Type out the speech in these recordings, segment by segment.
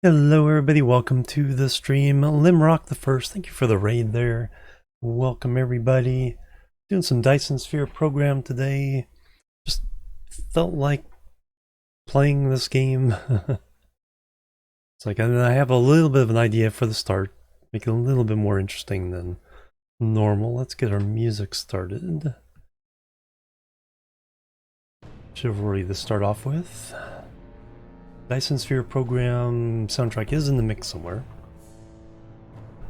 Hello everybody, welcome to the stream. Limrock the First, thank you for the raid there. Welcome everybody. Doing some Dyson Sphere Program today. Just felt like playing this game. It's like I have a little bit of an idea for the start. Make it a little bit more interesting than normal. Let's get our music started. Chivalry to start off with. Dyson Sphere Program soundtrack is in the mix somewhere.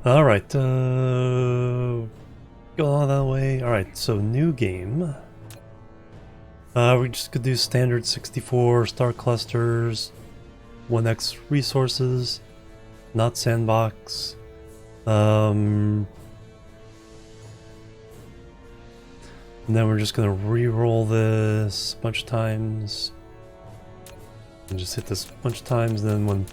Alright, go all that way. Alright, so new game. We're just gonna do standard 64 star clusters, 1x resources, not sandbox. And then we're just gonna re-roll this a bunch of times. And just hit this a bunch of times, and then when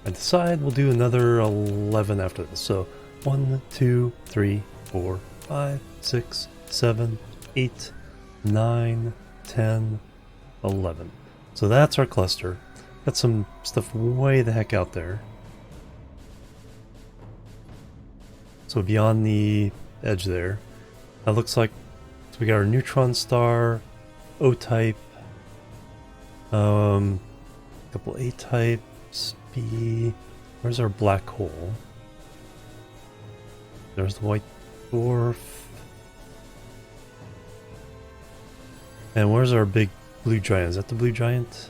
I decide, we'll do another 11 after this. So 1, 2, 3, 4, 5, 6, 7, 8, 9, 10, 11. So that's our cluster. Got some stuff way the heck out there. So beyond the edge there. That looks like, so we got our neutron star, O-type, couple A types, B. Where's our black hole? There's the white dwarf. And where's our big blue giant? Is that the blue giant?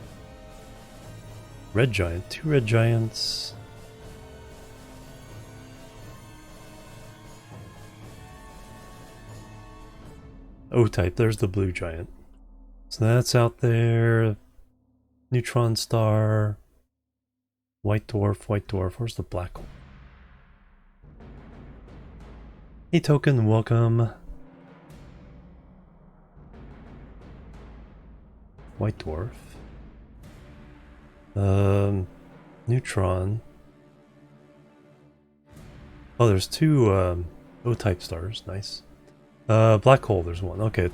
Red giant. 2 red giants. O-type. There's the blue giant. So that's out there. Neutron star, white dwarf, where's the black hole? Hey token, welcome. White dwarf. Neutron. Oh, there's 2 O-type stars, nice. Black hole, there's 1, okay,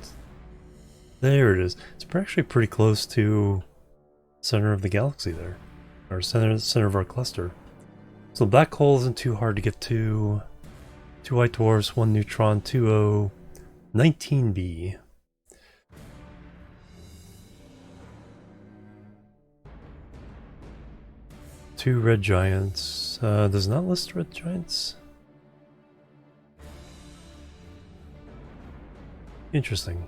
there it is. It's actually pretty close to center of the galaxy there, or center of our cluster. So black hole isn't too hard to get to. 2 white dwarfs, 1 neutron, 2 O, 19B. Two red giants. Does not list red giants. Interesting.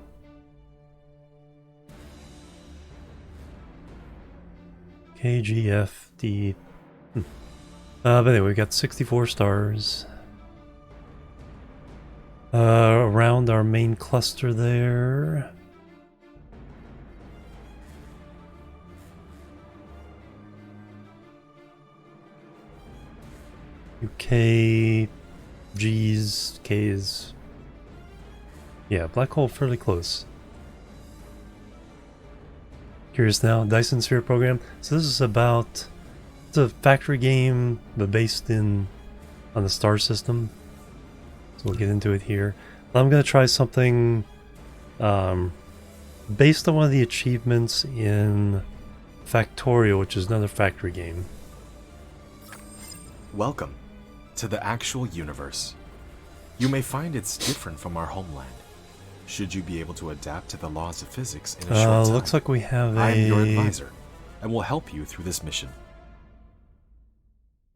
KGFD. But anyway, we got 64 stars. Around our main cluster there. UK, G's, K's. Yeah, black hole fairly close. Curious now, Dyson Sphere Program. So this is about, it's a factory game, but based on the star system. So we'll get into it here. I'm going to try something based on one of the achievements in Factorio, which is another factory game. Welcome to the actual universe. You may find it's different from our homeland. Should you be able to adapt to the laws of physics in a short time, looks like we have I am your advisor and will help you through this mission.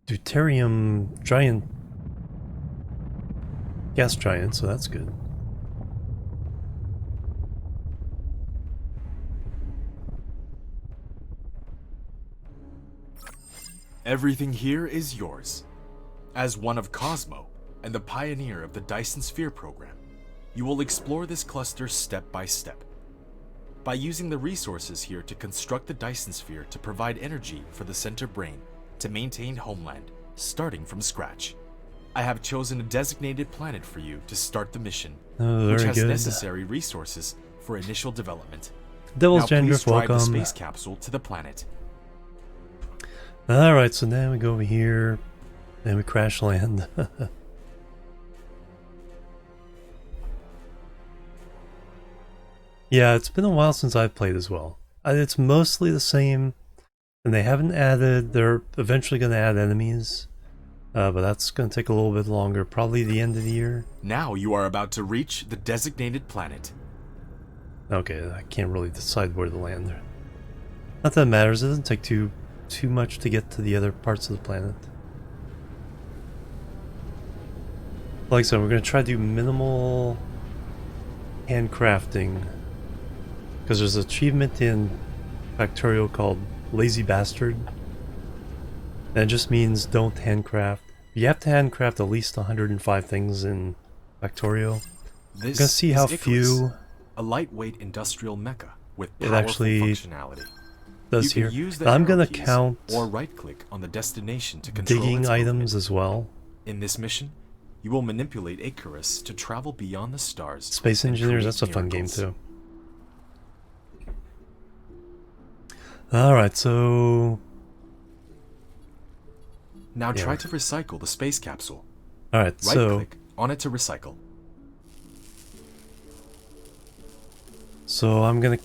deuterium giant, gas giant, so that's good. Everything here is yours. As one of Cosmo and the pioneer of the Dyson Sphere Program, you will explore this cluster step by step. By using the resources here to construct the Dyson Sphere to provide energy for the center brain to maintain Homeland, starting from scratch. I have chosen a designated planet for you to start the mission, which has necessary resources for initial development. Devil's now Gender, please drive welcome. the space capsule to the planet. Alright, so now we go over here and we crash land. Yeah, it's been a while since I've played as well. It's mostly the same. And they haven't added, they're eventually going to add enemies, but that's going to take a little bit longer, probably the end of the year. Now you are about to reach the designated planet. Okay, I can't really decide where to land. Not that it matters, it doesn't take too much to get to the other parts of the planet. Like I said, we're going to try to do minimal handcrafting, because there's an achievement in Factorio called Lazy Bastard. And it just means don't handcraft. You have to handcraft at least 105 things in Factorio. This Gonna see how is Icarus, few a lightweight industrial mecha with it powerful actually functionality. does You here. can use the Now I'm arrow gonna keys count or right-click on the destination to control digging its items movement. as well. In this mission, you will manipulate Icarus to travel beyond the stars. Space and Engineers, create that's a fun game miracles. too. Alright, so... Now Yeah. try to recycle the space capsule. Alright, so... Right-click on it to recycle. So I'm gonna...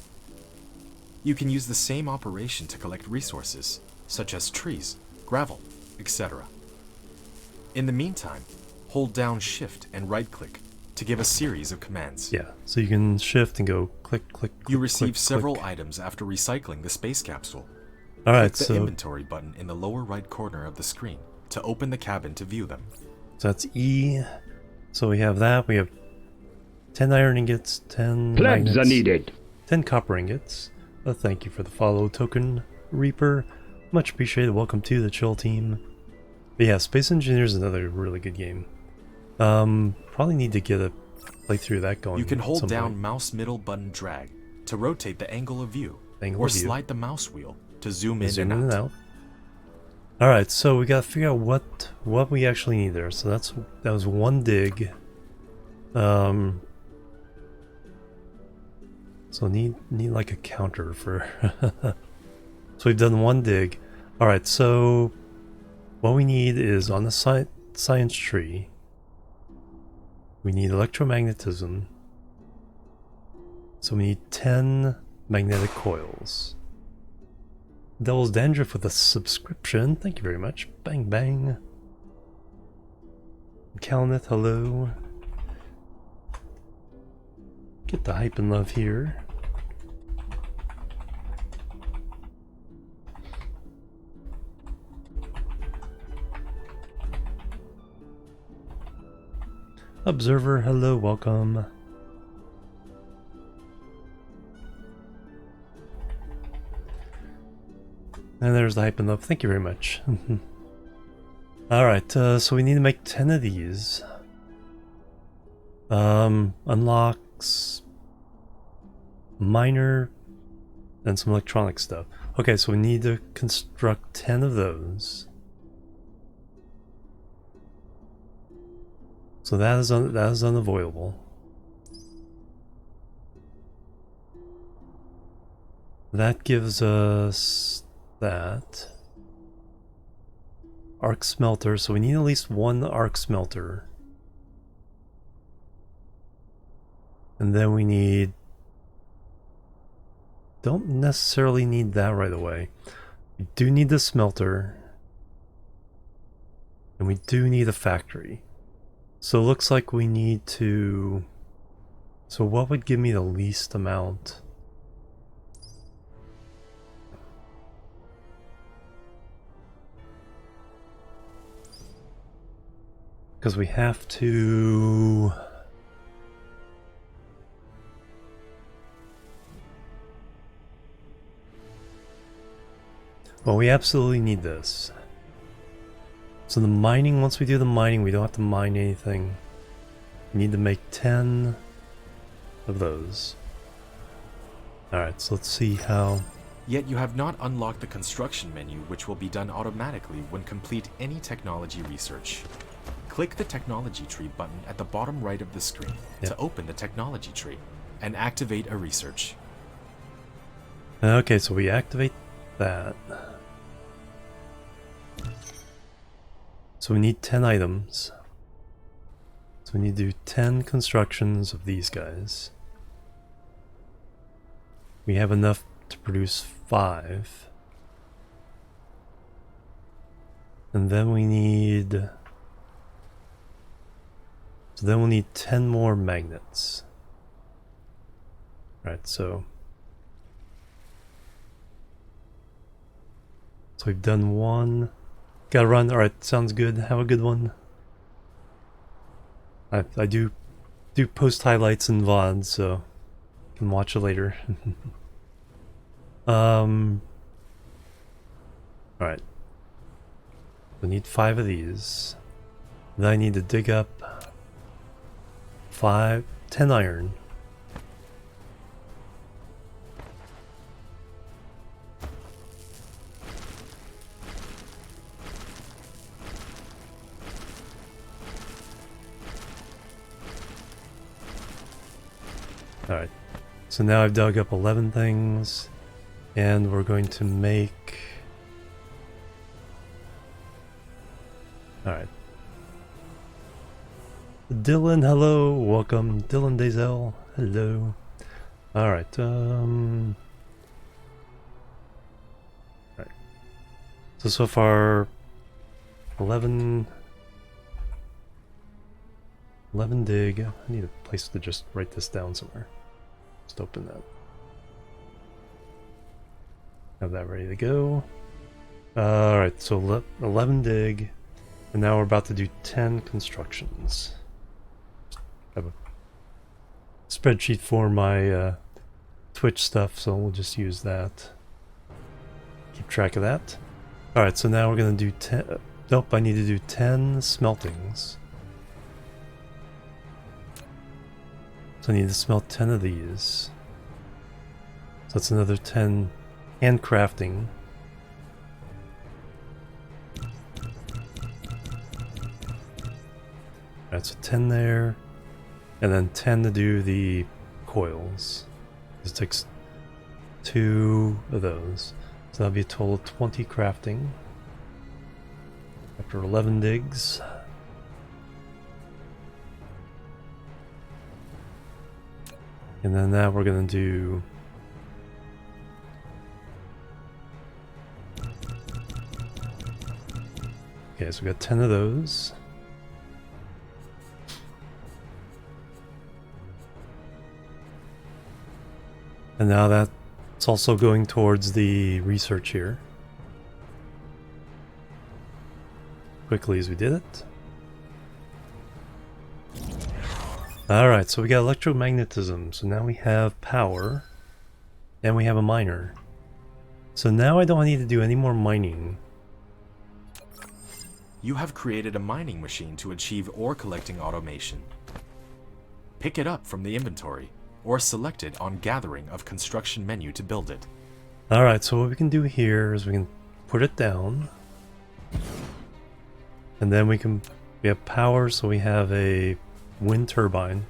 You can use the same operation to collect resources, such as trees, gravel, etc. In the meantime, hold down Shift and right-click to give a series of commands. Yeah, so you can shift and go click, click, click, You receive click, several click. items after recycling the space capsule. Alright, Click the so inventory button in the lower right corner of the screen to open the cabin to view them. that's E. So we have that, we have 10 iron ingots, 10 Plebs magnets, are needed. 10 copper ingots. Thank you for the follow token, Reaper. Much appreciated. Welcome to the chill team. But yeah, Space Engineers is another really good game. Probably need to get a playthrough of that going. You can at hold some down point. mouse middle button drag to rotate the angle of view, Angle or of view. slide the mouse wheel to zoom in Zoom and in out. and out. Alright, so we gotta figure out what we actually need there. So that was one dig. So need like a counter for so we've done one dig. Alright, so what we need is on the science tree, we need electromagnetism. So we need 10 magnetic coils. Devil's Dandruff with a subscription. Thank you very much. Bang bang. Calneth, hello. Get the hype and love here. Observer, hello, welcome. And there's the hype and love. Thank you very much. Alright, so we need to make 10 of these. Unlocks miner and some electronic stuff. Okay, so we need to construct 10 of those. So that is unavoidable. That gives us that. Arc smelter, so we need at least one arc smelter. And then we need... Don't necessarily need that right away. We do need the smelter. And we do need a factory. So it looks like we need to... So what would give me the least amount? Because we have to... Well, we absolutely need this. So the mining, once we do the mining, we don't have to mine anything. We need to make 10 of those. Alright, so let's see how... Yet you have not unlocked the construction menu, which will be done automatically when complete any technology research. Click the technology tree button at the bottom right of the screen to open the technology tree and activate a research. Okay, so we activate that. So we need 10 items. So we need to do 10 constructions of these guys. We have enough to produce 5. And then we need... So then we'll need 10 more magnets. Alright, so we've done one. Gotta run. Alright, sounds good. Have a good one. I do post highlights and VODs, so you can watch it later. Alright. We need 5 of these. Then I need to dig up 10 iron. Alright, so now I've dug up 11 things, and we're going to make... Alright. Dylan, hello, welcome. Dylan Dazel, hello. Alright, Alright. So far, 11 dig. I need a place to just write this down somewhere. Just open that. Have that ready to go. Alright, so 11 dig. And now we're about to do 10 constructions. I have a spreadsheet for my Twitch stuff, so we'll just use that. Keep track of that. Alright, so now we're going to do 10... Nope, I need to do 10 smeltings. So I need to smelt 10 of these. So that's another 10 handcrafting. Alright, so 10 there. And then 10 to do the coils. This takes 2 of those. So that'll be a total of 20 crafting. After 11 digs. And then now we're gonna do... Okay, so we got 10 of those. And now that's also going towards the research here. Quickly as we did it. Alright, so we got electromagnetism, so now we have power, and we have a miner. So now I don't need to do any more mining. You have created a mining machine to achieve ore collecting automation. Pick it up from the inventory, or select it on Gathering of Construction menu to build it. Alright, so what we can do here is we can put it down. And then we have power, so we have a wind turbine.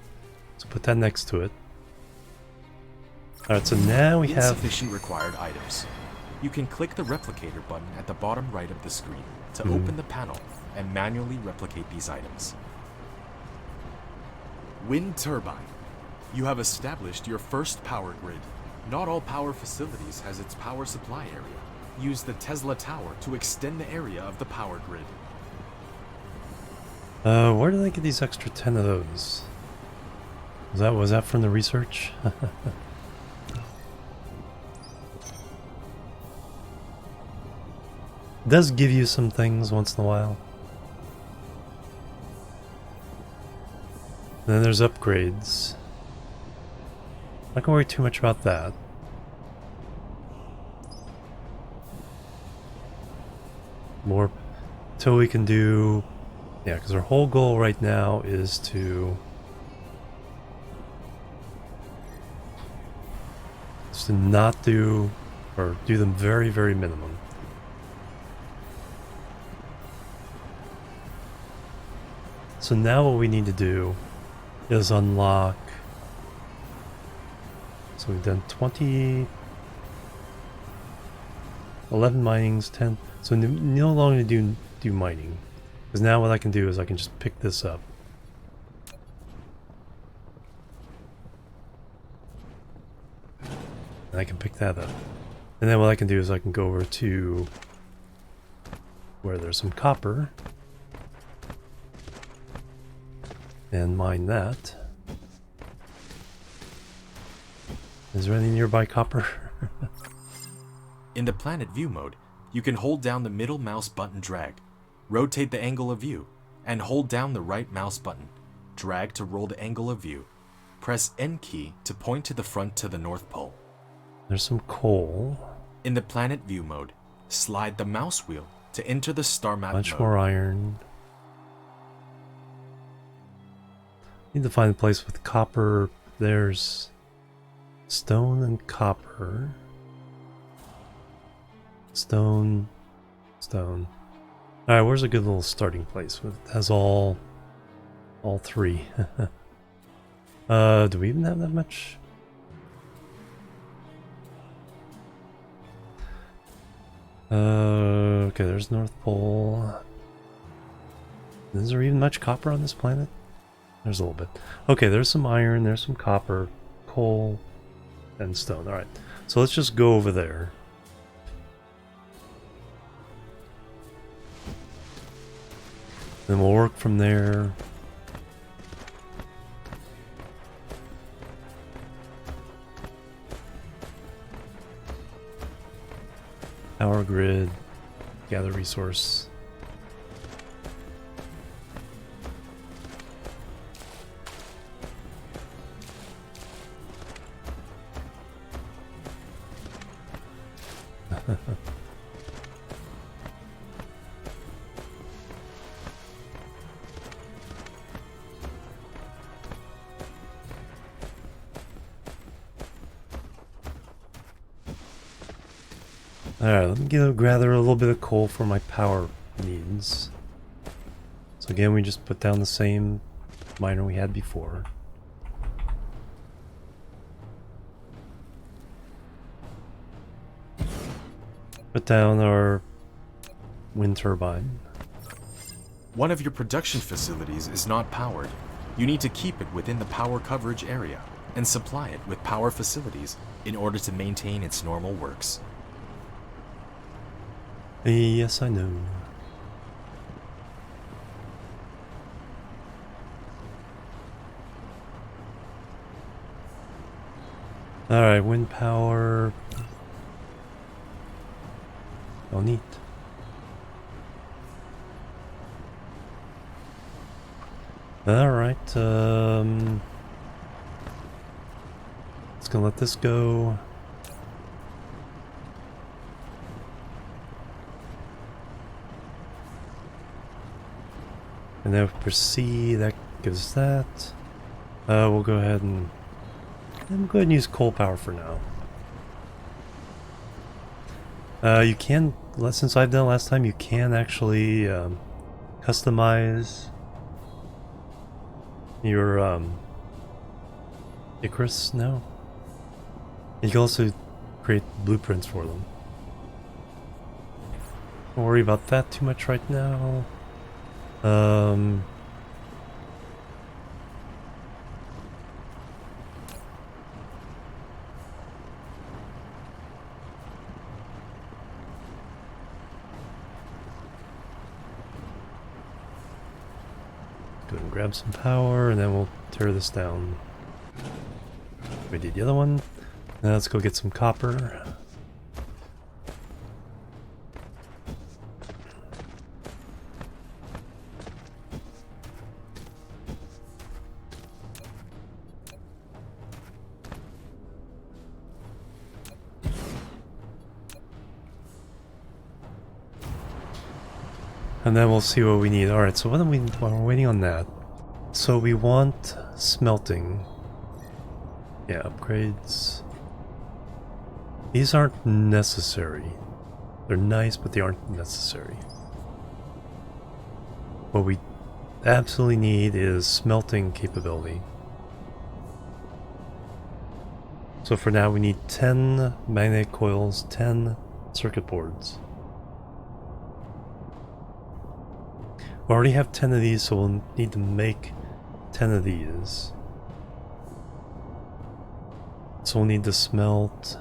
So put that next to it. Alright, so now we have insufficient required items. You can click the replicator button at the bottom right of the screen to open the panel and manually replicate these items. Wind turbine. You have established your first power grid. Not all power facilities has its power supply area. Use the Tesla tower to extend the area of the power grid. where did I get these extra 10 of those? Was that from the research? Does give you some things once in a while. And then there's upgrades. Not gonna worry too much about that. More till we can do... Yeah, because our whole goal right now is to not do, or do them very, very minimum. So now what we need to do is unlock... So we've done 20... 11 minings, 10... So no longer do mining. Because now what I can do is I can just pick this up. And I can pick that up. And then what I can do is I can go over to where there's some copper. And mine that. Is there any nearby copper? In the planet view mode, you can hold down the middle mouse button drag, rotate the angle of view, and hold down the right mouse button, drag to roll the angle of view. Press N key to point to the front to the North Pole. There's some coal. In the planet view mode, slide the mouse wheel to enter the star map Much mode. more iron. Need to find a place with copper. There's stone and copper. Stone. Stone. Alright, where's a good little starting place? It has all three. Do we even have that much? Okay, there's North Pole. Is there even much copper on this planet? There's a little bit. Okay, there's some iron, there's some copper, coal, and stone. Alright, so let's just go over there. Then we'll work from there. Power grid, gather resource. Alright, let me gather a little bit of coal for my power needs. So again, we just put down the same miner we had before. Put down our wind turbine. One of your production facilities is not powered. You need to keep it within the power coverage area and supply it with power facilities in order to maintain its normal works. Yes, I know. Alright, wind power. Oh, neat. Alright, just gonna let this go. And then for C, that gives that. We'll go ahead and use coal power for now. You can, since I've done it last time, you can actually customize your Icarus now. You can also create blueprints for them. Don't worry about that too much right now. Go and grab some power, and then we'll tear this down. We did the other one. Now let's go get some copper. And then we'll see what we need. Alright, so while we're waiting on that, so we want smelting. Yeah, upgrades. These aren't necessary. They're nice, but they aren't necessary. What we absolutely need is smelting capability. So for now we need 10 magnetic coils, 10 circuit boards. We already have 10 of these, so we'll need to make 10 of these. So we'll need to smelt.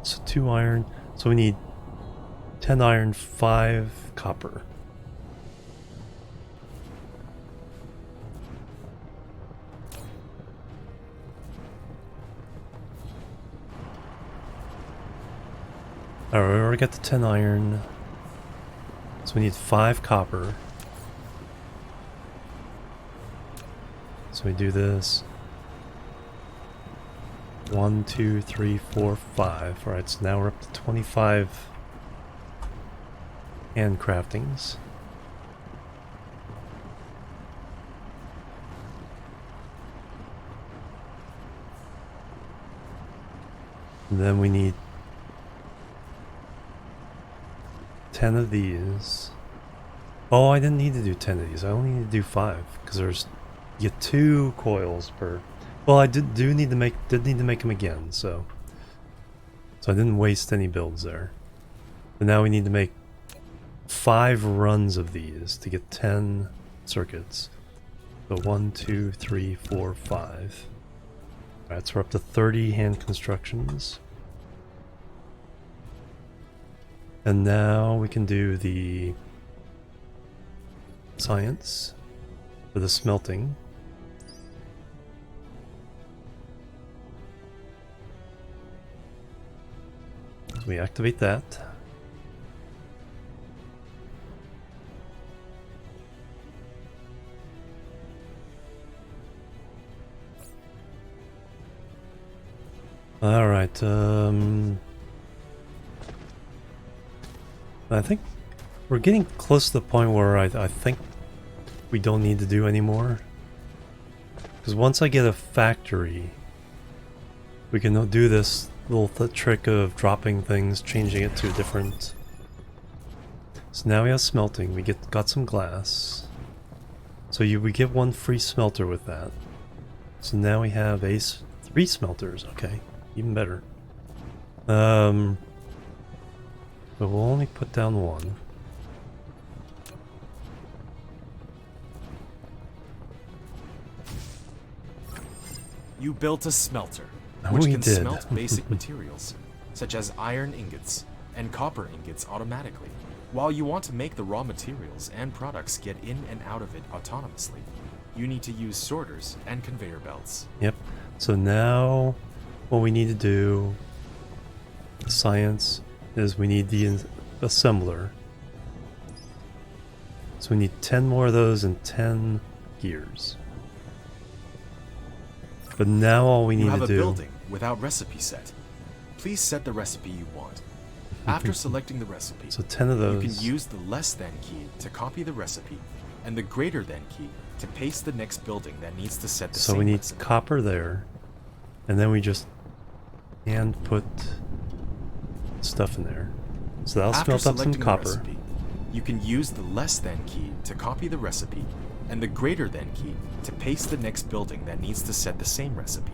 So 2 iron. So we need 10 iron, 5 copper. Alright, we already got the 10 iron. So we need 5 copper. So we do this. 1, 2, 3, 4, 5. Alright, so now we're up to 25 handcraftings. And then we need 10 of these. Oh, I didn't need to do 10 of these. I only need to do 5 because there's you get 2 coils per. Well, I did need to make them again, so I didn't waste any builds there. But now we need to make 5 runs of these to get 10 circuits. So 1, 2, 3, 4, 5. Alright, so we're up to 30 hand constructions. And now we can do the science for the smelting. So we activate that. Alright, I think we're getting close to the point where I think we don't need to do anymore. Because once I get a factory, we can do this little trick of dropping things, changing it to a different. So now we have smelting, we got some glass. So we get 1 free smelter with that. So now we have 3 smelters, okay, even better. But we'll only put down 1. You built a smelter, Oh, which we can did. smelt basic materials, such as iron ingots and copper ingots automatically, while you want to make the raw materials and products get in and out of it autonomously. You need to use sorters and conveyor belts. Yep. So now what we need to do, science, is we need the assembler. So we need 10 more of those and 10 gears. But now all we need You have to a do... building without recipe set. Please set the recipe you want. After selecting the recipe, So 10 of those. you can use the less than key to copy the recipe and the greater than key to paste the next building that needs to set the So same we need recipe. copper there. And then we just hand put stuff in there. So that'll After smelt up some selecting the copper. recipe, you can use the less than key to copy the recipe and the greater than key to paste the next building that needs to set the same recipe.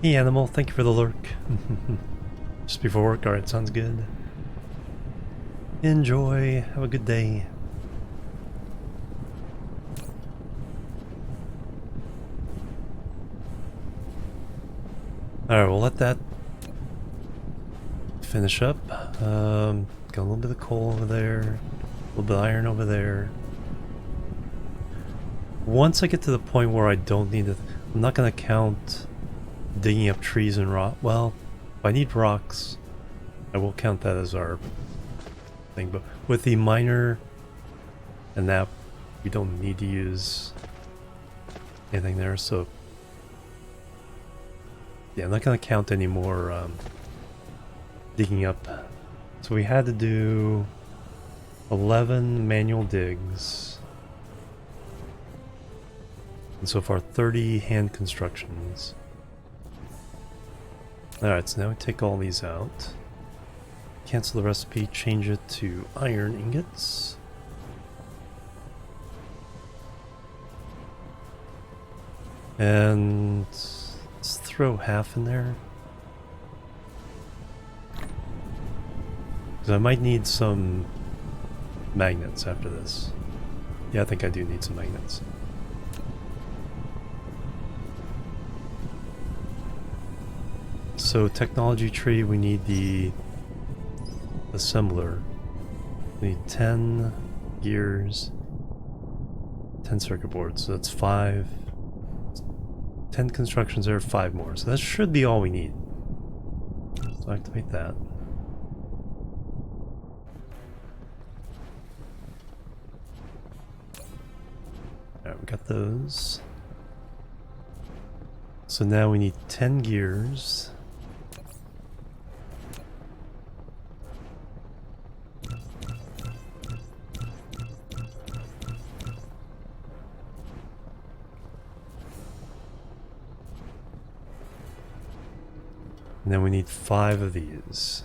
Hey animal, thank you for the lurk. Just before work, alright, sounds good. Enjoy, have a good day. Alright, we'll let that finish up. Got a little bit of coal over there, a little bit of iron over there. Once I get to the point where I don't need it, I'm not going to count digging up trees and rock. Well, if I need rocks, I will count that as our thing. But with the miner and that, we don't need to use anything there. So yeah, I'm not going to count any more digging up. So we had to do 11 manual digs. And so far 30 hand constructions. Alright, so now we take all these out. Cancel the recipe, change it to iron ingots. And let's throw half in there. Because I might need some magnets after this. Yeah, I think I do need some magnets. so technology tree, we need the assembler. We need 10 gears, 10 circuit boards, so that's 5. 10 constructions there, 5 more. So that should be all we need. So activate that. Alright, we got those. So now we need 10 gears. And then we need 5 of these.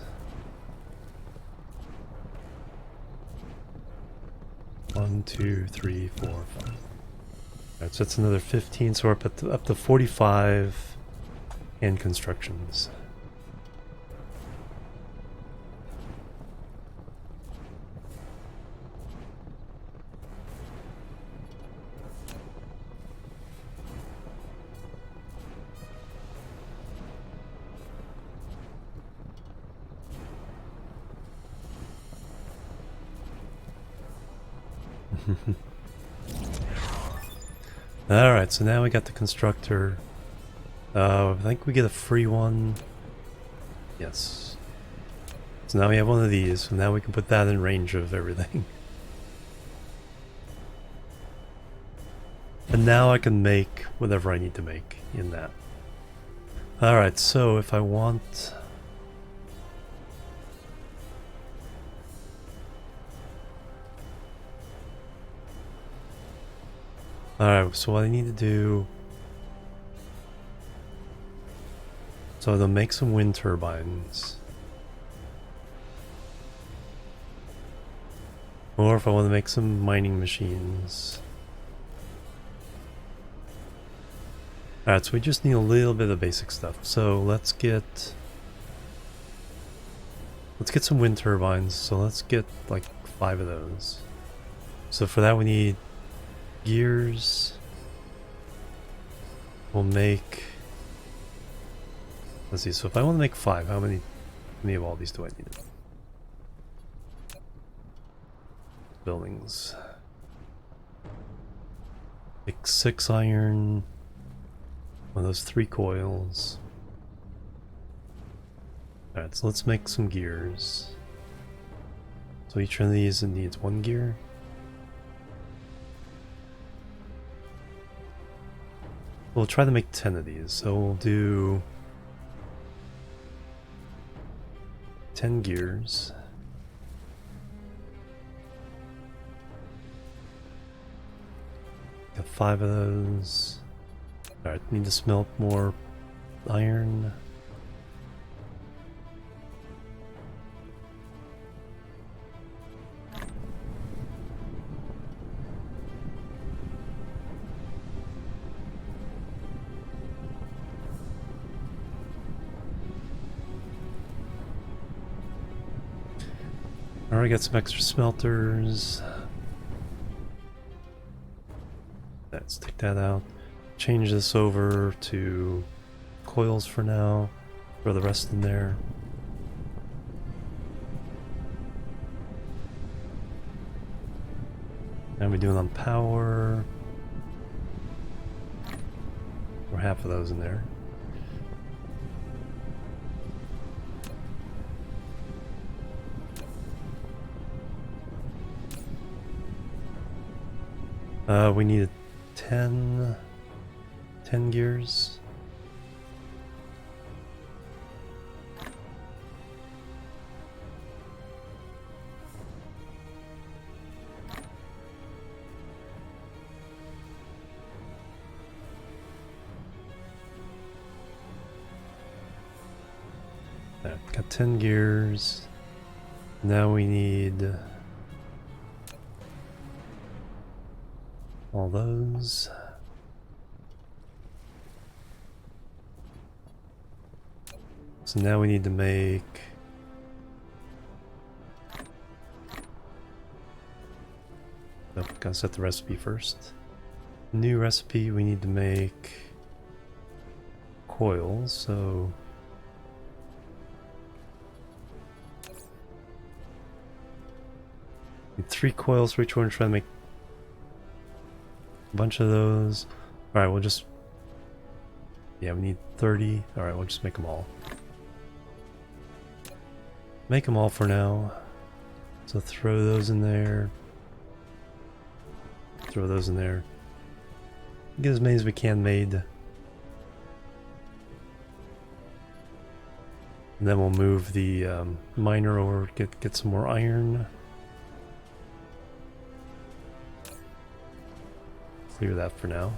1, 2, 3, 4, 5. Alright, so that's another 15, so we're up to 45 hand constructions. Alright, so now we got the constructor. I think we get a free one. Yes. So now we have one of these, so now we can put that in range of everything. And now I can make whatever I need to make in that. Alright, so if I want... Alright, so what I need to do... So to make some wind turbines. Or if I want to make some mining machines. Alright, so we just need a little bit of basic stuff. So let's get some wind turbines. So let's get like 5 of those. So for that we need gears. We'll make... Let's see, so if I want to make 5, how many of all these do I need? Buildings. Make 6 iron. One of those 3 coils. Alright, so let's make some gears. So each one of these needs 1 gear. We'll try to make 10 of these, so we'll do 10 gears. Got 5 of those. Alright, need to smelt more iron. Alright, got some extra smelters. Let's take that out. Change this over to coils for now. Throw the rest in there. How are we doing on power? We're half of those in there. We need 10 gears. There, got 10 gears. Now we need all those. So now we need to make nope, gotta set the recipe first. New recipe, we need to make coils, so Need 3 coils for each one. Trying to make a bunch of those. Alright, we'll just... Yeah, we need 30. Alright, we'll just make them all. Make them all for now. So throw those in there. Throw those in there. Get as many as we can made. And then we'll move the miner over, get some more iron. Clear that for now.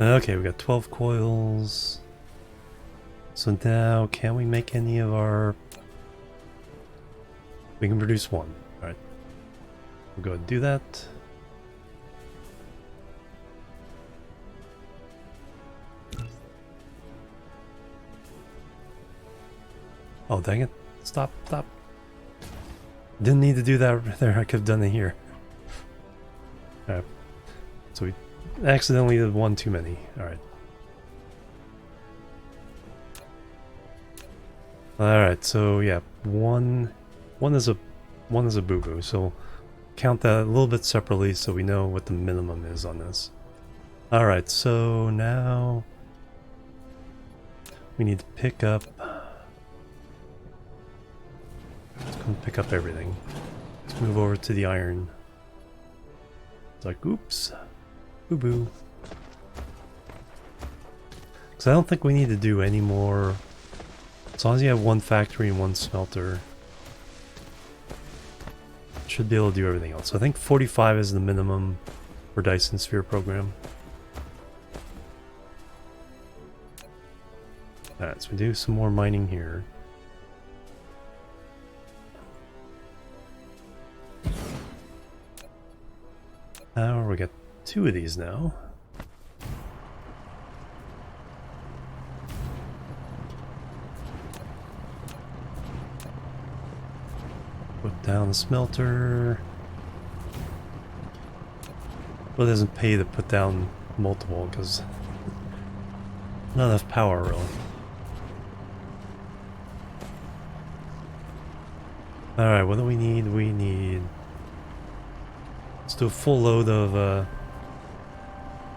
Okay, we got 12 coils. So now, can we make any of our... We can produce one. Alright. We'll go ahead and do that. Oh, dang it. Stop, stop. Didn't need to do that right there. I could have done it here. Alright. So we accidentally did one too many. Alright. Alright, so yeah, one is a boo-boo, so count that a little bit separately so we know what the minimum is on this. Alright, so now we need to pick up... Let's go pick up everything. Let's move over to the iron. It's like, oops, boo-boo. Because I don't think we need to do any more... As long as you have one factory and one smelter, should be able to do everything else. So I think 45 is the minimum for Dyson Sphere Program. Alright, so we do some more mining here. Now we got 2 of these now. Put down the smelter. Well, it doesn't pay to put down multiple because not enough power really. Alright, what do we need? We need... Let's do a full load of...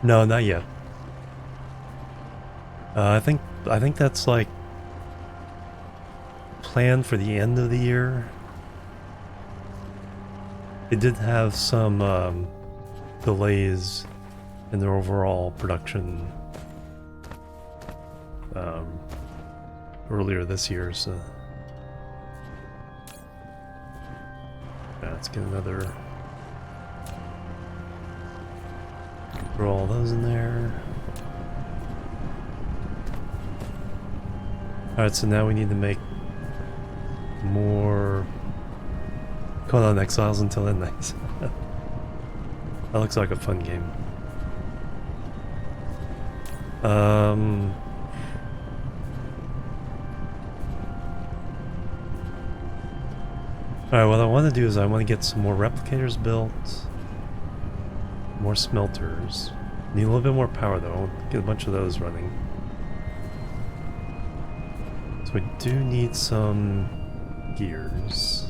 No, not yet. I think that's like planned for the end of the year. It did have some delays in their overall production earlier this year, so yeah, let's get another. Throw all those in there. Alright, so now we need to make more Conan Exiles until then. Nice. That looks like a fun game. Alright, what I want to do is I want to get some more replicators built. More smelters. Need a little bit more power though. I'll get a bunch of those running. So we do need some gears.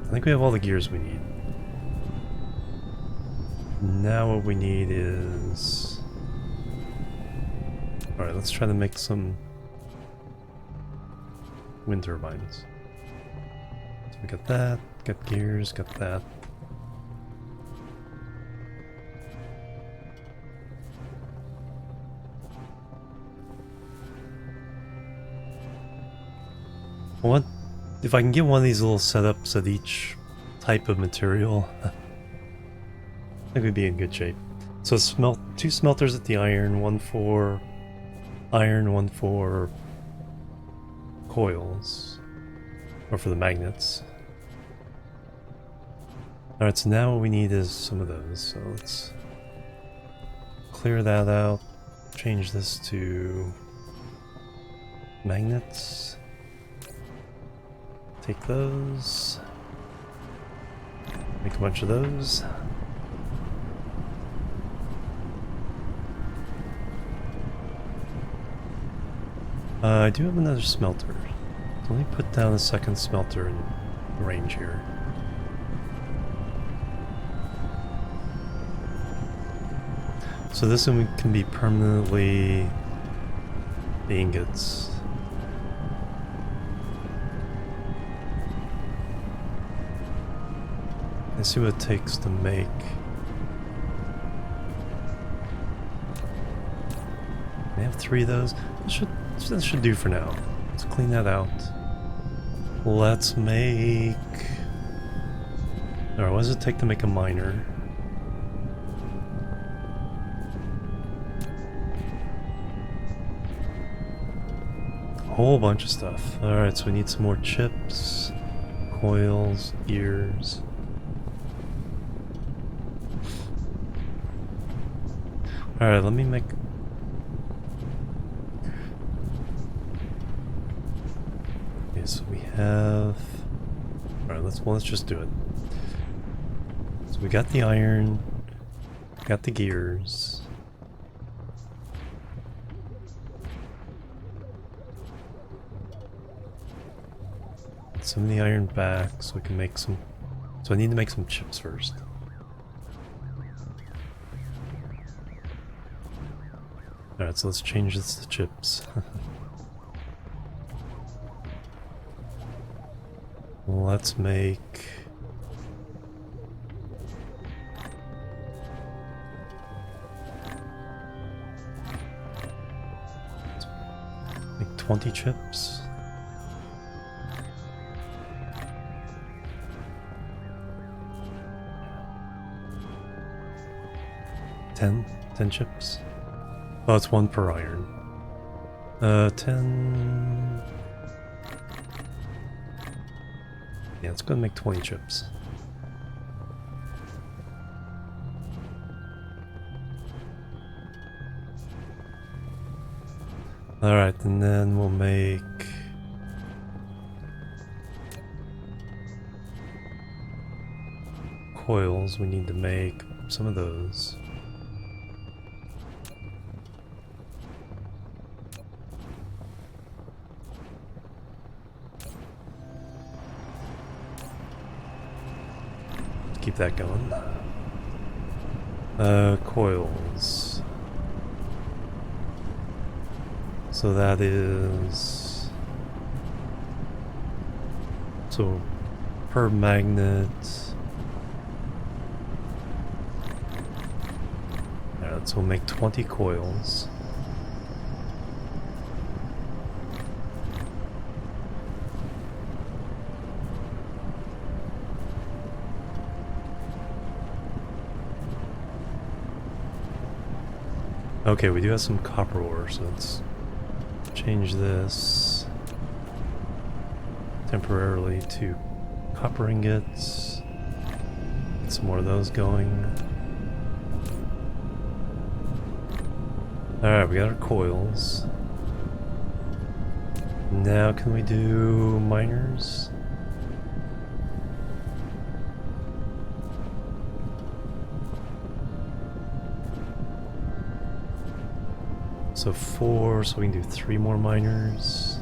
I think we have all the gears we need. Now what we need is... Alright, let's try to make some wind turbines. So we got that, got gears, got that. If I can get one of these little setups at each type of material, I think we'd be in good shape. So 2 smelters at the iron, 1 for iron, 1 for coils, or for the magnets. Alright, so now what we need is some of those, so let's clear that out, change this to magnets. Take those. Make a bunch of those. I do have another smelter. So let me put down a second smelter in range here. So this one can be permanently ingots. Let's see what it takes to make. I have 3 of those. That should do for now. Let's clean that out. Let's make... Alright, what does it take to make a miner? A whole bunch of stuff. Alright, so we need some more chips, coils, gears. Alright, let me make... Okay, so we have... Alright, let's just do it. So we got the iron, got the gears. Some of the iron back so we can make some... So I need to make some chips first. Alright, so let's change this to chips. Let's make... Make 20 chips. Ten chips. Oh, it's 1 per iron. 10... Yeah, it's gonna make 20 chips. Alright, and then we'll make... coils. We need to make some of those. Keep that going. Coils. So that is... So, per magnet... Alright, so we'll make 20 coils. Okay, we do have some copper ore, so let's change this temporarily to copper ingots. Get some more of those going. Alright, we got our coils. Now can we do miners? So 4, so we can do 3 more miners.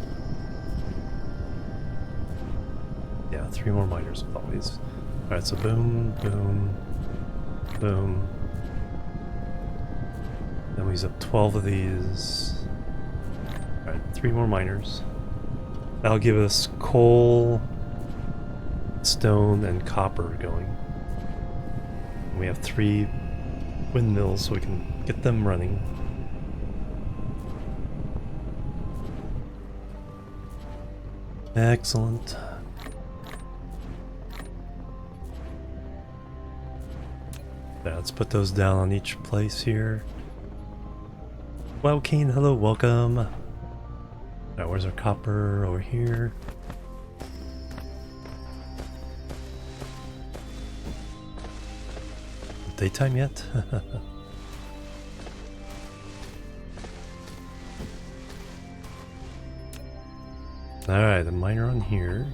Yeah, 3 more miners with all these. Alright, so boom, boom, boom. Then we use up 12 of these. Alright, 3 more miners. That'll give us coal, stone, and copper going. And we have 3 windmills, so we can get them running. Excellent. Yeah, let's put those down on each place here. Wow, Kane, hello, welcome. Alright, where's our copper? Over here. Daytime yet? Alright, the miner on here.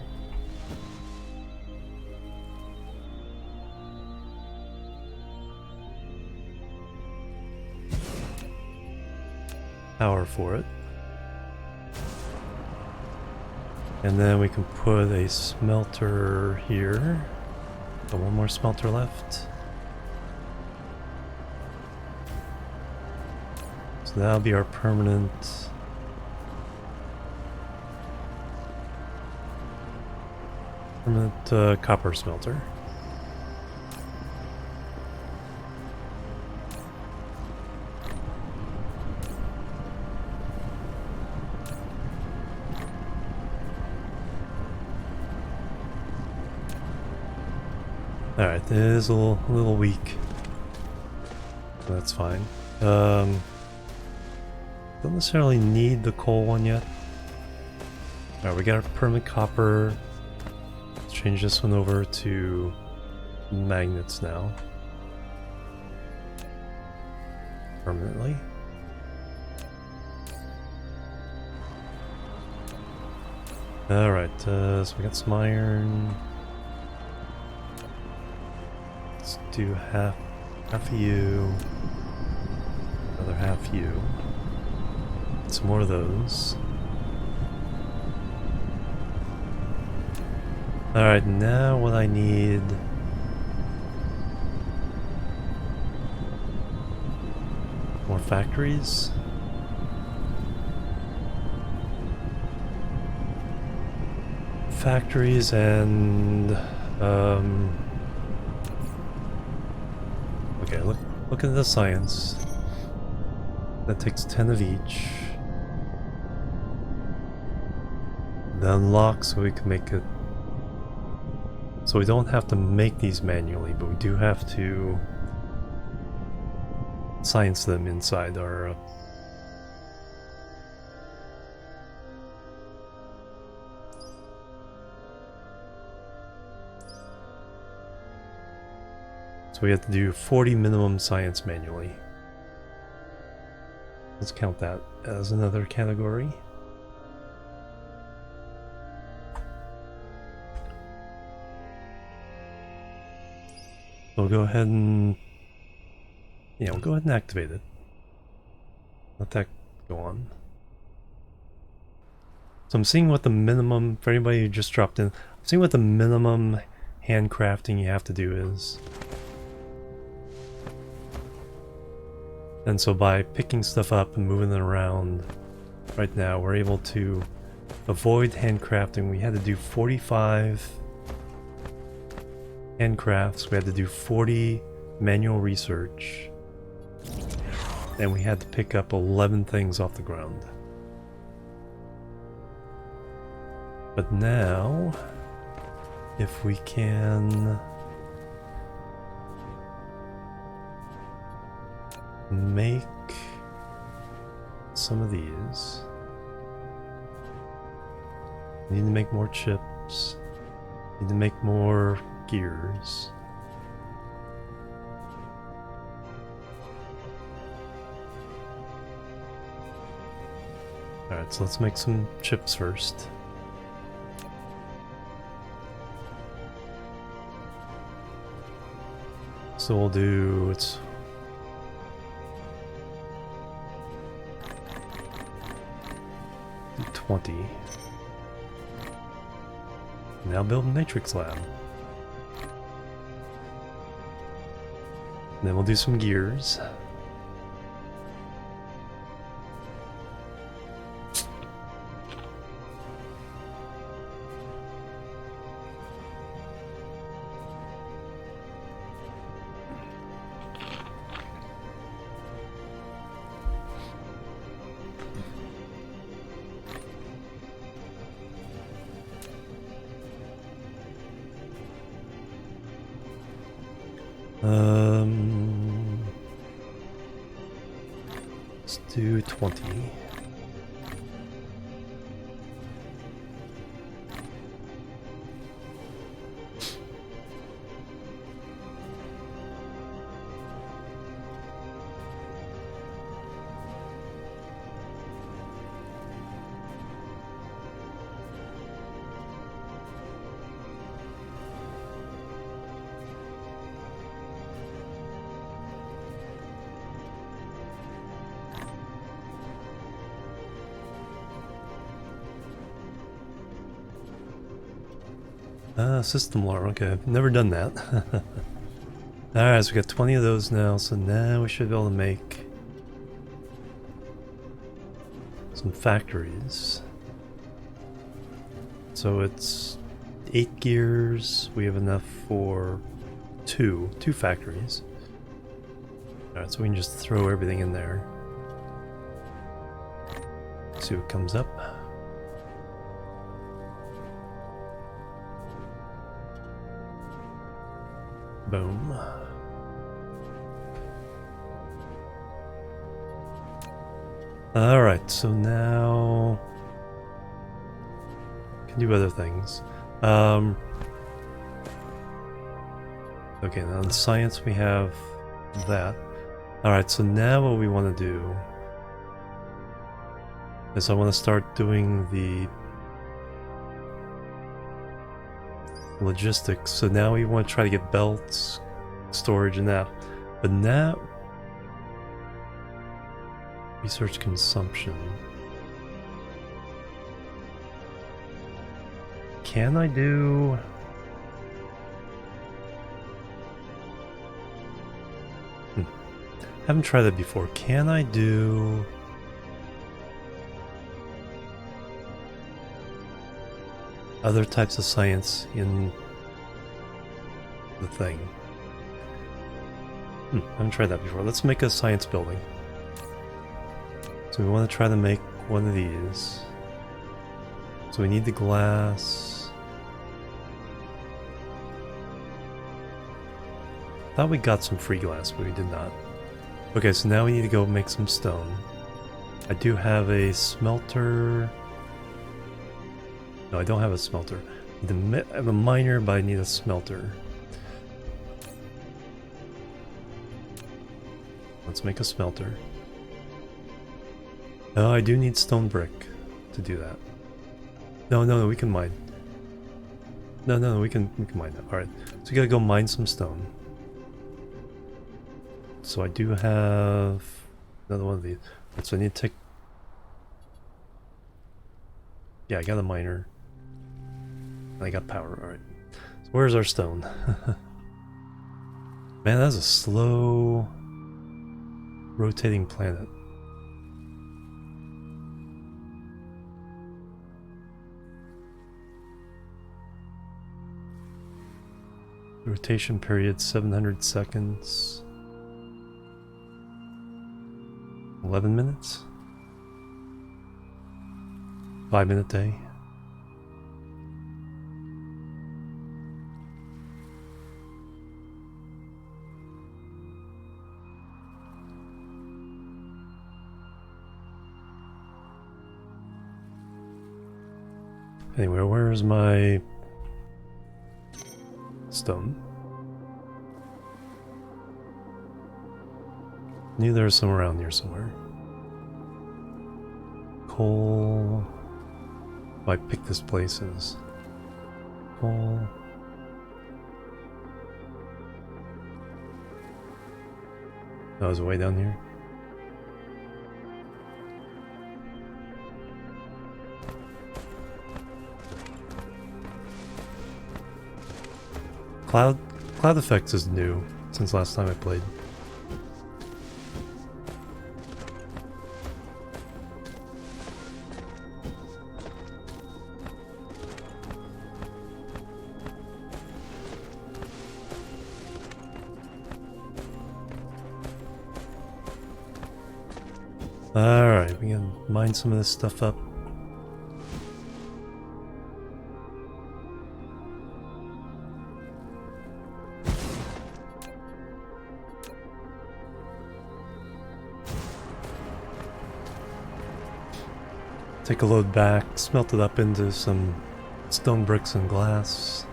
Power for it. And then we can put a smelter here. Got one more smelter left. So that'll be our permanent copper smelter. Alright, it is a little weak. That's fine. Don't necessarily need the coal one yet. Alright, we got our permanent copper. Let's change this one over to magnets now. Permanently. Alright, so we got some iron. Let's do half of you. Another half you. Some more of those. Alright, now what I need... more factories. Factories and... okay, look at the science. That takes 10 of each. The unlock so we can make it... so we don't have to make these manually, but we do have to science them inside our... so we have to do 40 minimum science manually. Let's count that as another category. So we'll go ahead and... yeah, we'll go ahead and activate it. Let that go on. So I'm seeing what the minimum, for anybody who just dropped in, I'm seeing what the minimum handcrafting you have to do is. And so by picking stuff up and moving it around, right now we're able to avoid handcrafting. We had to do 45 handcrafts, we had to do 40 manual research, and we had to pick up 11 things off the ground. But now, if we can make some of these, need to make more chips, need to make more gears. Alright, so let's make some chips first. So we'll do, it's 20. Now build a matrix lab. And then we'll do some gears. Let's do 20. System alarm. Okay, I've never done that. Alright, so we got 20 of those now, so now we should be able to make some factories. So it's 8 gears. We have enough for two factories. Alright, so we can just throw everything in there. See what comes up. Boom. Alright, so now can do other things. Okay, now in science we have that. Alright, so now what we want to do is I want to start doing the logistics. So now we want to try to get belts, storage, and that. But now, research consumption. Can I do... Haven't tried that before. Can I do... other types of science in the thing? Haven't tried that before. Let's make a science building. So we want to try to make one of these. So we need the glass. Thought we got some free glass, but we did not. Okay, so now we need to go make some stone. I do have a smelter. No, I don't have a smelter. I have a miner, but I need a smelter. Let's make a smelter. Oh, I do need stone brick to do that. No, we can mine. No, we can mine that. Alright, so we gotta go mine some stone. So I do have another one of these. So I need to take... Yeah, I got a miner. I got power, alright. So where's our stone? Man, that's a slow rotating planet. Rotation period 700 seconds. 11 minutes? 5-minute day. Anyway, where's my stone? Knew there was some around here somewhere. Coal. Oh, I picked this place as coal. That was way down here. Cloud effects is new since last time I played. Alright, we can mine some of this stuff up. Take a load back, smelt it up into some stone bricks and glass.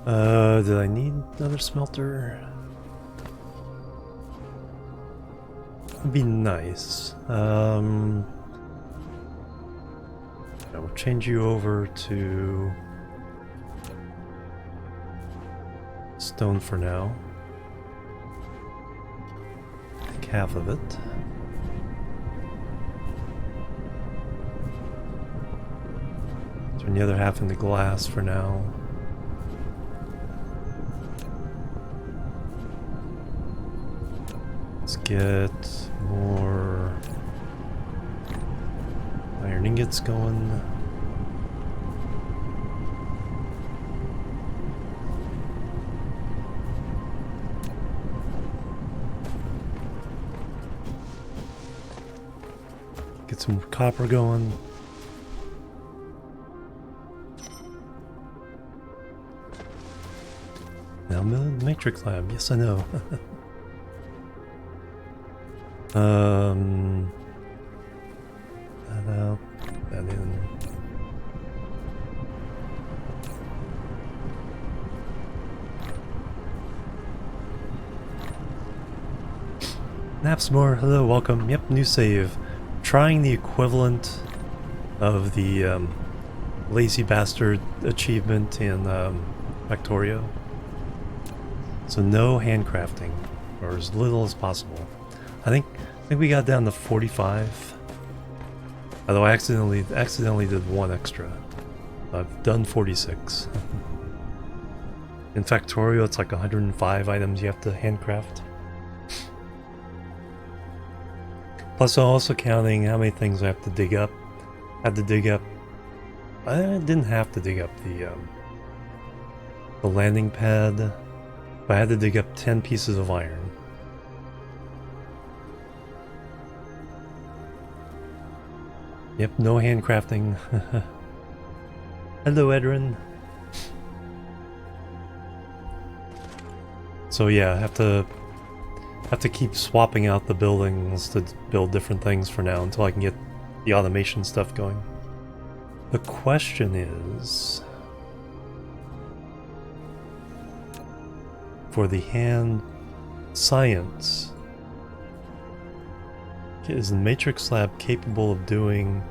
Did I need another smelter? That'd be nice. I will change you over to stone for now. Take half of it. Turn the other half into glass for now. Let's get more iron ingots going. Get some copper going. Now I'm in the Matrix Lab. Yes, I know. That out, that in. Napsmore, hello, welcome. Yep, new save. Trying the equivalent of the Lazy Bastard achievement in Factorio. So no handcrafting, or as little as possible. I think we got down to 45. Although I accidentally did one extra. I've done 46. In Factorio, it's like 105 items you have to handcraft. Plus, I'm also counting how many things I have to dig up. I didn't have to dig up the landing pad, but I had to dig up 10 pieces of iron. Yep, no handcrafting. Hello, Edrin. So yeah, I have to keep swapping out the buildings to build different things for now until I can get the automation stuff going. The question is, for the hand science, is the Matrix Lab capable of doing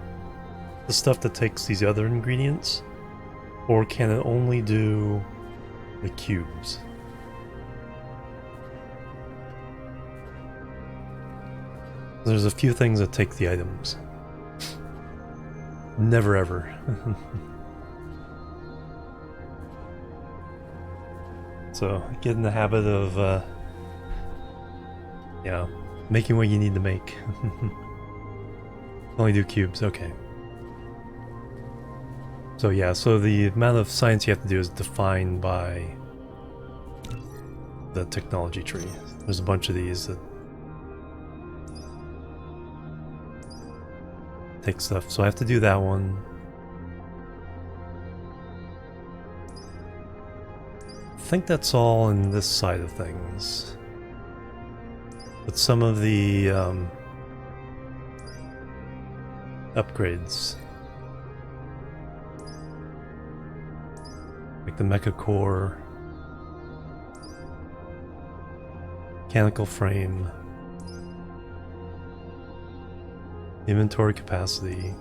the stuff that takes these other ingredients, or can it only do the cubes? There's a few things that take the items. Never ever. So get in the habit of yeah, making what you need to make. Only do cubes, okay. So yeah, so the amount of science you have to do is defined by the technology tree. There's a bunch of these that take stuff, so I have to do that one. I think that's all in this side of things. But some of the upgrades, like the mecha core, mechanical frame, inventory capacity,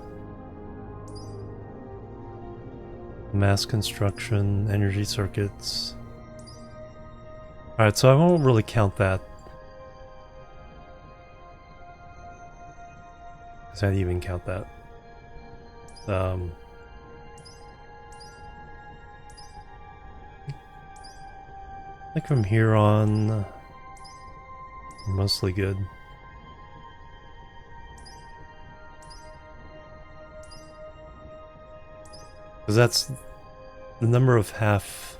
mass construction, energy circuits. Alright, so I won't really count that. Because I'd even count that. I think from here on, we're mostly good. Because that's the number of half...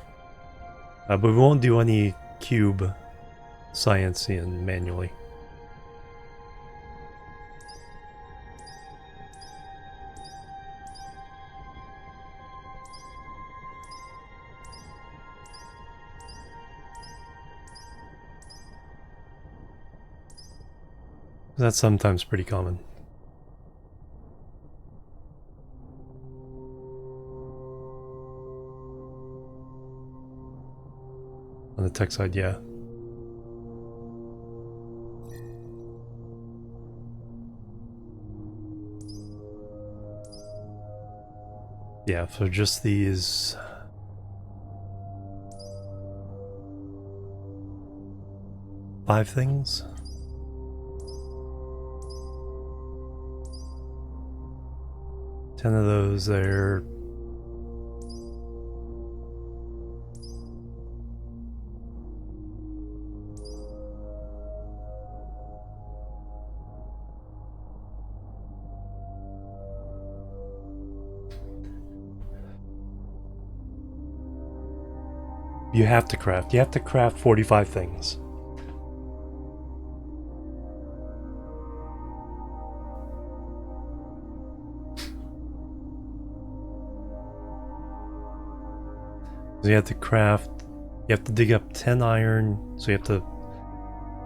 but we won't do any cube science in manually. That's sometimes pretty common. tech side, yeah. Yeah, so just these. Five things. Ten of those there. You have to craft. You have to craft 45 things. So you have to craft. You have to dig up 10 iron. So you have to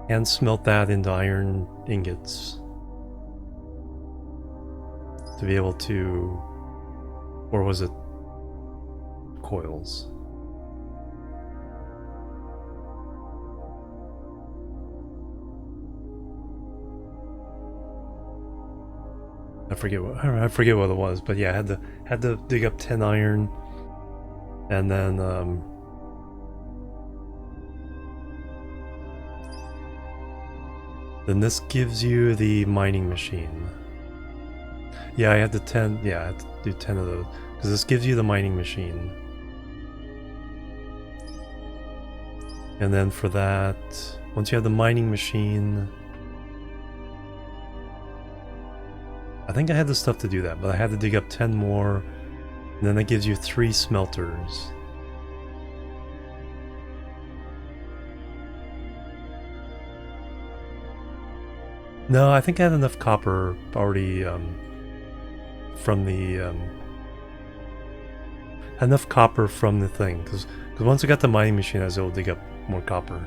hand smelt that into iron ingots to be able to. Or was it coils? I forget what it was, but yeah, I had to dig up 10 iron, and then this gives you the mining machine. Yeah, I had to 10. Yeah, I had to do 10 of those because this gives you the mining machine. And then for that, once you have the mining machine, I think I had the stuff to do that, but I had to dig up 10 more, and then that gives you 3 smelters. No, I think I had enough copper already from the enough copper from the thing, because once I got the mining machine, I was able to dig up more copper.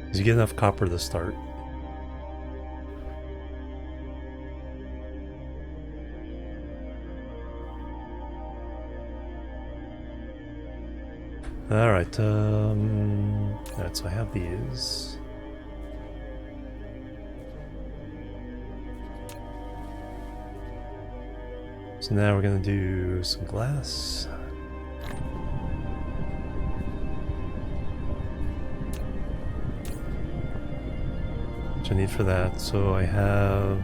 Because you get enough copper to start. Alright, alright, so I have these. So now we're gonna do some glass. Which I need for that, so I have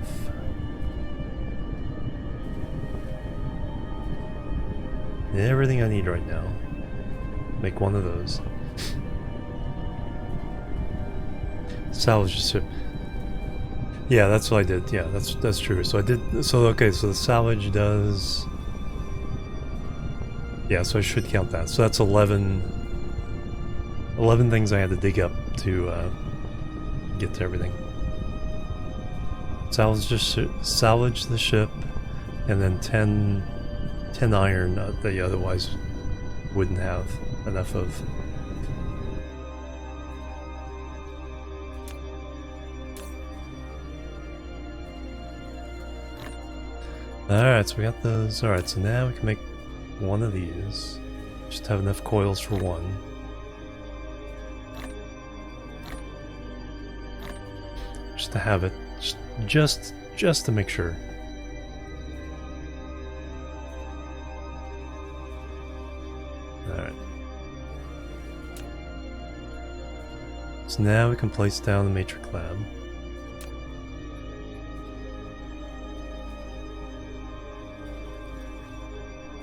everything I need right now. Make one of those. Salvage the ship. Yeah, that's what I did. Yeah, that's true. So I did. So okay. So the salvage does. Yeah, so I should count that. So that's 11 things I had to dig up to get to everything. Salvage the ship, and then 10 iron that you otherwise wouldn't have enough of. Alright, so we got those. Alright, so now we can make one of these. Just have enough coils for one. Just to have it. Just to make sure. Alright. So now we can place down the matrix lab.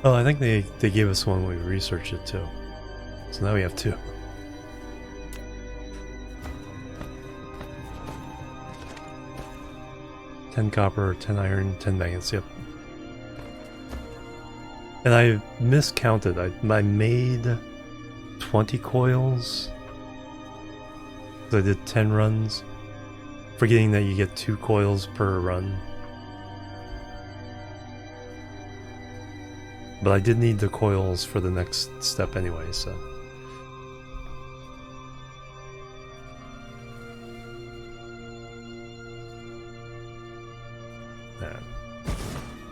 Oh, I think they gave us one when we researched it too. So now we have 2. $10 copper, 10 iron, 10 magnets, yep. And I miscounted. I made 20 coils. I did 10 runs. Forgetting that you get 2 coils per run. But I did need the coils for the next step anyway, so. Alright.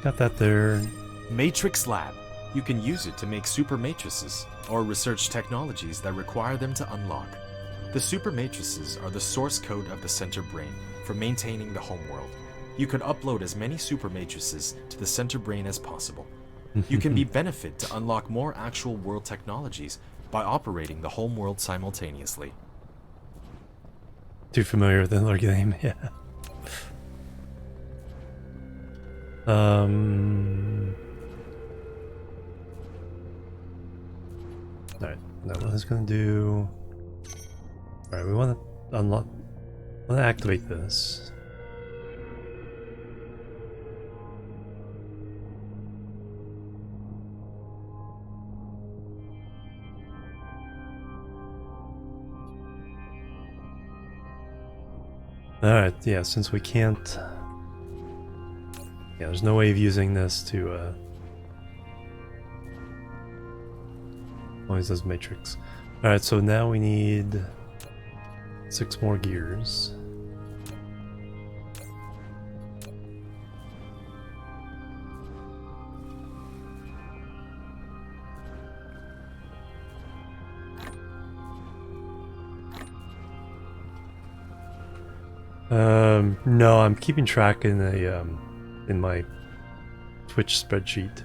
Got that there. Matrix Lab, You can use it to make super matrices, or research technologies that require them to unlock. The super matrices are the source code of the center brain for maintaining the homeworld. You could upload as many super matrices to the center brain as possible. You can be benefit to unlock more actual world technologies by operating the homeworld simultaneously. Too familiar with another game, yeah. Alright, now what it's gonna do... Alright, we wanna unlock... wanna activate this. Alright, yeah, since we can't... Yeah, there's no way of using this to, always does matrix. Alright, so now we need 6 more gears. No, I'm keeping track in a in my Twitch spreadsheet.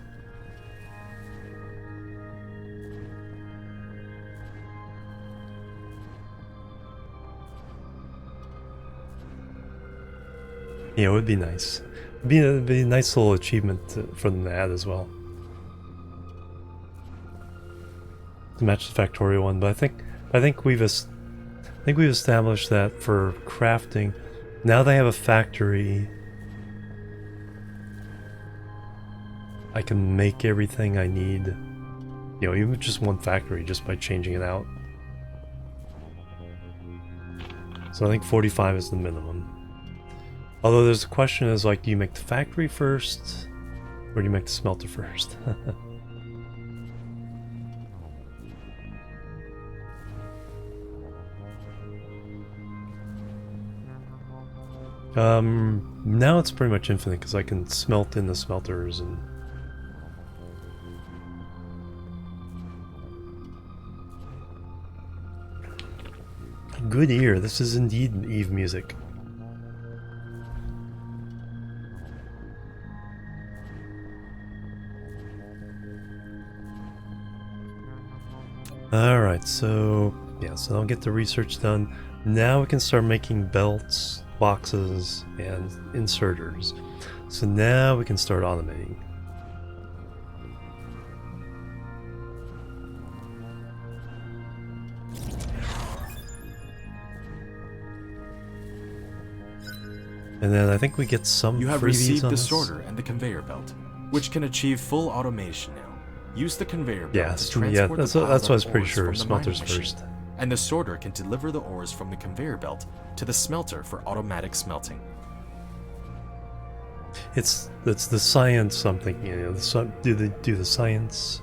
Yeah, it would be nice. It'd be a nice little achievement for them to add as well. To match the Factorio one, but I think we've established that for crafting, now they have a factory, I can make everything I need, you know, even with just one factory, just by changing it out. So I think 45 is the minimum. Although there's a question is like, do you make the factory first, or do you make the smelter first? Now it's pretty much infinite because I can smelt in the smelters and... Good ear, this is indeed Eve music. Alright, so... yeah, so I'll get the research done. Now we can start making belts, boxes, and inserters. So now we can start automating. And then I think we get some. You have freebies received on the this. sorter and the conveyor belt, which can achieve full automation now. Use the conveyor belt Yeah, to transport that's the what I was piled-up pretty ores sure. from the mining Smelters machine. first. And the sorter can deliver the ores from the conveyor belt to the smelter for automatic smelting. It's the science something, you know. Do the science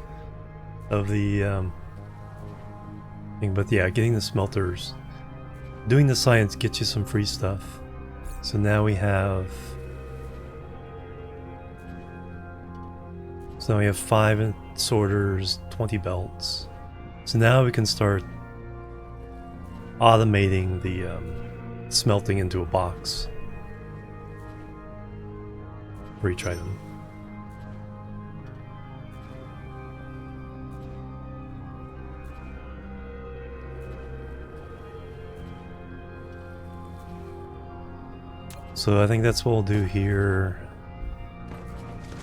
of the thing, but yeah, getting the smelters, doing the science gets you some free stuff. So now we have. So now we have 5 sorters, 20 belts. So now we can start automating the smelting into a box for each item. So I think that's what we'll do here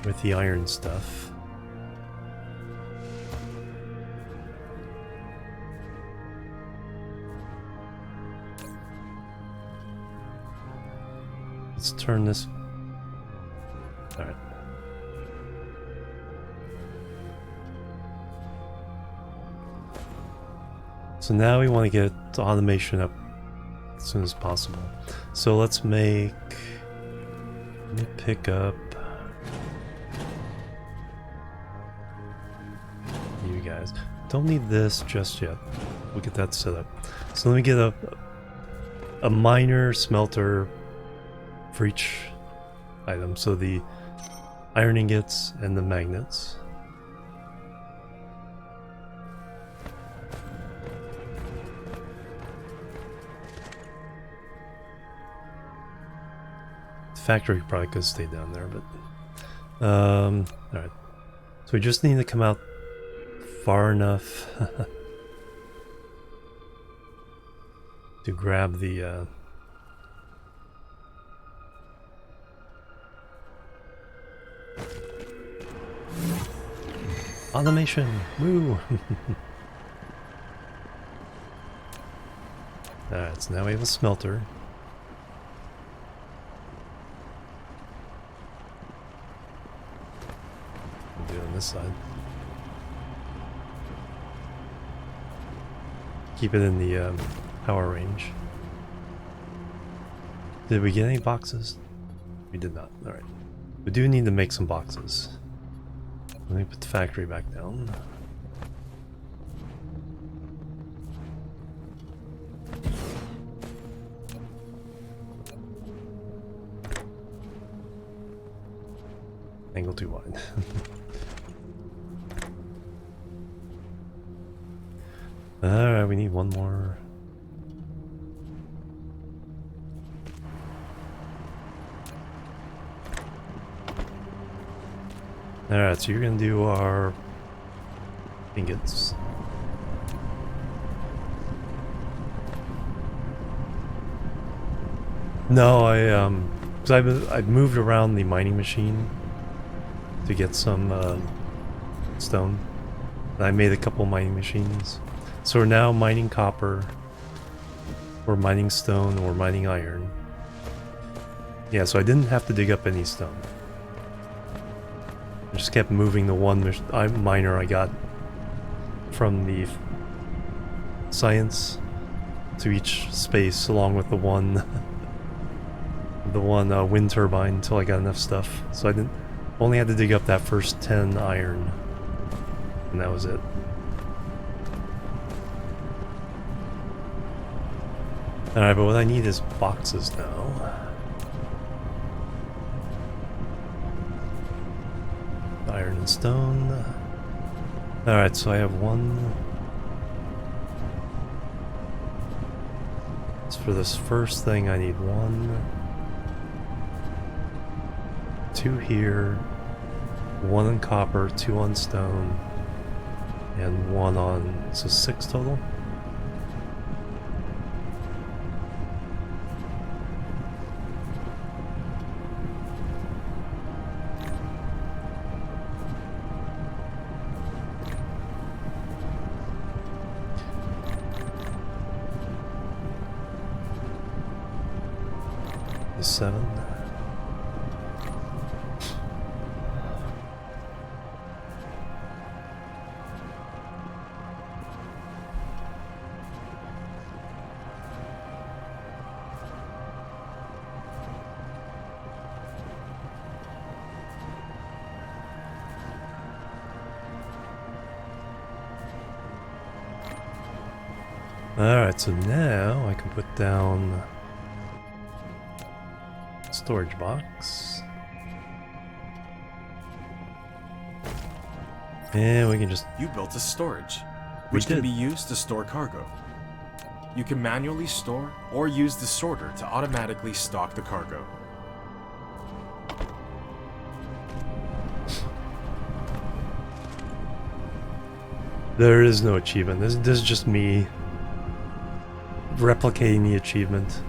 with the iron stuff. Let's turn this. Alright. So now we want to get automation up as soon as possible. So let's make. Let me pick up you guys. Don't need this just yet. We'll get that set up. So let me get a miner smelter for each item. So the iron ingots and the magnets. factory probably could stay down there, but alright. So we just need to come out far enough to grab the automation. Woo! Alright, so now we have a smelter. We'll do it on this side. Keep it in the power range. Did we get any boxes? We did not. Alright. We do need to make some boxes. Let me put the factory back down. Angle too wide. Alright, we need one more. Alright, so you're gonna do our ingots. No, because I've moved around the mining machine to get some stone. And I made a couple mining machines. So we're now mining copper, we're mining stone, we're mining iron. Yeah, so I didn't have to dig up any stone. I just kept moving the one miner I got from the science to each space, along with the one wind turbine until I got enough stuff. So I only had to dig up that first 10 iron, and that was it. Alright, but what I need is boxes now. Iron and stone. Alright, so I have one. So for this first thing I need one. 2 here. 1 on copper, 2 on stone. And 1 on... so 6 total? The 7. Alright, so now I can put down storage box. And we can just... You built a storage, which can be used to store cargo. You can manually store or use the sorter to automatically stock the cargo. There is no achievement. This is just me replicating the achievement.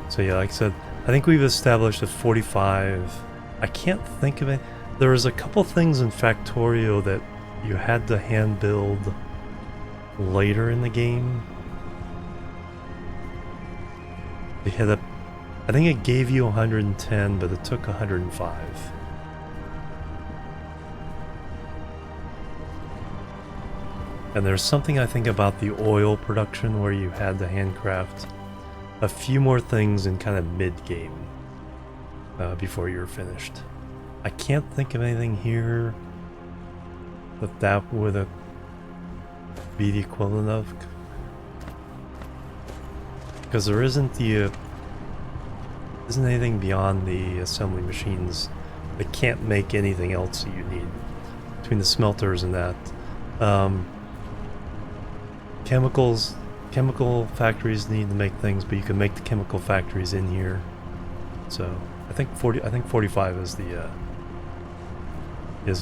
So yeah, like I said, I think we've established at 45. I can't think of it. There was a couple things in Factorio that you had to hand build later in the game. They had I think it gave you 110, but it took 105. And there's something I think about the oil production where you had to handcraft a few more things in kind of mid-game before you were finished. I can't think of anything here that would be the equivalent of, because there isn't anything beyond the assembly machines that can't make anything else that you need between the smelters and that. chemical factories need to make things, but you can make the chemical factories in here. So I think 45 is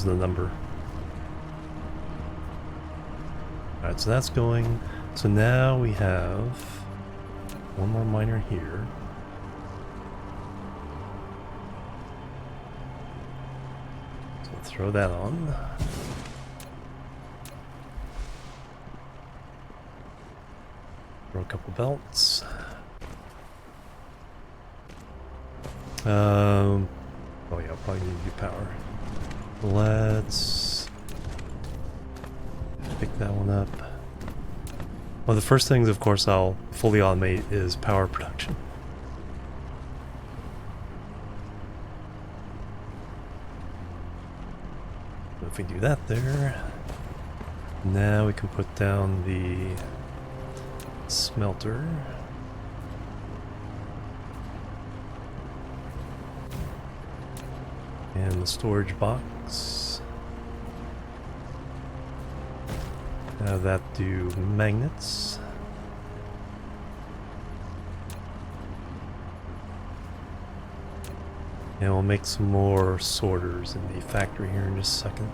the number. Alright, so that's going. So now we have one more miner here. So we'll throw that on. Throw a couple belts. Oh yeah, I'll probably need to do power. Let's pick that one up. One of the first things, of course, I'll fully automate is power production. If we do that there, now we can put down the smelter. And the storage box. Have that do magnets. And we'll make some more sorters in the factory here in just a second.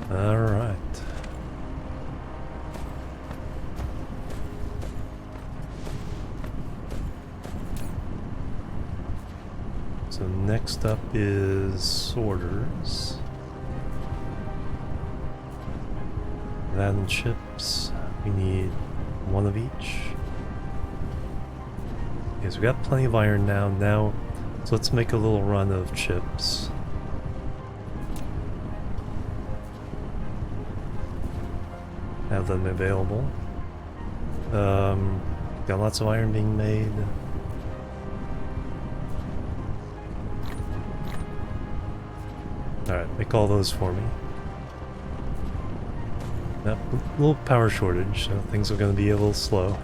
Alright. So next up is sorters. That and chips. We need one of each. Okay, so we got plenty of iron now. So let's make a little run of chips. Have them available. Got lots of iron being made. Alright, make all those for me. Yep, a little power shortage, so things are going to be a little slow.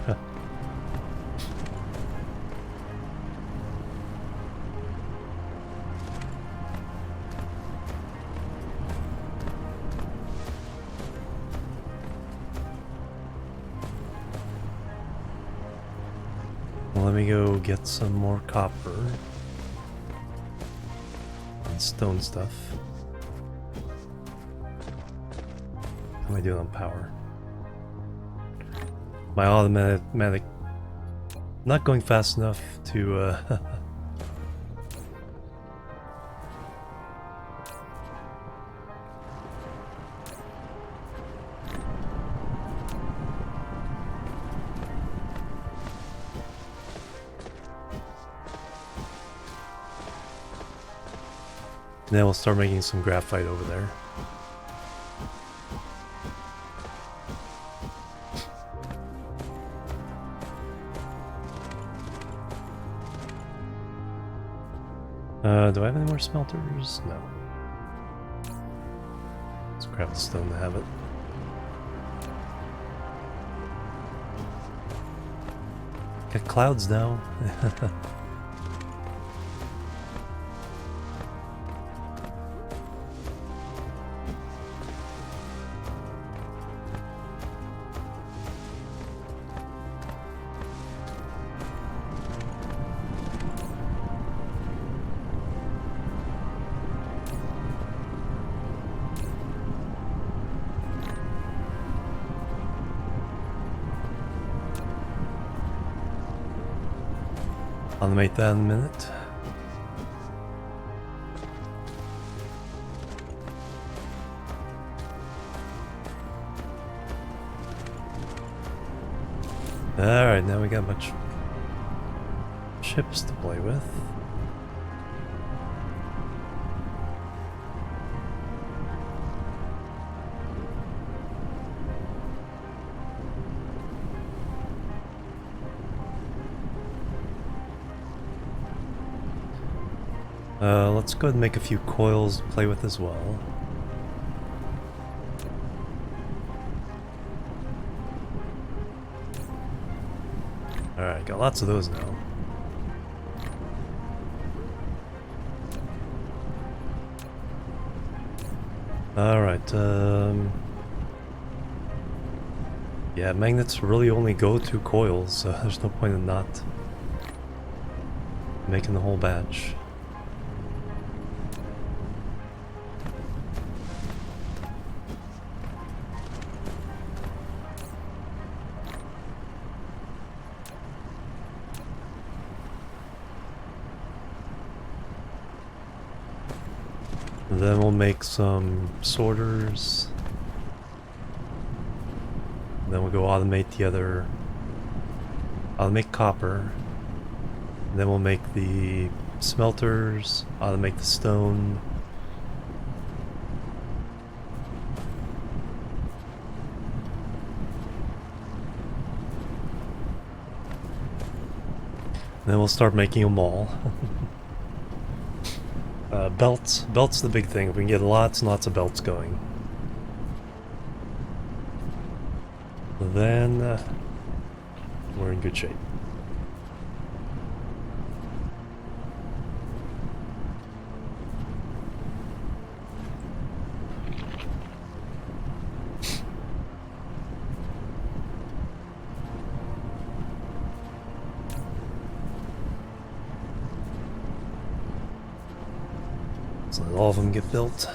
Well, let me go get some more copper and stone stuff. How am I doing on power? My automatic not going fast enough to Now we'll start making some graphite over there. Do I have any more smelters? No. Let's grab the stone to have it. Got clouds now. Automate that in a minute. Alright, now we got a bunch of chips to play with. Let's go ahead and make a few coils to play with as well. Alright, got lots of those now. Alright, yeah, magnets really only go to coils, so there's no point in not making the whole batch. Then we'll make some sorters. Then we'll go automate the other. Automate copper. And then we'll make the smelters, automate the stone. And then we'll start making them all. Belts. Belts the big thing. If we can get lots and lots of belts going. Then we're in good shape. So let all of them get built.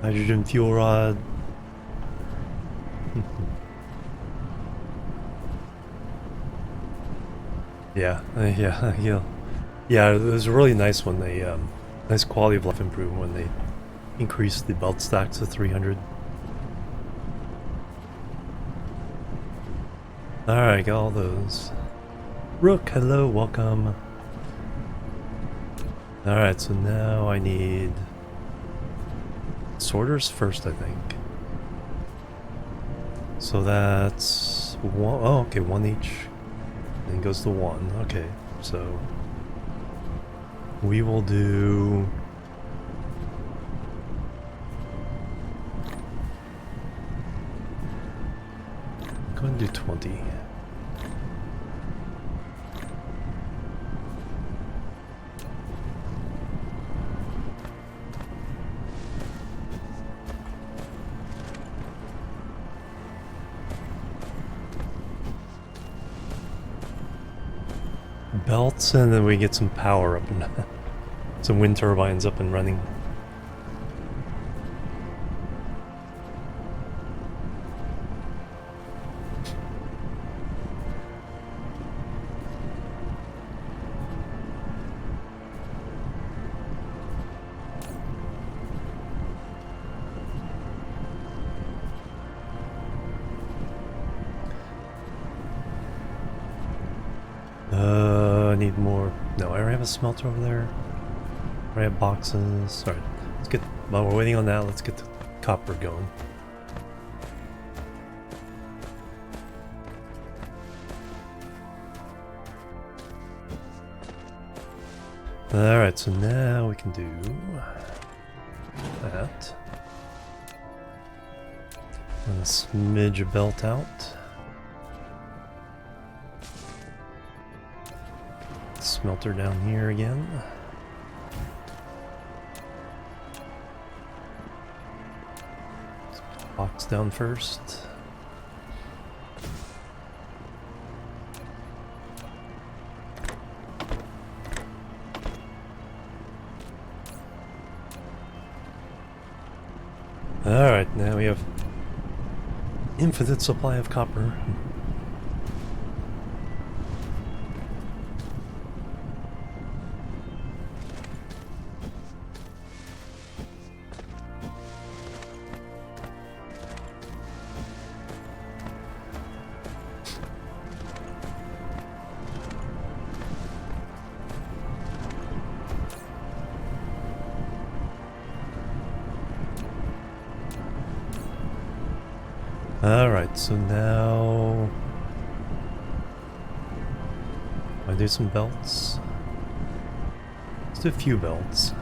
Hydrogen fuel rod. Yeah. Yeah, it was really nice when they, nice quality of life improvement when they increased the belt stacks to 300. Alright, got all those. Rook, hello, welcome. Alright, so now I need sorters first, I think. So that's one, oh, okay, one each. Then goes to one, okay, so we will do go and do 20. Belts, and then we get some power up and some wind turbines up and running. I need more. No, I already have a smelter over there. I already have boxes. Alright, let's get, while we're waiting on that, let's get the copper going. Alright, so now we can do that. And a smidge of belt out. Smelter down here again. Box down first. Alright, now we have infinite supply of copper. Alright, so now I do some belts. Let's do a few belts.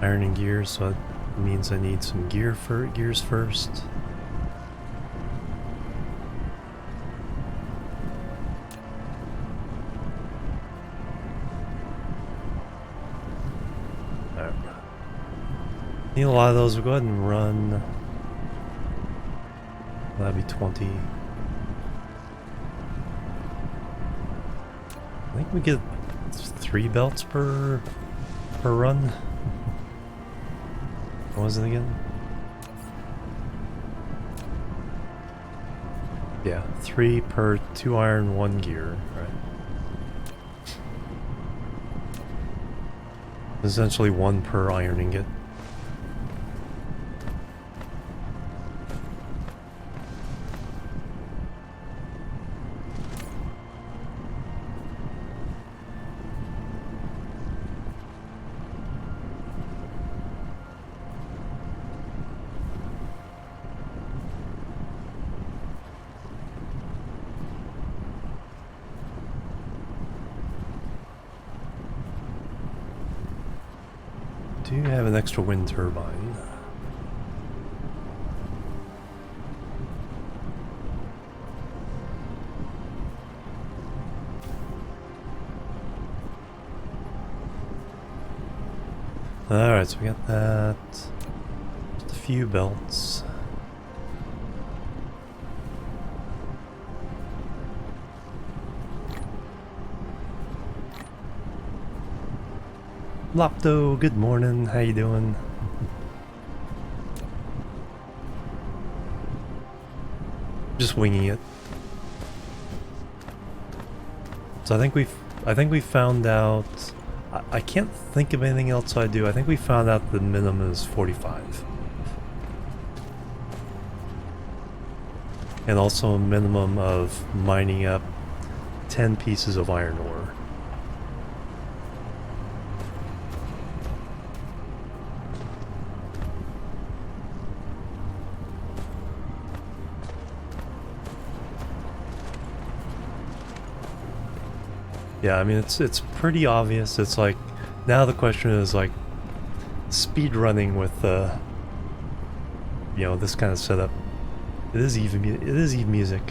ironing gears, so it means I need some gears first. Need a lot of those. We'll go ahead and run. That'd be 20. I think we get 3 belts per run. What was it again? Yeah, 3 per 2 iron, 1 gear, right? Essentially 1 per iron ingot. Do you have an extra wind turbine? Alright, so we got that. Just a few belts. Lopto, good morning. How you doing? Just winging it. So I think we found out. I can't think of anything else I do. I think we found out the minimum is 45. And also a minimum of mining up 10 pieces of iron ore. Yeah, I mean, it's pretty obvious. It's like, now the question is like, speed running with, you know, this kind of setup. It is Eve music.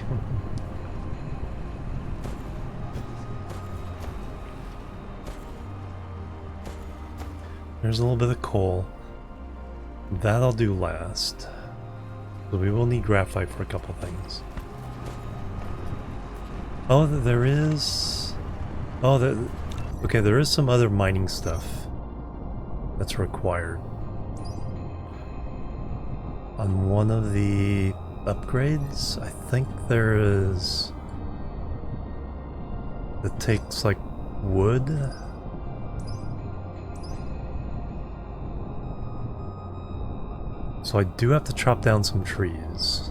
There's a little bit of coal. That'll do last. So we will need graphite for a couple things. Oh, there is... Oh, okay, there is some other mining stuff that's required. On one of the upgrades, I think there is... It takes, like, wood. So I do have to chop down some trees.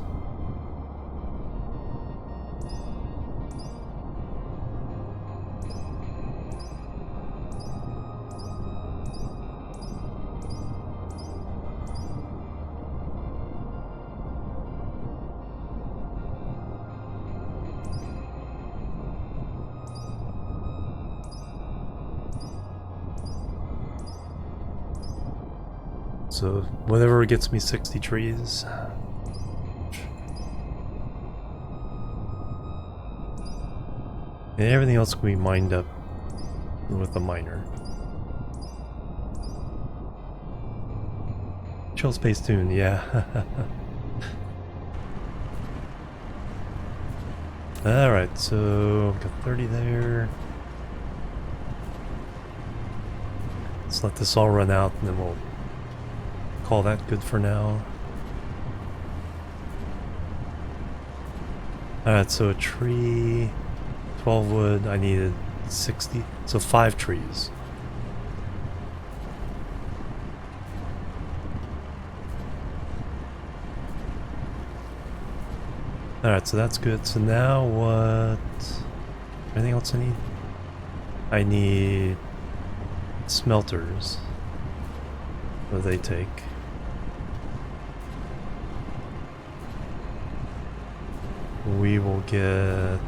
So whatever gets me 60 trees. And everything else can be mined up with a miner. Chill Space Tune, yeah. Alright, so got 30 there. Let's let this all run out and then we'll call that good for now. Alright, so a tree, 12 wood, I needed 60, so 5 trees. Alright, so that's good. So now what? Anything else I need? I need smelters. What do they take? We will get...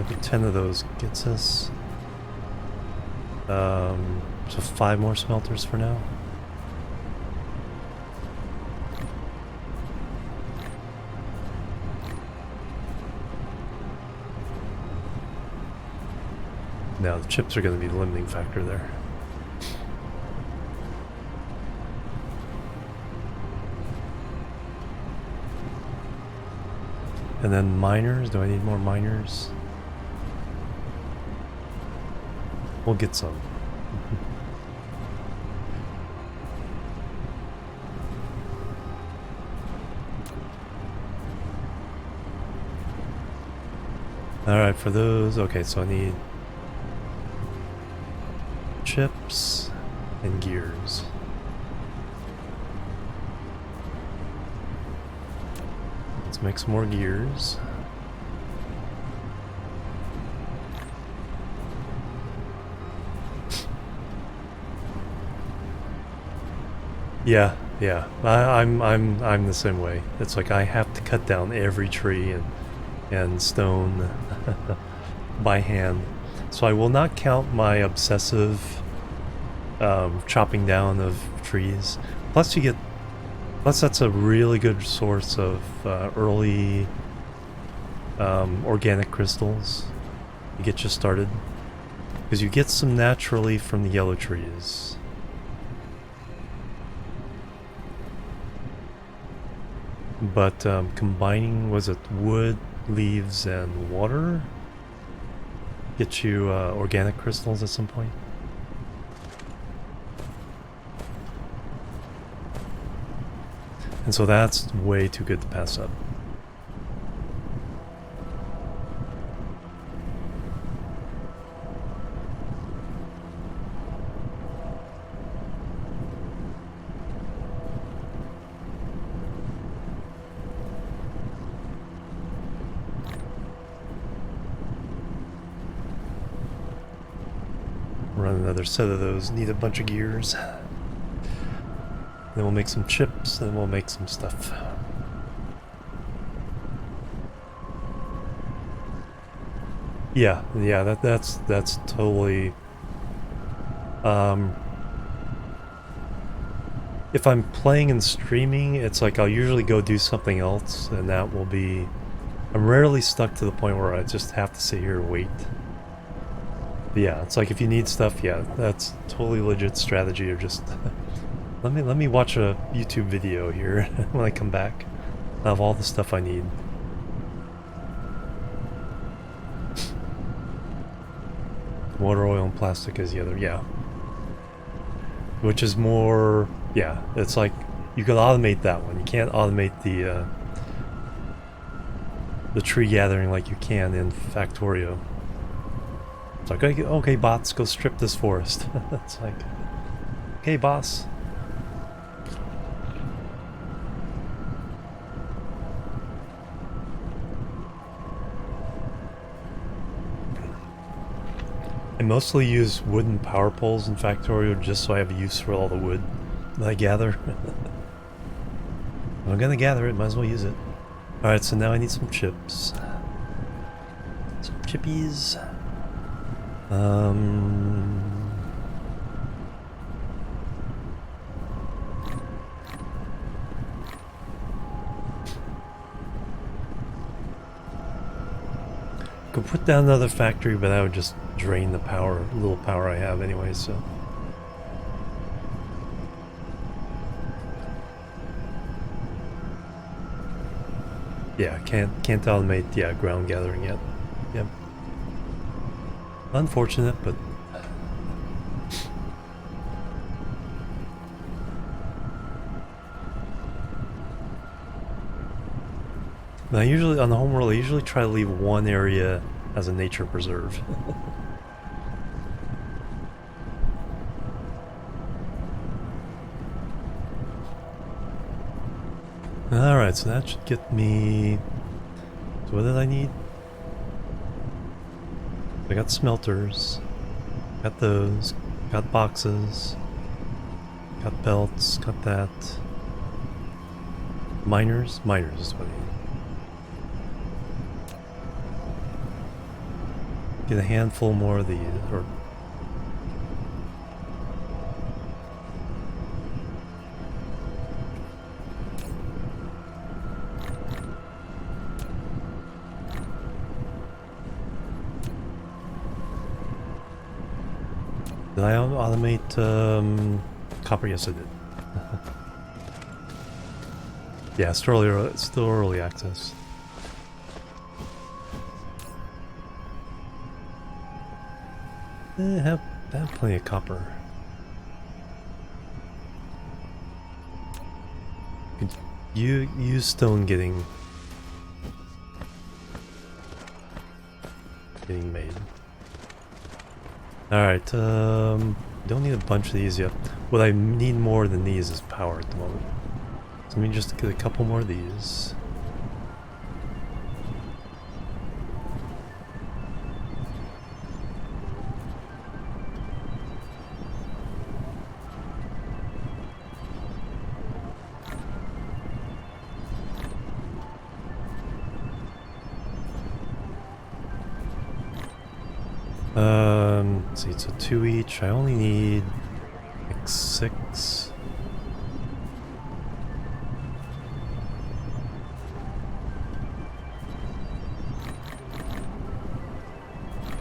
maybe 10 of those gets us. So 5 more smelters for now. Now the chips are going to be the limiting factor there. And then miners, do I need more miners? We'll get some. Alright, for those, okay, so I need chips and gears. Let's make some more gears. Yeah. I'm the same way. It's like I have to cut down every tree and stone by hand. So I will not count my obsessive chopping down of trees. Plus that's a really good source of early organic crystals to get you started. Because you get some naturally from the yellow trees. But combining, was it wood, leaves, and water? Get you organic crystals at some point. And so that's way too good to pass up. Run another set of those, need a bunch of gears. Then we'll make some chips, then we'll make some stuff. Yeah, that's totally if I'm playing and streaming, it's like I'll usually go do something else, and that will be, I'm rarely stuck to the point where I just have to sit here and wait. But yeah, it's like if you need stuff, yeah, that's totally legit strategy, or just let me watch a YouTube video here when I come back. I have all the stuff I need. Water, oil, and plastic is the other, yeah. Which is more, yeah, it's like you can automate that one. You can't automate the tree gathering like you can in Factorio. It's like, okay, bots, go strip this forest. It's like, okay, boss. I mostly use wooden power poles in Factorio just so I have use for all the wood that I gather. I'm gonna gather it, might as well use it. Alright, so now I need some chips. Some chippies. Could put down another factory, but that would just drain the power, little power I have anyway, so. Yeah, can't automate, yeah, ground gathering yet. Yep. Unfortunate, but now usually on the homeworld I usually try to leave one area as a nature preserve. Alright, so that should get me... So what did I need? I got smelters, got those, got boxes, got belts, got that. Miners is what I need. get a handful more of these, or did I automate copper? Yes, I did. Yeah, it's still early access. Have plenty of copper. Could you use stone getting made. Alright, don't need a bunch of these yet. What I need more than these is power at the moment. So let me just get a couple more of these. Let's see, it's a 2 each. I only need like 6.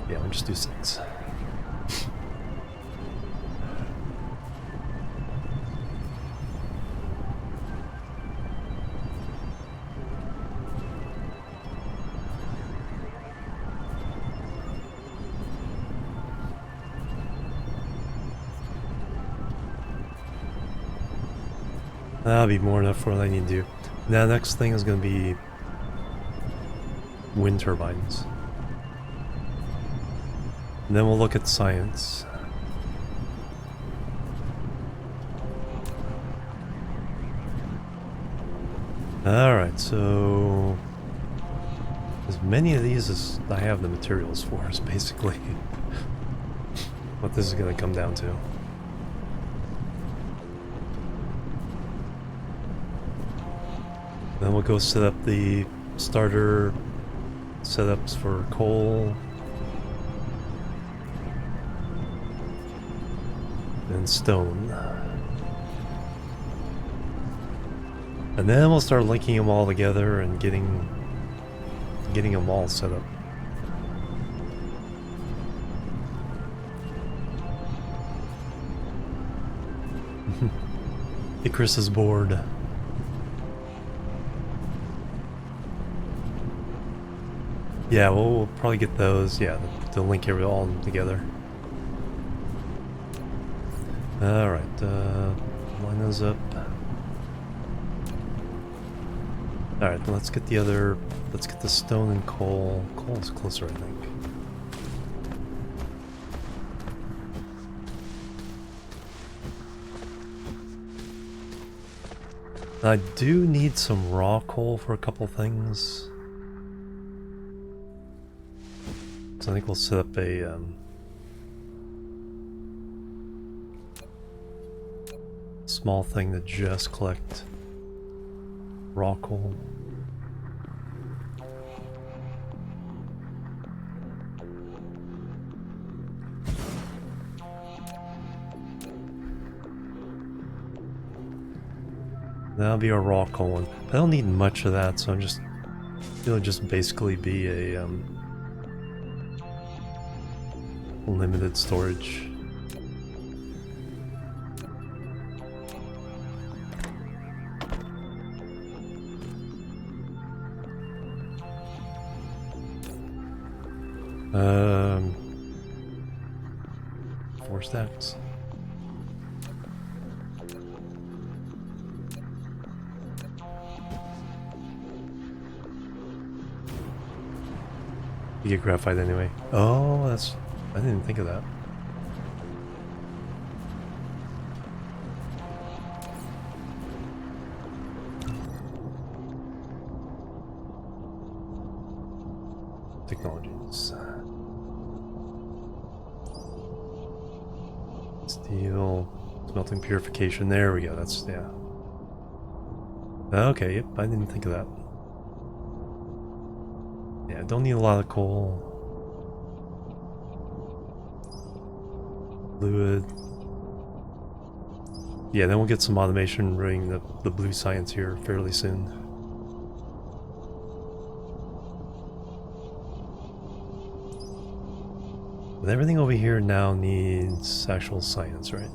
Yeah, we'll just do 6. That'll be more enough for what I need to do. Now, the next thing is going to be wind turbines. And then we'll look at science. Alright, so as many of these as I have the materials for is basically what this is going to come down to. Then we'll go set up the starter setups for coal and stone. And then we'll start linking them all together and getting them all set up. Icarus is bored. Yeah, we'll probably get those, yeah, to link it all together. Alright, line those up. Alright, let's get the stone and coal. Coal is closer, I think. I do need some raw coal for a couple things. So I think we'll set up a small thing to just collect raw coal. That'll be our raw coal one. I don't need much of that, so it'll just basically be a limited storage. Four stacks. You get graphite anyway. Oh, I didn't think of that. Technologies. Steel, smelting purification. There we go. That's, yeah. Okay, yep, I didn't think of that. Yeah, don't need a lot of coal. fluid. Yeah, then we'll get some automation running the blue science here fairly soon. But everything over here now needs actual science, right?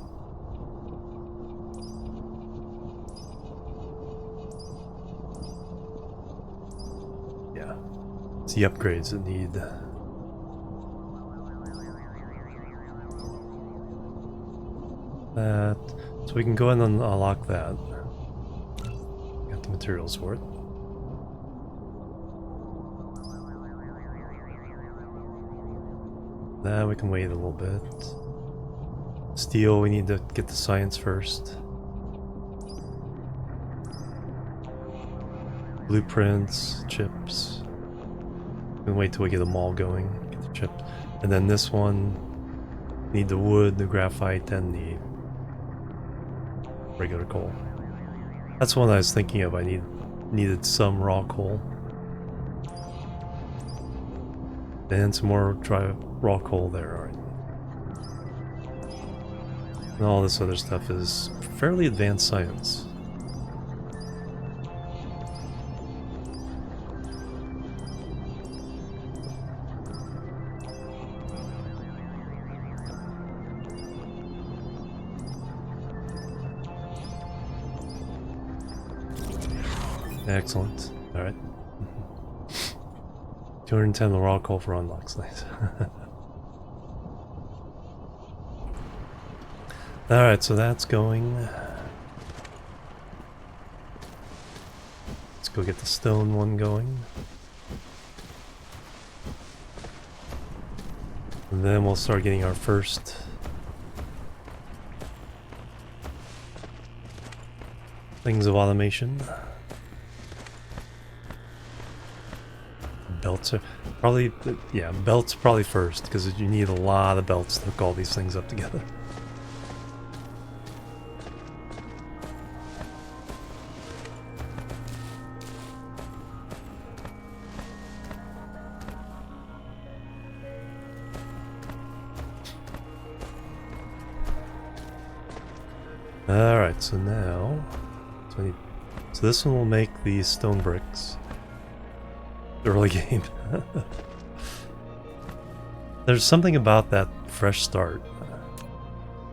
Yeah. It's the upgrades that need... that. So we can go ahead and unlock that. Got the materials for it. Now we can wait a little bit. Steel, we need to get the science first. Blueprints, chips. We can wait till we get them all going. Get the chips. And then this one, need the wood, the graphite, and the regular coal. That's one I was thinking of. I needed some raw coal. And some more raw coal there, alright. And all this other stuff is fairly advanced science. Excellent. Alright. 210 raw coal for unlocks. Nice. Alright, so that's going. Let's go get the stone one going. And then we'll start getting our first things of automation. Belts are probably, yeah, belts probably first, because you need a lot of belts to hook all these things up together. Alright, so now, so this one will make these stone bricks. Early game. There's something about that fresh start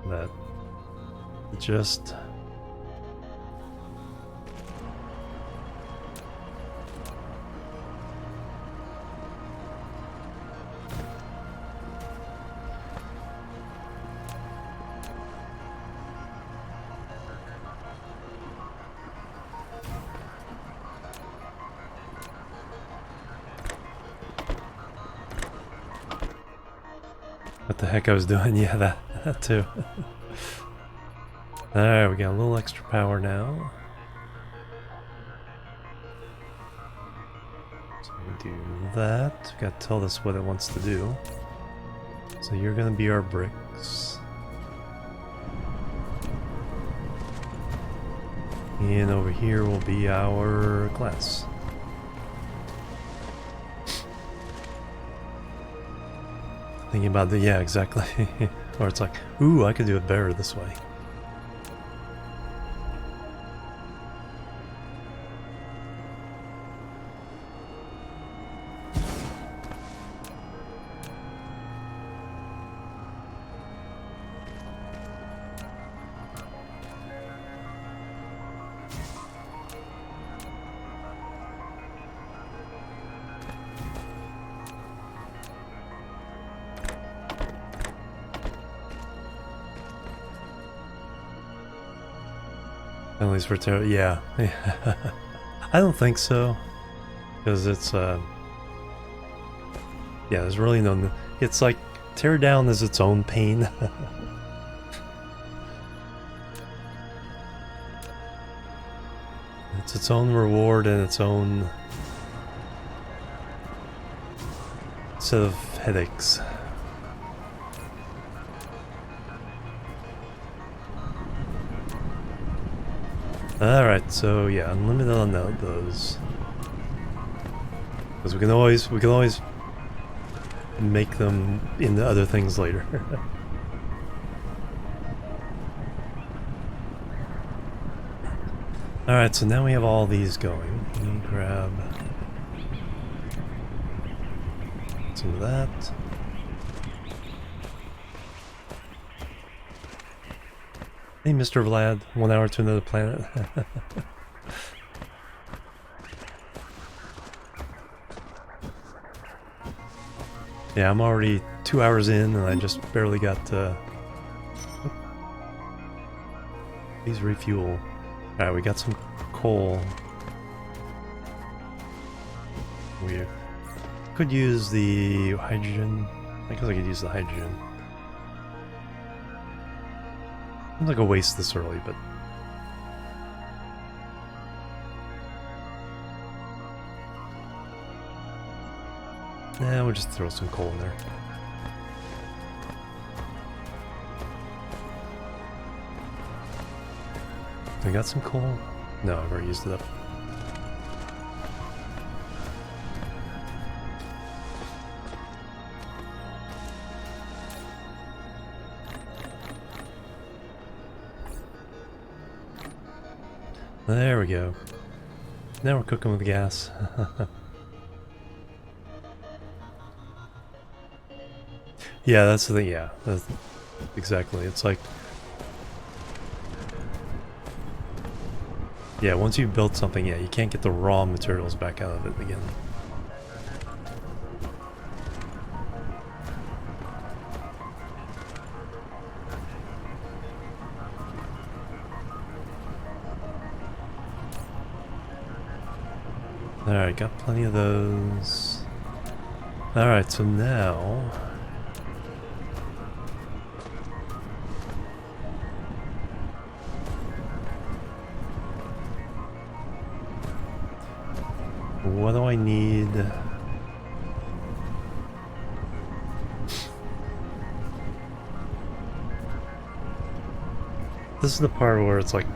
that just... What the heck I was doing? Yeah, that too. Alright, we got a little extra power now. So we do that. We gotta tell this what it wants to do. So you're gonna be our bricks. And over here will be our glass. Thinking about the, yeah, exactly. Or it's like, ooh, I could do it better this way. Penalties for terror, yeah. I don't think so, because it's yeah, there's really no, it's like tear down is its own pain. It's its own reward and its own set of headaches. Alright, so yeah, unlimited on those. Because we can always make them into other things later. Alright, so now we have all these going. Let me grab some of that. Hey, Mr. Vlad. 1 hour to another planet. Yeah, I'm already 2 hours in and I just barely got please refuel. Alright, we got some coal. We could use the hydrogen. I guess I could use the hydrogen. Seems like a waste this early, but nah, we'll just throw some coal in there. I got some coal? No, I've already used it up. There we go. Now we're cooking with gas. Yeah, that's the thing, yeah. That's, exactly. It's like... yeah, once you build something, yeah, you can't get the raw materials back out of it again. Alright, got plenty of those. Alright, so now... what do I need? This is the part where it's like,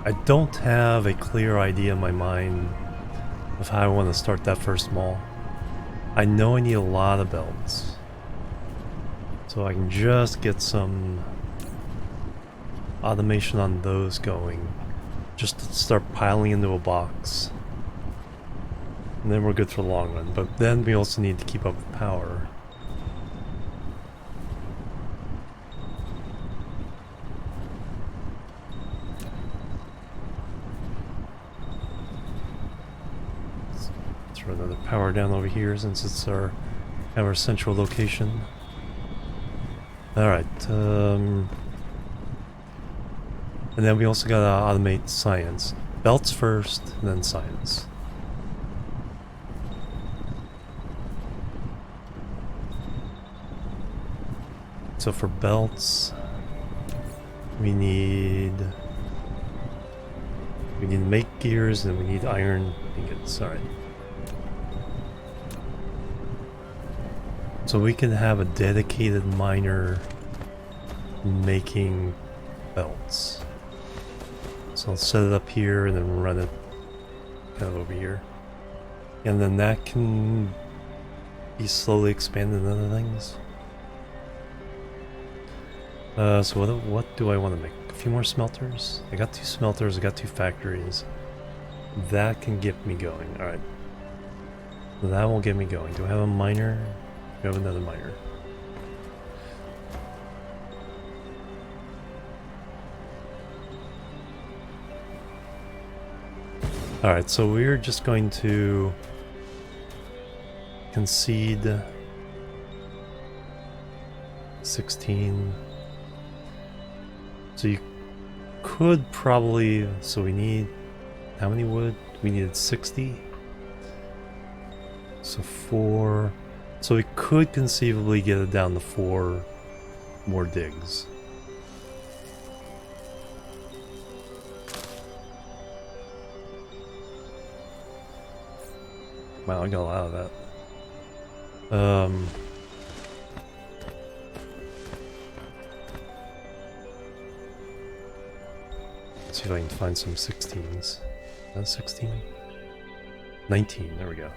I don't have a clear idea in my mind of how I want to start that first mall. I know I need a lot of belts. So I can just get some automation on those going. Just to start piling into a box. And then we're good for the long run. But then we also need to keep up with power. Let's throw another power down over here since it's our central location. Alright, and then we also gotta automate science. Belts first, and then science. So for belts, we need to make gears, and we need iron ingots. Alright. So we can have a dedicated miner making belts. So I'll set it up here and then run it kind of over here. And then that can be slowly expanded into other things. So what do I want to make? A few more smelters? I got 2 smelters, I got 2 factories. That can get me going. Alright. That will get me going. Do I have a miner? We have another miner. Alright, so we're just going to concede 16. So you could probably, so we need, how many wood? We needed 60. So 4, so we could conceivably get it down to 4 more digs. Wow, I got a lot of that. Let's see if I can find some 16s. That's 16? 19, there we go.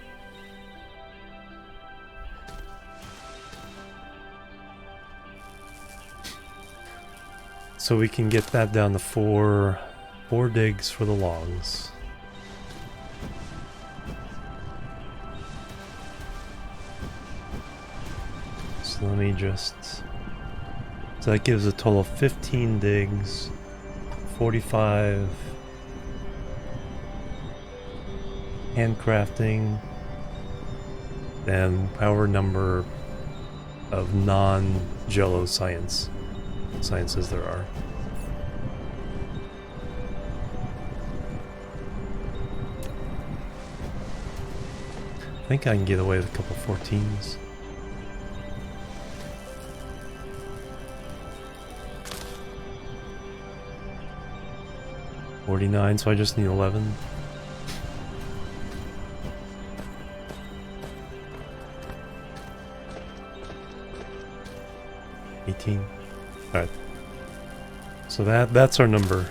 So we can get that down to 4 4 digs for the logs. So let me just... So that gives a total of 15 digs, 45 handcrafting, and however number of non-Jello sciences there are. I think I can get away with a couple 14s. $49, so I just need 11. $18. Alright. So that's our number.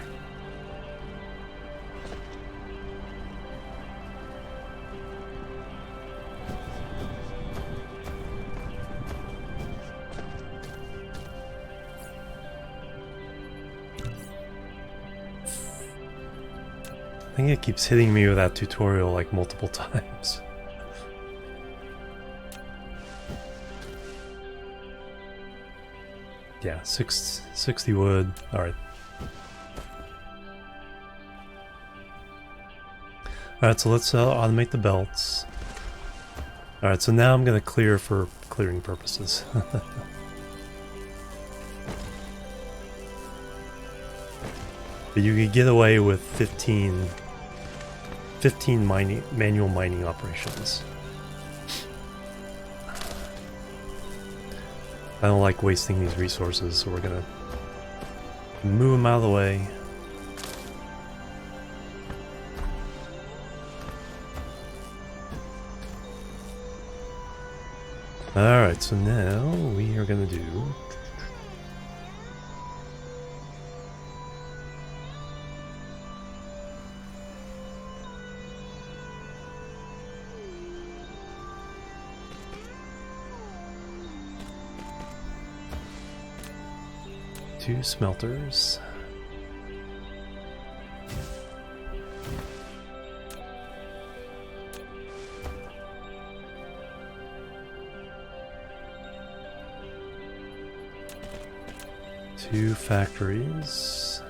I think it keeps hitting me with that tutorial like multiple times. Yeah, 60 wood. Alright. Alright, so let's automate the belts. Alright, so now I'm going to clear for clearing purposes. But you could get away with 15 manual mining operations. I don't like wasting these resources, so we're gonna move them out of the way. Alright, so now we are gonna do... two smelters. Two factories.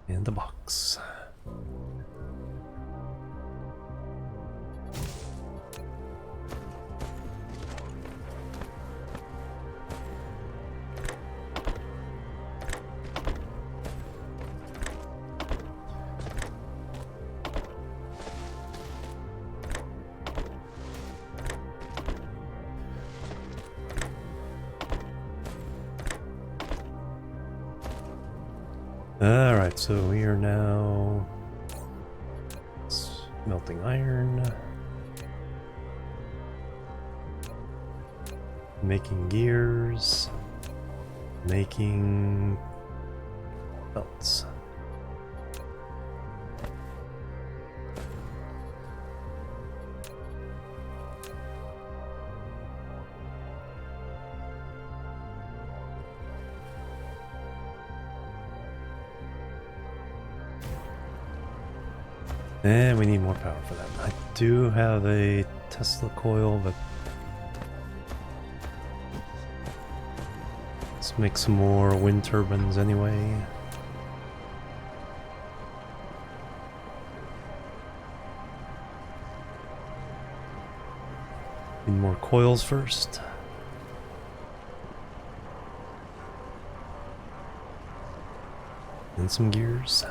And the box. Alright, so we are now smelting iron, making gears, making belts. And we need more power for that. I do have a Tesla coil, but let's make some more wind turbines anyway. Need more coils first. And some gears.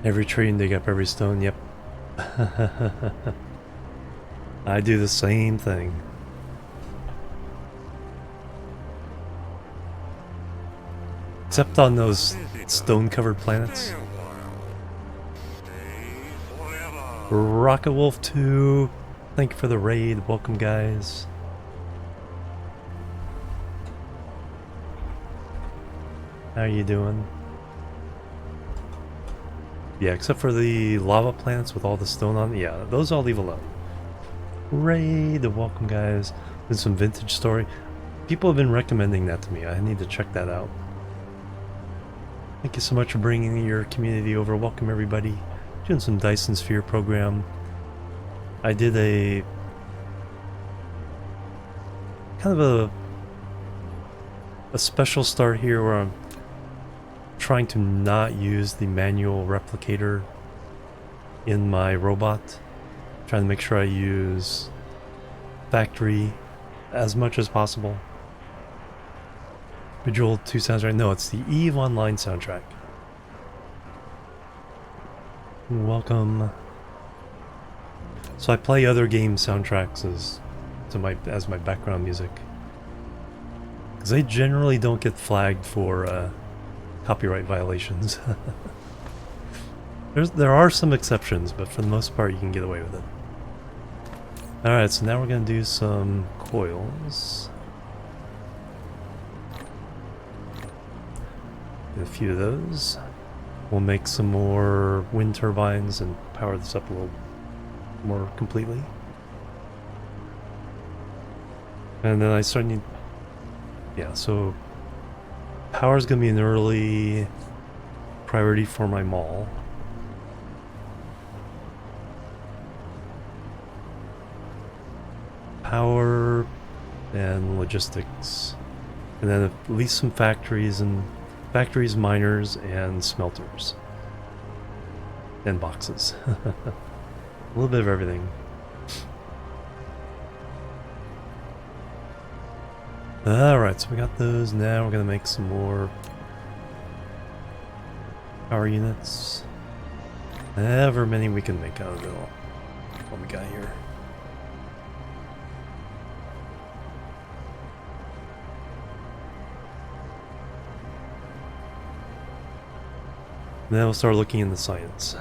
Every tree and dig up every stone, yep. I do the same thing. Except on those stone-covered planets. Rocket Wolf 2, thank you for the raid. Welcome, guys. How you doing? Yeah, except for the lava planets with all the stone on. Yeah, those I'll leave alone. Raid, welcome, guys. Been some vintage story. People have been recommending that to me. I need to check that out. Thank you so much for bringing your community over. Welcome, everybody. Doing some Dyson Sphere Program. I did a kind of a special start here where I'm trying to not use the manual replicator in my robot. Trying to make sure I use factory as much as possible. Visual 2 soundtrack. No, it's the EVE Online soundtrack. Welcome. So I play other game soundtracks as my background music, because they generally don't get flagged for copyright violations. There are some exceptions, but for the most part you can get away with it. Alright, so now we're going to do some coils. Get a few of those. We'll make some more wind turbines and power this up a little more completely. And then I start need... Yeah, so power's going to be an early priority for my mall. Power and logistics. And then at least some factories, miners, and smelters. And boxes. A little bit of everything. Alright, so we got those. Now we're going to make some more power units. However many we can make out of it all. What we got here. Then we'll start looking into science.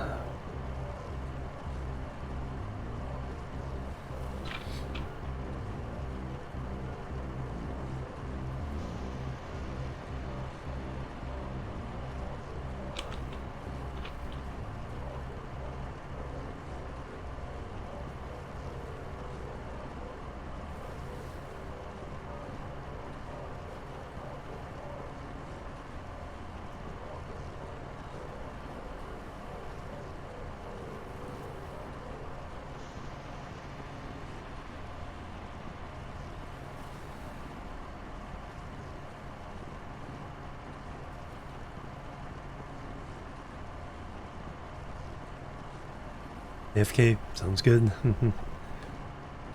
AFK, sounds good.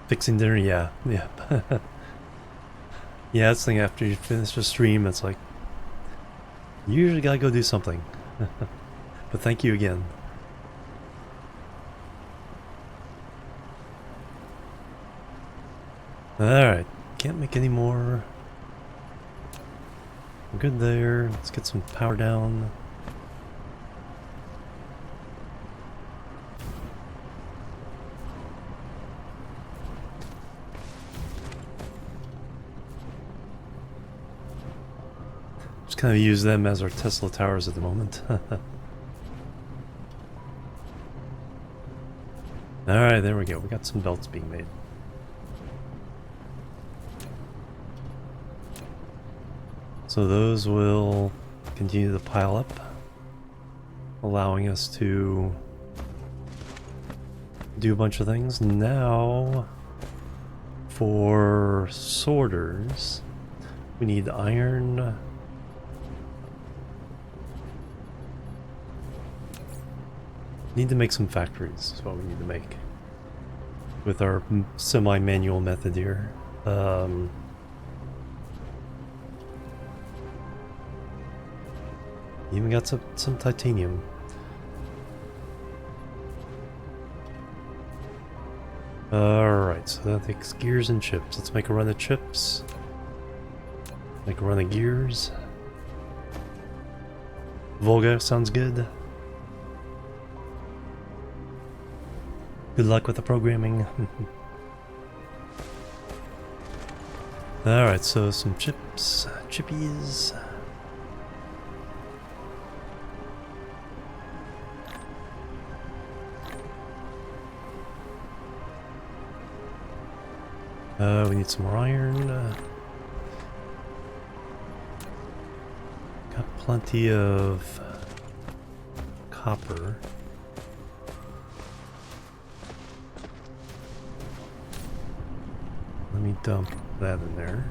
Fixing dinner, yeah. Yeah, that's the thing, after you finish the stream, it's like, you usually gotta go do something. But thank you again. Alright, can't make any more. We're good there. Let's get some power down. Just kind of use them as our Tesla towers at the moment. Alright, there we go. We got some belts being made. So those will continue to pile up, allowing us to do a bunch of things. Now, for sorters, we need iron. Need to make some factories, is what we need to make. With our semi-manual method here. Even got some titanium. Alright, so that takes gears and chips. Let's make a run of chips. Make a run of gears. Volga sounds good. Good luck with the programming. Alright, so some chippies. We need some more iron. Got plenty of copper. Let me dump that in there.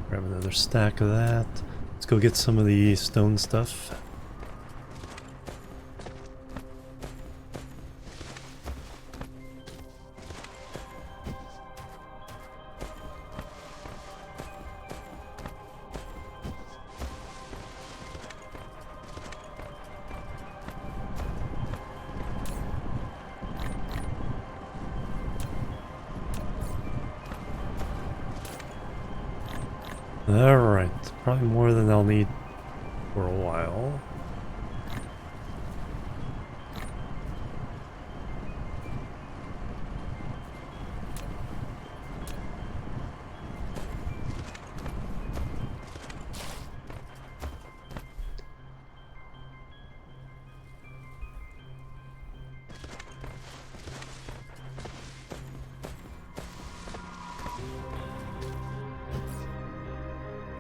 Grab another stack of that. Let's go get some of the stone stuff. Alright, probably more than I'll need for a while.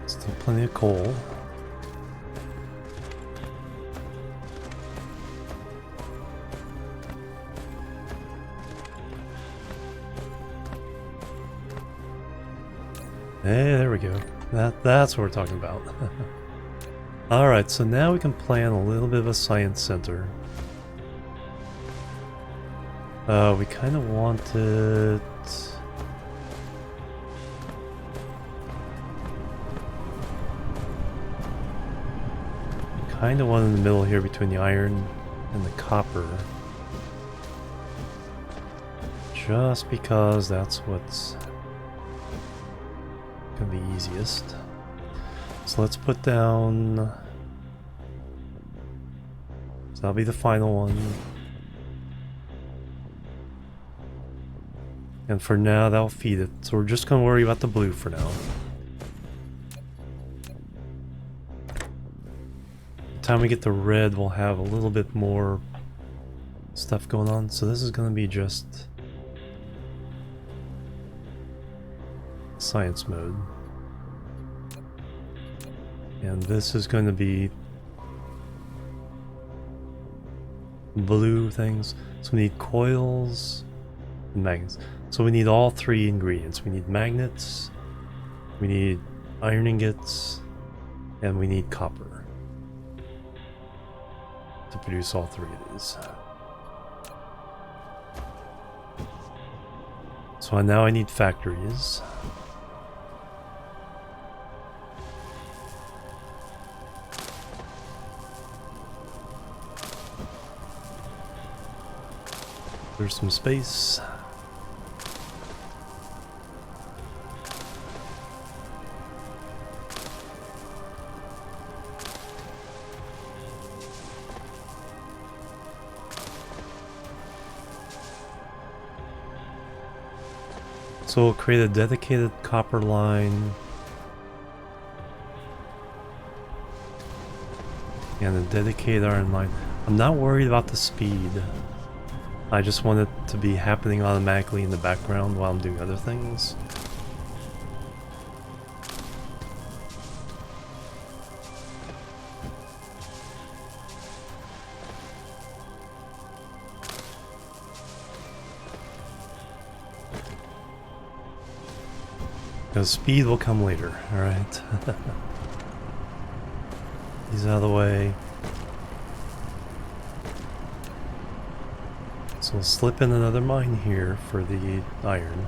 Still plenty of coal. Hey, there we go. That's what we're talking about. Alright, so now we can plan a little bit of a science center. We kind of want it... Kind of one in the middle here between the iron and the copper. Just because that's what's gonna be easiest. So let's put down... So that'll be the final one. And for now, that'll feed it. So we're just gonna worry about the blue for now. Time we get the red, we'll have a little bit more stuff going on. So this is going to be just science mode, and this is going to be blue things. So we need coils and magnets. So we need all three ingredients. We need magnets, we need iron ingots, and we need copper to produce all three of these. So now I need factories. There's some space. So we'll create a dedicated copper line and a dedicated iron line. I'm not worried about the speed. I just want it to be happening automatically in the background while I'm doing other things. Because speed will come later, alright? He's out of the way. So we'll slip in another mine here for the iron.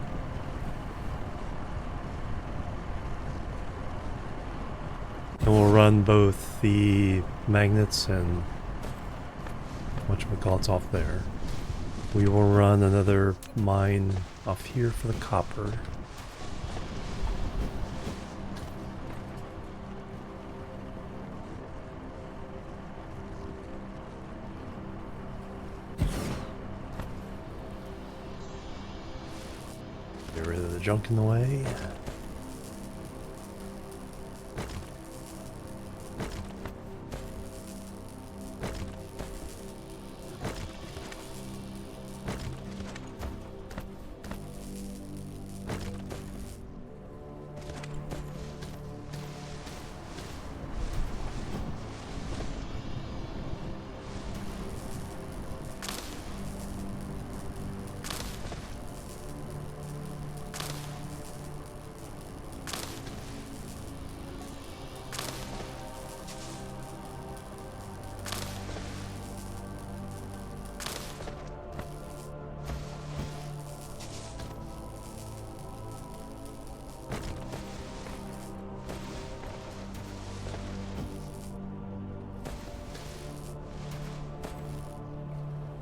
And we'll run both the magnets and whatchamacallit's off there. We will run another mine off here for the copper. junk in the way.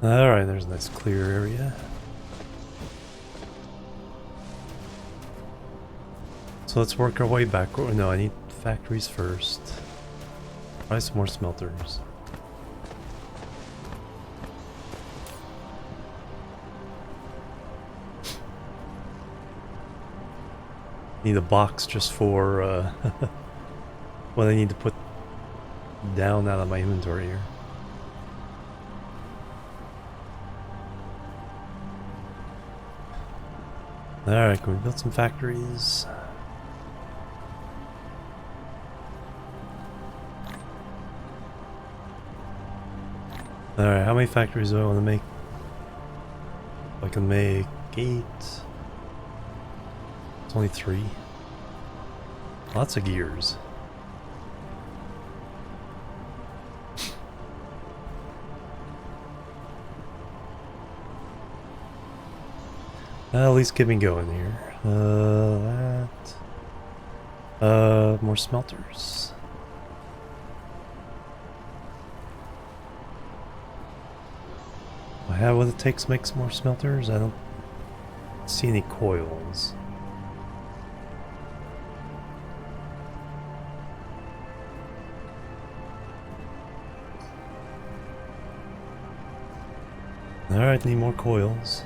Alright, there's a nice clear area. So let's work our way back. Oh, no, I need factories first. Try some more smelters. Need a box just for what I need to put down out of my inventory here. Alright, can we build some factories? Alright, how many factories do I want to make? I can make 8. It's only 3. Lots of gears. At least get me going here. More smelters. Do I have what it takes to make some more smelters? I don't see any coils. Alright, need more coils.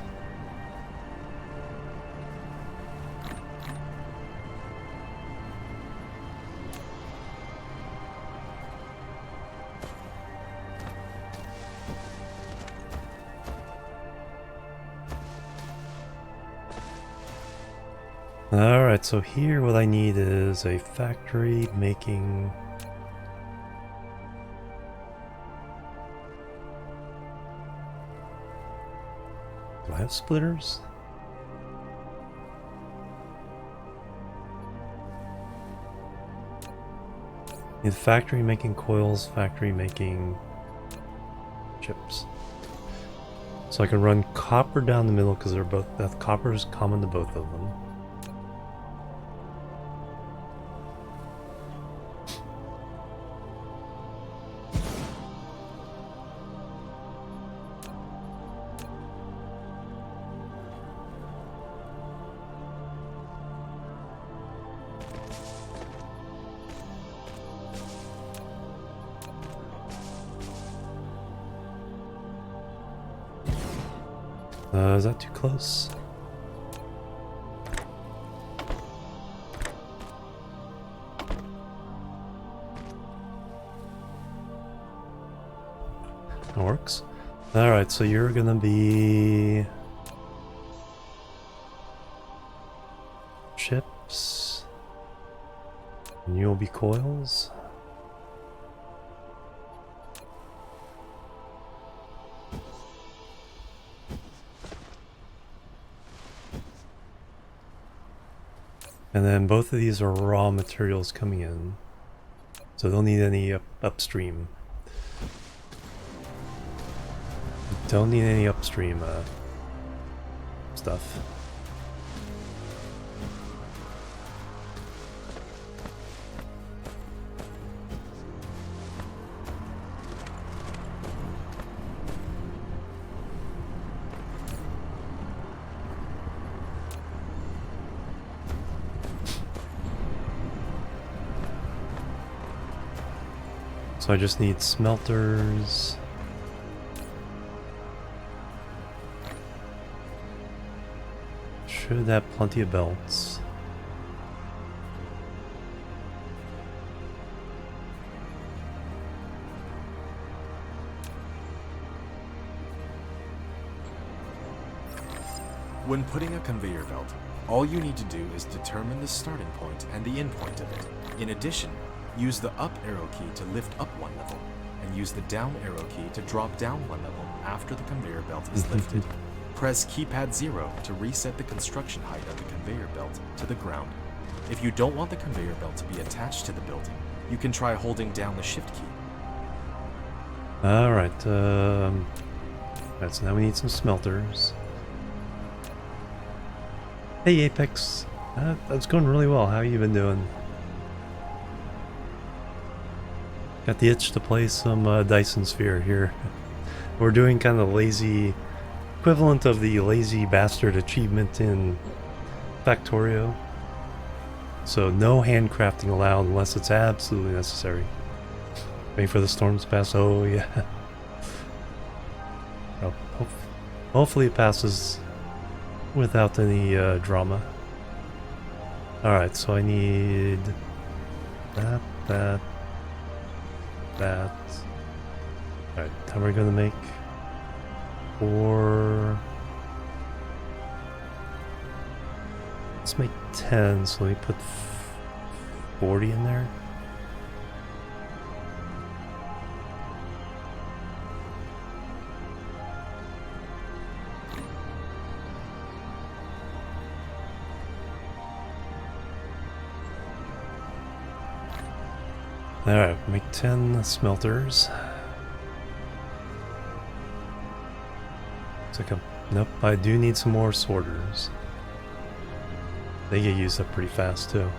Alright, so here what I need is a factory making... Do I have splitters? Need a factory making coils, factory making chips. So I can run copper down the middle because they're both, that copper is common to both of them. Is that too close? That works. Alright, so you're gonna be... chips. And you'll be coils. And then both of these are raw materials coming in, so don't need any upstream. Don't need any upstream stuff. So I just need smelters. should have plenty of belts. When putting a conveyor belt, all you need to do is determine the starting point and the end point of it. In addition, use the up arrow key to lift up one level, and use the down arrow key to drop down one level after the conveyor belt is lifted. Press keypad 0 to reset the construction height of the conveyor belt to the ground. If you don't want the conveyor belt to be attached to the building, you can try holding down the shift key. Alright, so now we need some smelters. Hey Apex, that's going really well. How you been doing? Got the itch to play some Dyson Sphere here. We're doing kind of lazy, equivalent of the lazy bastard achievement in Factorio. So no handcrafting allowed unless it's absolutely necessary. Wait for the storms to pass. Oh yeah. Oh, hopefully it passes without any drama. Alright, so I need that. Alright, how are we gonna make 4? Let's make 10, so we put 40 in there. Alright, make 10 smelters. It's like a... Nope, I do need some more sorters. They get used up pretty fast too.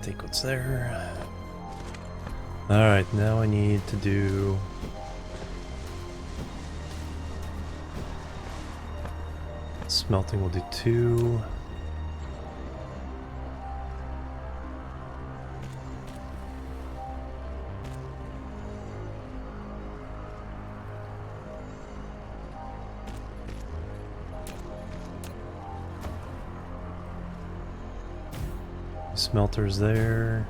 Take what's there. Alright, now I need to do... Smelting, we'll do 2. Smelters there.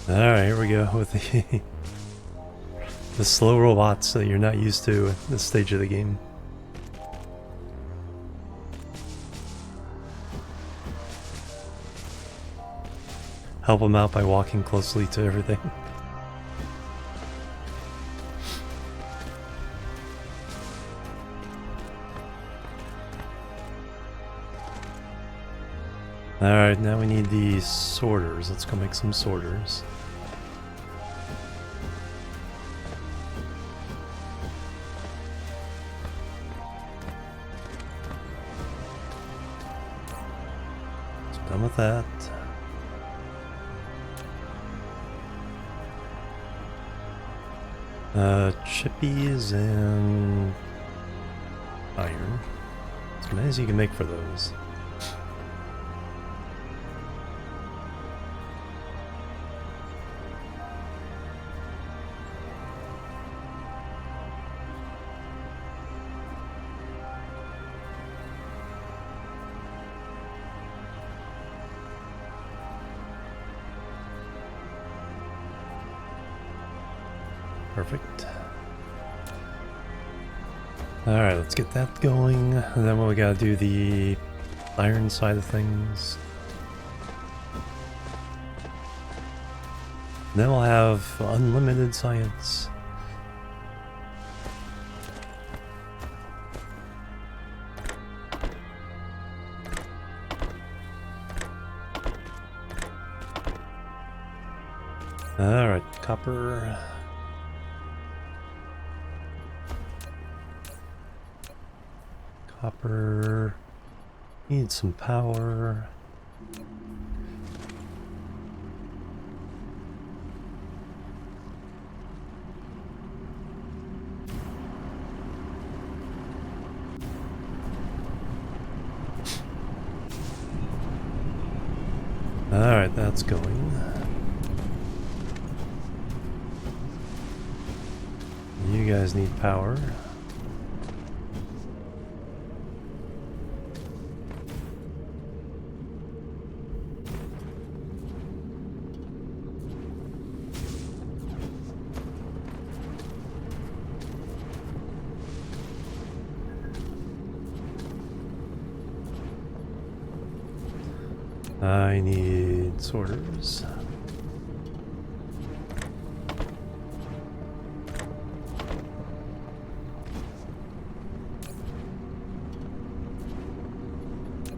Alright, here we go with the slow robots that you're not used to at this stage of the game. Help them out by walking closely to everything. Alright, now we need the sorters. Let's go make some sorters. So done with that. Chippies and iron. As many as you can make for those. Perfect. Alright, let's get that going. And then we gotta do the iron side of things. And then we'll have unlimited science. Alright, copper. Copper. Need some power. Alright, that's going. You guys need power. I need sorters.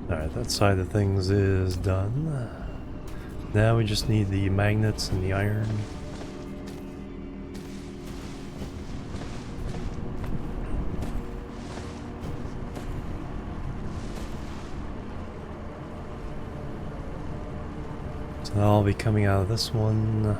Alright, that side of things is done. Now we just need the magnets and the iron. So that'll be coming out of this one.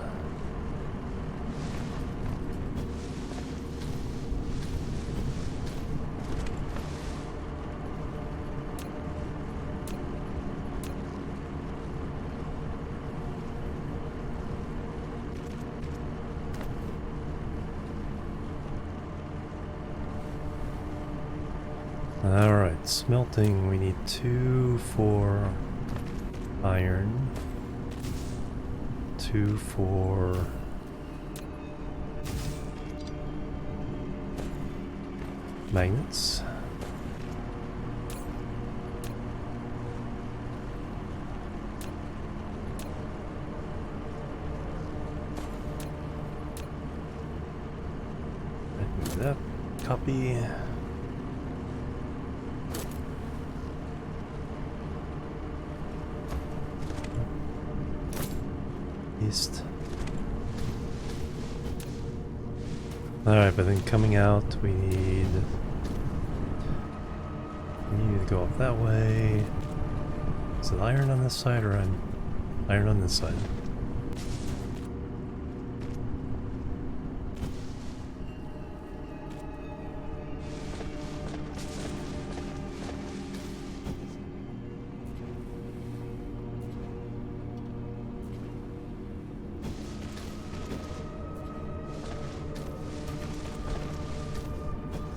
Alright, smelting, we need 2 for iron, 2 for magnets. Move that, copy. East. Alright, but then coming out we need to go up that way. Is it iron on this side or iron on this side?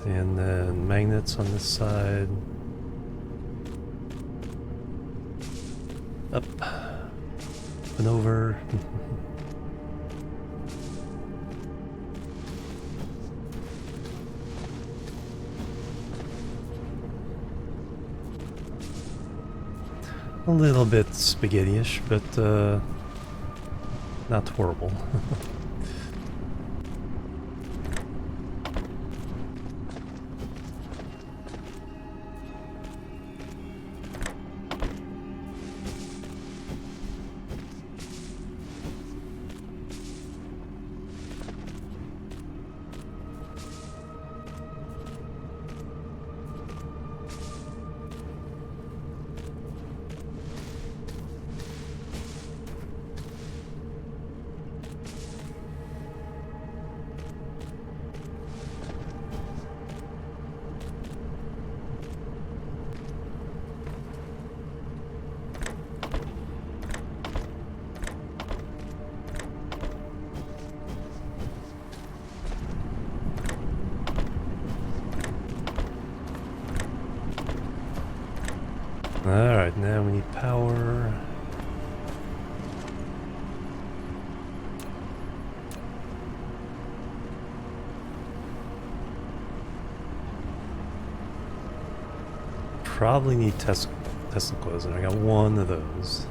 And then magnets on this side. Up. And over. A little bit spaghetti-ish, but not horrible. Alright, now we need power. Probably need testicles, and I got one of those.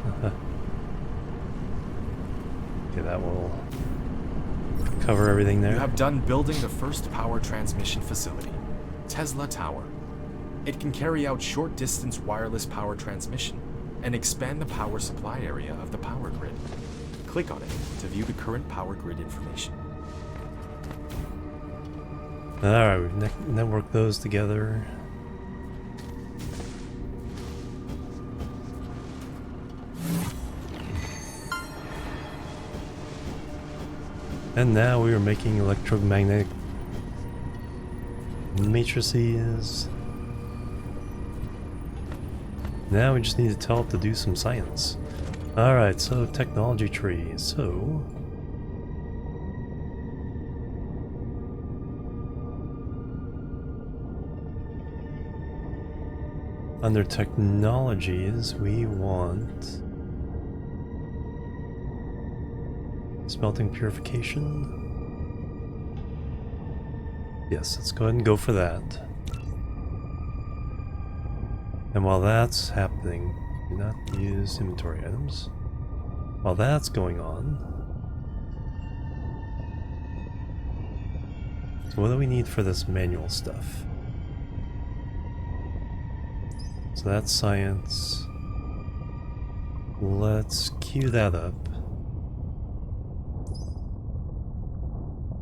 Okay, that will cover everything there. You have done building the first power transmission facility, Tesla Tower. It can carry out short-distance wireless power transmission and expand the power supply area of the power grid. Click on it to view the current power grid information. Alright, we've networked those together. And now we are making electromagnetic matrices. Now we just need to tell it to do some science. Alright, so technology tree. So under technologies, we want smelting purification. Yes, let's go ahead and go for that. And while that's happening, do not use inventory items. While that's going on, so what do we need for this manual stuff? So that's science. Let's queue that up.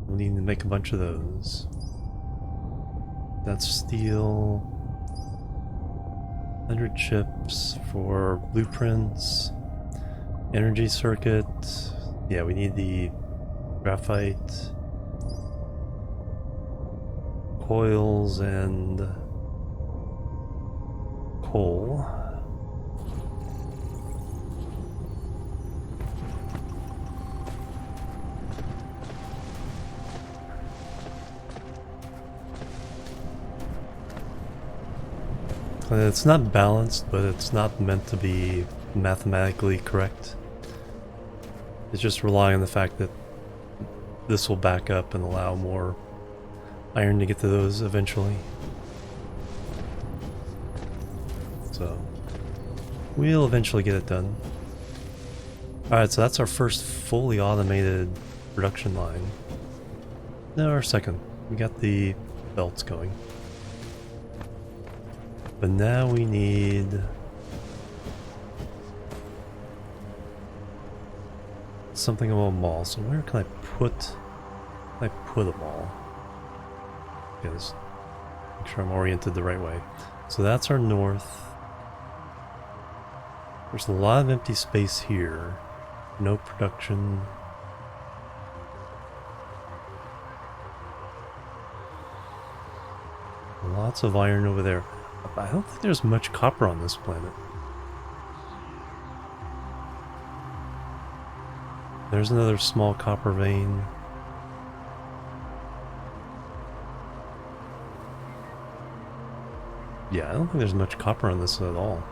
We'll need to make a bunch of those. That's steel. 100 chips for blueprints. Energy circuit. Yeah, we need the graphite. Coils and coal. It's not balanced, but it's not meant to be mathematically correct. It's just relying on the fact that this will back up and allow more iron to get to those eventually. So we'll eventually get it done. Alright, so that's our first fully automated production line. No, our second. We got the belts going. But now we need something of a mall. So where can I put a mall? Because make sure I'm oriented the right way. So that's our north. There's a lot of empty space here. No production. Lots of iron over there. I don't think there's much copper on this planet. There's another small copper vein. Yeah, I don't think there's much copper on this at all.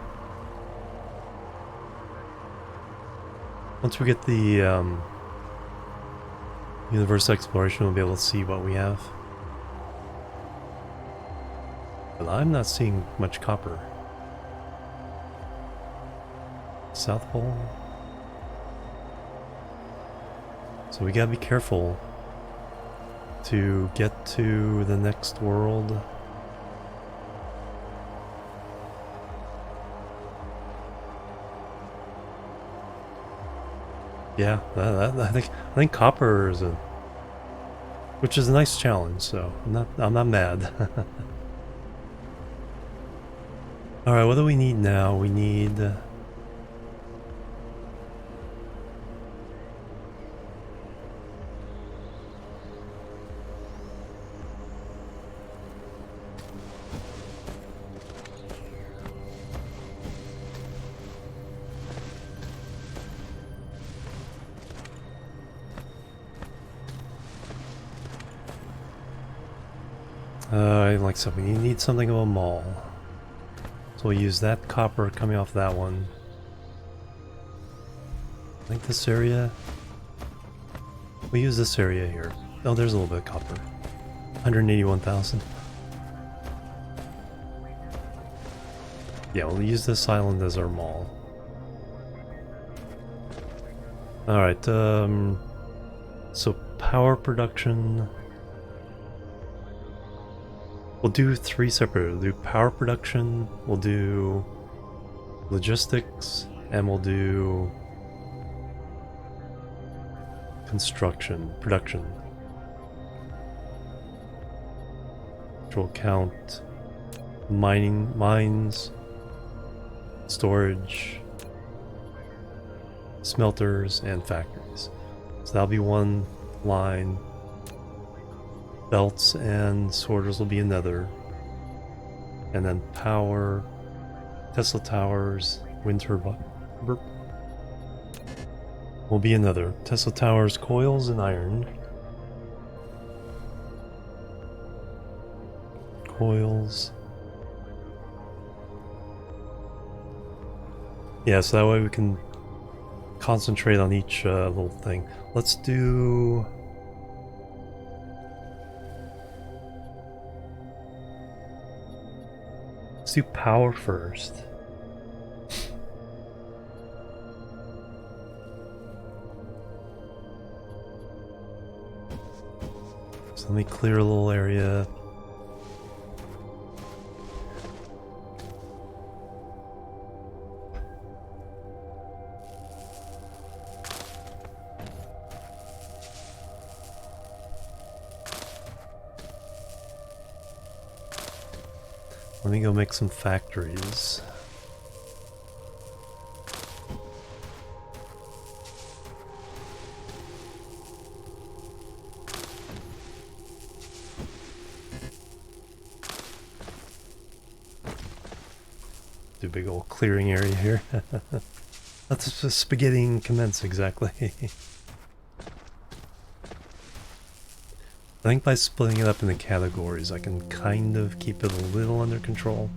Once we get the universe exploration, we'll be able to see what we have. But I'm not seeing much copper. South Pole. So we gotta be careful to get to the next world. Yeah, I think copper is which is a nice challenge. So I'm not mad. All right, what do we need now? We need like something. You need something of a mall. So we'll use that copper coming off that one. I think this area. We'll use this area here. Oh, there's a little bit of copper. 181,000. Yeah, we'll use this island as our mall. Alright, so power production. We'll do three separate. We'll do power production, we'll do logistics, and we'll do production. Which will count mines, storage, smelters, and factories. So that'll be one line. Belts and sorters will be another. And then power, Tesla towers, wind turbine will be another. Tesla towers, coils, and iron. Coils. Yeah, so that way we can concentrate on each little thing. Let's do... Let's do power first. So let me clear a little area. Let me go make some factories. Do a big old clearing area here. Let's just spaghetti commence exactly. I think by splitting it up into categories, I can kind of keep it a little under control.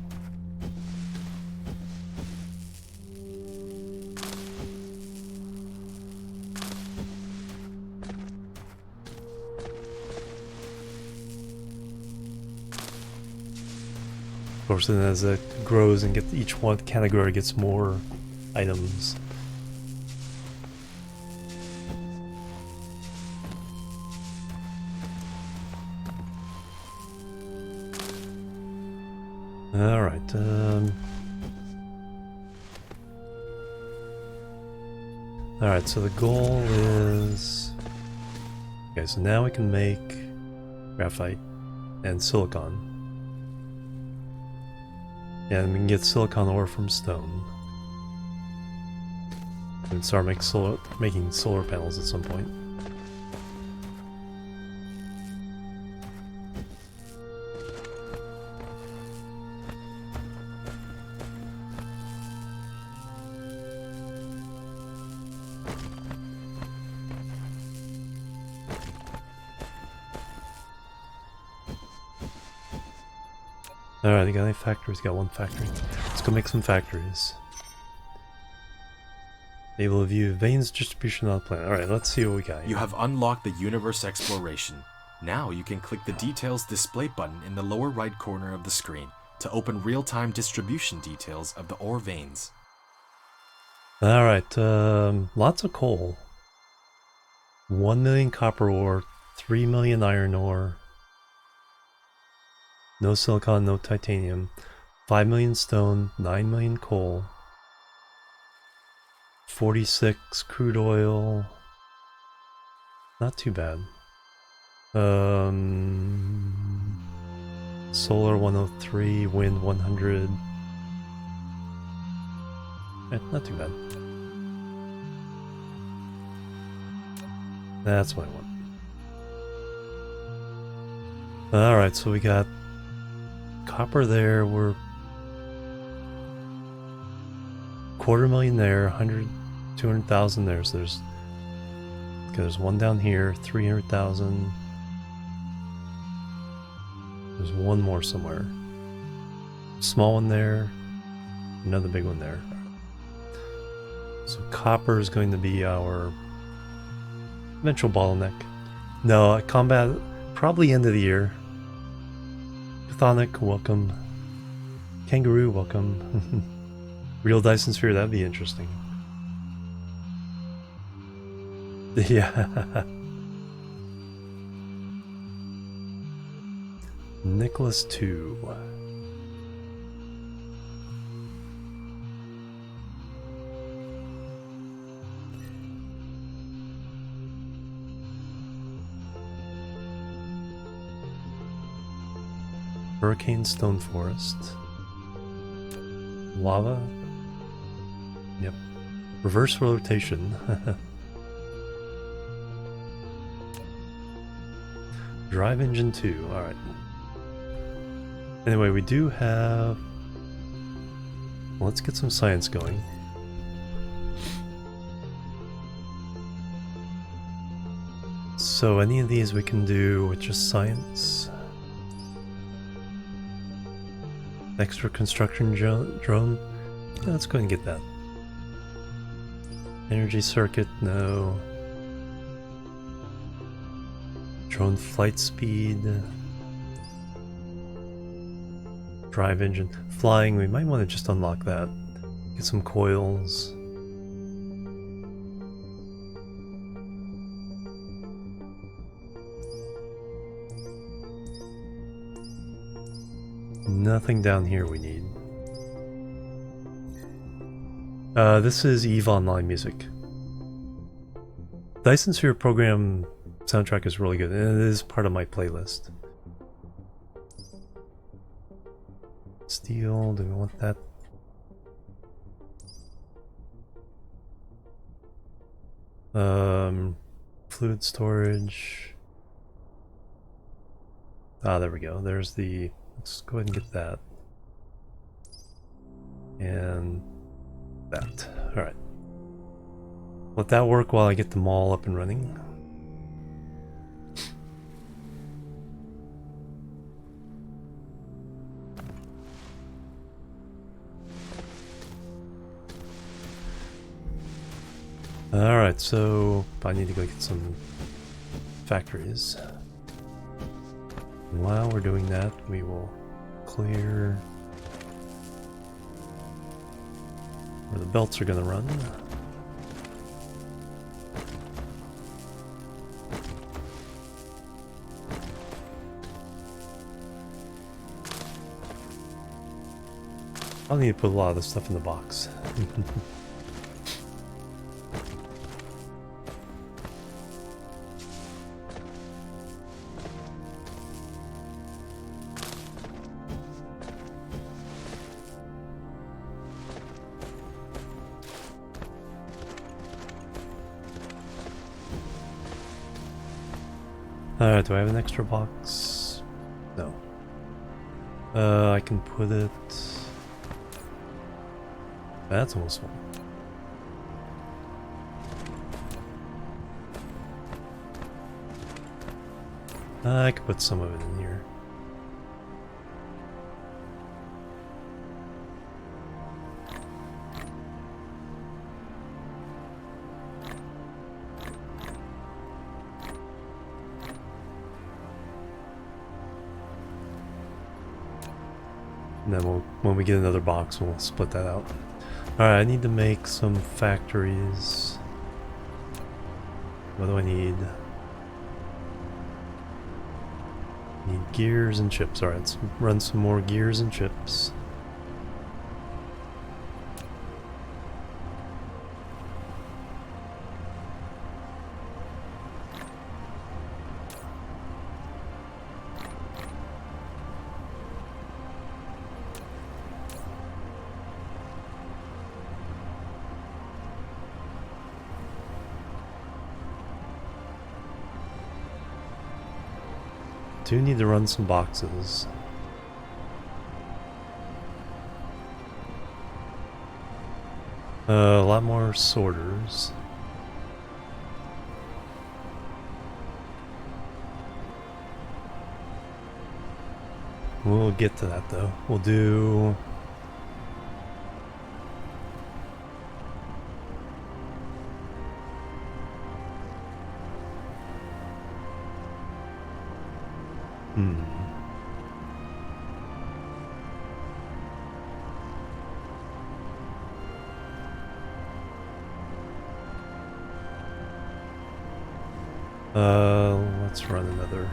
Of course, then as it grows and each one category gets more items. Alright, alright, so the goal is... Okay, so now we can make graphite and silicon. And we can get silicon ore from stone. And start making solar panels at some point. Alright, you got any factories? Got one factory. Let's go make some factories. Able to view veins distribution on the planet. Alright, let's see what we got. You have unlocked the universe exploration. Now you can click the details display button in the lower right corner of the screen to open real-time distribution details of the ore veins. Alright, lots of coal. 1 million copper ore, 3 million iron ore. No silicon, no titanium. 5 million stone, 9 million coal. 46 crude oil. Not too bad. Solar 103, wind 100. Not too bad. That's what I want. Alright, so we got copper there, we're 250,000 there, 200,000 there, so there's one down here, 300,000. There's one more somewhere. Small one there, another big one there. So copper is going to be our eventual bottleneck. No, combat, probably end of the year. Chthonic, welcome. Kangaroo, welcome. Real Dyson Sphere, that'd be interesting. Yeah. Nicholas 2. Hurricane Stone Forest. Lava. Yep. Reverse rotation. Drive engine 2, alright. Anyway, we do have... Let's get some science going. So any of these we can do with just science. Extra construction drone. Yeah, let's go ahead and get that. Energy circuit, no. Drone flight speed. Drive engine. Flying, we might want to just unlock that. Get some coils. Nothing down here we need. This is EVE Online music. Dyson Sphere Program soundtrack is really good, and it is part of my playlist. Steel, do we want that? Fluid storage. Ah, there we go. There's the... Let's go ahead and get that. And that. Alright. Let that work while I get them all up and running. Alright, so I need to go get some factories. And while we're doing that, we will clear where the belts are going to run. I'll need to put a lot of this stuff in the box. Alright, do I have an extra box? No. I can put it... That's almost full. I could put some of it in here. And then when we get another box, we'll split that out. Alright, I need to make some factories. What do I need? Need gears and chips. Alright, let's run some more gears and chips. Do need to run some boxes. A lot more sorters. We'll get to that though. We'll do... Let's run another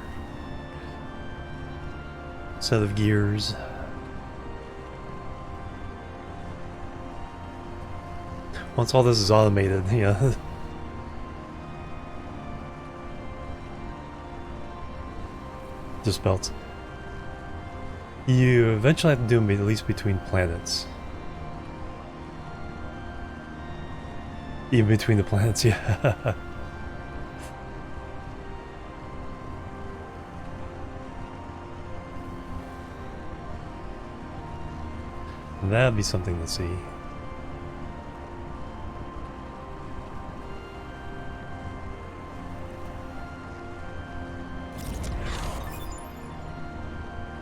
set of gears. Once all this is automated, yeah. Just belts. You eventually have to do them at least between planets. Even between the planets, yeah. That'd be something to see.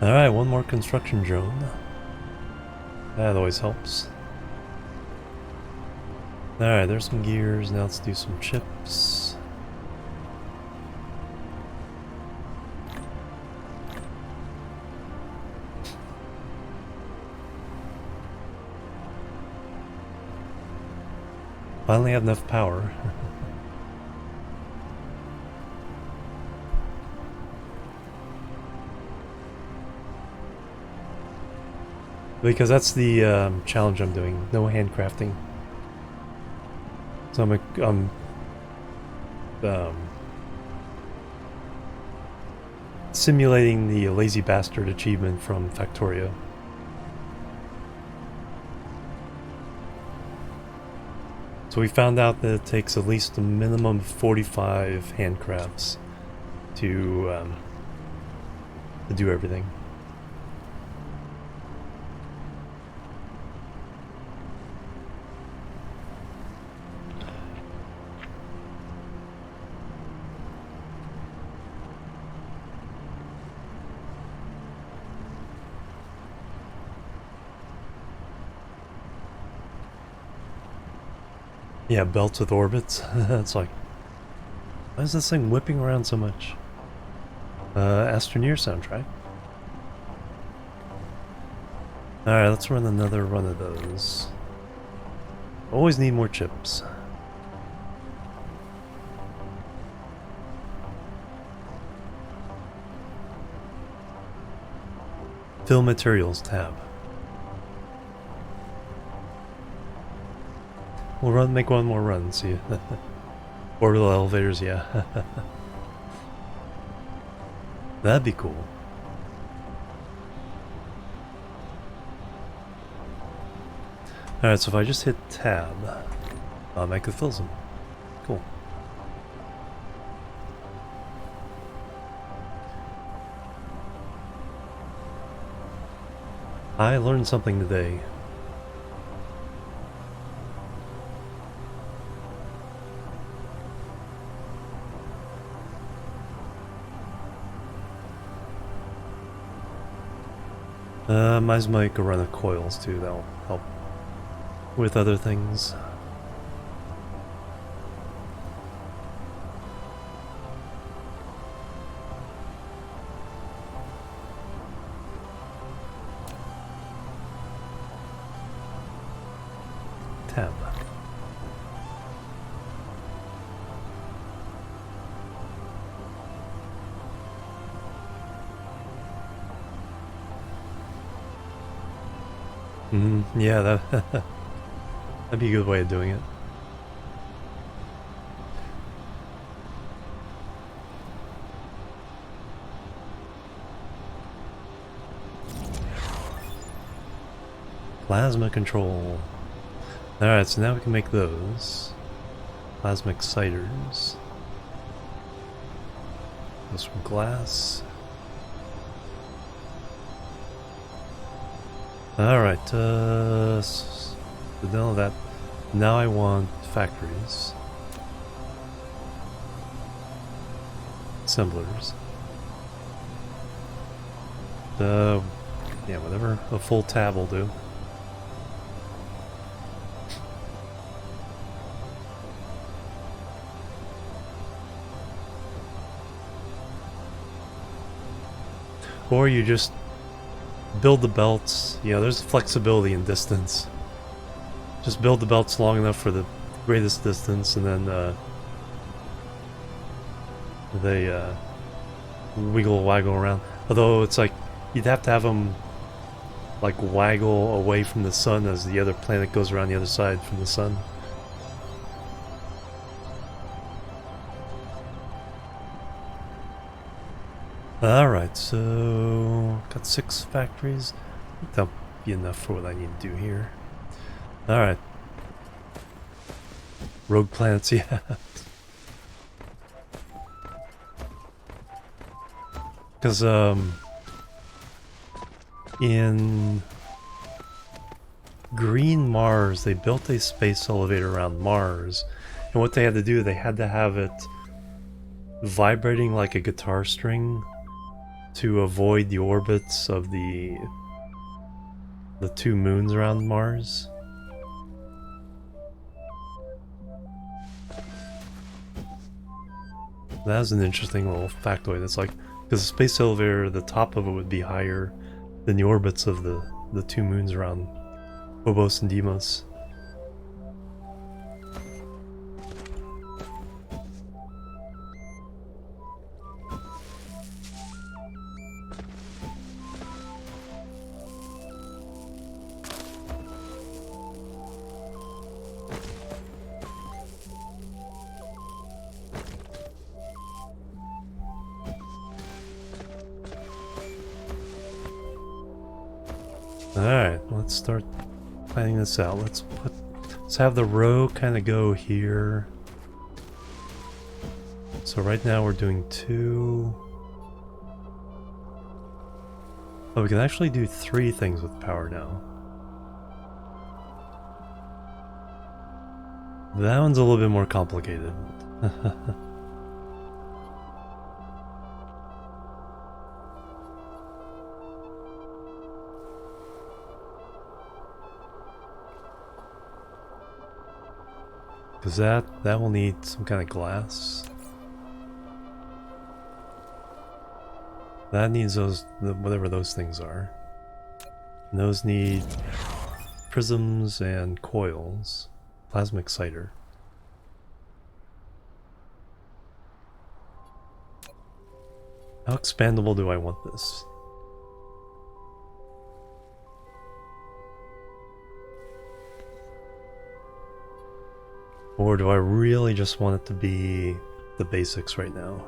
Alright, one more construction drone. That always helps. Alright, there's some gears. Now let's do some chips. Finally have enough power. Because that's the challenge I'm doing. No handcrafting. So I'm simulating the lazy bastard achievement from Factorio. So we found out that it takes at least a minimum of 45 handcrafts to do everything. Yeah, belts with orbits. It's like, why is this thing whipping around so much? Astroneer soundtrack. Alright, let's run another run of those. Always need more chips. Fill materials tab. We'll make one more run, see. Orbital elevators, yeah. That'd be cool. Alright, so if I just hit tab, I could fill some. Cool. I learned something today. Might as well make a run of coils too, that'll help with other things. Tab. Yeah, that'd be a good way of doing it. Plasma control. Alright, so now we can make those. Plasma exciters. Those from glass. Alright, so now that. Now I want factories. Assemblers. Yeah, whatever. A full tab will do. Or you just build the belts. You know, there's flexibility in distance. Just build the belts long enough for the greatest distance, and then they waggle around. Although it's like you'd have to have them like waggle away from the sun as the other planet goes around the other side from the sun. Alright, so got 6 factories. That'll be enough for what I need to do here. Alright. Rogue planets, yeah. Because, in green Mars, they built a space elevator around Mars, and what they had to do, they had to have it vibrating like a guitar string to avoid the orbits of the two moons around Mars. That's an interesting little factoid. It's like, because the space elevator, the top of it would be higher than the orbits of the two moons around Phobos and Deimos. Alright, let's start planning this out. Let's have the row kind of go here. So right now we're doing 2. Oh, we can actually do 3 things with power now. That one's a little bit more complicated. Because that will need some kind of glass. That needs whatever those things are. And those need prisms and coils. Plasma exciter. How expandable do I want this? Or do I really just want it to be the basics right now?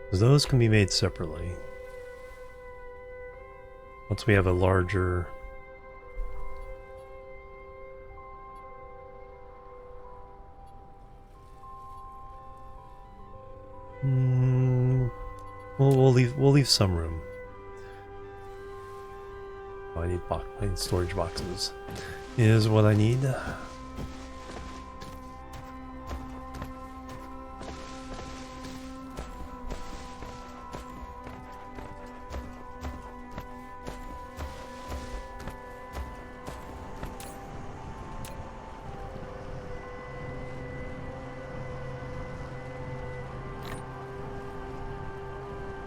Because those can be made separately. Once we have a larger... we'll leave some room. Oh, I need storage boxes. Is what I need.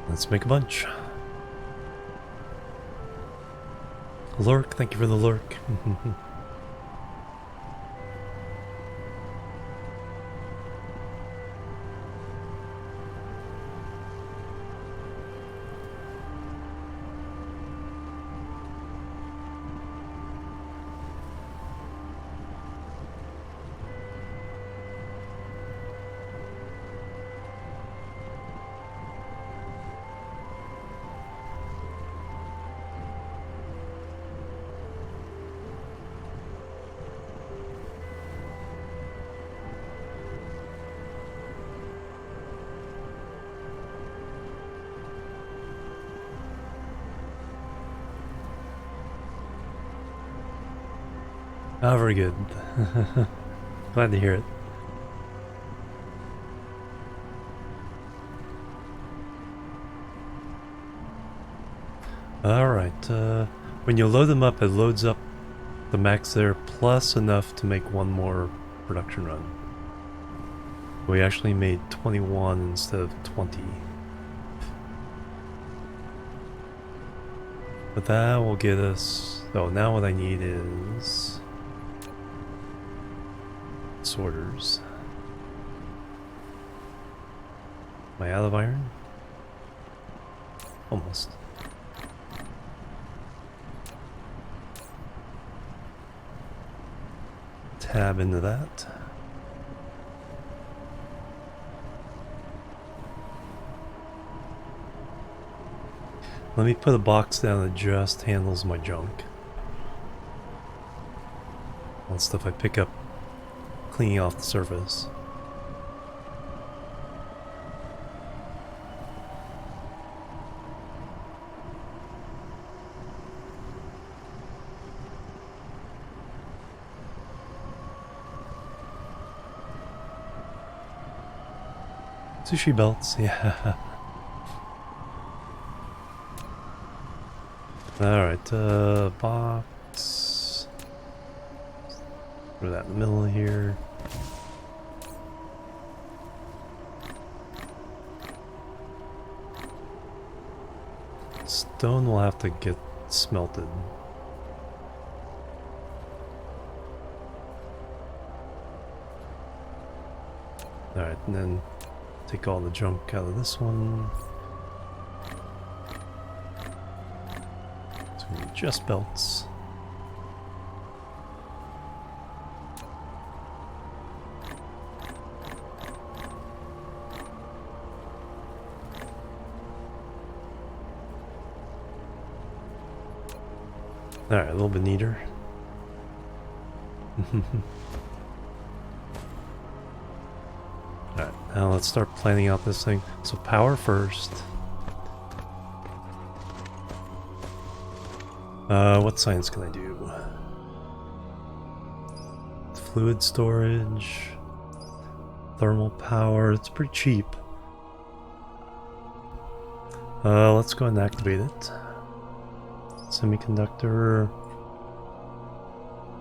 Let's make a bunch. Lurk, thank you for the lurk. Oh, very good. Glad to hear it. Alright, when you load them up, it loads up the max there, plus enough to make one more production run. We actually made 21 instead of 20. But that will get us... Oh, now what I need is... sorters. Am I out of iron? Almost. Tab into that. Let me put a box down that just handles my junk. All the stuff I pick up cleaning off the surface. Sushi belts, yeah. Alright, box. Put that in the middle here. Stone will have to get smelted. Alright, and then take all the junk out of this one. So we need just belts. Alright, a little bit neater. Alright, now let's start planning out this thing. So power first. What science can I do? Fluid storage. Thermal power, it's pretty cheap. Let's go ahead and activate it. Semiconductor.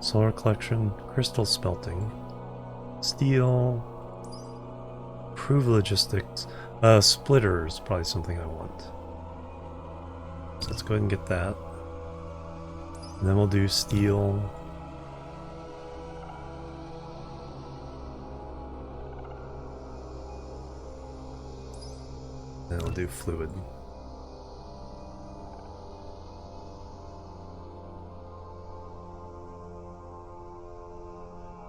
Solar collection. Crystal smelting. Steel. Improve logistics. Splitter is probably something I want. So let's go ahead and get that. And then we'll do steel. Then we'll do fluid.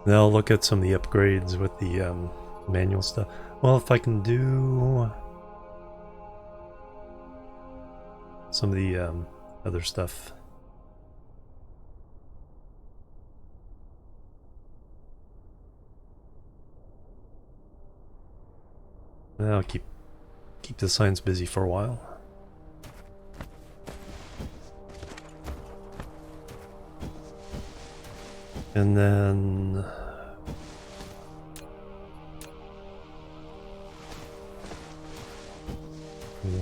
Then I'll look at some of the upgrades with the manual stuff. Well, if I can do some of the other stuff. I'll keep the science busy for a while. And then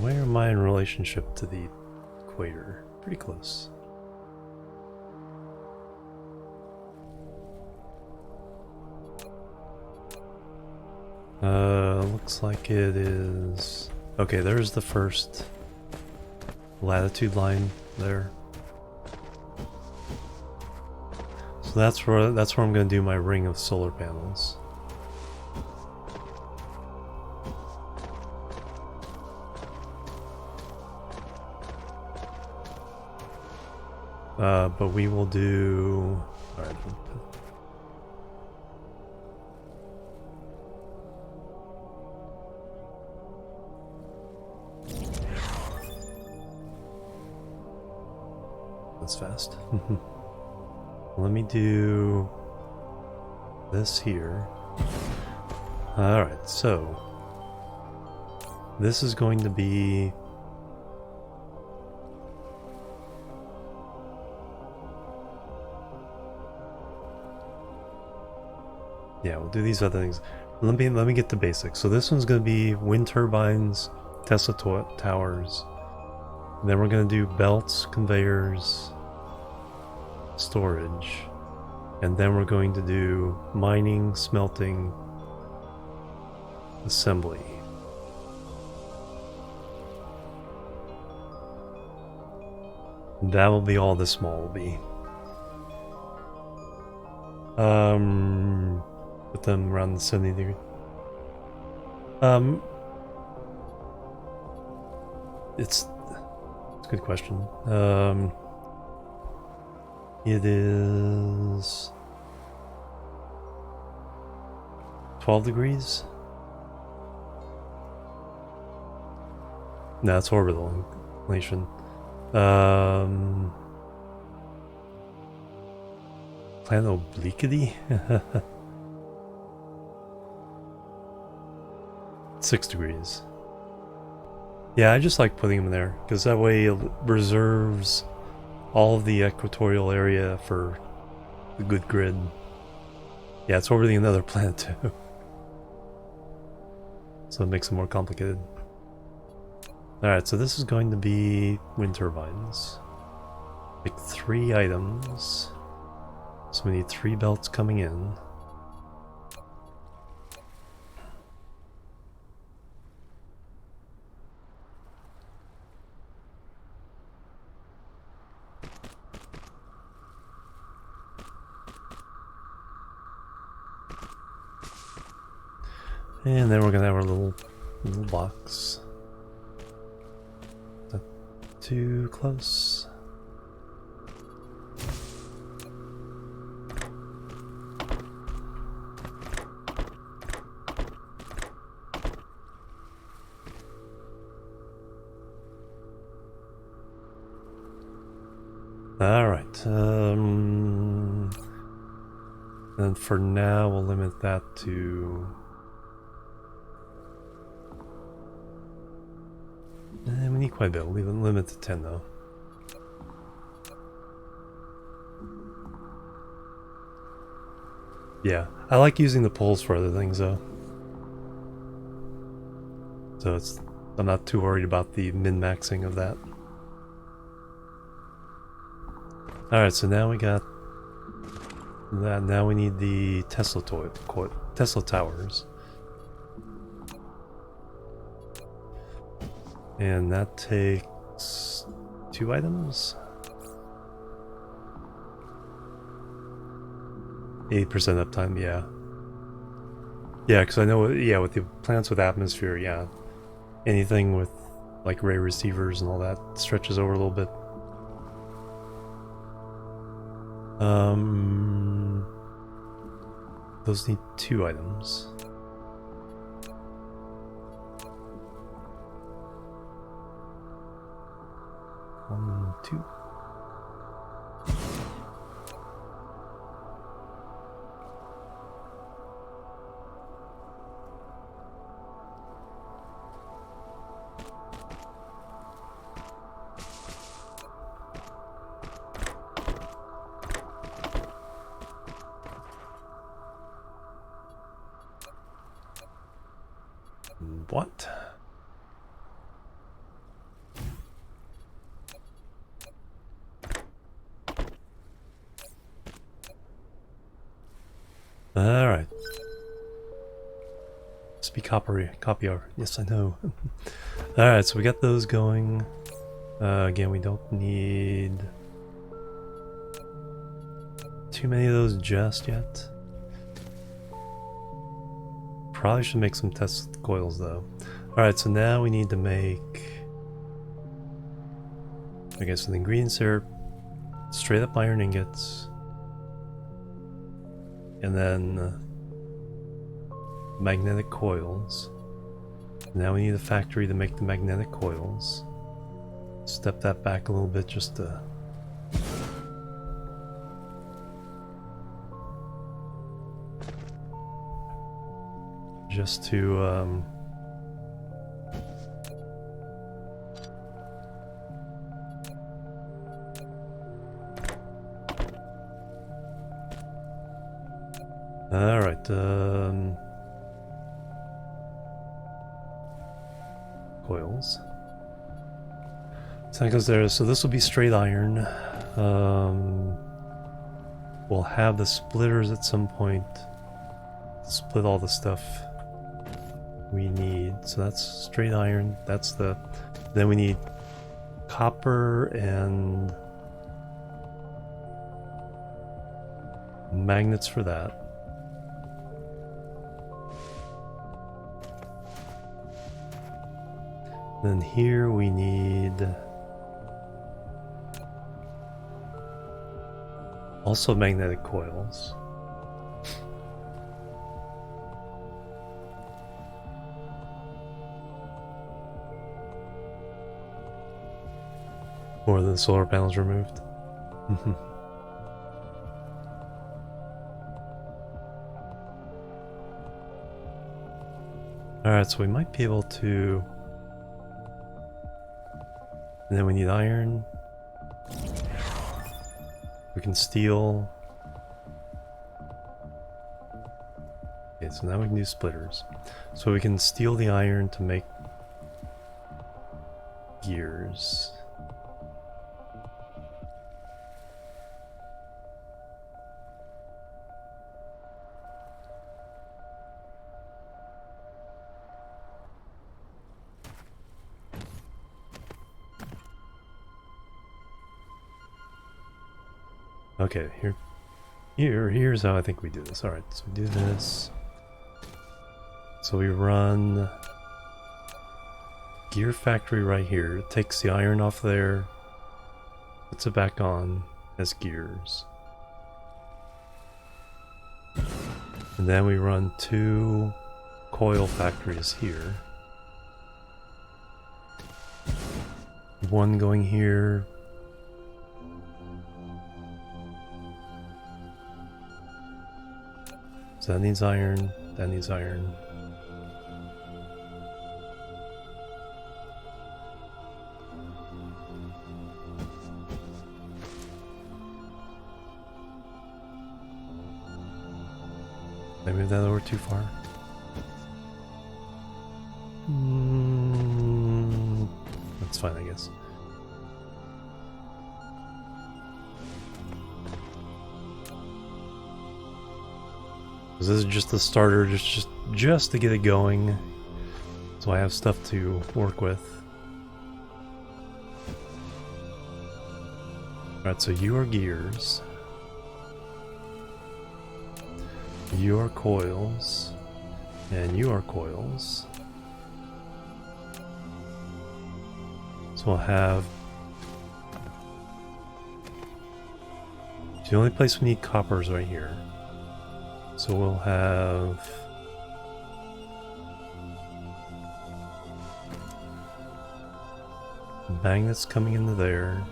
where am I in relationship to the equator? Pretty close. Looks like it is... Okay, there's the first latitude line there. So that's where I'm going to do my ring of solar panels. But we will do... Alright. That's fast. Let me do this here. Alright, so this is going to be we'll do these other things. Let me get the basics. So this one's going to be wind turbines, Tesla towers. And then we're going to do belts, conveyors, storage, and then we're going to do mining, smelting, assembly. That will be all this small will be. Put them around the 70 degree. It's a good question. It is 12 degrees? No, it's orbital inclination. Planet obliquity? 6 degrees. Yeah, I just like putting them there, because that way it reserves all of the equatorial area for the good grid. Yeah, it's orbiting another planet too. So it makes it more complicated. Alright, so this is going to be wind turbines. Make 3 items. So we need 3 belts coming in. And then we're gonna have our little box. Not too close. Alright, and for now we'll limit that to... we need quite a bit, we'll leave it limit to 10 though. Yeah, I like using the poles for other things though. So I'm not too worried about the min-maxing of that. Alright, so now we got that. Now we need the Tesla towers. And that takes 2 items. 80% uptime, yeah. Yeah, because I know, yeah, with the plants with atmosphere, yeah. Anything with like ray receivers and all that stretches over a little bit. Those need 2 items. One, 2. What? Alright. Speak copier. Yes, I know. Alright, so we got those going. Again, we don't need too many of those just yet. Probably should make some test coils though. Alright, so now we need to make, I guess, the ingredients are straight up iron ingots. And then magnetic coils. Now we need a factory to make the magnetic coils. Step that back a little bit just to... Alright, coils. So that goes there. So this will be straight iron. We'll have the splitters at some point to split all the stuff we need. So that's straight iron. That's the... Then we need copper and magnets for that. Then here we need also magnetic coils. Or the solar panels removed. Alright, so we might be able to... And then we need iron. We can steel. Okay, so now we can do splitters. So we can steal the iron to make gears. Okay, here's how I think we do this. Alright, so we do this. So we run gear factory right here. It takes the iron off there, puts it back on as gears. And then we run 2 coil factories here. One going here. So that needs iron, that needs iron. Did I move that over too far? That's fine, I guess. This is just the starter, just to get it going, so I have stuff to work with. Alright, so you are gears. You are coils. And you are coils. So we'll have... The only place we need copper is right here. So we'll have... magnets coming into there.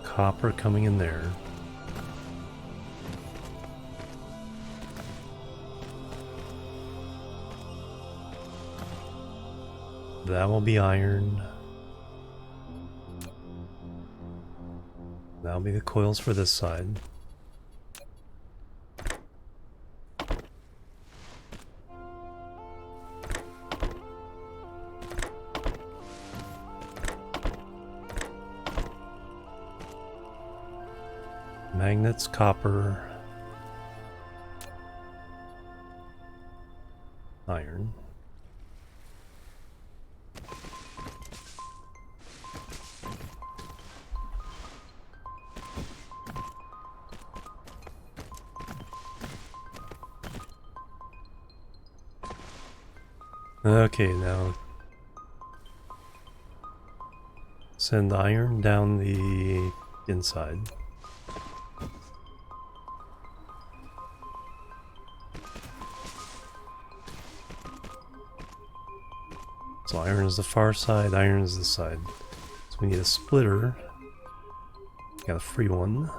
Copper coming in there. That will be iron. That'll be the coils for this side. Magnets, copper, iron. Okay, now send iron down the inside. So iron is the far side, iron is this side. So we need a splitter. Got a free one.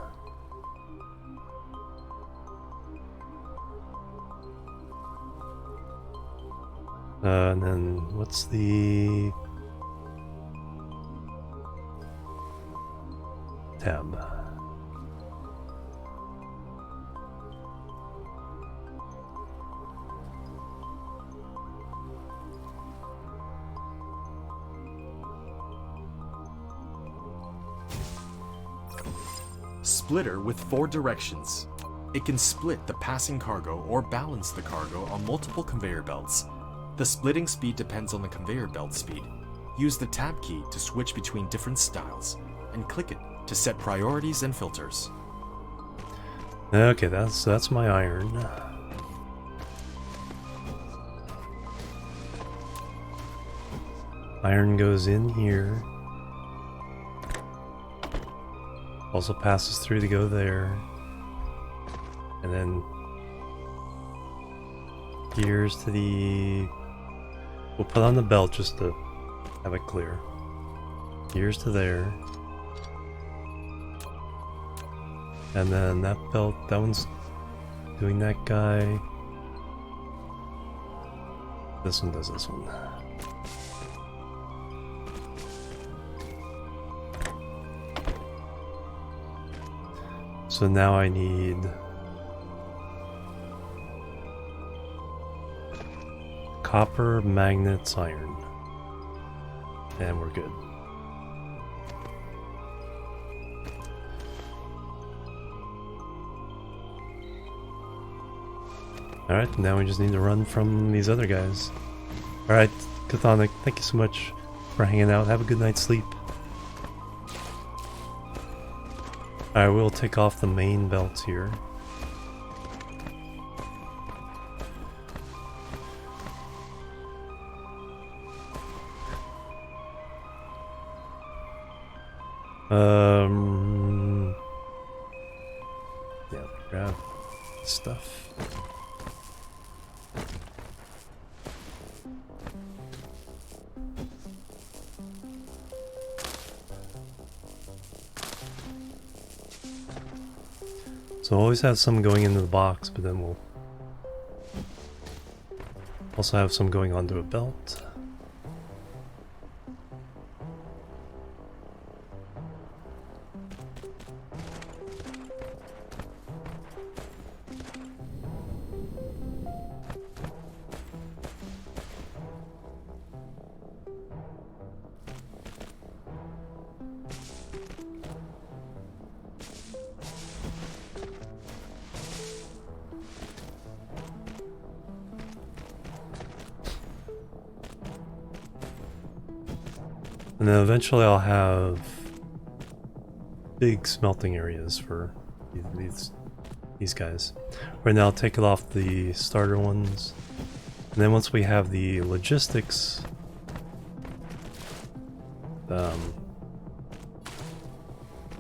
And then what's the tab? Splitter with 4 directions. It can split the passing cargo or balance the cargo on multiple conveyor belts. The splitting speed depends on the conveyor belt speed. Use the tab key to switch between different styles, and click it to set priorities and filters. Okay, that's my iron. Iron goes in here. Also passes through to go there. And then gears to the... We'll put on the belt just to have it clear. Gears to there. And then that belt, that one's doing that guy. This one does this one. So now I need copper, magnets, iron. And we're good. Alright, now we just need to run from these other guys. Alright, Chthonic, thank you so much for hanging out. Have a good night's sleep. Alright, we'll take off the main belts here. Yeah, grab stuff. So always have some going into the box, but then we'll also have some going onto a belt. And then eventually I'll have big smelting areas for these guys. Right now I'll take it off the starter ones. And then once we have the logistics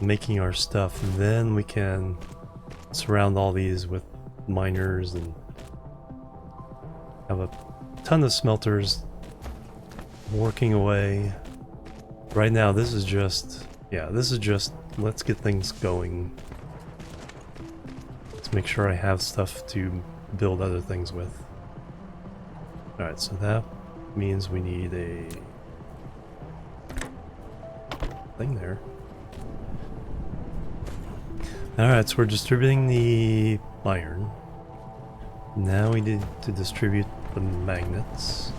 making our stuff, then we can surround all these with miners and have a ton of smelters working away. Right now this is just, yeah, this is just, let's get things going. Let's make sure I have stuff to build other things with. Alright, so that means we need a thing there. Alright, so we're distributing the iron. Now we need to distribute the magnets.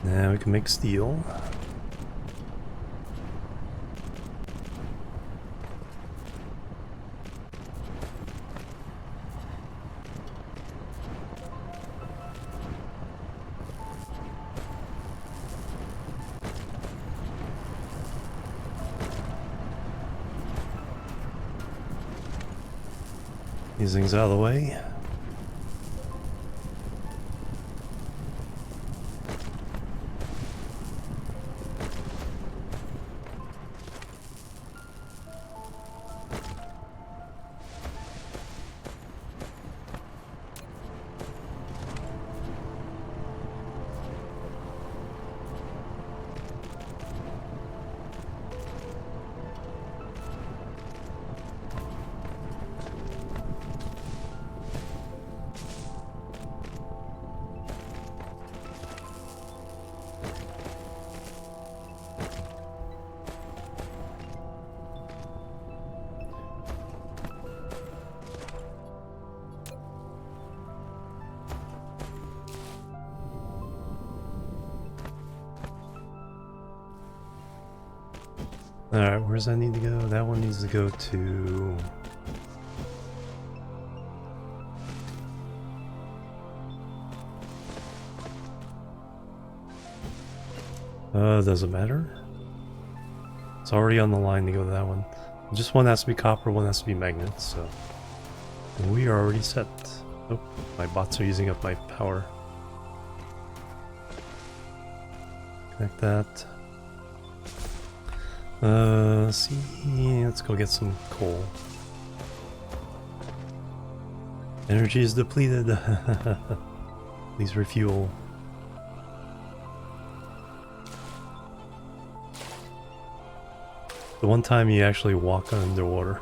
Now we can make steel. These things out of the way. Alright, where does that need to go? That one needs to go to... doesn't matter. It's already on the line to go to that one. Just one has to be copper, one has to be magnets, so... we are already set. Oh, my bots are using up my power. Connect that. Let's see, let's go get some coal. Energy is depleted. Please refuel. The one time you actually walk underwater.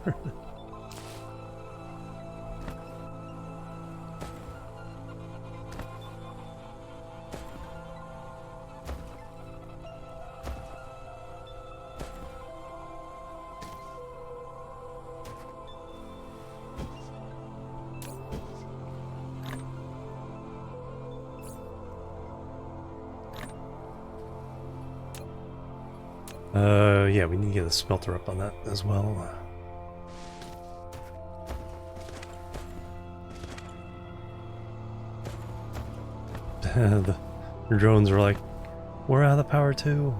Yeah, we need to get a smelter up on that as well. The drones are like, we're out of power too.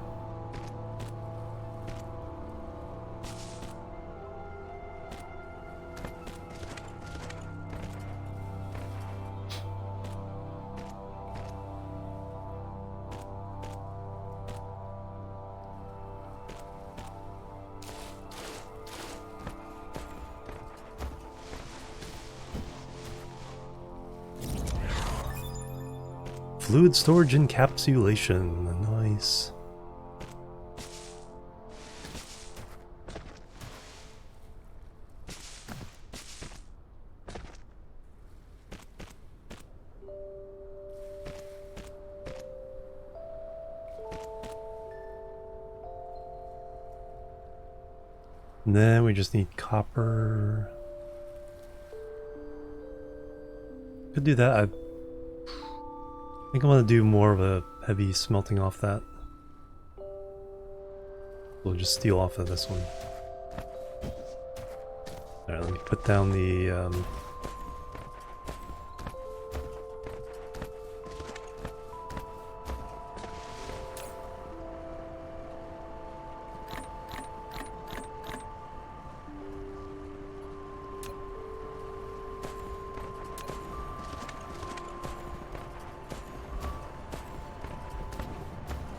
Fluid storage encapsulation. Nice. And then we just need copper. Could do that. I think I want to do more of a heavy smelting off that. We'll just steal off of this one. Alright, let me put down the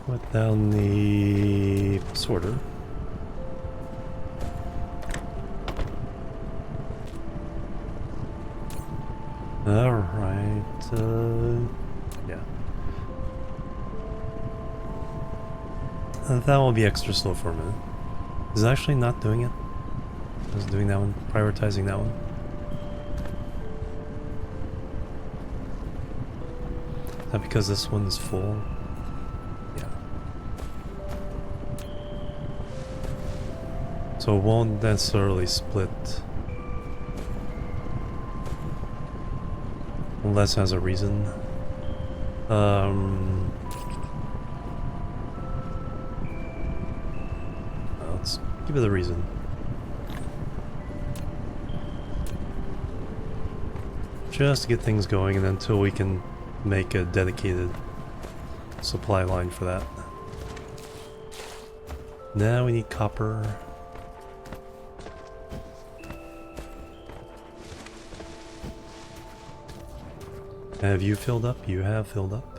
put down the sorter. Alright, yeah. That will be extra slow for a minute. Is it actually not doing it? I was doing that one, prioritizing that one. Is that because this one's full? Yeah. So it won't necessarily split. Unless it has a reason. Let's give it a reason. Just to get things going, and until we can make a dedicated supply line for that. Now we need copper. Have you filled up? You have filled up.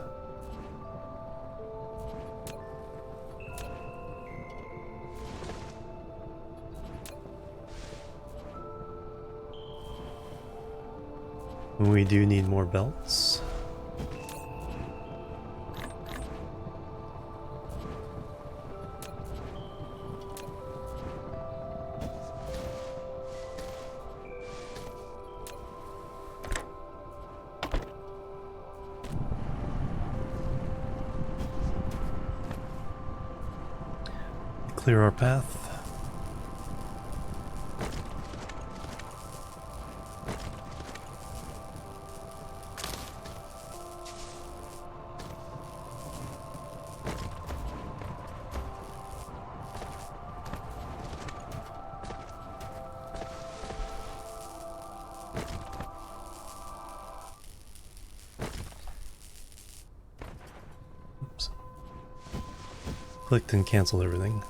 We do need more belts. Clear our path. Oops. Clicked and canceled everything.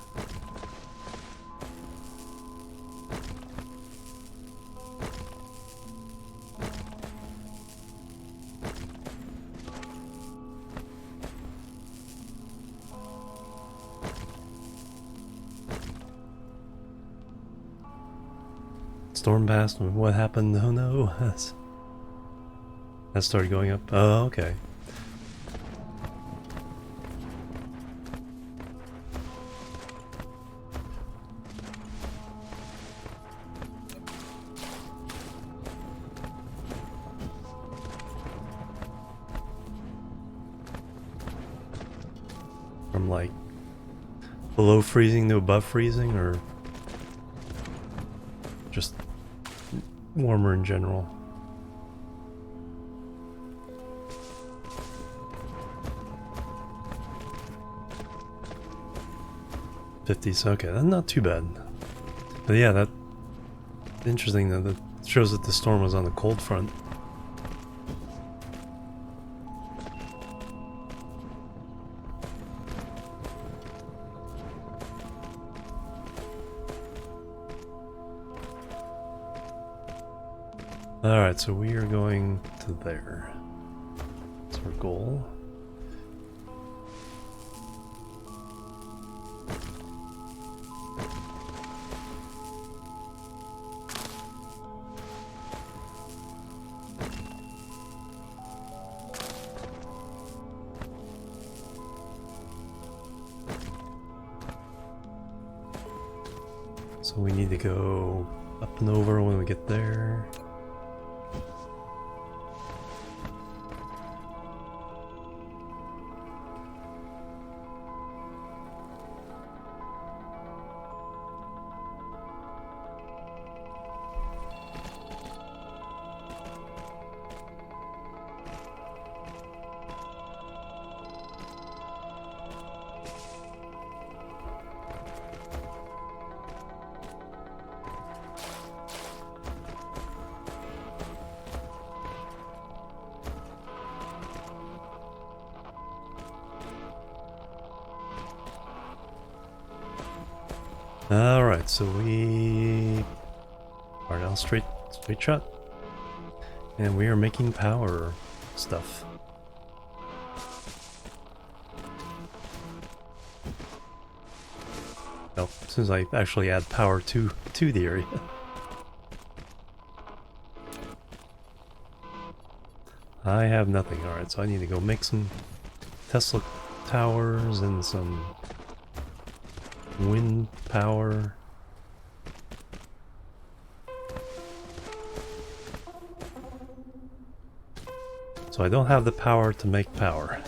Storm passed. What happened? Oh no. That started going up. Oh, okay. From like below freezing to above freezing, or just warmer in general? 50s. Okay, that's not too bad. But yeah, that's interesting that it shows that the storm was on the cold front. Alright, so we are going to there. That's our goal. So we need to go up and over when we get there. Alright, so we are now straight shot. And we are making power stuff. Well, as soon as I actually add power to the area. I have nothing. Alright, so I need to go make some Tesla towers and some wind power. So I don't have the power to make power.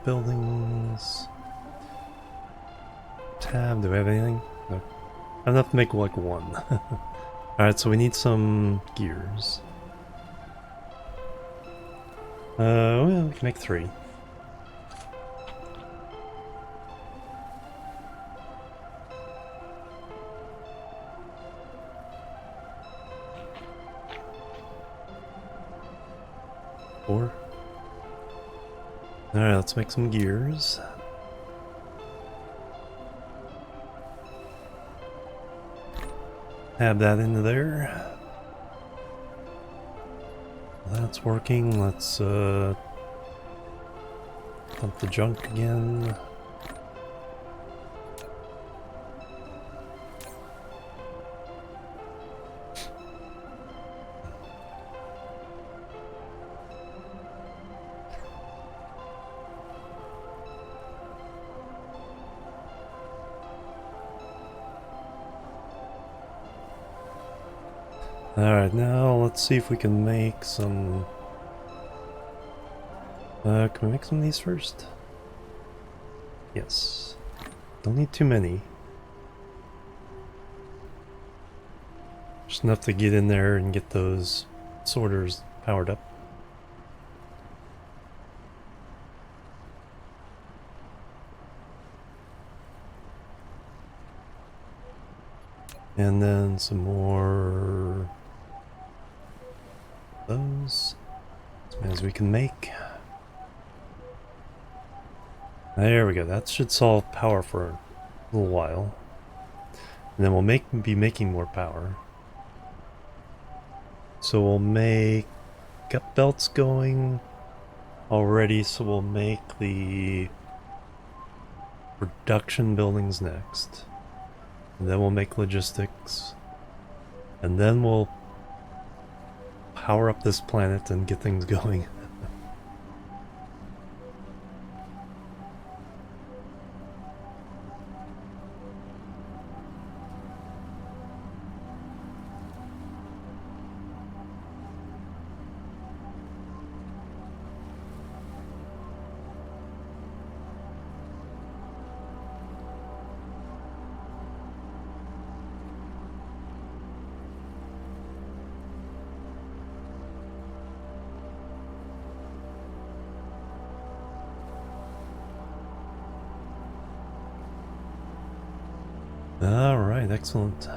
Buildings. Tab, do we have anything? No. I have enough to make like one. Alright, so we need some gears. Well, we can make 3. Four. Alright, let's make some gears. Add that into there. That's working. Let's dump the junk again. Alright, now let's see if we can make some... can we make some of these first? Yes. Don't need too many. Just enough to get in there and get those sorters powered up. And then some more... those. As many as we can make. There we go. That should solve power for a little while. And then we'll be making more power. So we'll make gut belts going already, so we'll make the production buildings next. And then we'll make logistics. And then we'll power up this planet and get things going. Alright, excellent.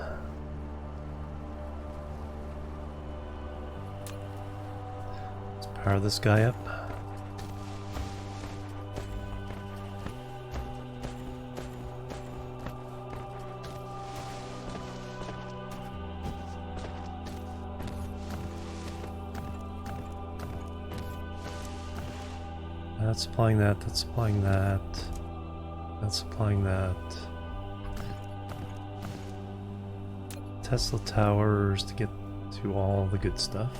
Let's power this guy up. That's supplying that, that's supplying that, that's supplying that. Tesla towers to get to all the good stuff.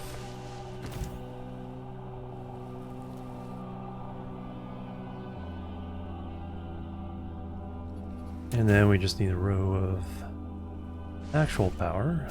And then we just need a row of actual power.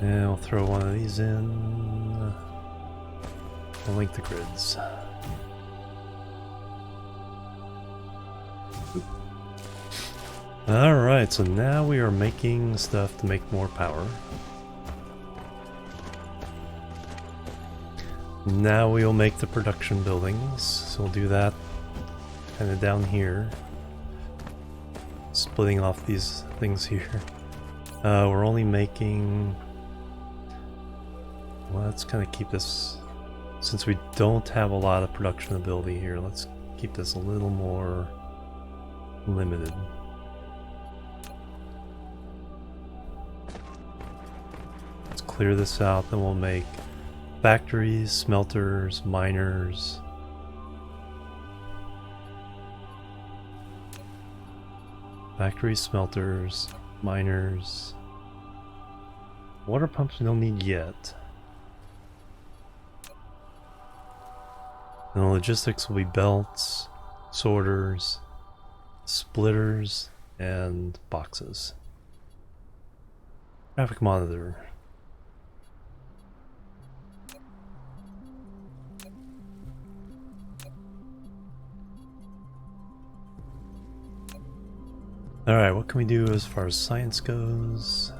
And I'll throw one of these in. I'll link the grids. Alright, so now we are making stuff to make more power. Now we'll make the production buildings. So we'll do that kind of down here. Splitting off these things here. We're only making... Well, let's kind of keep this, since we don't have a lot of production ability here, let's keep this a little more limited. Let's clear this out, then we'll make factories, smelters, miners. Factories, smelters, miners. Water pumps we don't need yet. And the logistics will be belts, sorters, splitters, and boxes. Traffic monitor. Alright, what can we do as far as science goes?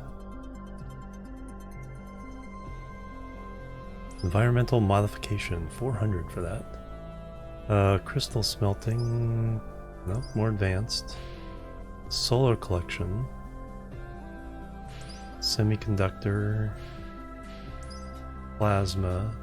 Environmental modification, 400 for that. Crystal smelting, no, more advanced. Solar collection. Semiconductor. Plasma.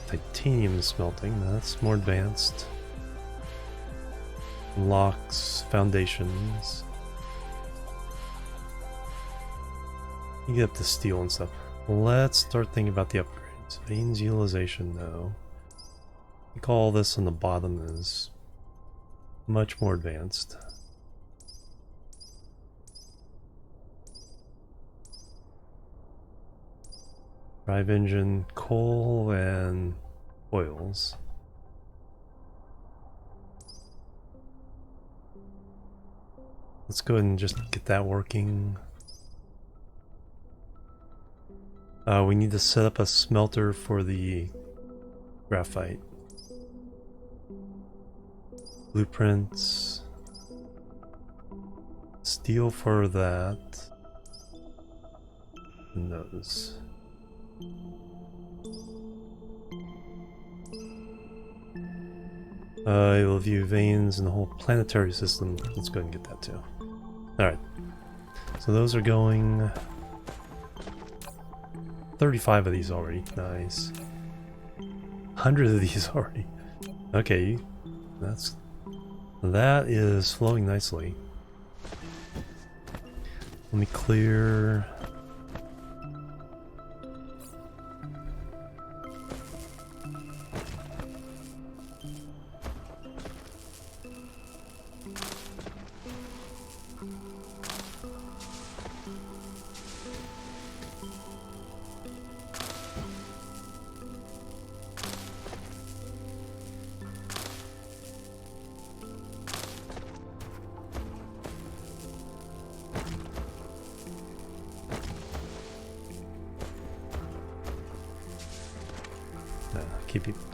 Titanium smelting, that's more advanced. Locks, foundations. You get up to steel and stuff. Let's start thinking about the upgrades. Veins utilization, no. I think all this on the bottom is much more advanced. Drive engine, coal, and oils. Let's go ahead and just get that working. We need to set up a smelter for the graphite. Blueprints. Steel for that. And those. You'll view veins in the whole planetary system. Let's go ahead and get that too. Alright. So those are going... 35 of these already. Nice. 100 of these already. Okay. That is flowing nicely. Let me clear...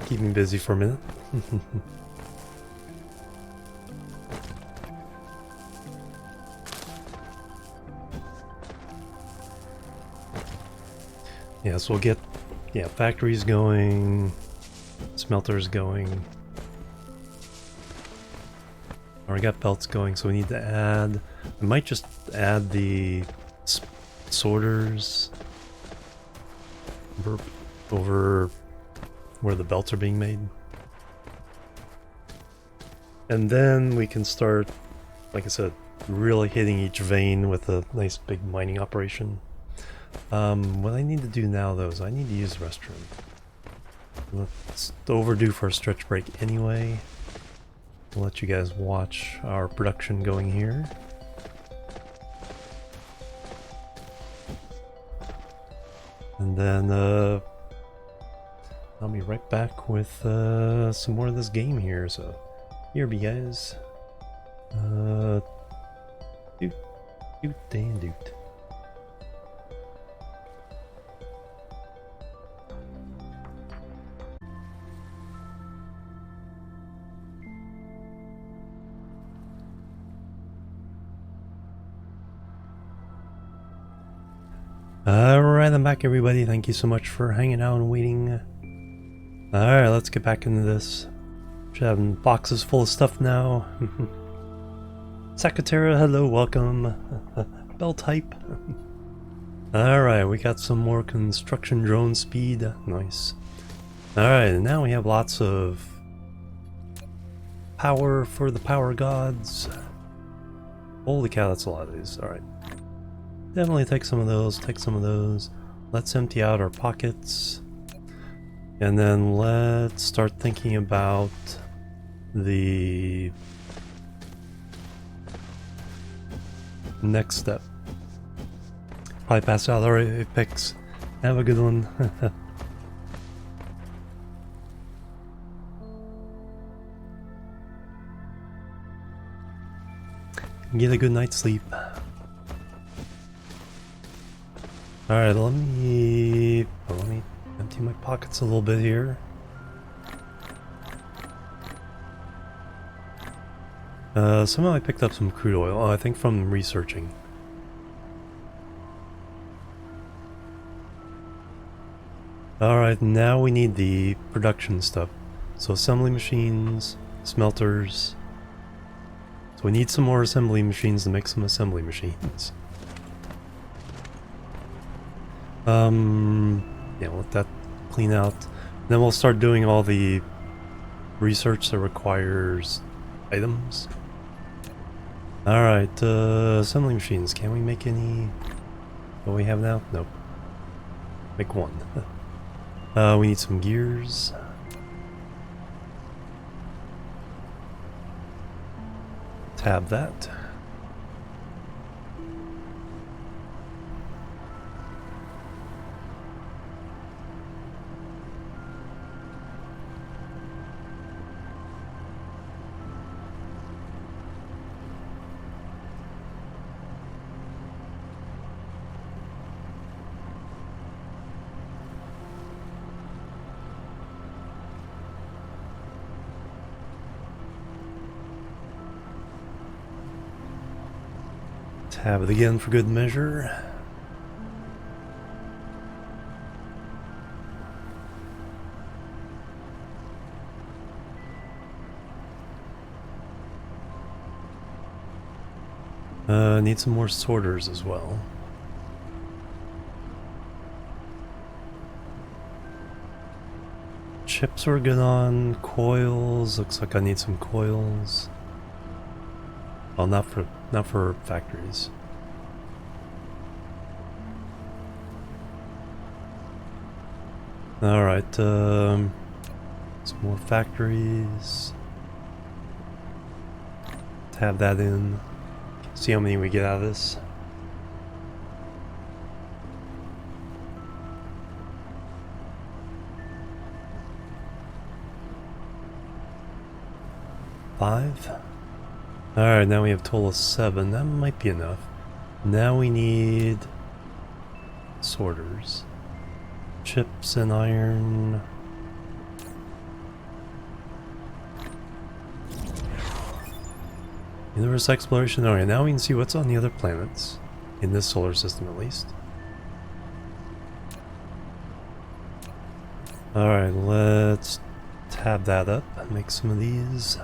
keep me busy for a minute. Yeah, so we'll get factories going, smelters going. Already got belts going, so we need to add. I might just add the sorters over where the belts are being made. And then we can start, like I said, really hitting each vein with a nice big mining operation. What I need to do now though is I need to use the restroom. It's overdue for a stretch break anyway. I'll let you guys watch our production going here. And then I'll be right back with some more of this game here, so here be guys. Doot and doot. Alright, I'm back everybody. Thank you so much for hanging out and waiting. Alright, let's get back into this. Should have boxes full of stuff now. Secretary, hello, welcome. Bell type. Alright, we got some more construction drone speed. Nice. Alright, now we have lots of power for the power gods. Holy cow, that's a lot of these. Alright. Definitely take some of those, take some of those. Let's empty out our pockets. And then let's start thinking about the next step. Probably pass out. Alright, picks. Have a good one. Get a good night's sleep. Alright, let me empty my pockets a little bit here. Somehow I picked up some crude oil. Oh, I think from researching. Alright, now we need the production stuff. So assembly machines, smelters. So we need some more assembly machines to make some assembly machines. Yeah, let that clean out. Then we'll start doing all the research that requires items. Alright, assembly machines. Can we make any? What we have now? Nope. Make one. We need some gears. Tab that. Tab it again for good measure. Need some more sorters as well. Chips we're good on. Coils. Looks like I need some coils. Well, not for factories. All right. Some more factories. Tab that in. See how many we get out of this. Five. Alright, now we have a total of 7. That might be enough. Now we need sorters. Chips and iron. Universe exploration. Alright, now we can see what's on the other planets. In this solar system, at least. Alright, let's tab that up and make some of these.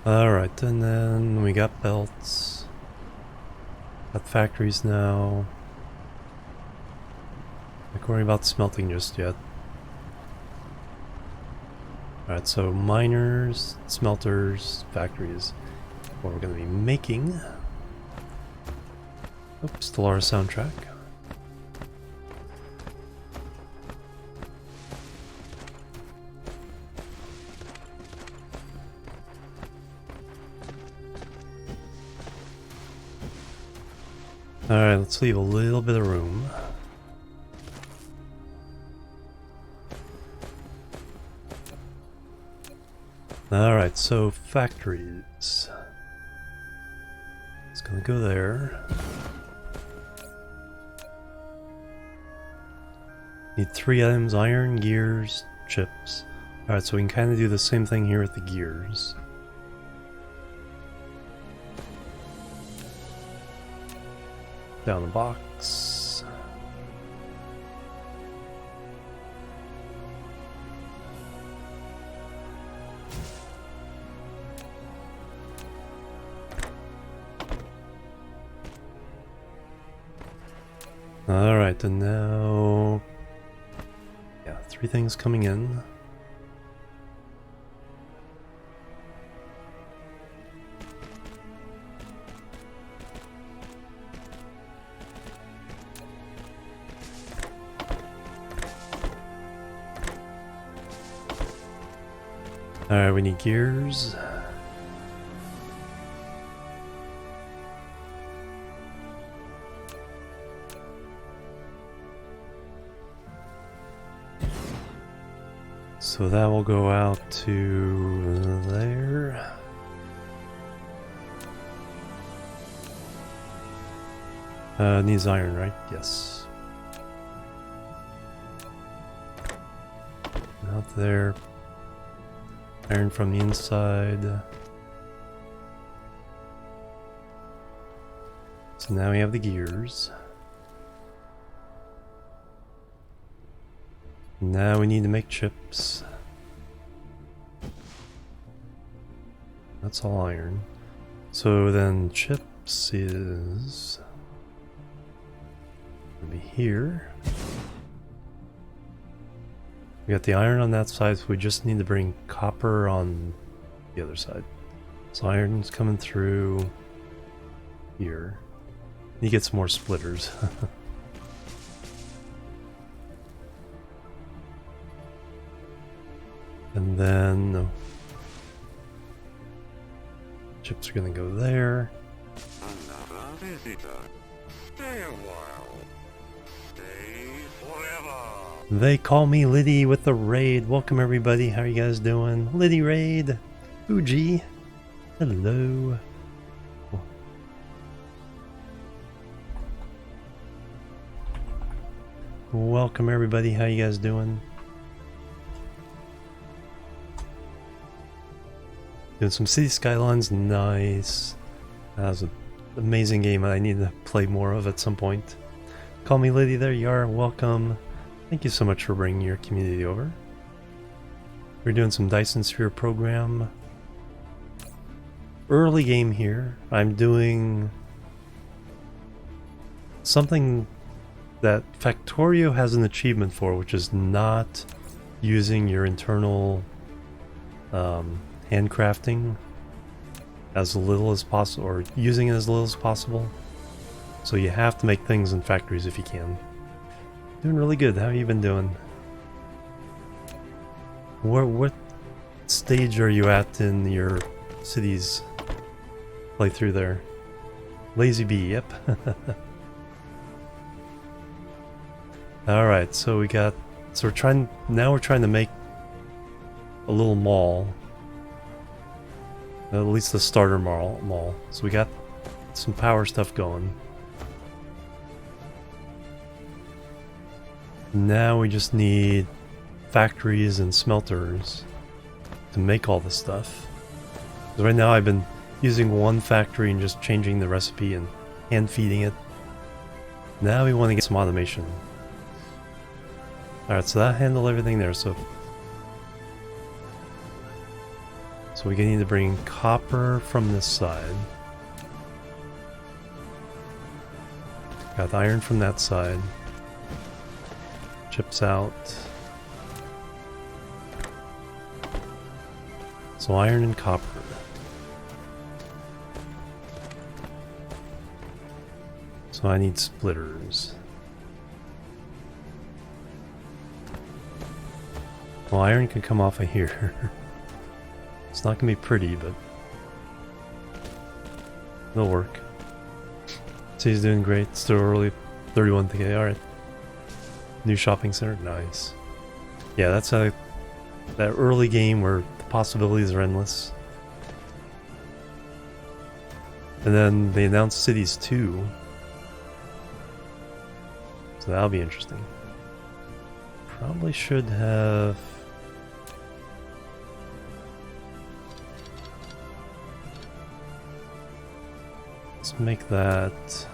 Alright, and then we got belts. Got factories now. Not worrying about smelting just yet. Alright, so miners, smelters, factories. What we're going to be making. Oops, the Lara soundtrack. Alright, let's leave a little bit of room. Alright, so factories. It's gonna go there. Need 3 items: iron, gears, chips. Alright, so we can kind of do the same thing here with the gears. Down the box. Alright, and now... yeah, 3 things coming in. Alright, we need gears. So that will go out to there. Needs iron, right? Yes. Out there. Iron from the inside. So now we have the gears. Now we need to make chips. That's all iron. So then chips is gonna be here. We got the iron on that side, so we just need to bring copper on the other side. So iron's coming through here. He gets more splitters. And then chips are gonna go there. Another visitor. Stay a while. Stay forever. They call me Liddy with the raid. Welcome everybody. How are you guys doing? Liddy raid. Fuji. Hello. Welcome everybody. How you guys doing? Doing some City Skylines. Nice. That was an amazing game I need to play more of at some point. Call me Liddy. There you are. Welcome. Thank you so much for bringing your community over. We're doing some Dyson Sphere Program. Early game here. I'm doing something that Factorio has an achievement for, which is not using your internal handcrafting as little as possible, or using it as little as possible. So you have to make things in factories if you can. Doing really good. How have you been doing? What stage are you at in your cities playthrough there? Lazy Bee, yep. Alright, so we got... So we're trying to make a little mall. At least the starter mall. So we got some power stuff going. Now we just need factories and smelters to make all this stuff. 'Cause right now I've been using one factory and just changing the recipe and hand feeding it. Now we want to get some automation. Alright, so that handled everything there, so we need to bring copper from this side. Got iron from that side. Chips out. So iron and copper. So I need splitters. Well, iron can come off of here. It's not gonna be pretty, but it'll work. So he's doing great. Still early, 31k. All right. New shopping center, nice. Yeah, that's that early game where the possibilities are endless. And then they announced cities too, so that'll be interesting. Probably should have. Let's make that.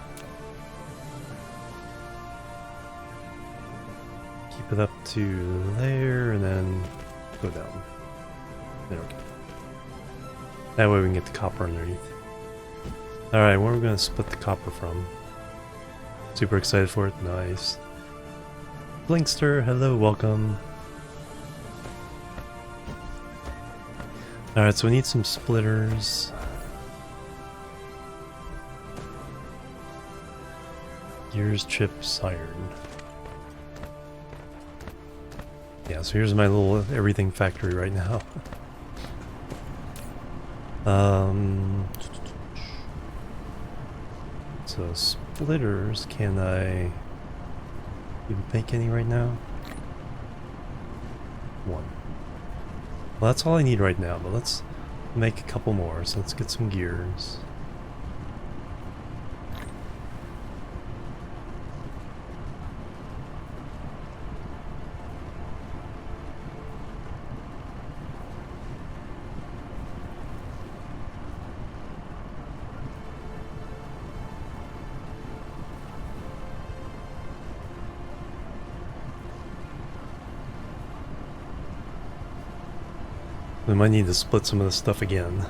Keep it up to there and then go down. There we go. That way we can get the copper underneath. Alright, where are we going to split the copper from? Super excited for it. Nice. Blinkster, hello, welcome. Alright, so we need some splitters. Gears, chips, iron. Yeah, so here's my little everything factory right now. So splitters, can I even make any right now? One. Well, that's all I need right now, but let's make a couple more. So let's get some gears. We might need to split some of this stuff again.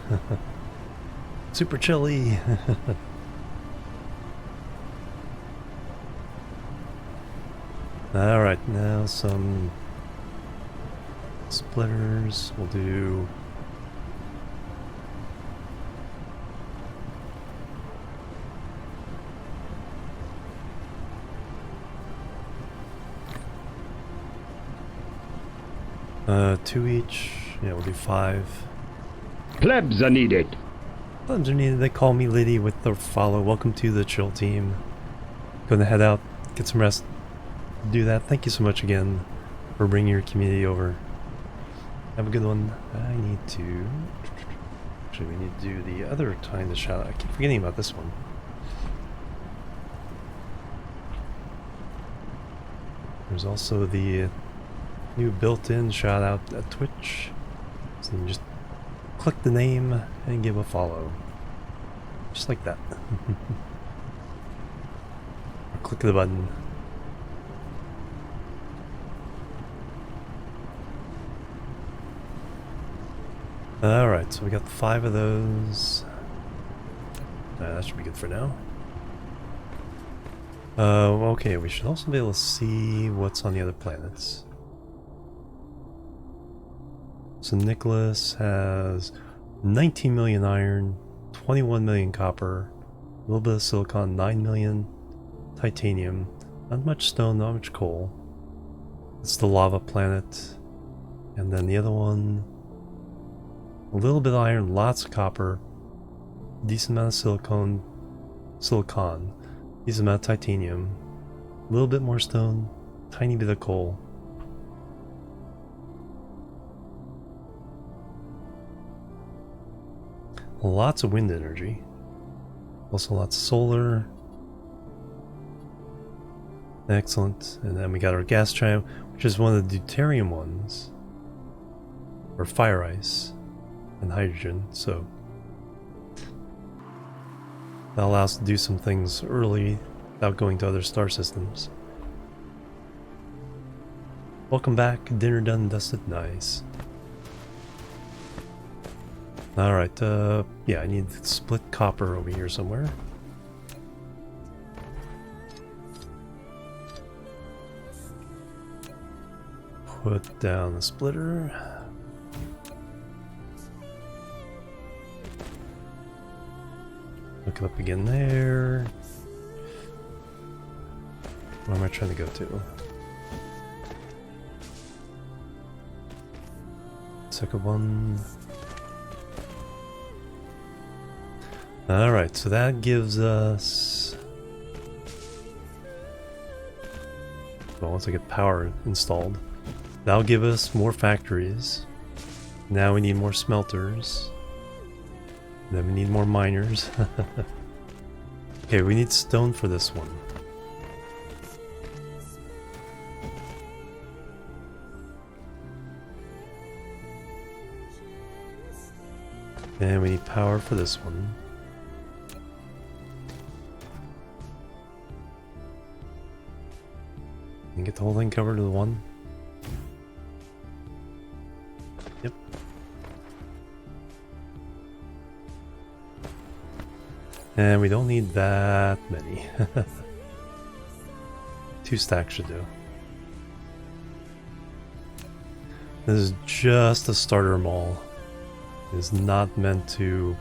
Super chilly. Alright, now some splitters. We'll do two each. Yeah, we'll do 5. Plebs are needed. Plebs are needed. They call me Liddy with the follow. Welcome to the chill team. Gonna head out, get some rest, do that. Thank you so much again for bringing your community over. Have a good one. I need to... Actually, we need to do the other time to shout out. I keep forgetting about this one. There's also the new built-in shout out at Twitch. So you just click the name and give a follow. Just like that. Or click the button. Alright, so we got 5 of those. That should be good for now. Okay, we should also be able to see what's on the other planets. So Nicholas has 19 million iron, 21 million copper, a little bit of silicon, 9 million titanium, not much stone, not much coal. It's the lava planet. And then the other one A little bit of iron, lots of copper, decent amount of silicon, decent amount of titanium, a little bit more stone, tiny bit of coal. Lots of wind energy. Also lots of solar. Excellent. And then we got our gas giant, which is one of the deuterium ones. Or fire ice and hydrogen, so that allows us to do some things early without going to other star systems. Welcome back. Dinner done, dusted. Nice. Alright, yeah, I need split copper over here somewhere. Put down the splitter. Look it up again there. Where am I trying to go to? Second one. Alright, so that gives us... Well, once I get power installed, that'll give us more factories. Now we need more smelters. Then we need more miners. Okay, we need stone for this one. And we need power for this one. And get the whole thing covered with one. Yep. And we don't need that many. 2 stacks should do. This is just a starter mall. It is not meant to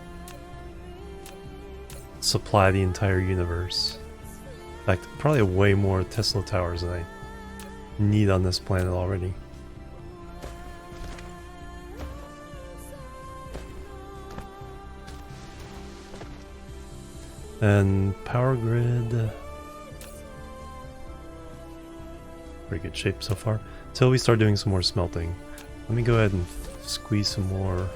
supply the entire universe. In fact, probably way more Tesla towers than I need on this planet already. And power grid, pretty good shape so far. Until we start doing some more smelting. Let me go ahead and squeeze some more.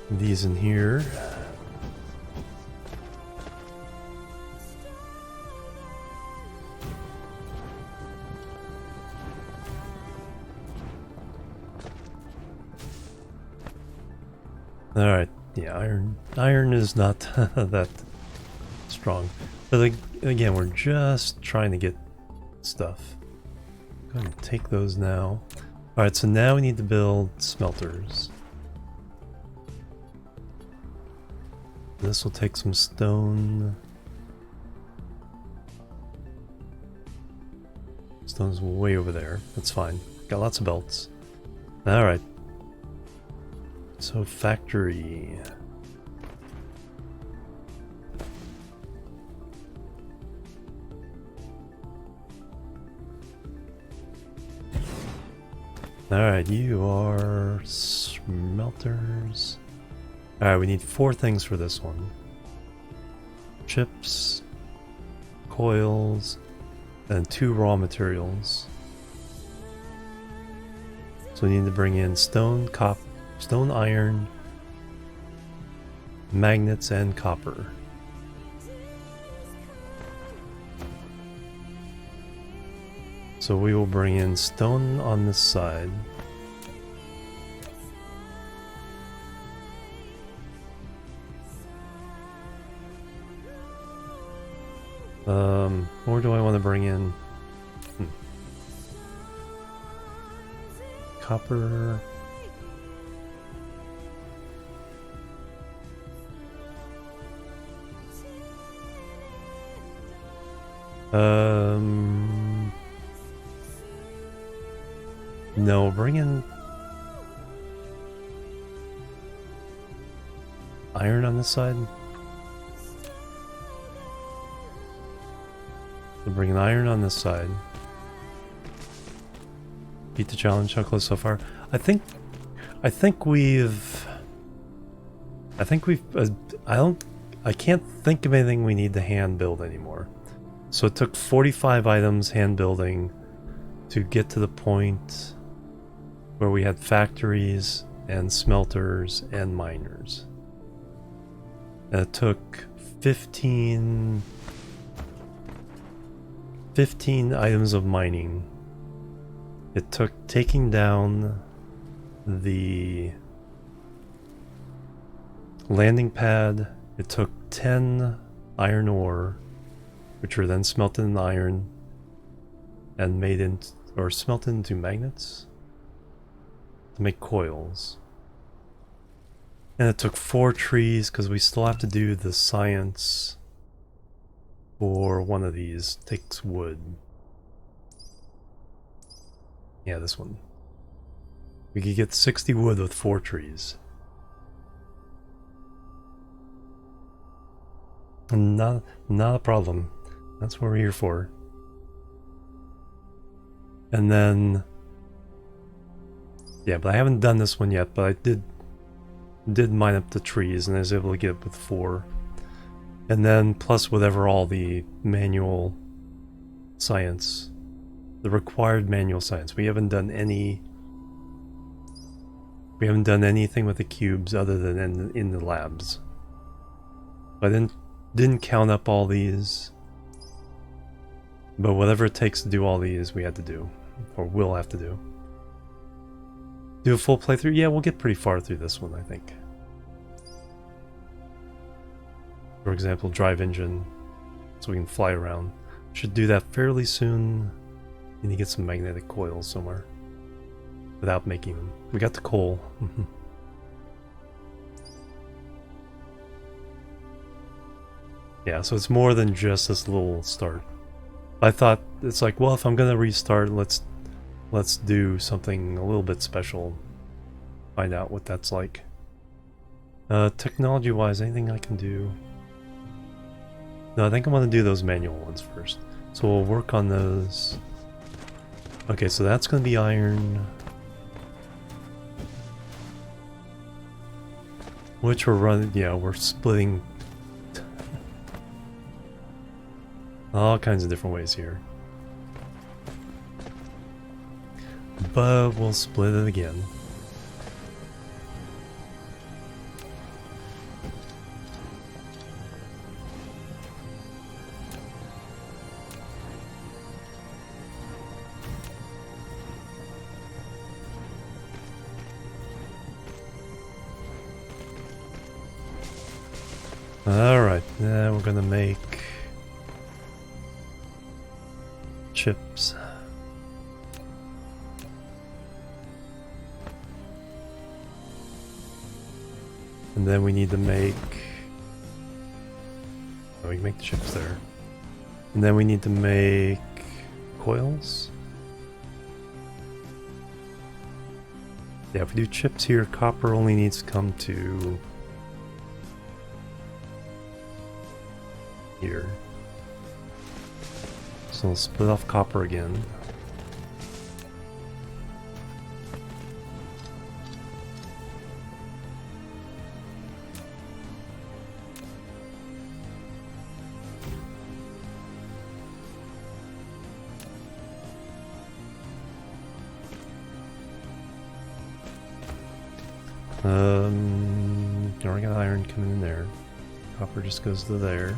These in here. Alright, yeah, iron is not that strong. But again, we're just trying to get stuff. Go ahead and take those now. Alright, so now we need to build smelters. This will take some stone. Stone's way over there. That's fine. Got lots of belts. Alright. So factory. Alright, you are smelters. Alright, we need 4 things for this one. Chips, coils, and 2 raw materials. So we need to bring in stone, iron, magnets, and copper. So we will bring in stone on this side. Or do I want to bring in copper? No, bring in iron on this side. So bring an iron on this side. Beat the challenge. How close so far? I think we've. I can't think of anything we need to hand build anymore. So it took 45 items hand building to get to the point where we had factories and smelters and miners. And it took 15 items of mining. It took taking down the landing pad. It took 10 iron ore, which were then smelted in iron and made into, or smelted into magnets to make coils. And it took 4 trees because we still have to do the science for one of these. Takes wood. Yeah, this one. We could get 60 wood with 4 trees. Not a problem. That's what we're here for. And then, yeah, but I haven't done this one yet, but I did mine up the trees and I was able to get it with 4. And then plus whatever all the manual science, the required manual science. We haven't done anything with the cubes other than in the labs. I didn't count up all these, but whatever it takes to do all these, we had to do, or will have to do. Do a full playthrough? Yeah, we'll get pretty far through this one, I think. For example, drive engine, so we can fly around. Should do that fairly soon. Need to get some magnetic coils somewhere without making them. We got the coal. Yeah, so it's more than just this little start. I thought it's like, well, if I'm gonna restart, let's do something a little bit special. Find out what that's like. Technology-wise, anything I can do? No, I think I want to do those manual ones first. So we'll work on those. Okay, so that's gonna be iron. Which we're running, yeah, we're splitting all kinds of different ways here. But we'll split it again. Alright, now we're gonna make chips. And then we need to make... Oh, we can make the chips there. And then we need to make coils. Yeah, if we do chips here, copper only needs to come to here. So we'll split off copper again. Already got iron coming in there. Copper just goes to there.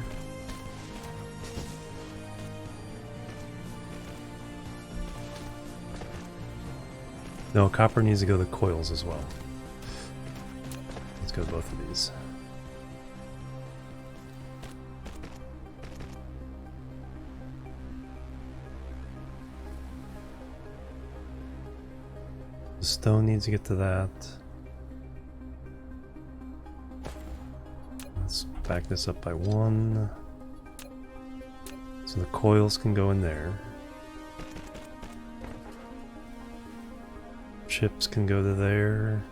No, copper needs to go to the coils as well. Let's go to both of these. The stone needs to get to that. Let's back this up by 1. So the coils can go in there. Chips can go to there.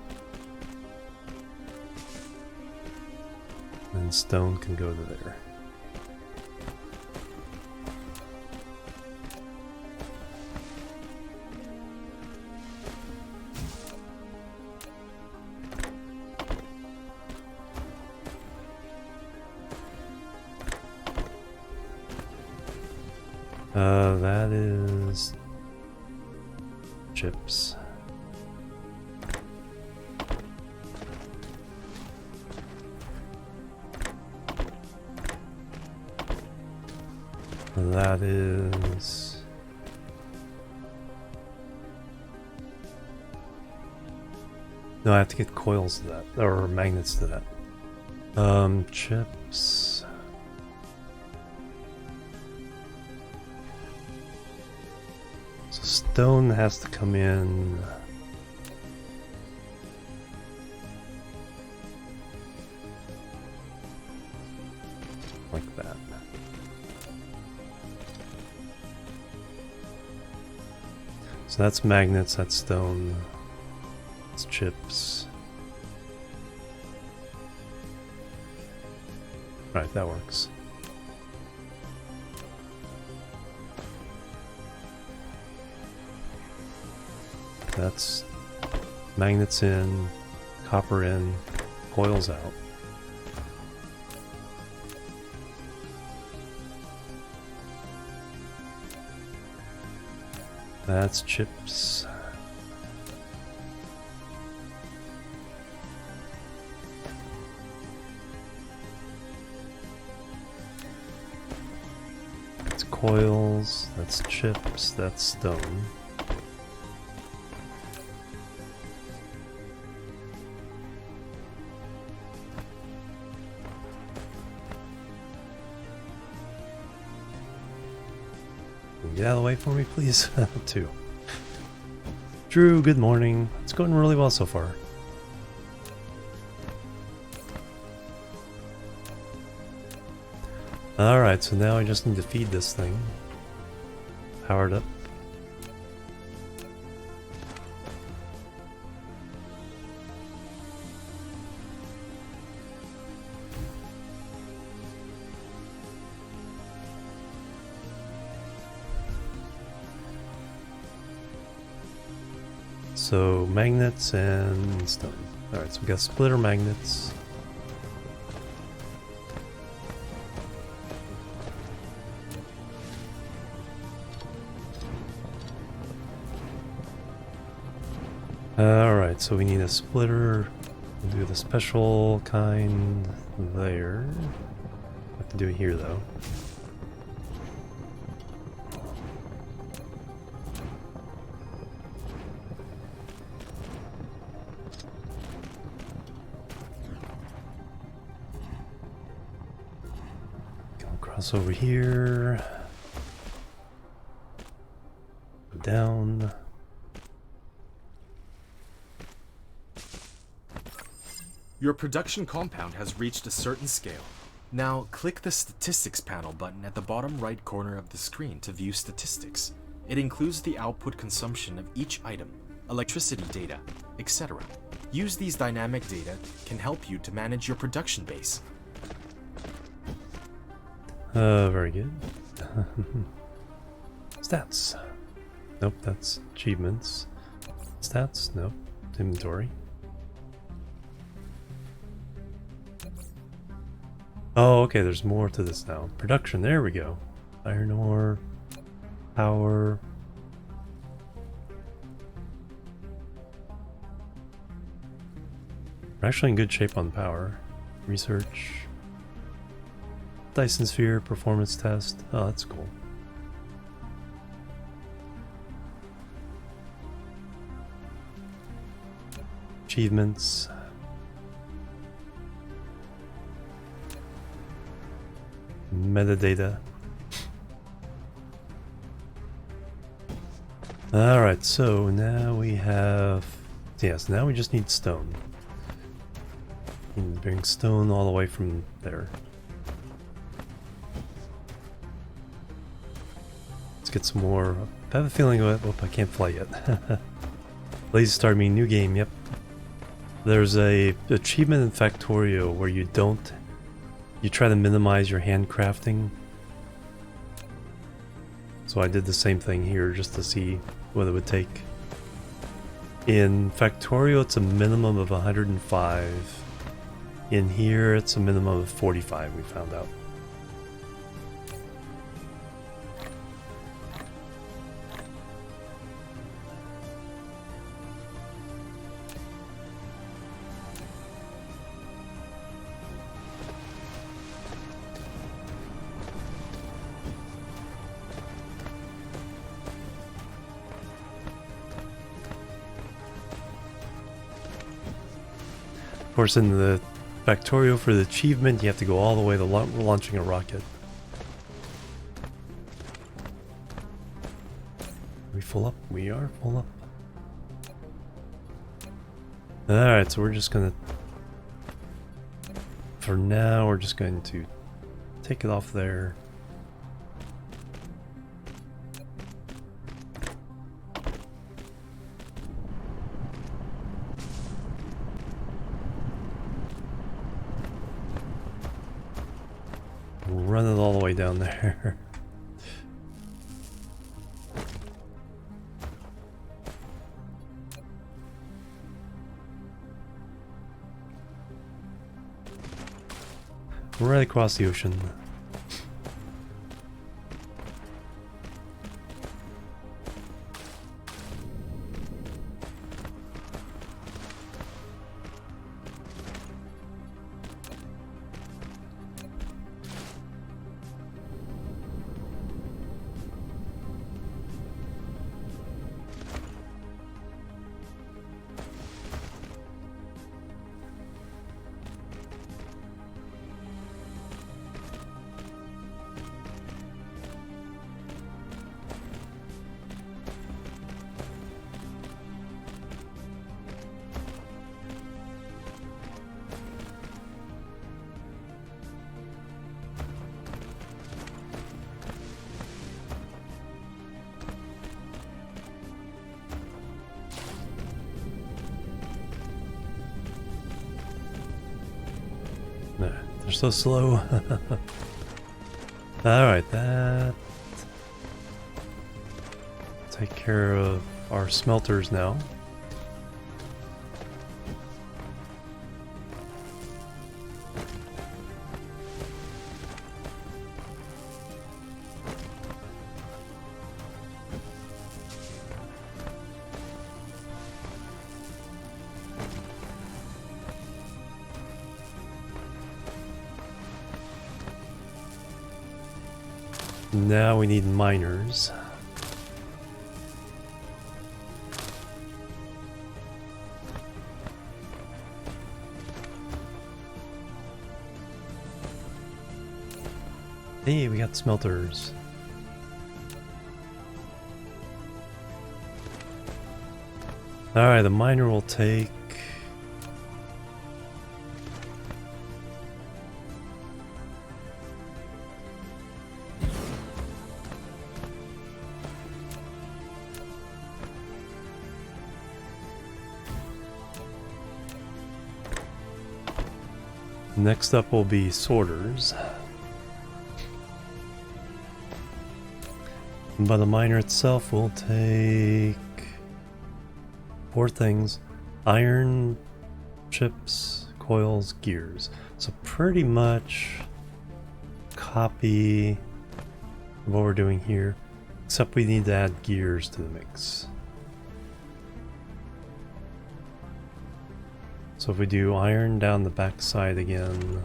And stone can go to there. That is chips. That is... No, I have to get coils to that, or magnets to that. Chips... So stone has to come in... like that. So that's magnets, that's stone, that's chips. Alright, that works. That's magnets in, copper in, coils out. That's chips. That's coils, that's chips, that's stone. Get out of the way for me, please. 2. Drew, good morning. It's going really well so far. Alright, so now I just need to feed this thing. Powered up. So magnets and stone. Alright, so we got splitter magnets. Alright, so we need a splitter. We'll do the special kind there. Have to do it here though. Cross over here, down. Your production compound has reached a certain scale. Now click the Statistics panel button at the bottom right corner of the screen to view statistics. It includes the output consumption of each item, electricity data, etc. Use these dynamic data can help you to manage your production base. Very good. Stats. Nope, that's achievements. Stats? Nope. Inventory. Oh, okay, there's more to this now. Production, there we go. Iron ore, power. We're actually in good shape on power. Research. Dyson Sphere performance test. Oh, that's cool. Achievements. Metadata. Alright, so now we have... Yes, now we just need stone. And bring stone all the way from there. Let's get some more. I have a feeling I can't fly yet. Lazy start me, new game, yep. There's a achievement in Factorio where you try to minimize your handcrafting. So I did the same thing here just to see what it would take. In Factorio it's a minimum of 105. In here it's a minimum of 45, we found out. course, in the Factorio for the achievement, you have to go all the way to launching a rocket. Are we full up? We are full up. Alright, so we're just gonna... For now, we're just going to take it off there. Run it all the way down there. Right across the ocean. They're so slow. Alright, that... Take care of our smelters now. Now we need miners. Hey, we got smelters. Alright, the miner will take... Next up will be sorters. But the miner itself will take 4 things: iron, chips, coils, gears. So pretty much copy what we're doing here, except we need to add gears to the mix. So if we do iron down the back side again,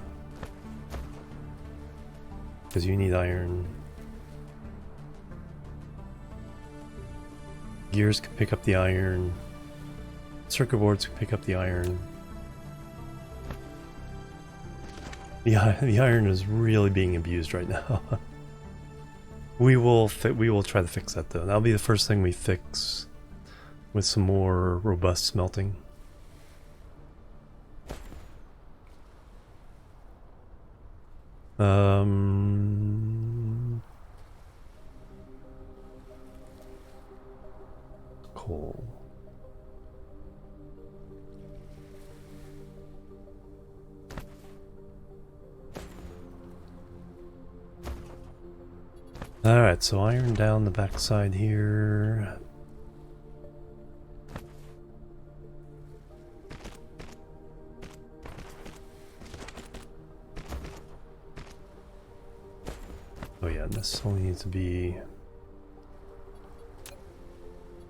because you need iron. Gears can pick up the iron. Circuit boards can pick up the iron. The iron is really being abused right now. We will try to fix that though. That'll be the first thing we fix with some more robust smelting. Coal. Alright, so iron down the backside here. Oh yeah, this only needs to be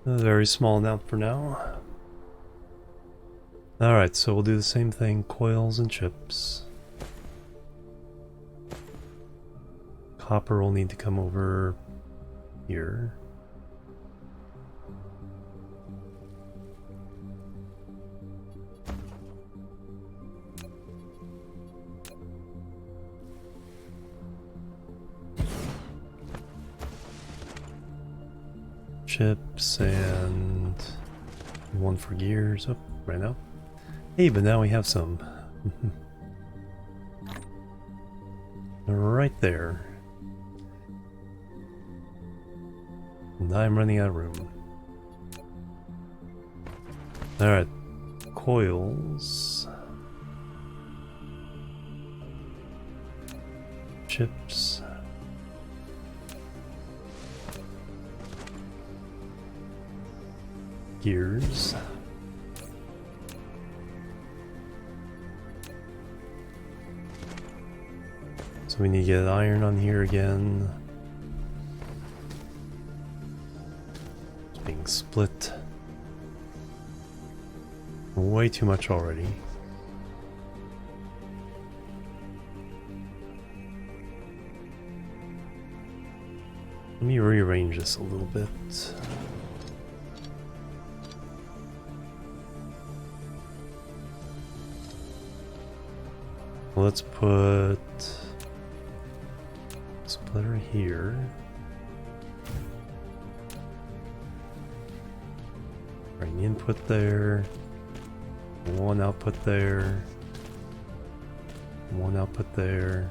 a very small amount for now. Alright, so we'll do the same thing, coils and chips. Copper will need to come over here. chips and one for gears. Oh, right now. Hey, but now we have some. Right there. And I'm running out of room. Alright. Coils. Chips. Gears. So we need to get iron on here again. It's being split. Way too much already. Let me rearrange this a little bit. Let's put splitter here. Bring input there. One output there. One output there.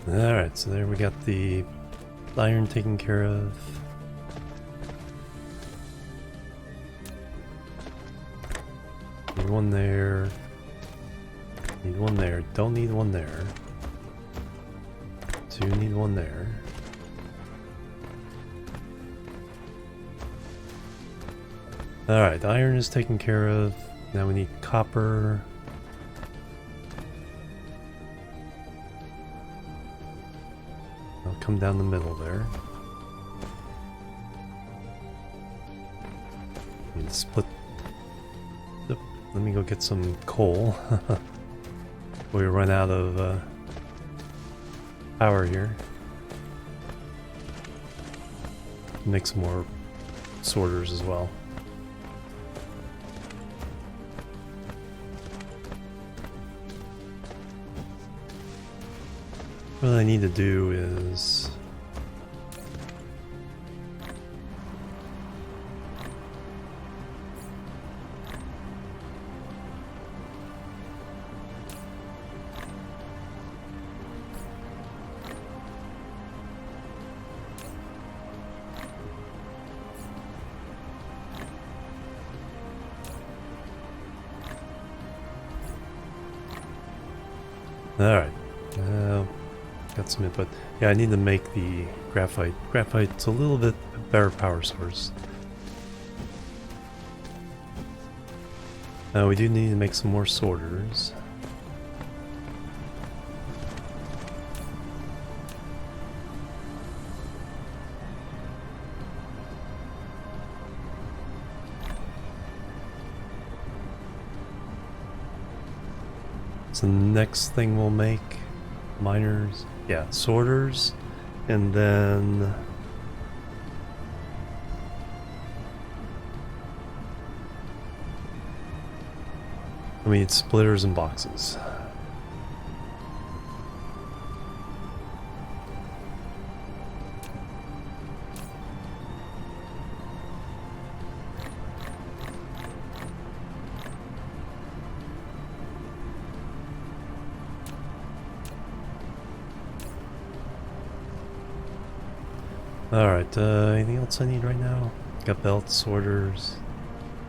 Alright, so there we got the iron taken care of. Need one there. Need one there. Don't need one there. Two, need one there. Alright, iron is taken care of. Now we need copper. I'll come down the middle there. Need to split. Yep. Let me go get some coal. We run out of power here. Make some more sorters as well. What I need to do is alright. Got some input. Yeah, I need to make the graphite. Graphite's a little bit better power source. We do need to make some more sorters. So the next thing we'll make, miners, yeah, sorters, and then we need splitters and boxes. Alright, anything else I need right now? Got belts, sorters,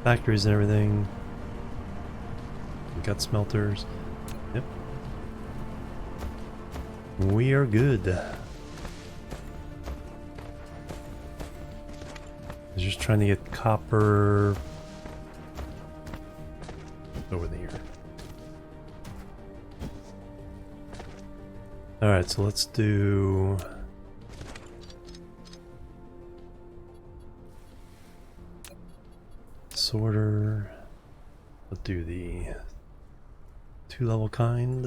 factories and everything. Got smelters. Yep. We are good. I was just trying to get copper over there. Alright, so let's do sorter. Let's do the 2-level kind.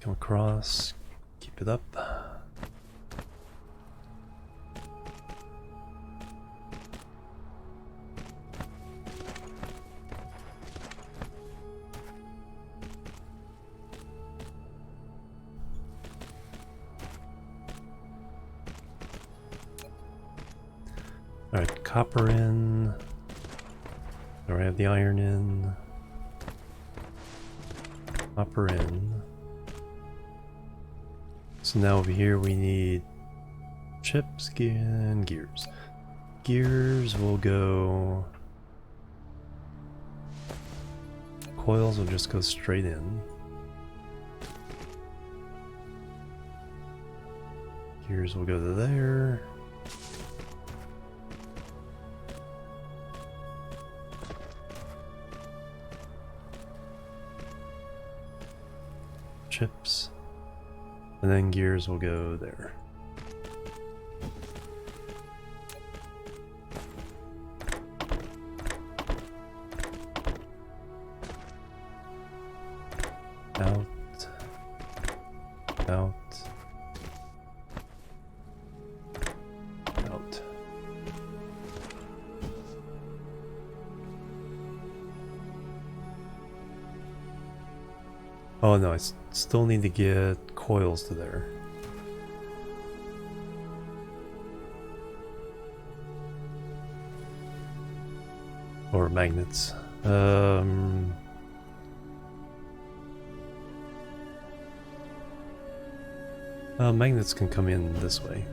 Come across, keep it up. Alright, copper in. There I have the iron in. Copper in. So now over here we need chips and gears. Gears will go... Coils will just go straight in. Gears will go to there. Chips, and then gears will go there. Out, out, out. Oh no, I still need to get coils to there. Or magnets. Magnets can come in this way.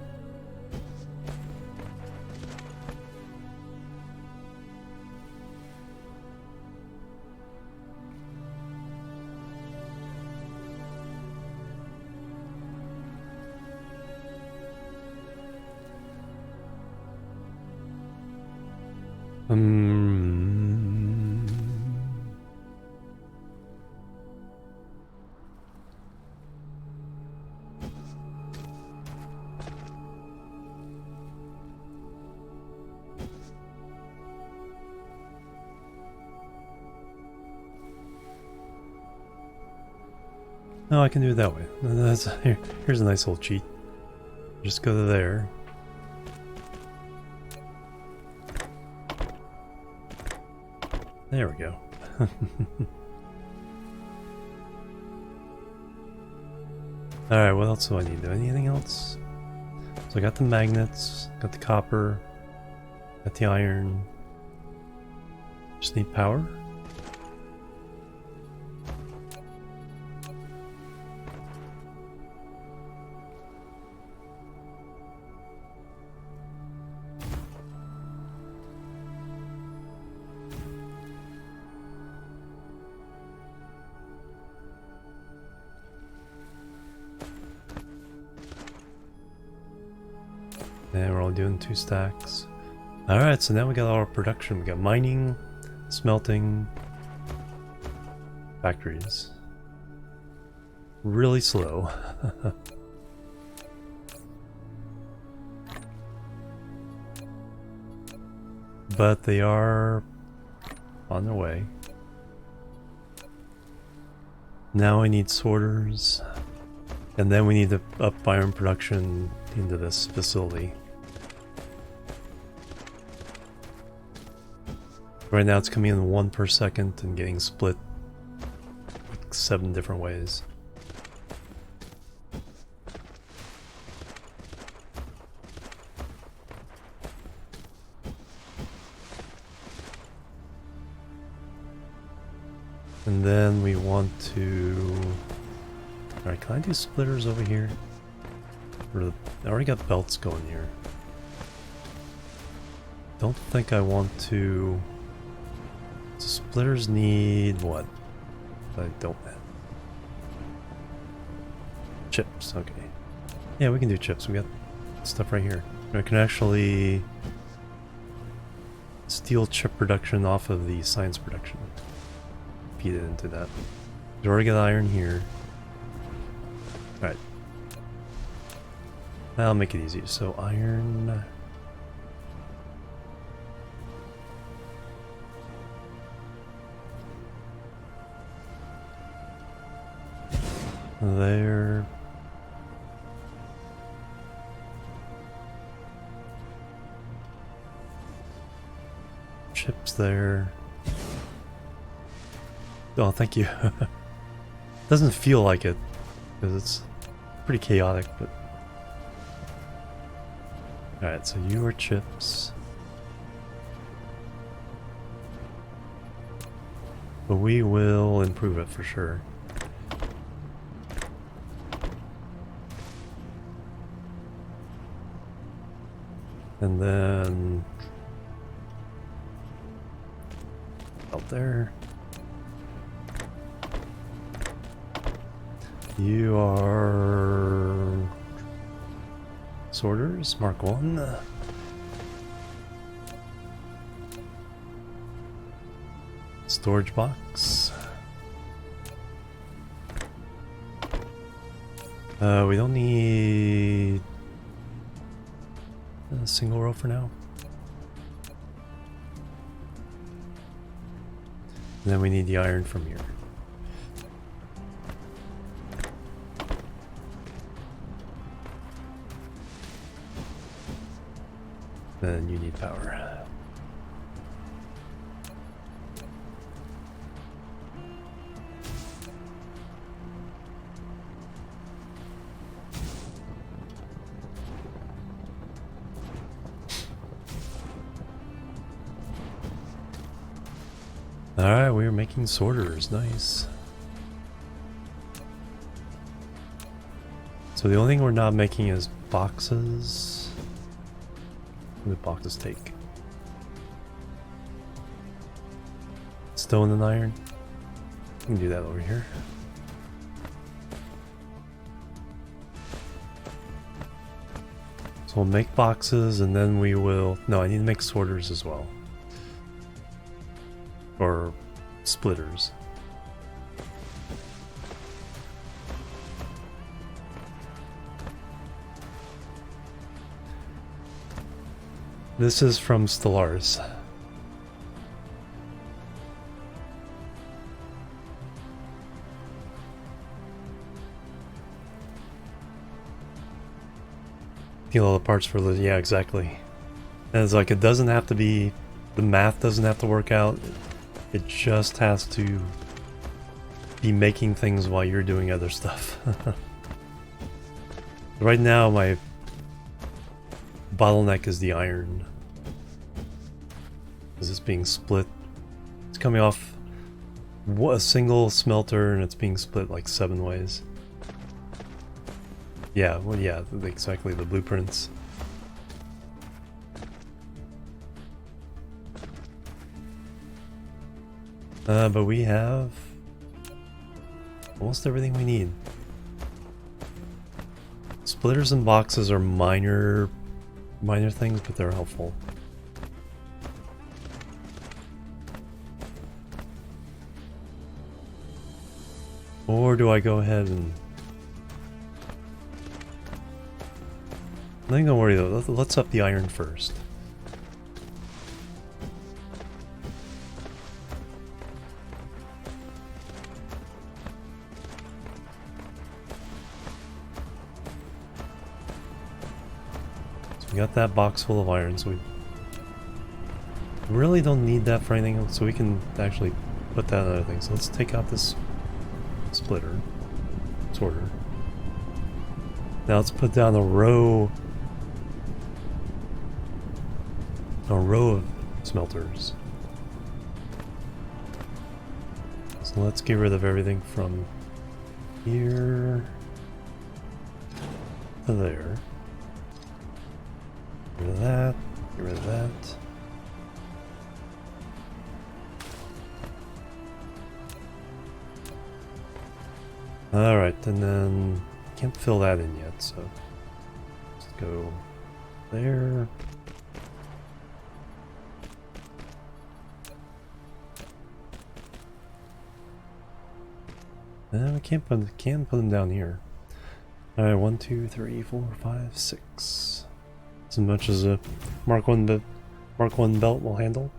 No, I can do it that way. Here's a nice little cheat. Just go to there. There we go. Alright, what else do I need? Do anything else? So I got the magnets, got the copper, got the iron. Just need power. And we're only doing 2 stacks. Alright, so now we got all our production. We got mining, smelting, factories. Really slow. But they are on their way. Now I need sorters. And then we need to up iron production into this facility. Right now it's coming in 1 per second and getting split like 7 different ways. And then we want to... Alright, can I do splitters over here? I already got belts going here. Don't think I want to... Splitters need what? I don't have. Chips, okay. Yeah, we can do chips. We got stuff right here. I can actually steal chip production off of the science production. Feed it into that. We already got iron here. Alright. I'll make it easy. So iron... there. Chips there. Oh, thank you. Doesn't feel like it because it's pretty chaotic, but alright, so you are chips. But we will improve it for sure. And then out there. You are sorters, Mark 1. Storage box. We don't need a single row for now. And then we need the iron from here. Then you need power. Alright, we're making sorters. Nice. So the only thing we're not making is boxes. What do boxes take? Stone and iron. We can do that over here. So we'll make boxes and then we will... No, I need to make sorters as well. Or splitters. This is from Stellaris. Get all the parts for the... Yeah, exactly. And it's like, it doesn't have to be... The math doesn't have to work out. It just has to be making things while you're doing other stuff. Right now, my bottleneck is the iron. Because it's being split. It's coming off a single smelter and it's being split like 7 ways. Yeah, well, yeah, exactly, the blueprints. But we have almost everything we need. Splitters and boxes are minor things, but they're helpful. Or do I go ahead and... Don't worry though, let's up the iron first. We got that box full of iron, so we really don't need that for anything else, so we can actually put that on other things. So let's take out this splitter, sorter. Now let's put down a row of smelters. So let's get rid of everything from here to there. Get rid of that, get rid of that. Alright, and then can't fill that in yet, so let's go there. We can put them down here. Alright, 1, 2, 3, 4, 5, 6. As much as a Mark 1 belt will handle.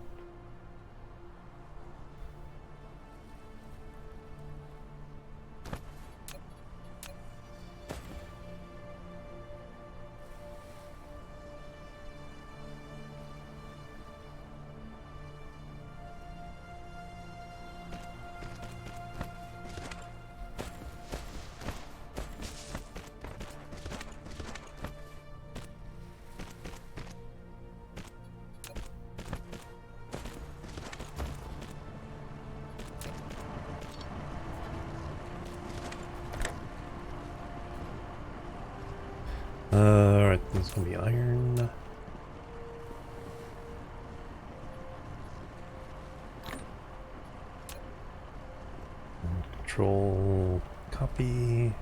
Control copy.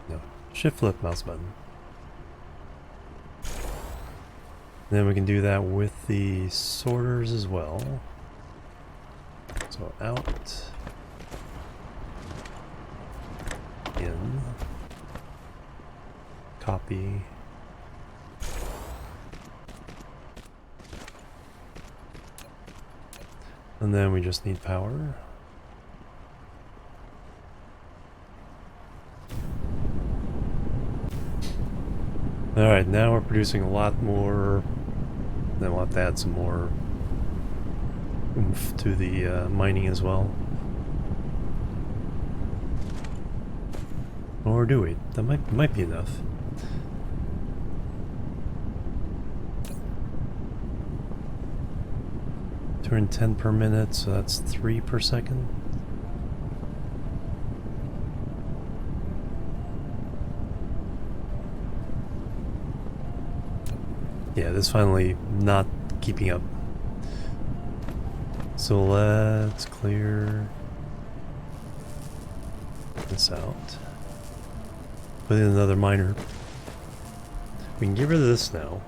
No, shift flip mouse button. Then we can do that with the sorters as well. So out, in, copy. And then we just need power. Alright, now we're producing a lot more. Then we'll have to add some more oomph to the mining as well. Or do we? That might be enough. Turn 10 per minute, so that's 3 per second. Yeah, this finally not keeping up. So let's clear this out. Put in another miner. We can get rid of this now.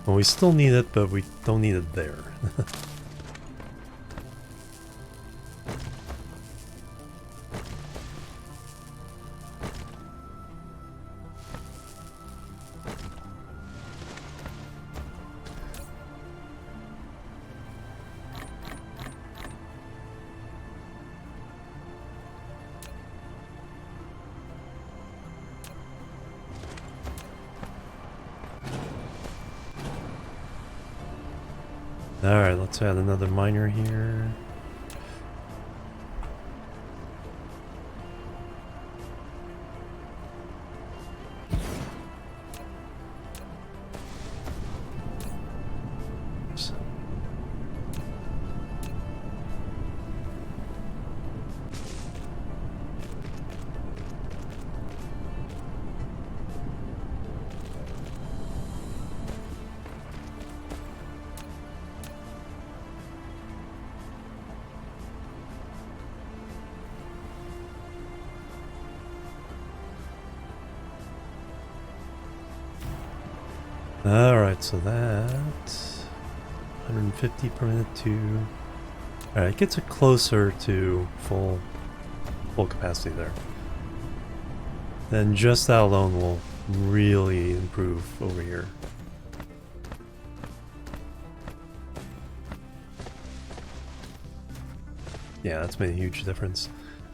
Well, we still need it, but we don't need it there. Alright, let's add another miner here. Alright, so that 150 per minute to... Alright, it gets it closer to full capacity there. Then just that alone will really improve over here. Yeah, that's made a huge difference.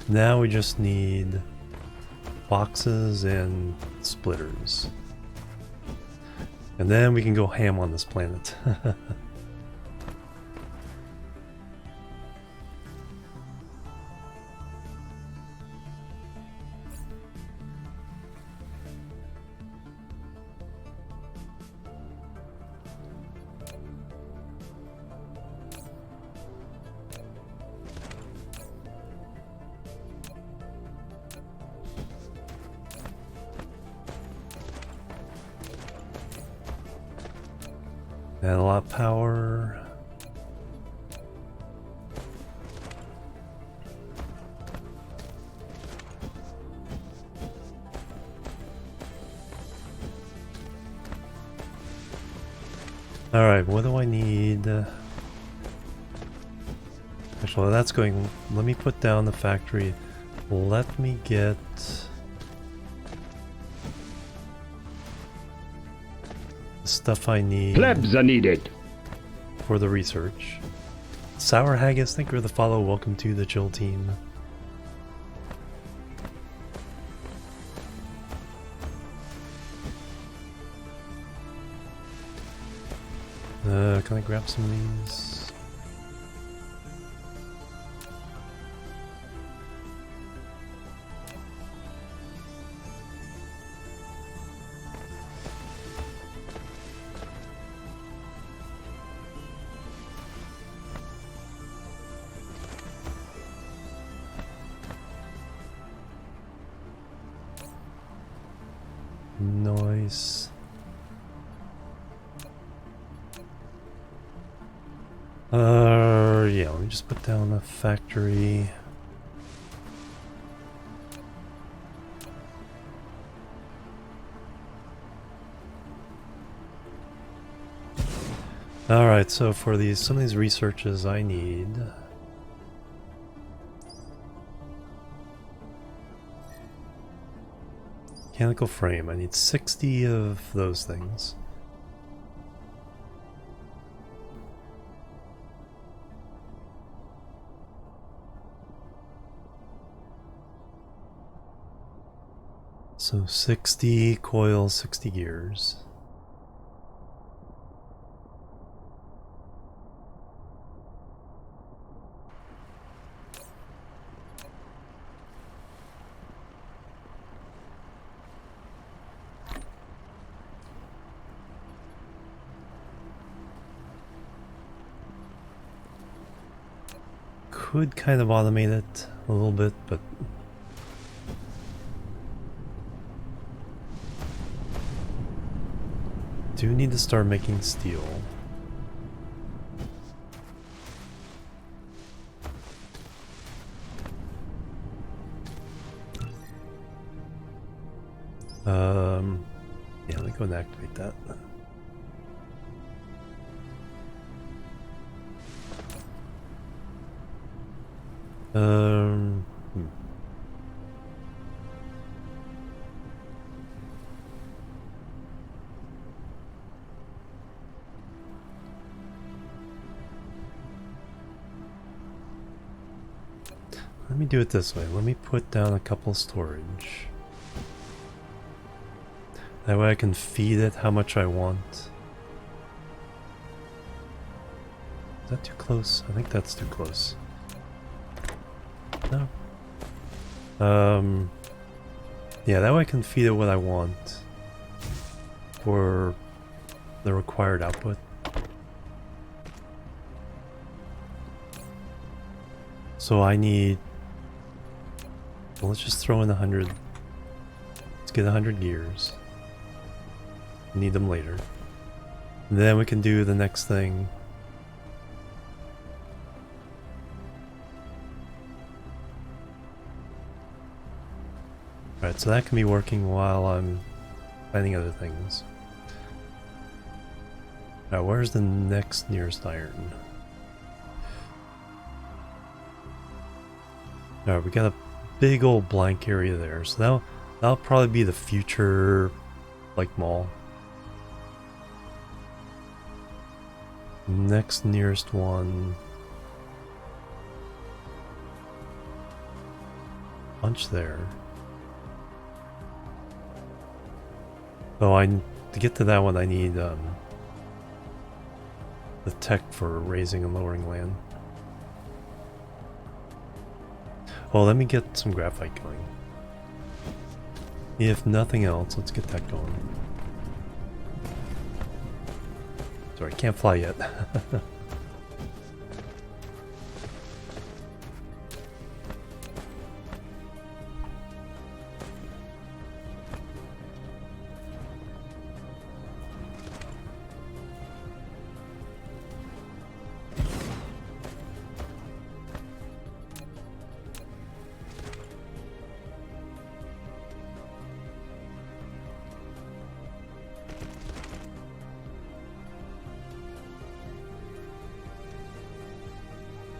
Now we just need boxes and splitters. And then we can go ham on this planet. And a lot of power. Alright, what do I need? Actually, that's going... Let me put down the factory. Let me get... stuff I need. Plebs are needed. For the research. Sour Haggis, thank you for the follow. Welcome to the chill team. Can I grab some of these? Nice. Yeah, let me just put down a factory. Alright, so for these some of these researches I need mechanical frame. I need 60 of those things. So 60 coils, 60 gears. Could kind of automate it a little bit, but do need to start making steel. Yeah, let me go and activate that. Hmm. Let me do it this way. Let me put down a couple storage. That way I can feed it how much I want. Is that too close? I think that's too close. No. Yeah, that way I can feed it what I want for the required output. So I need, well, let's just throw in 100. Let's get 100 gears. Need them later. And then we can do the next thing. Alright, so that can be working while I'm planning other things. Now, where's the next nearest iron? Alright, we got a big old blank area there, so that'll probably be the future, like, mall. Next nearest one. Bunch there. Oh, to get to that one I need the tech for raising and lowering land. Well, let me get some graphite going. If nothing else, let's get that going. Sorry, can't fly yet.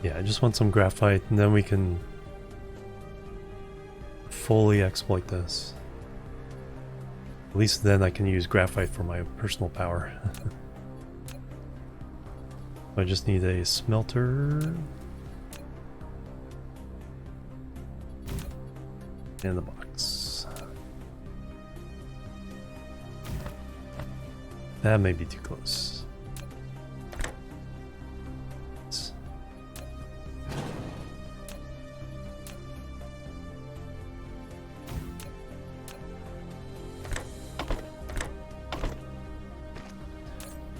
Yeah, I just want some graphite and then we can fully exploit this. At least then I can use graphite for my personal power. I just need a smelter and the box. That may be too close.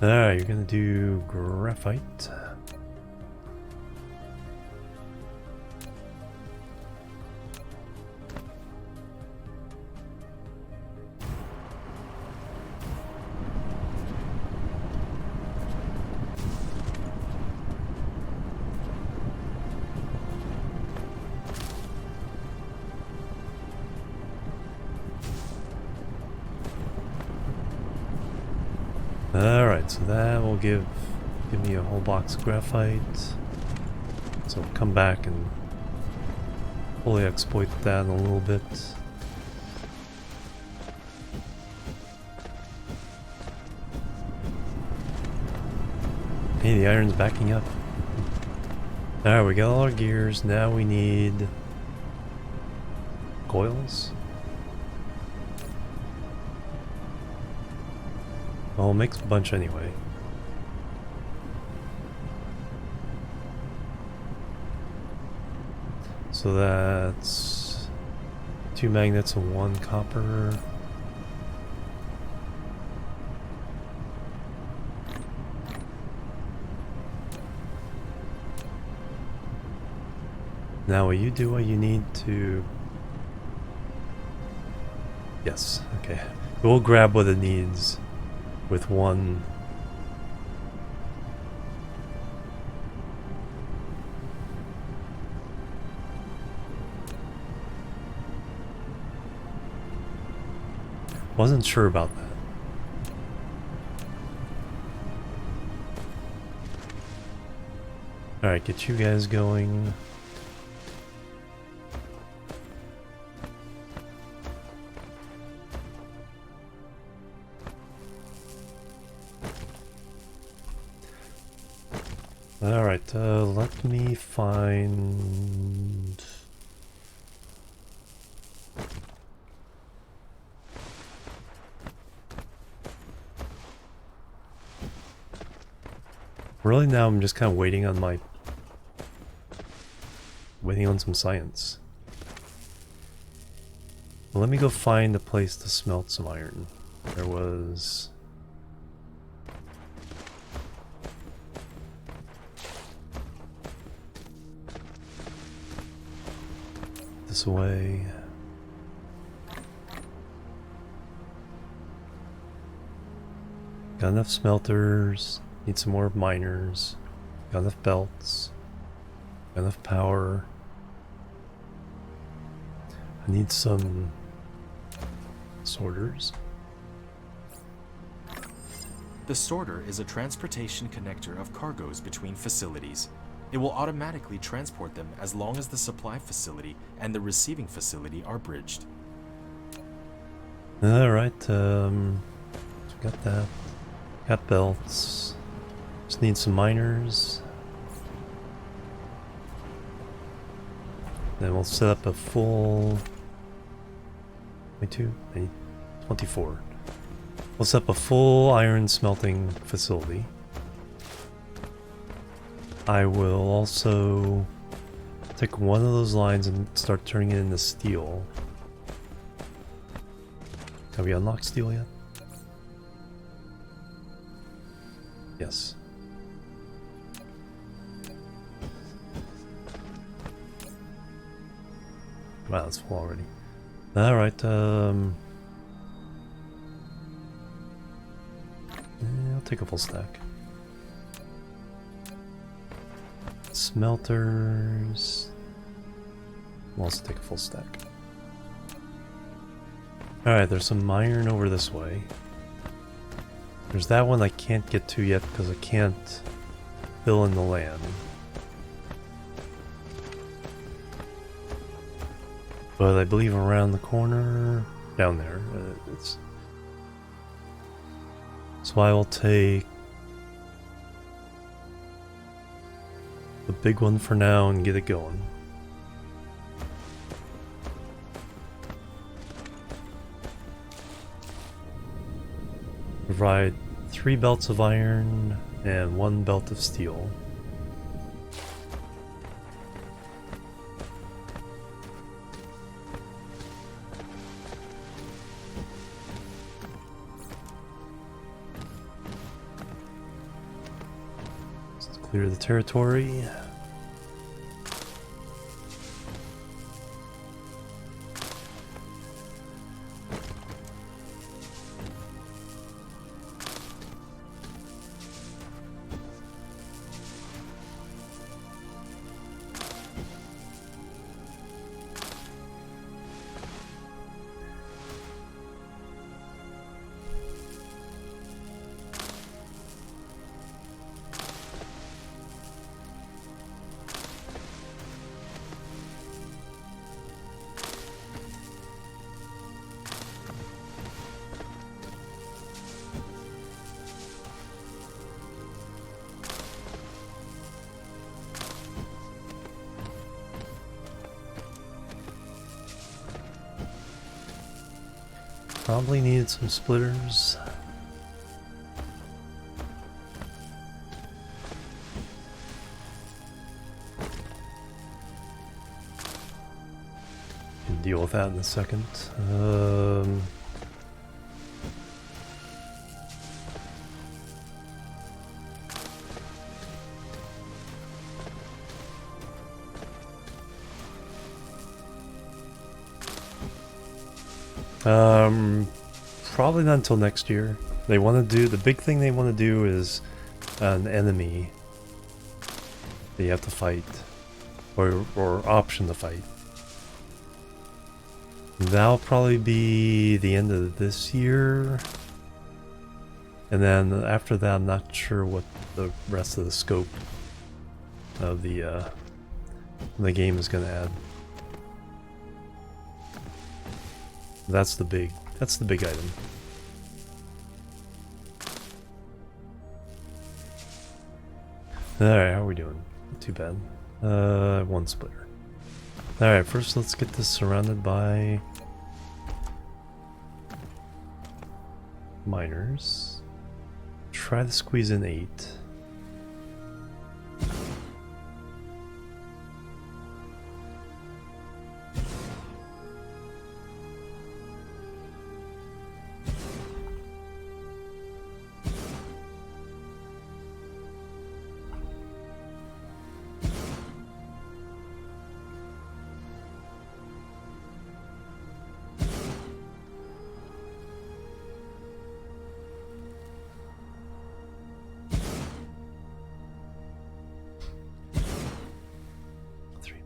Alright, you're gonna do graphite. Alright, so that will give me a whole box of graphite. So I'll come back and fully exploit that in a little bit. Hey, the iron's backing up. Alright, we got all our gears. Now we need coils. Well, it makes a bunch anyway. So that's 2 magnets and 1 copper. Now will you do what you need to... Yes, okay. We'll grab what it needs with 1... Wasn't sure about that. Alright, get you guys going. Alright, let me find... Really now I'm just kind of waiting on some science. Well, let me go find a place to smelt some iron. There was... this way. Got enough smelters. Need some more miners. Got enough belts. Got enough power. I need some sorters. The sorter is a transportation connector of cargoes between facilities. It will automatically transport them as long as the supply facility and the receiving facility are bridged. Alright, so got that. Got belts. Just need some miners. Then we'll set up a full... 22? 24. We'll set up a full iron smelting facility. I will also take one of those lines and start turning it into steel. Have we unlocked steel yet? Yes. Wow, that's full already. Alright, I'll take a full stack. Smelters. I'll also take a full stack. Alright, there's some iron over this way. There's that one I can't get to yet because I can't fill in the land. But I believe around the corner, down there, so I will take the big one for now and get it going. Provide 3 belts of iron and 1 belt of steel. Let's clear the territory. Probably needed some splitters. Can deal with that in a second. Probably not until next year. They want to do, the big thing they want to do is an enemy that you have to fight, or option to fight. That'll probably be the end of this year. And then after that, I'm not sure what the rest of the scope of the game is going to add. That's the big item. Alright, how are we doing? Not too bad. One splitter. Alright, first let's get this surrounded by miners. Try to squeeze in 8.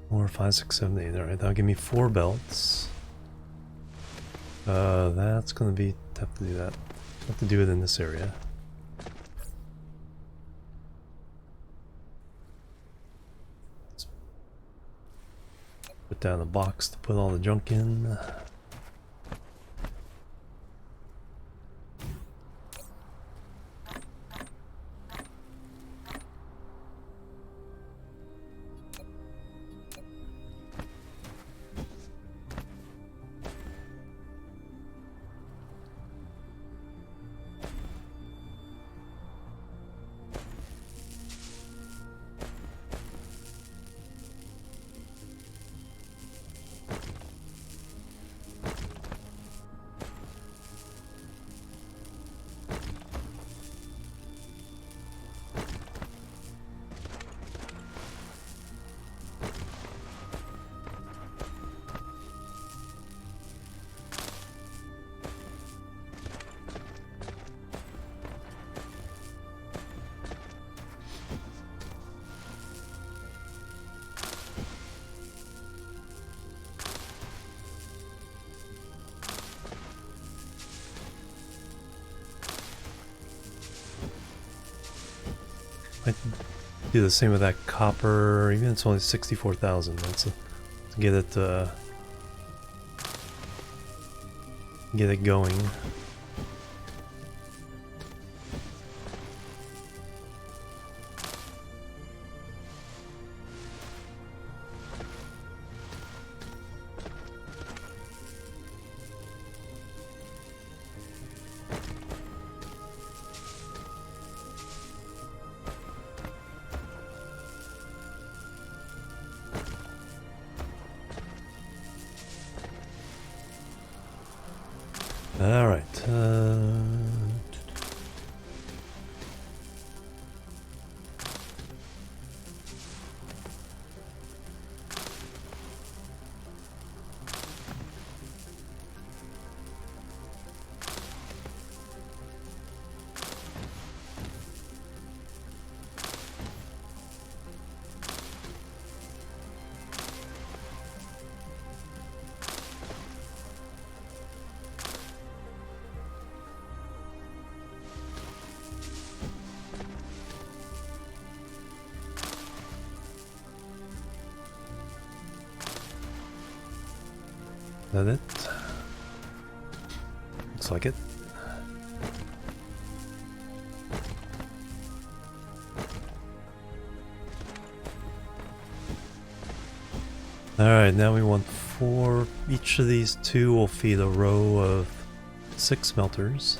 Four, 5, 6, 7, 8. Alright, that'll give me 4 belts. That's gonna be tough to do that. Have to do it in this area. Let's put down a box to put all the junk in. Might do the same with that copper, even if it's only 64,000. That's to get it going. All right. That it? Looks like it. Alright, now we want 4. Each of these 2 will feed a row of 6 smelters.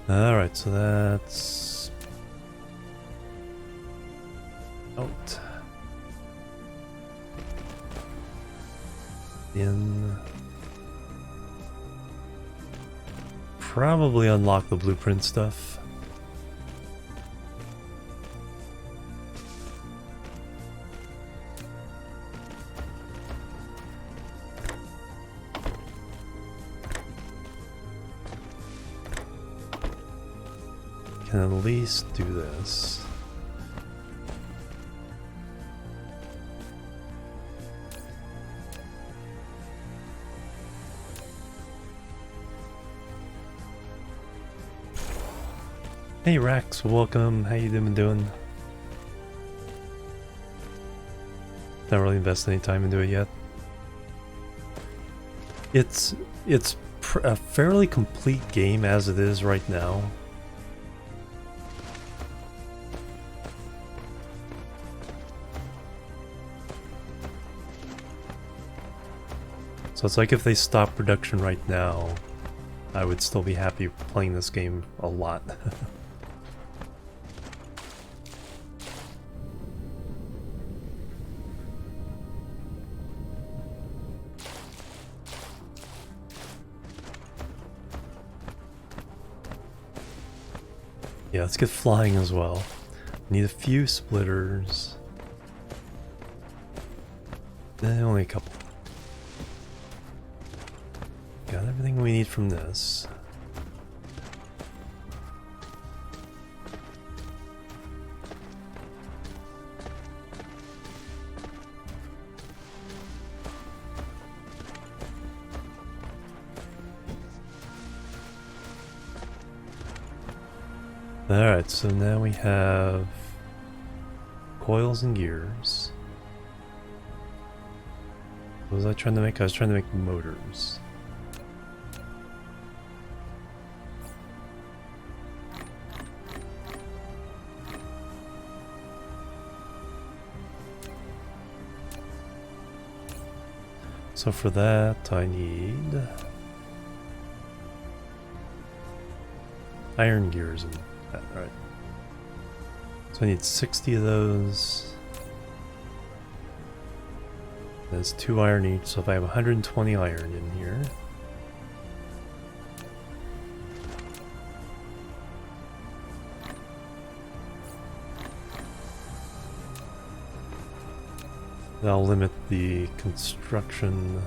Alright, so that's out. In. Probably unlock the blueprint stuff. Can at least do this. Hey Rax, welcome. How you doing? Not really invested any time into it yet. It's a fairly complete game as it is right now. So it's like if they stop production right now, I would still be happy playing this game a lot. Yeah, let's get flying as well. Need a few splitters. Only a couple. Got everything we need from this. Alright, so now we have coils and gears. What was I trying to make? I was trying to make motors. So for that I need iron gears and that, right. So I need 60 of those. That's 2 iron each, so if I have 120 iron in here. That'll limit the construction.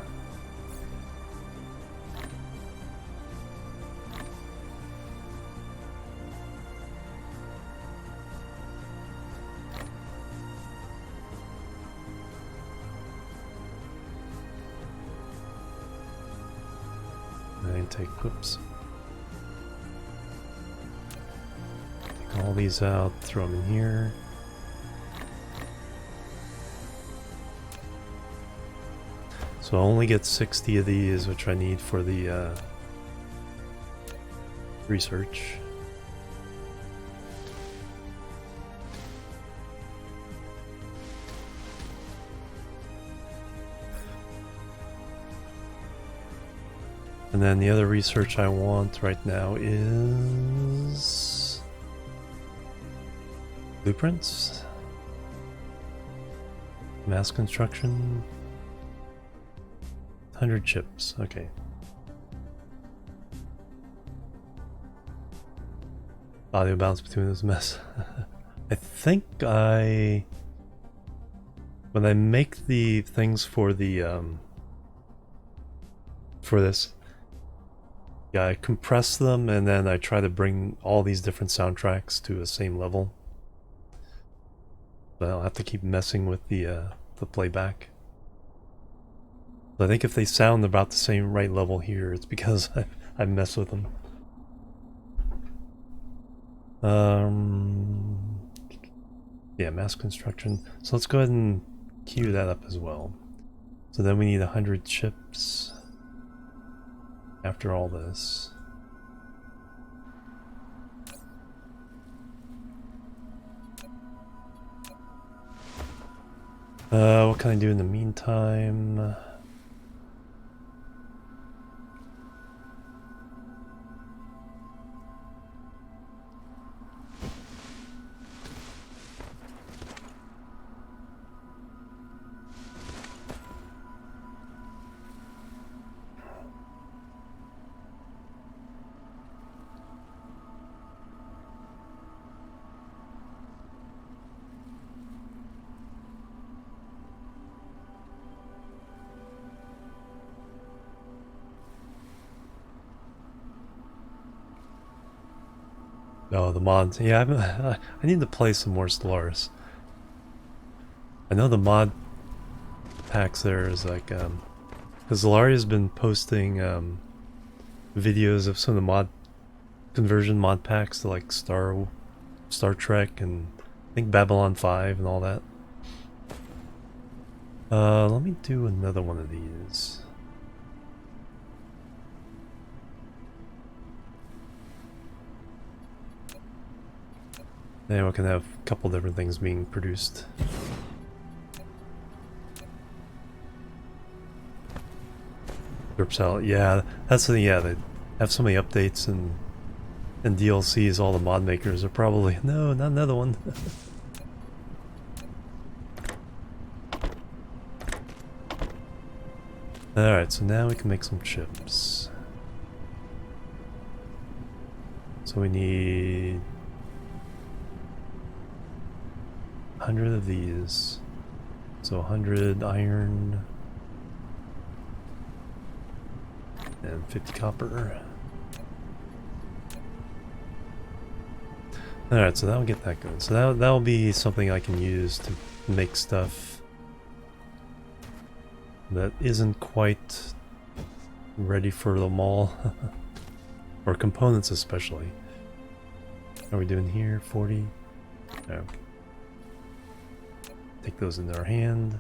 Whoops. Take all these out, throw them in here. So I only get 60 of these, which I need for the research. And then the other research I want right now is blueprints, mass construction, 100 chips, okay. Audio bounce between this mess. I think when I make the things for the for this, yeah, I compress them and then I try to bring all these different soundtracks to the same level. But I'll have to keep messing with the playback. But I think if they sound about the same right level here, it's because I mess with them. Yeah, mass construction. So let's go ahead and queue that up as well. So then we need 100 chips after all this. What can I do in the meantime? Oh, the mods. Yeah, I need to play some more Stellaris. I know the mod packs there is like, because Zalaria's been posting videos of some of the mod conversion mod packs to like Star Trek and I think Babylon 5 and all that. Let me do another one of these. Then we can have a couple different things being produced. Derp salad, yeah, that's the yeah. They have so many updates and DLCs. All the mod makers are probably no, not another one. All right, so now we can make some chips. So we need 100 of these. So 100 iron and 50 copper. Alright, so that'll get that going. So that'll be something I can use to make stuff that isn't quite ready for the mall. Or components especially. How are we doing here? 40? Okay. Take those in our hand.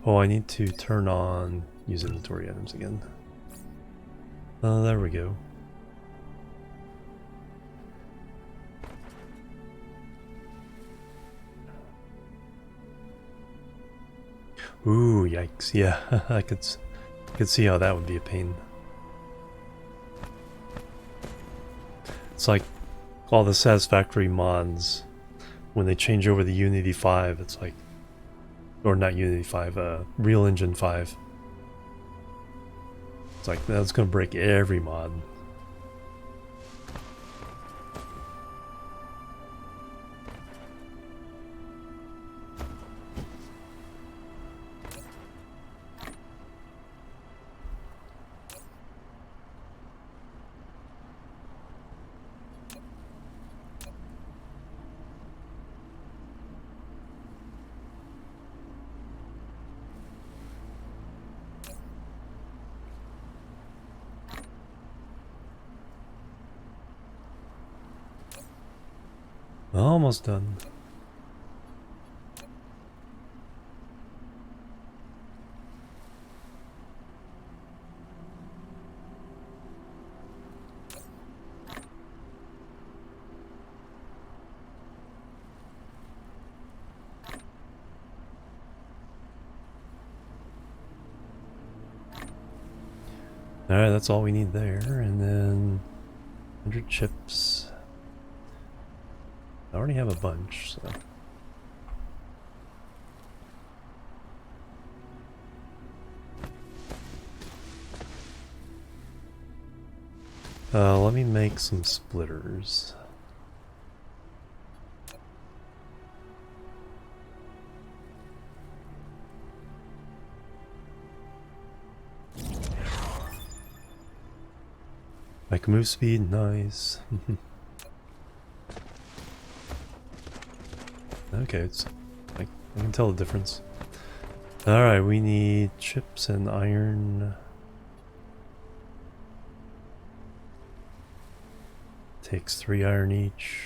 Oh, I need to turn on use inventory items again. There we go. Ooh, yikes. Yeah, I could see how that would be a pain. It's like all the Satisfactory mods, when they change over the Unity 5, it's like, or not Unity 5, Real Engine 5. It's like, that's gonna break every mod. Almost done. Alright, that's all we need there, and then 100 chips. I already have a bunch, so. Let me make some splitters. Like move speed, nice. Okay, it's I can tell the difference. Alright, we need chips and iron. Takes 3 iron each.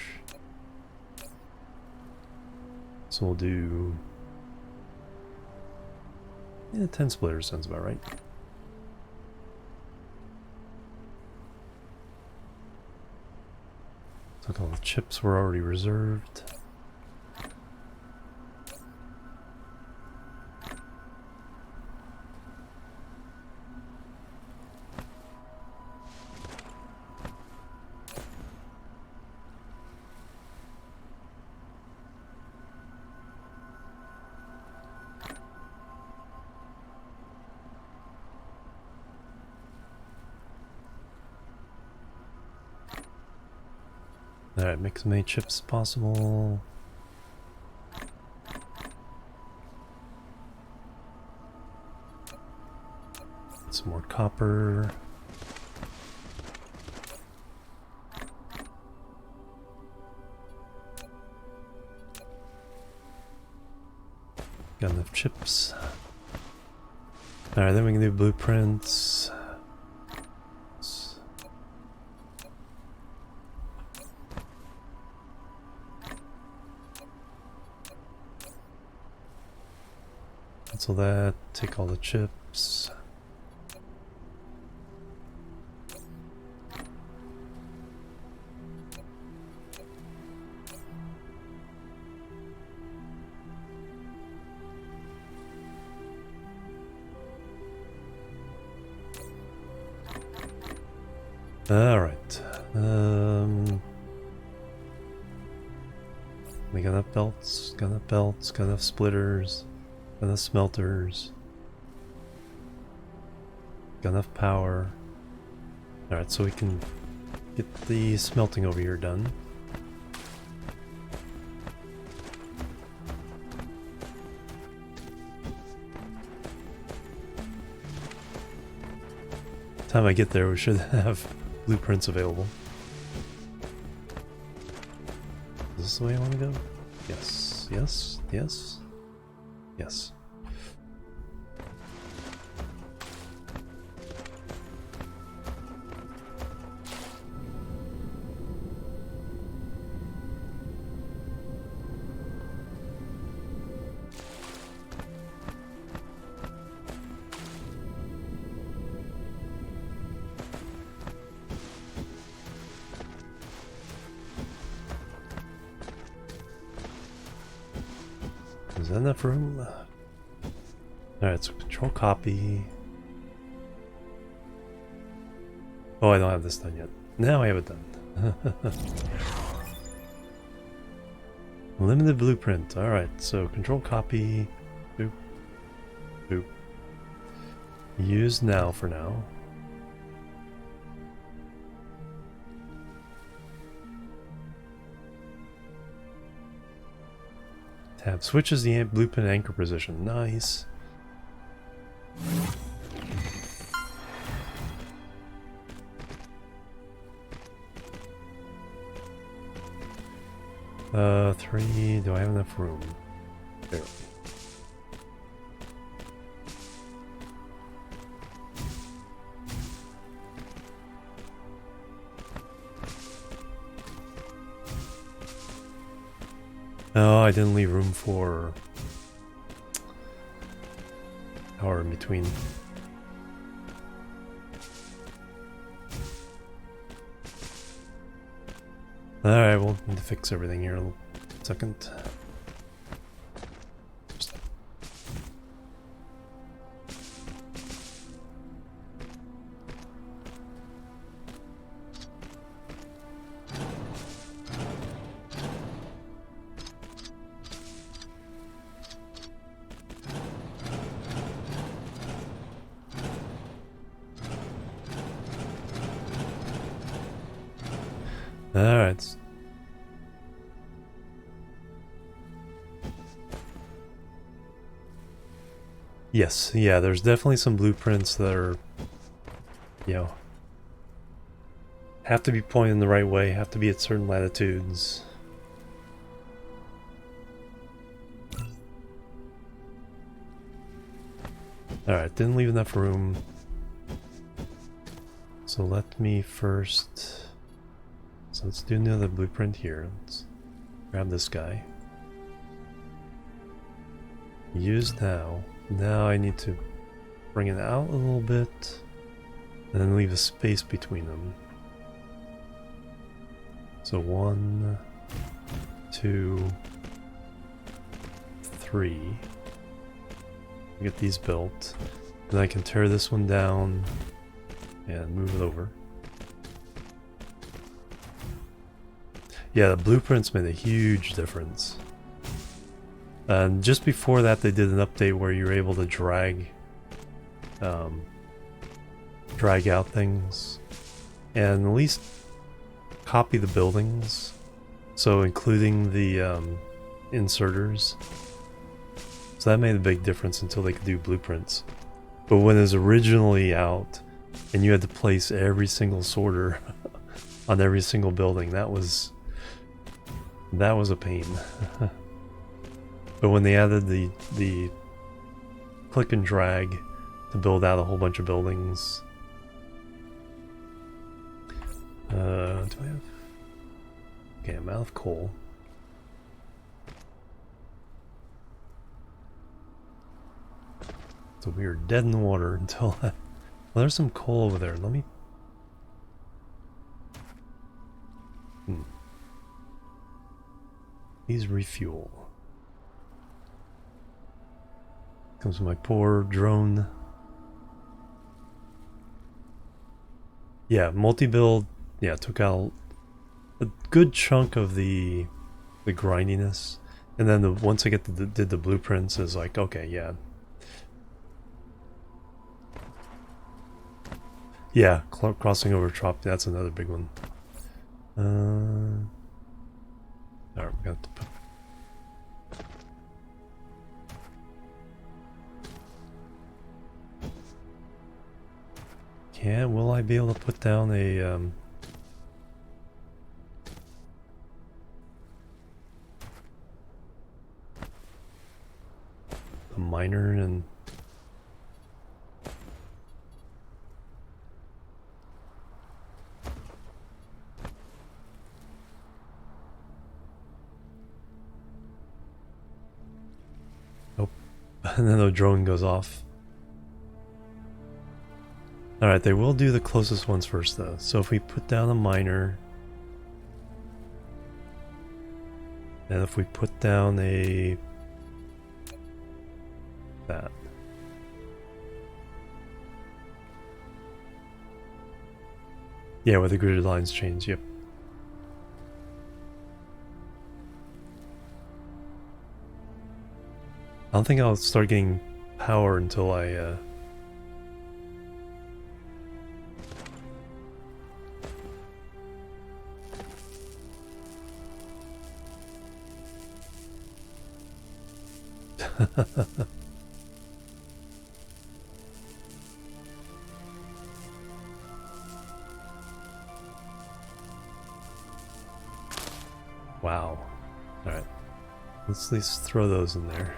So we'll do... yeah, 10 splitters sounds about right. Look, all the chips were already reserved. Alright, make as many chips as possible. Some more copper. Got enough chips. Alright, then we can do blueprints. Cancel that, take all the chips. Alright. We got enough belts, got enough splitters. Got enough smelters. Got enough power. Alright, so we can get the smelting over here done. By the time I get there, we should have blueprints available. Is this the way I want to go? Yes, yes, yes, yes. Is that enough room? Alright, so control copy. Oh, I don't have this done yet. Now I have it done. Limited blueprint. Alright, so control copy. Boop. Boop. Use now for now. Tab switches the blueprint anchor position. Nice. Three. Do I have enough room? Barely. Oh, I didn't leave room for power in between. Alright, we'll need to fix everything here in a second. Alright. Yes, yeah, there's definitely some blueprints that are, you know, have to be pointed in the right way, have to be at certain latitudes. Alright, didn't leave enough room. So let me first... So let's do another blueprint here. Let's grab this guy. Use now. Now I need to bring it out a little bit and then leave a space between them. So 1, 2, 3. Get these built. Then I can tear this one down and move it over. Yeah, the blueprints made a huge difference. And just before that, they did an update where you were able to drag out things and at least copy the buildings. So including the inserters. So that made a big difference until they could do blueprints. But when it was originally out and you had to place every single sorter on every single building, that was a pain. But when they added the click and drag to build out a whole bunch of buildings, do I have? Okay, I'm out of coal. So we were dead in the water until well, there's some coal over there. Let me. Please refuel. Comes my poor drone. Yeah, multi-build. Yeah, took out a good chunk of the grindiness, and then once I did the blueprints, is like, okay, yeah. Yeah, crossing over trop, that's another big one. Alright, we got to put. Yeah, will I be able to put down a miner and and then the drone goes off. Alright, they will do the closest ones first though. So if we put down a miner, and if we put down that. Yeah, where the gridded lines change, yep. I don't think I'll start getting power until I Wow. Alright. Let's at least throw those in there.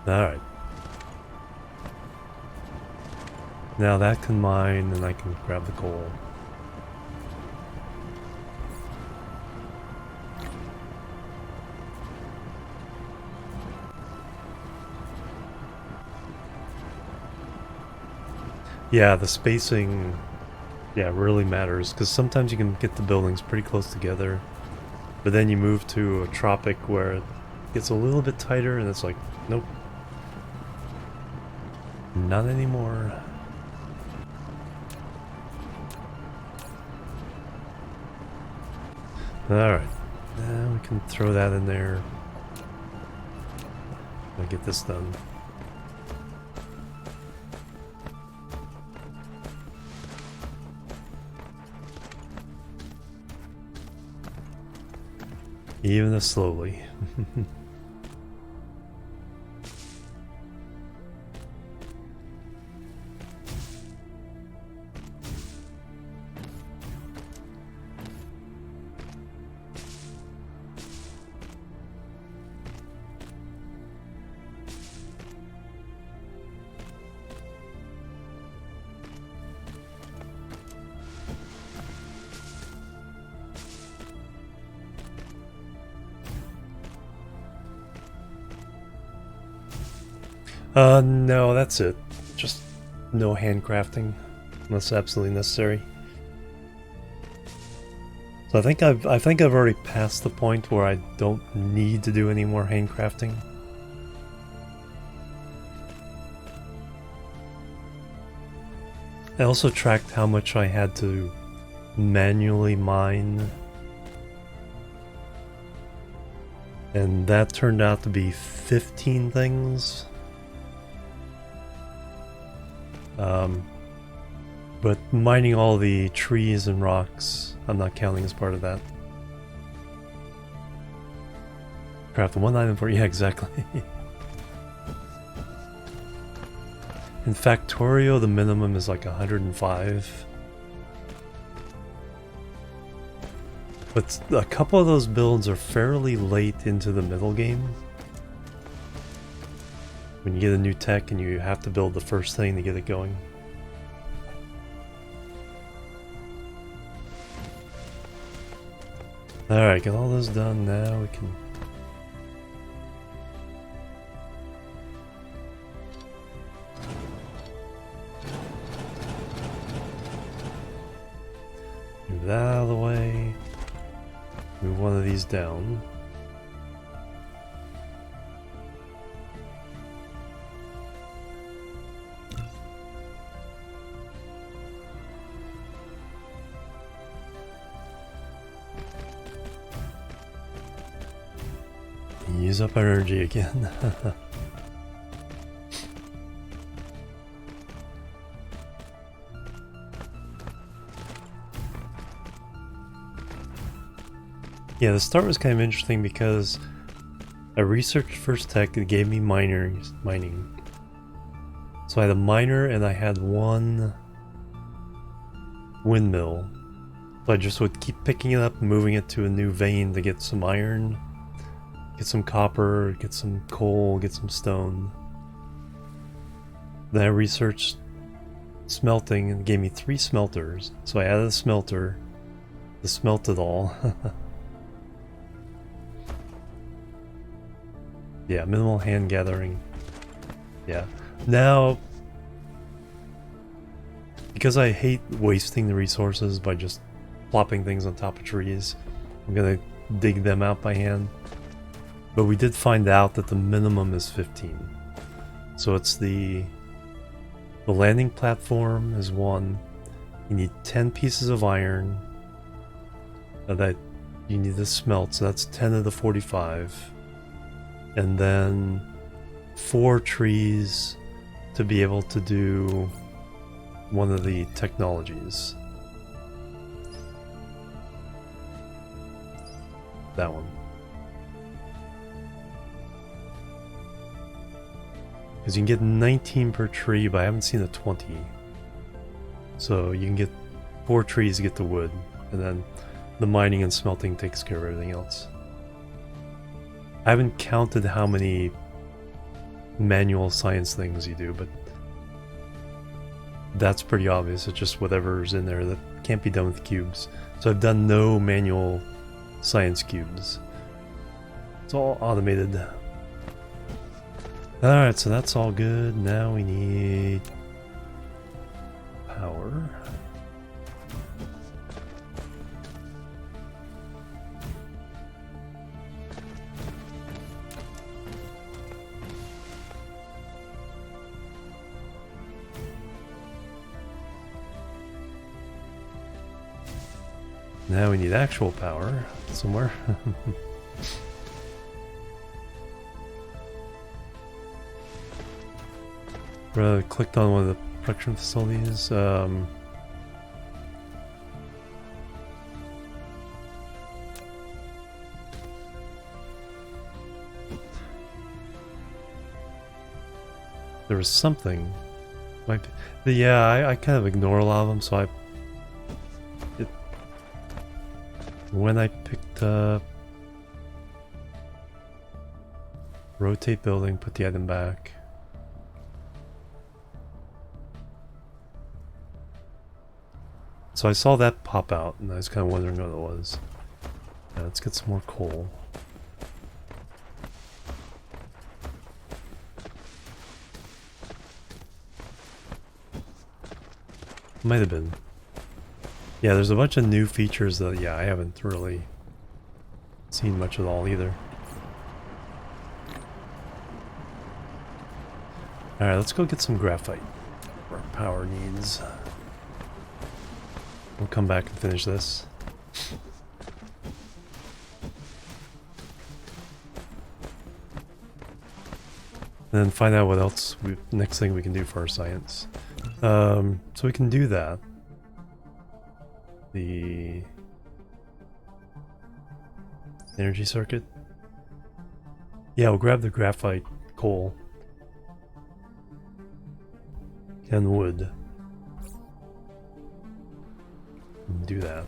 Alright. Now that can mine and I can grab the coal. Yeah, the spacing, yeah, really matters, because sometimes you can get the buildings pretty close together, but then you move to a tropic where it gets a little bit tighter and it's like, nope, not anymore. Alright, now we can throw that in there. I'll get this done. Even if slowly. No, that's it. Just no handcrafting unless absolutely necessary. So I think I've already passed the point where I don't need to do any more handcrafting. I also tracked how much I had to manually mine, and that turned out to be 15 things. But mining all the trees and rocks, I'm not counting as part of that. Craft one item for, yeah, exactly. In Factorio, the minimum is like 105. But a couple of those builds are fairly late into the middle game. When you get a new tech and you have to build the first thing to get it going. Alright, get all those done now. We can... move that out of the way. Move one of these down. Use up energy again. Yeah, the start was kind of interesting because I researched first tech, it gave me mining. So I had a miner and I had one windmill. So I just would keep picking it up, moving it to a new vein to get some iron, get some copper, get some coal, get some stone. Then I researched smelting and it gave me 3 smelters. So I added a smelter to smelt it all. Yeah, minimal hand gathering. Yeah. Now, because I hate wasting the resources by just plopping things on top of trees, I'm gonna dig them out by hand. But we did find out that the minimum is 15. So it's the landing platform is 1. You need 10 pieces of iron that you need to smelt, so that's 10 of the 45. And then 4 trees to be able to do one of the technologies. That one. Because you can get 19 per tree, but I haven't seen a 20. So you can get 4 trees to get the wood, and then the mining and smelting takes care of everything else. I haven't counted how many manual science things you do, but that's pretty obvious. It's just whatever's in there that can't be done with cubes. So I've done no manual science cubes. It's all automated. Alright, so that's all good. Now we need power. Now we need actual power somewhere. Clicked on one of the production facilities. There was something. Might be, yeah, I kind of ignore a lot of them, so when I picked up rotate building, put the item back. So I saw that pop out and I was kind of wondering what it was. Yeah, let's get some more coal. Might have been. Yeah, there's a bunch of new features that, yeah, I haven't really seen much at all either. Alright, let's go get some graphite for our power needs. We'll come back and finish this. And then find out what else, next thing we can do for our science. So we can do that. The energy circuit. Yeah, we'll grab the graphite, coal, and wood. And do that.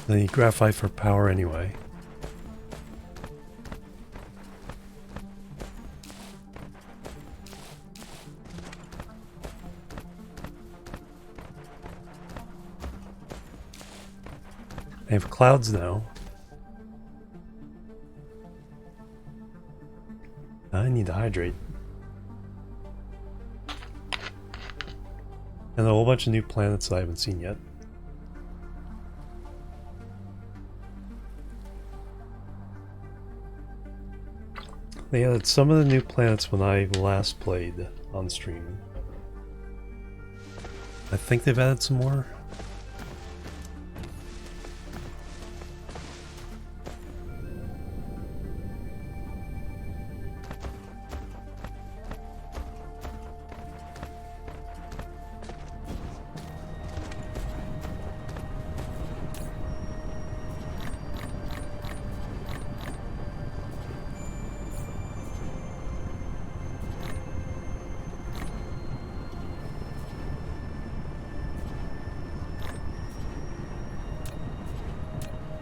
Then you need graphite for power anyway. I have clouds now. I need to hydrate. And a whole bunch of new planets that I haven't seen yet. They added some of the new planets when I last played on stream. I think they've added some more.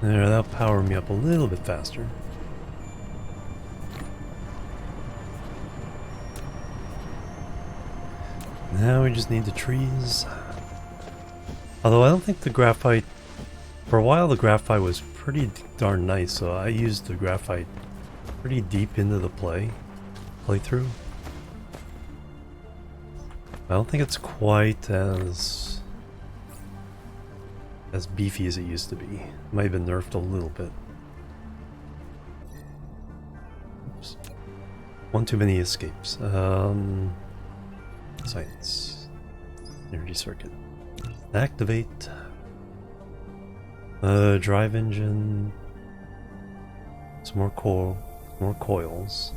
There, that'll power me up a little bit faster. Now we just need the trees. Although I don't think the graphite... For a while the graphite was pretty darn nice, so I used the graphite pretty deep into the playthrough. I don't think it's quite as beefy as it used to be. It might have been nerfed a little bit. Oops. One too many escapes. Science. Energy circuit. Activate. Drive engine. Some more coils.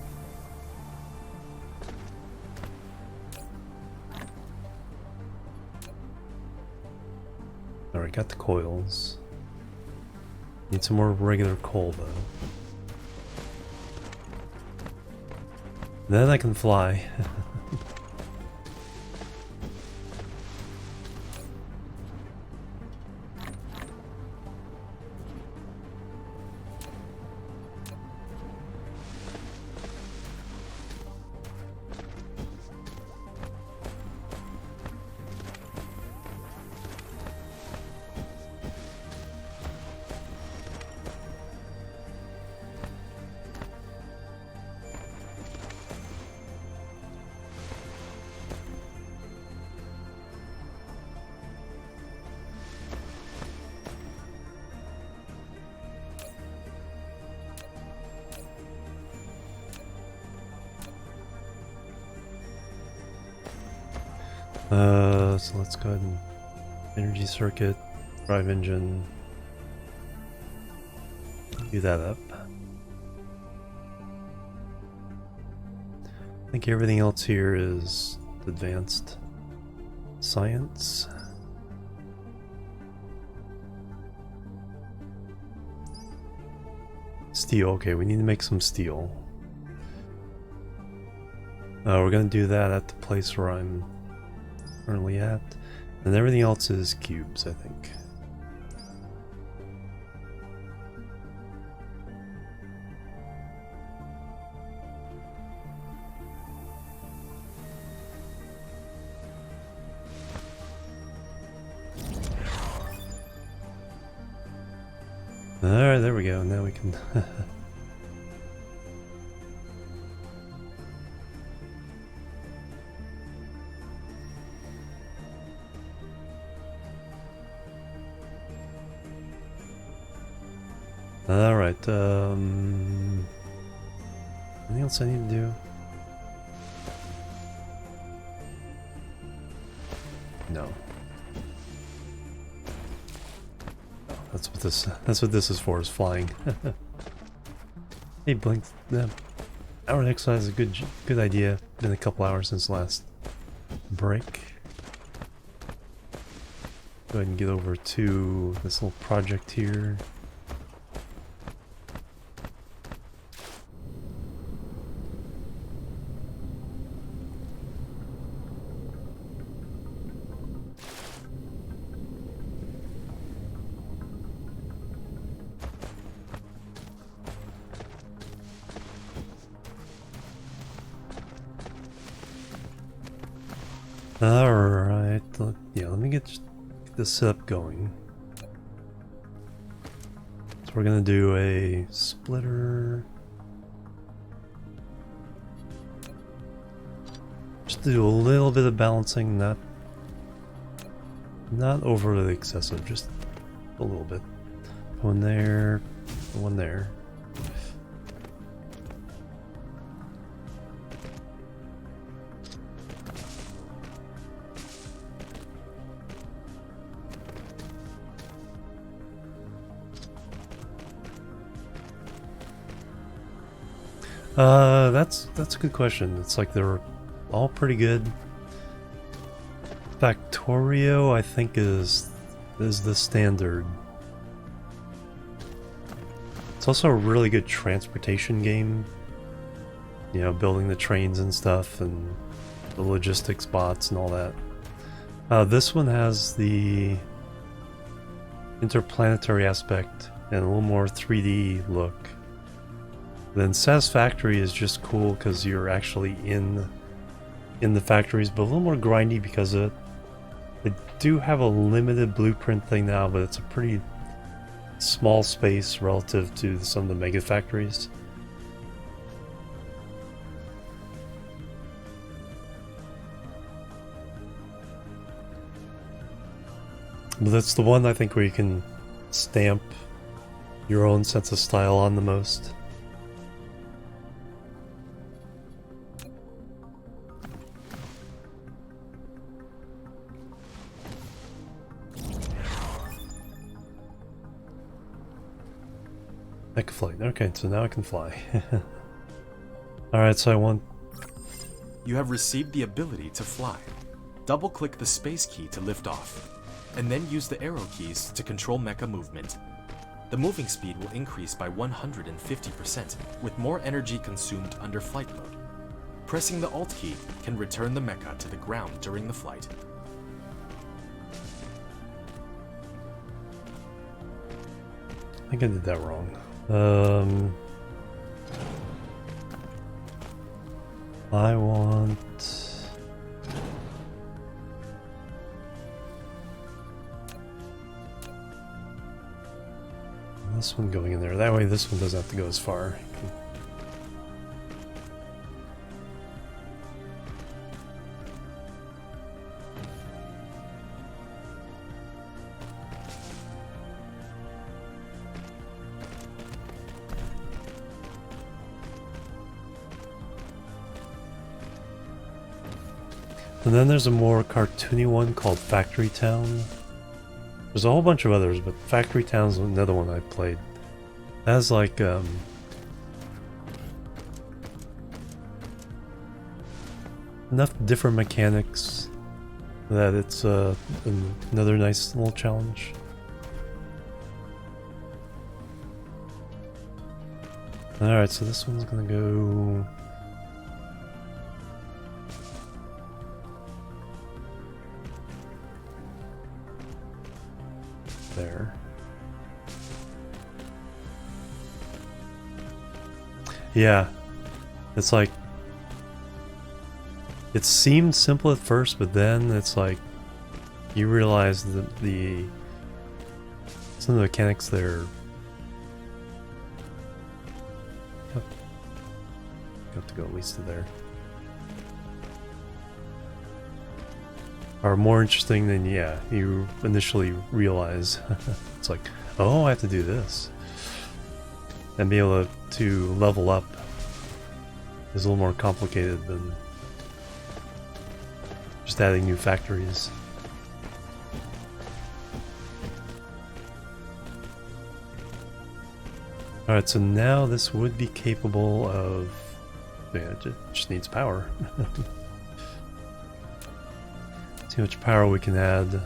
Alright, got the coils. Need some more regular coal though. Then I can fly. So let's go ahead and energy circuit, drive engine, do that up. I think everything else here is advanced science. Steel, okay, we need to make some steel. We're gonna do that at the place where I'm currently at, and everything else is cubes, I think. Alright, there we go, now we can Alright, anything else I need to do? No. Oh, that's what this is for, is flying. Hey, Blink, hour exercise is a good idea. Been a couple hours since last break. Go ahead and get over to this little project here. Alright, yeah, let me get this setup going. So we're gonna do a splitter. Just do a little bit of balancing, not overly excessive, just a little bit. One there, one there. That's a good question. It's like they're all pretty good. Factorio, I think, is the standard. It's also a really good transportation game. You know, building the trains and stuff, and the logistics bots and all that. This one has the interplanetary aspect and a little more 3D look. Then Satisfactory is just cool because you're actually in the factories, but a little more grindy because of it. They do have a limited blueprint thing now, but it's a pretty small space relative to some of the mega factories. But that's the one I think where you can stamp your own sense of style on the most. I can fly. Okay, so now I can fly. Alright, so I want... You have received the ability to fly. Double-click the space key to lift off, and then use the arrow keys to control mecha movement. The moving speed will increase by 150%, with more energy consumed under flight mode. Pressing the Alt key can return the mecha to the ground during the flight. I think I did that wrong. I want... this one going in there. That way this one doesn't have to go as far. And then there's a more cartoony one called Factory Town. There's a whole bunch of others, but Factory Town's another one I played. It has like enough different mechanics that it's another nice little challenge. Alright, so this one's gonna go... there. Yeah, it's like, it seemed simple at first, but then it's like you realize that some of the mechanics there have to go at least to there, are more interesting than, yeah, you initially realize. It's like, oh, I have to do this. and be able to level up is a little more complicated than just adding new factories. Alright, so now this would be capable of... yeah, it just needs power. See how much power we can add.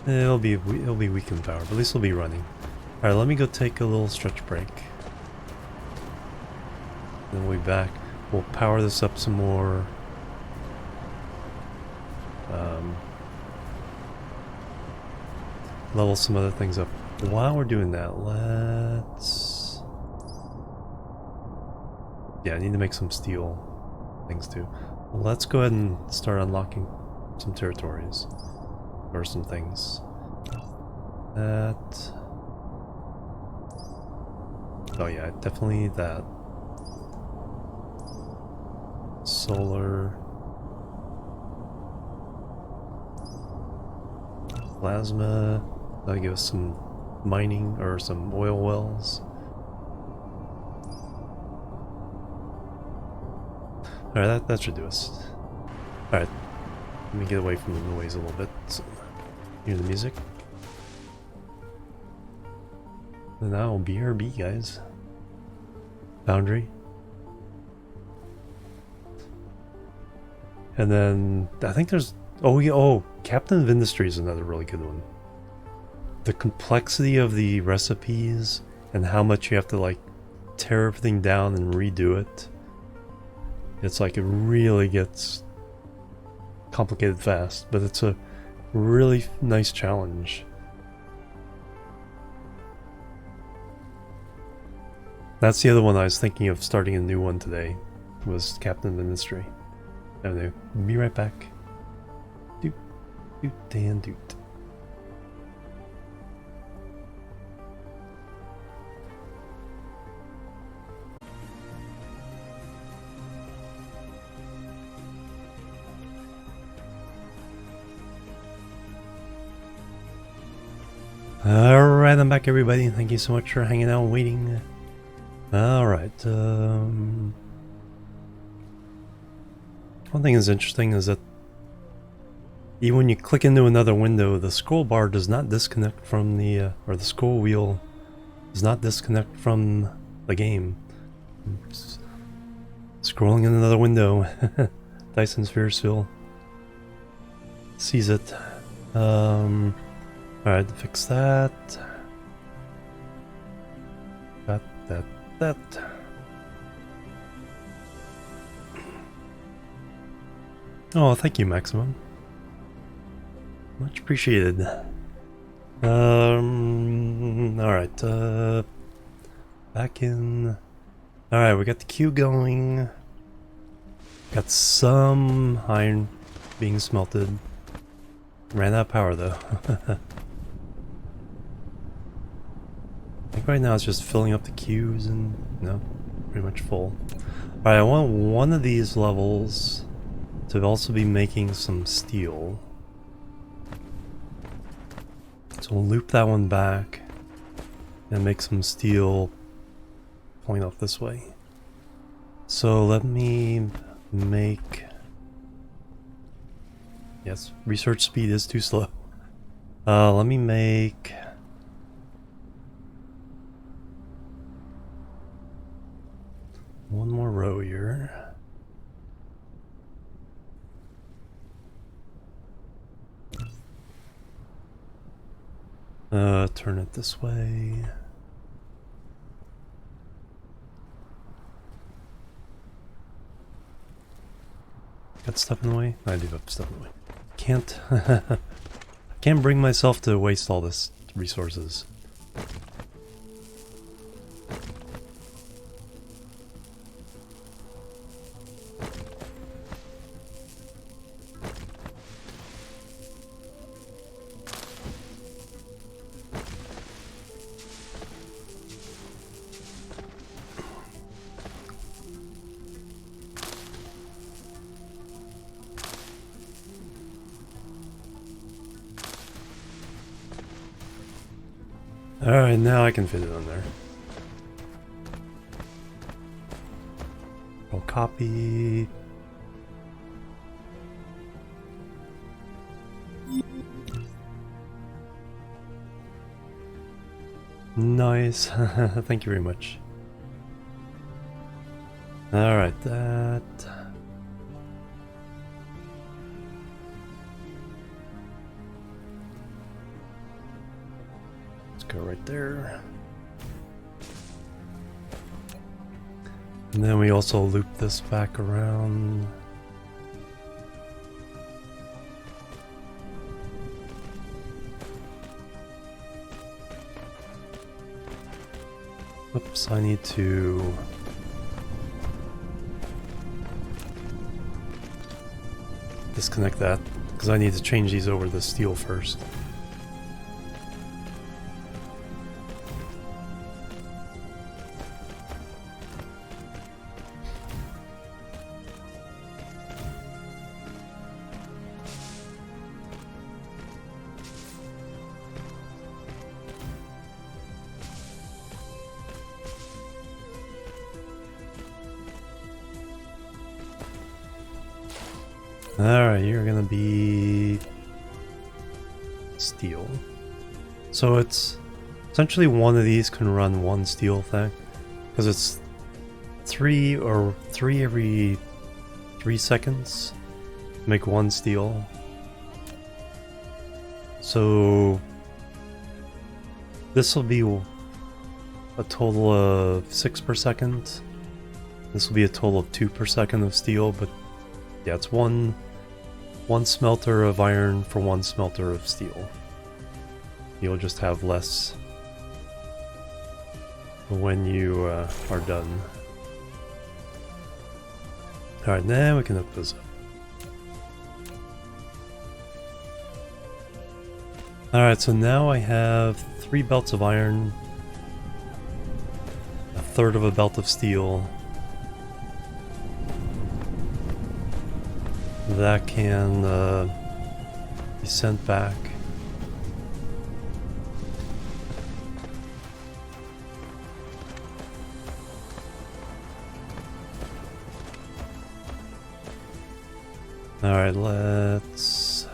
It'll be weak in power, but at least it'll be running. Alright, let me go take a little stretch break. Then we'll be back. We'll power this up some more. Level some other things up. While we're doing that, let's... yeah, I need to make some steel things too. Let's go ahead and start unlocking some territories. Or some things. That... oh yeah, definitely need that. Solar... plasma... that'll give us some mining or some oil wells. Alright, that should do us. Alright, let me get away from the noise a little bit. So, hear the music. And now BRB, guys. Foundry. And then I think there's Captain of Industry is another really good one. The complexity of the recipes and how much you have to like tear everything down and redo it. It's like it really gets complicated fast, but it's a really nice challenge. That's the other one I was thinking of starting a new one today, was Captain of Industry. Anyway, be right back. Doot, doot, and doot. Alright, I'm back everybody. Thank you so much for hanging out and waiting. Alright, one thing that's interesting is that even when you click into another window, the scroll bar does not disconnect from the, or the scroll wheel does not disconnect from the game. Just scrolling in another window. Dyson Sphere still sees it. Alright, fix that. That. Oh, thank you, Maximum. Much appreciated. Alright, back in... Alright, we got the queue going. Got some iron being smelted. Ran out of power, though. I think right now it's just filling up the queues and... no, pretty much full. Alright, I want one of these levels to also be making some steel. So we'll loop that one back and make some steel pulling off this way. So let me make... yes, research speed is too slow. Let me make... one more row here. Turn it this way. Got stuff in the way? I do have stuff in the way. Can't bring myself to waste all this resources. Alright, now I can fit it on there. I'll copy. Nice. Thank you very much. Alright, that. Let's go right there. And then we also loop this back around. Oops, I need to disconnect that because I need to change these over to steel first. Alright, you're gonna be steel. So it's essentially one of these can run one steel thing. Because it's three every 3 seconds to make one steel. So this will be a total of 6 per second. This will be a total of 2 per second of steel, but yeah, it's one smelter of iron for 1 smelter of steel. You'll just have less when you are done. Alright, now we can hook this up. Alright, so now I have 3 belts of iron, a third of a belt of steel. That can be sent back. Alright, let's...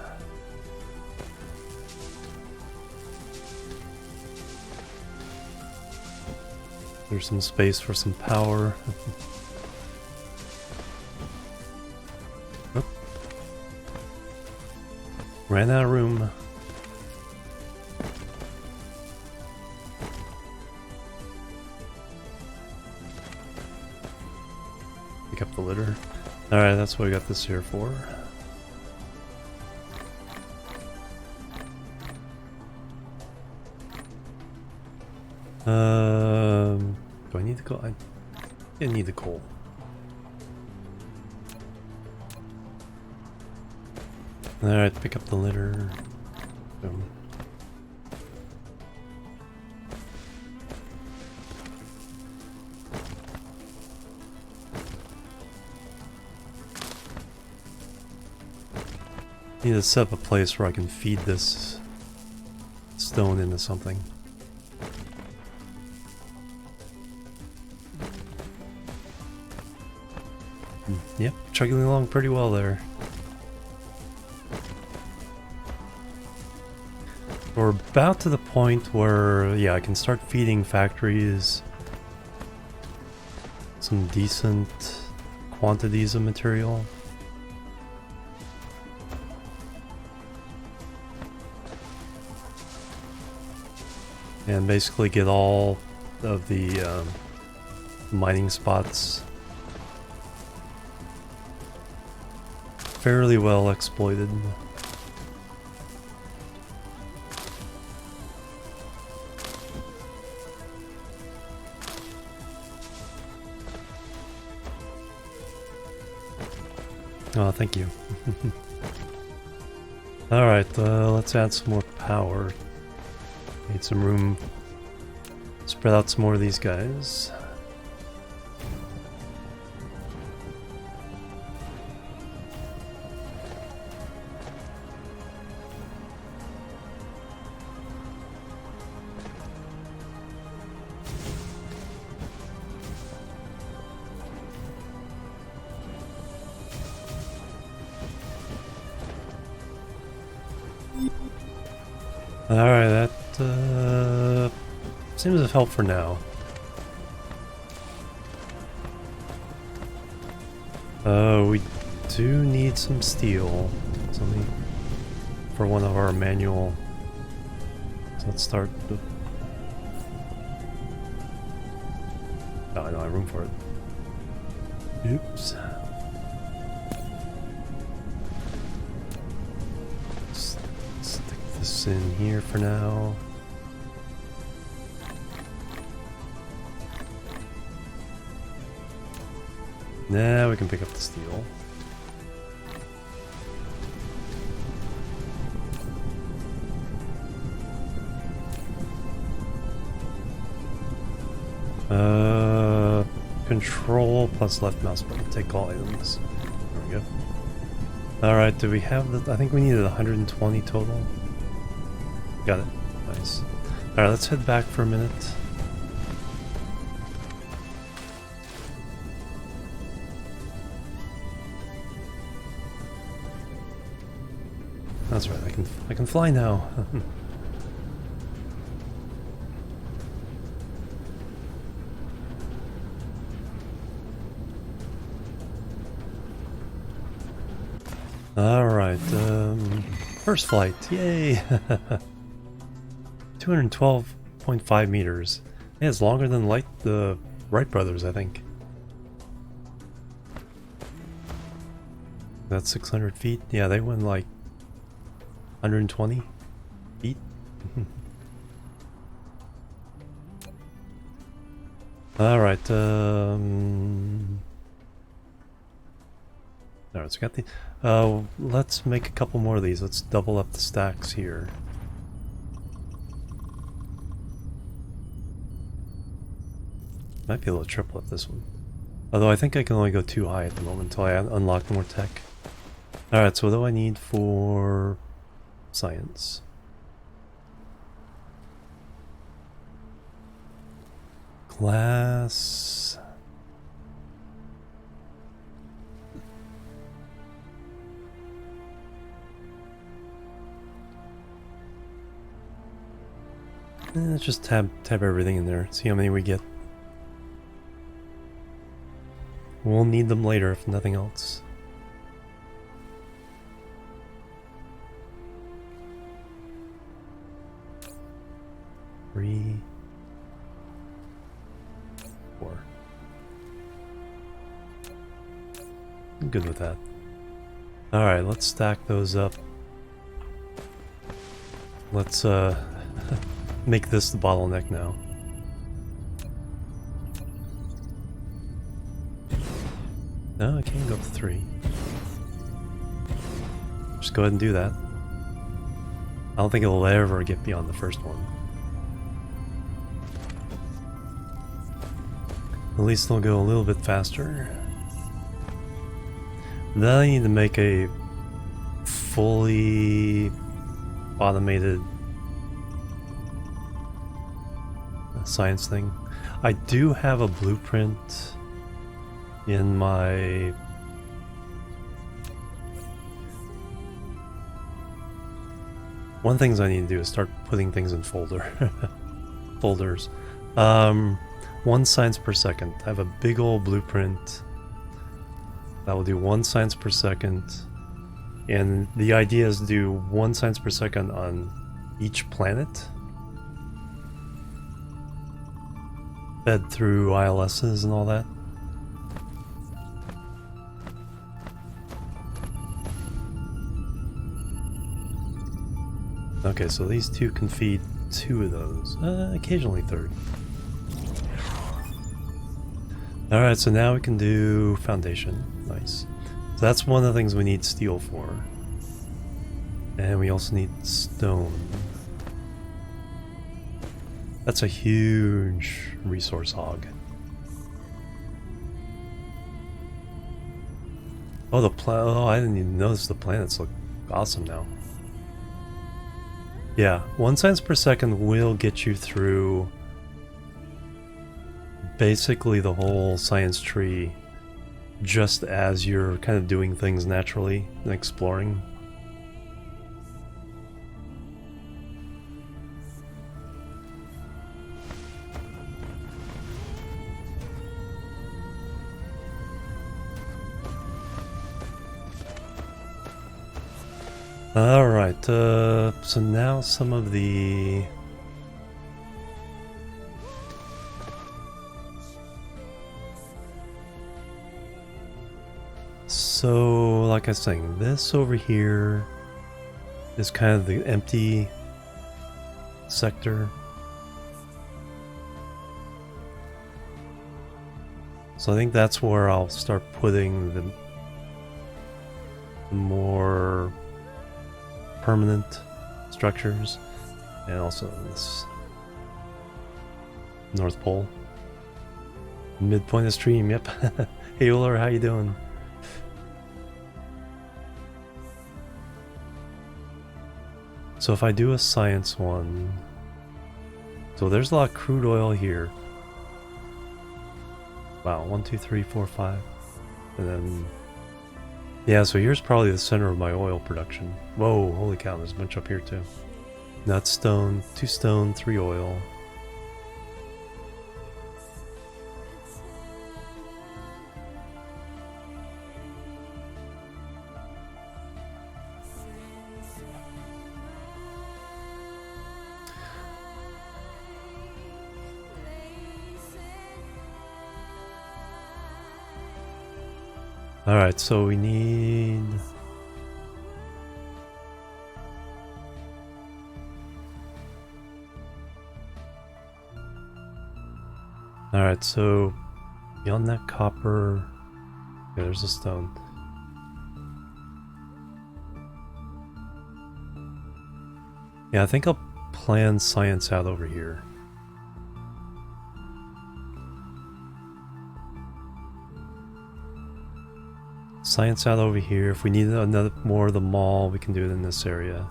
There's some space for some power. Ran out of room. Pick up the litter. Alright, that's what we got this here for. Do I need the coal? I need the coal. Alright, pick up the litter. Boom. Need to set up a place where I can feed this stone into something. Yep, chugging along pretty well there. We're about to the point where, yeah, I can start feeding factories some decent quantities of material. And basically get all of the mining spots fairly well exploited. Oh, thank you. Alright, let's add some more power. Need some room. Spread out some more of these guys. Alright, that seems to have helped for now. We do need some steel. Something for one of our manual. So let's start. No, I don't have room for it. Oops. Stick this in here for now. Now we can pick up the steel. Control plus left mouse button. Take all items. There we go. Alright, do we have the... I think we needed 120 total. Got it. Nice. Alright, let's head back for a minute. That's right, I can fly now. Alright, first flight, yay! 212.5 meters. Yeah, it's longer than the Wright brothers, I think. That's 600 feet? Yeah, they went like 120 feet. Alright, alright, so we got the... let's make a couple more of these. Let's double up the stacks here. Might be able to triple up this one. Although I think I can only go too high at the moment until I unlock more tech. Alright, so what do I need for science? Glass... let's just tab everything in there, see how many we get. We'll need them later if nothing else. Three, 4. I'm good with that. Alright, let's stack those up. Let's make this the bottleneck now. No, I can't go up to 3. Just go ahead and do that. I don't think it'll ever get beyond the first one. At least it'll go a little bit faster. Then I need to make a fully automated science thing. I do have a blueprint in my... One of the things I need to do is start putting things in folders. 1 science per second. I have a big old blueprint that will do 1 science per second, and the idea is to do 1 science per second on each planet, fed through ILSs and all that. Okay, so these two can feed 2 of those, occasionally 3rd. Alright, so now we can do foundation. Nice. So that's one of the things we need steel for. And we also need stone. That's a huge resource hog. Oh, oh, I didn't even notice the planets look awesome now. Yeah, 1 science per second will get you through basically the whole science tree, just as you're kind of doing things naturally and exploring. Alright, so now some of the... So, like I was saying, this over here is kind of the empty sector. So I think that's where I'll start putting the more permanent structures, and also this North Pole. Midpoint of stream, yep. Hey Uller, how you doing? So if I do a science one, so there's a lot of crude oil here. Wow, 1, 2, 3, 4, 5. And then, yeah, so here's probably the center of my oil production. Whoa, holy cow, there's a bunch up here too. That's stone, 2 stone, 3 oil. Alright, so we need... Alright, so beyond that copper... Yeah, there's a stone. Yeah, I think I'll plan science out over here. Science out over here. If we need another more of the mall, we can do it in this area.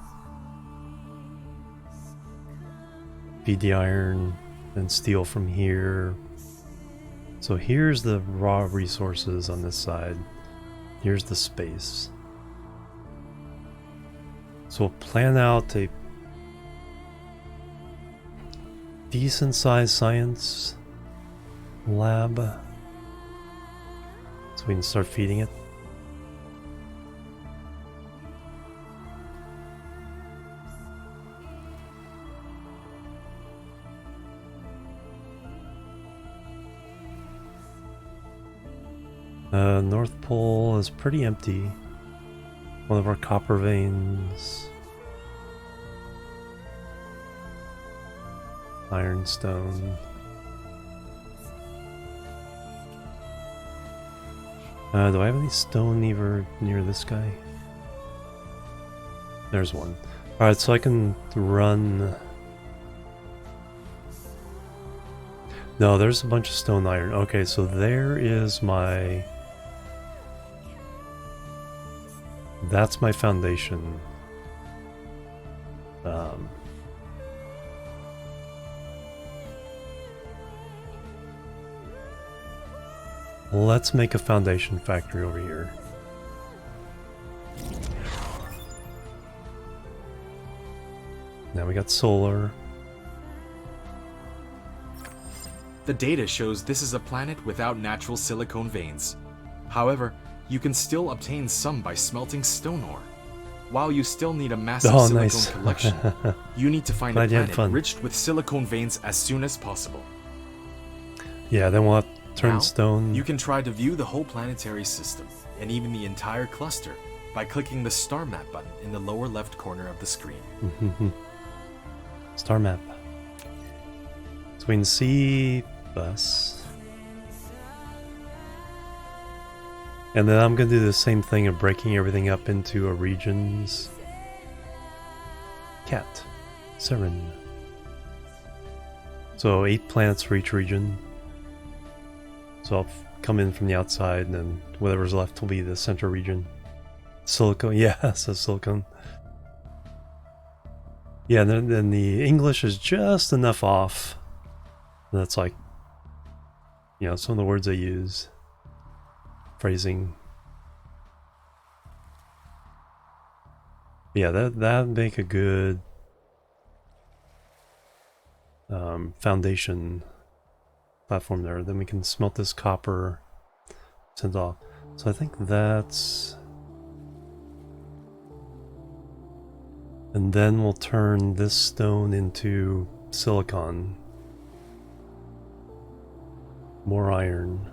Feed the iron and steel from here. So here's the raw resources on this side. Here's the space. So we'll plan out a decent sized science lab so we can start feeding it. North Pole is pretty empty. One of our copper veins. Ironstone. Do I have any stone either near this guy? There's one. Alright, so I can run... No, there's a bunch of stone iron. Okay, so there is my... That's my foundation. Let's make a foundation factory over here. Now we got solar. The data shows this is a planet without natural silicone veins. However, you can still obtain some by smelting stone ore. While you still need a massive silicone nice. collection, you need to find Glad a you had planet fun. rich with silicone veins as soon as possible. Yeah, then we'll have to turn Now, stone. you can try to view the whole planetary system, and even the entire cluster, by clicking the star map button in the lower left corner of the screen. Star map. So we can see us. And then I'm going to do the same thing of breaking everything up into regions. Cat. Seren. So 8 planets for each region. So I'll come in from the outside, and then whatever's left will be the center region. Silicone, yeah, so silicone. Yeah, and then the English is just enough off. That's like, you know, some of the words I use. Phrasing. Yeah, that'd make a good foundation platform there. Then we can smelt this copper, send off. So I think that's... And then we'll turn this stone into silicon. More iron.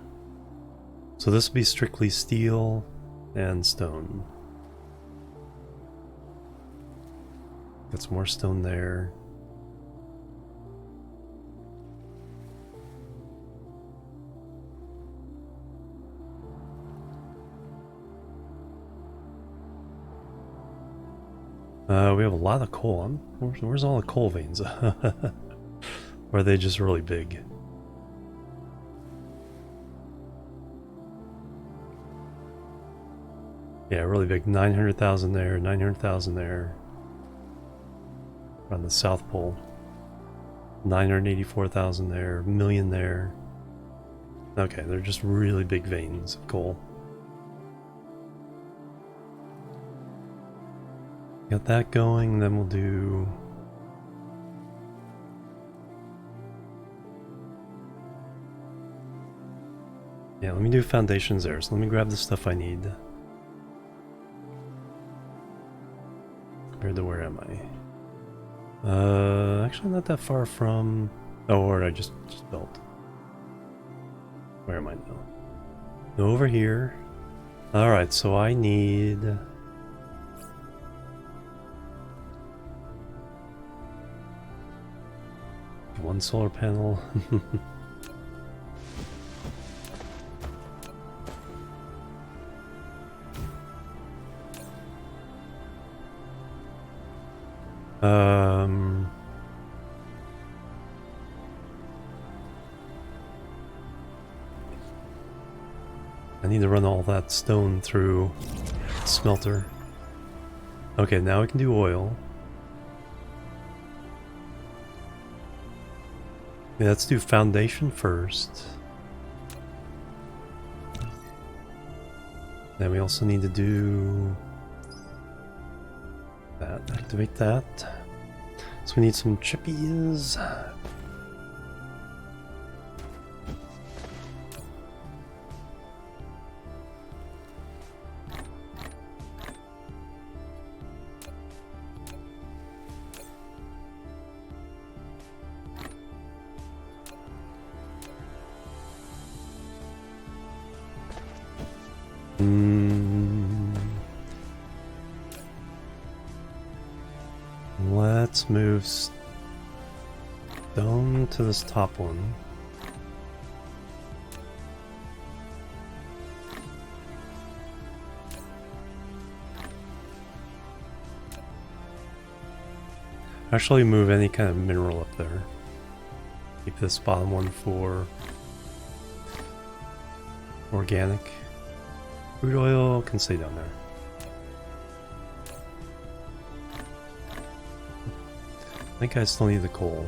So this will be strictly steel and stone. Got some more stone there. We have a lot of coal. Where's all the coal veins? Or are they just really big? Yeah, really big. 900,000 there, 900,000 there. On the South Pole. 984,000 there, a million there. Okay, they're just really big veins of coal. Got that going, then we'll do... Yeah, let me do foundations there, so let me grab the stuff I need. Compared to where am I? Actually not that far from... Oh, or I just built. Where am I now? Over here. Alright, so I need... one solar panel. I need to run all that stone through the smelter. Okay, now we can do oil. Yeah, let's do foundation first. Then we also need to do that, activate that. So we need some chippies. Let's move stone to this top one. Actually move any kind of mineral up there. Keep this bottom one for organic. Crude oil can stay down there. I think I still need the coal.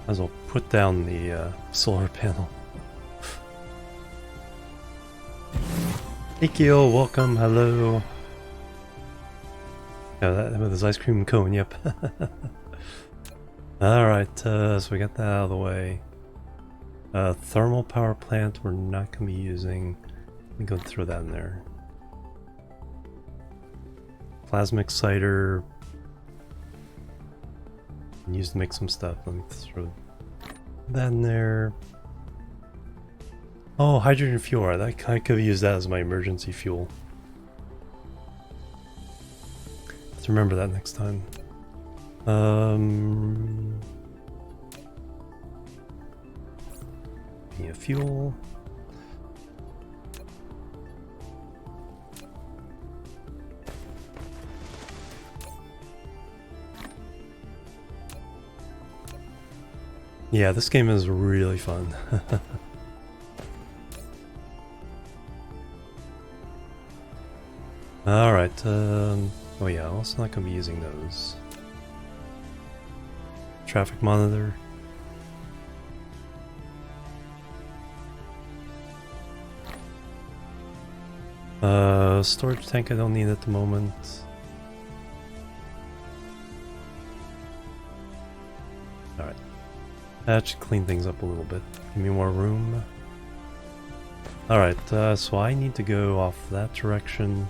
Might as well put down the solar panel. Ikio, welcome, hello. Yeah, that with his ice cream cone, yep. Alright, so we got that out of the way. Thermal power plant we're not going to be using. Let me go throw that in there. Plasma exciter. Used to make some stuff. Let me throw that in there. Oh, hydrogen fuel. I could have used that as my emergency fuel. Let's remember that next time. Yeah, fuel. Yeah, this game is really fun. Alright, oh yeah, I'm also not going to be using those. Traffic monitor. Storage tank I don't need at the moment. Alright. That should clean things up a little bit. Give me more room. Alright, so I need to go off that direction.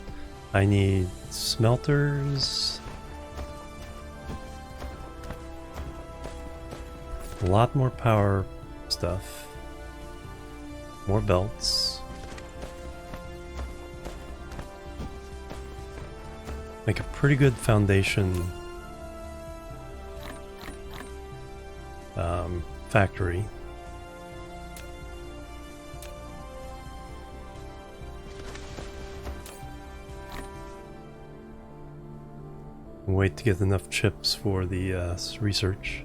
I need smelters. A lot more power stuff. More belts. Make a pretty good foundation factory. Wait to get enough chips for the research.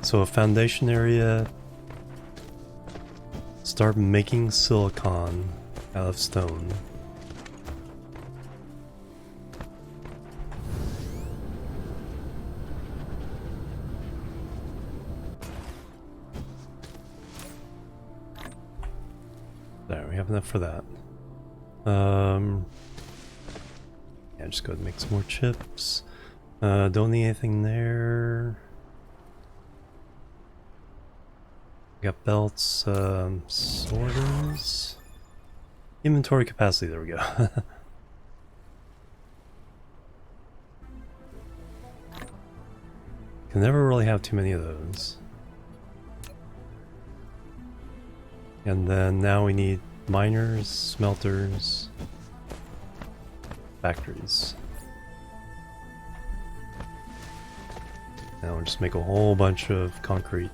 So a foundation area, start making silicon out of stone. There, we have enough for that. Yeah, just go ahead and make some more chips. Don't need anything there. Got belts, sorters. Inventory capacity, there we go. Can never really have too many of those. And then now we need miners, smelters, factories. Now we'll just make a whole bunch of concrete.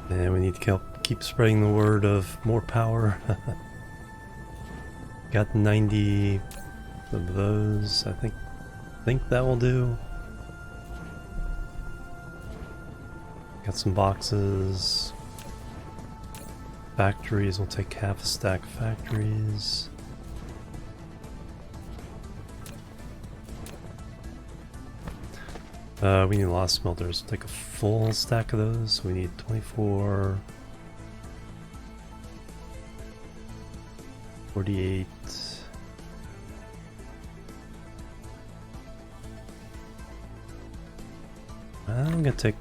And we need to keep spreading the word of more power. Got 90 of those. I think that will do. Got some boxes. Factories, we'll take half a stack of factories. We need a lot of smelters. We'll take a full stack of those. We need 24, 48. I'm gonna take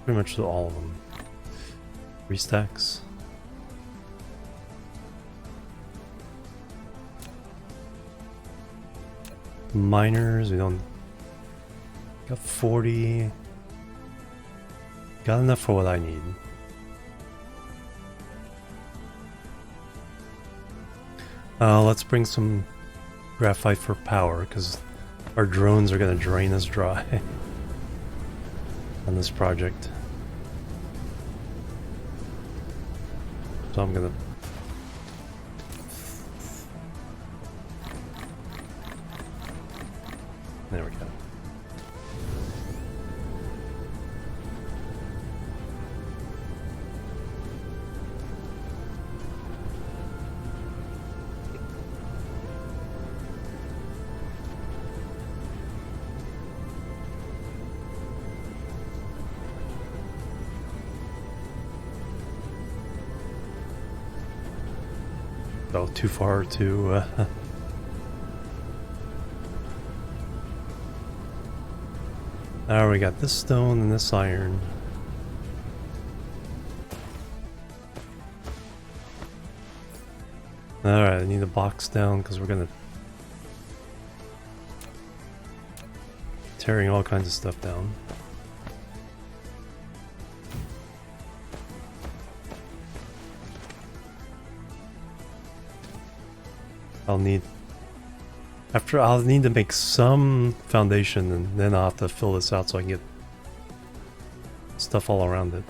pretty much all of them. 3 stacks. Miners, we don't. Got 40. Got enough for what I need. Let's bring some graphite for power, because our drones are going to drain us dry on this project. So I'm going to... There we go. Oh, too far to... Alright, we got this stone and this iron. Alright, I need a box down because we're gonna... tearing all kinds of stuff down. I'll need to make some foundation, and then I'll have to fill this out so I can get stuff all around it.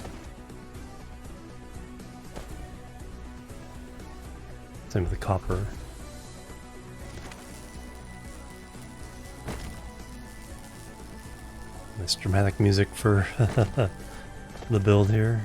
Same with the copper. Nice dramatic music for the build here.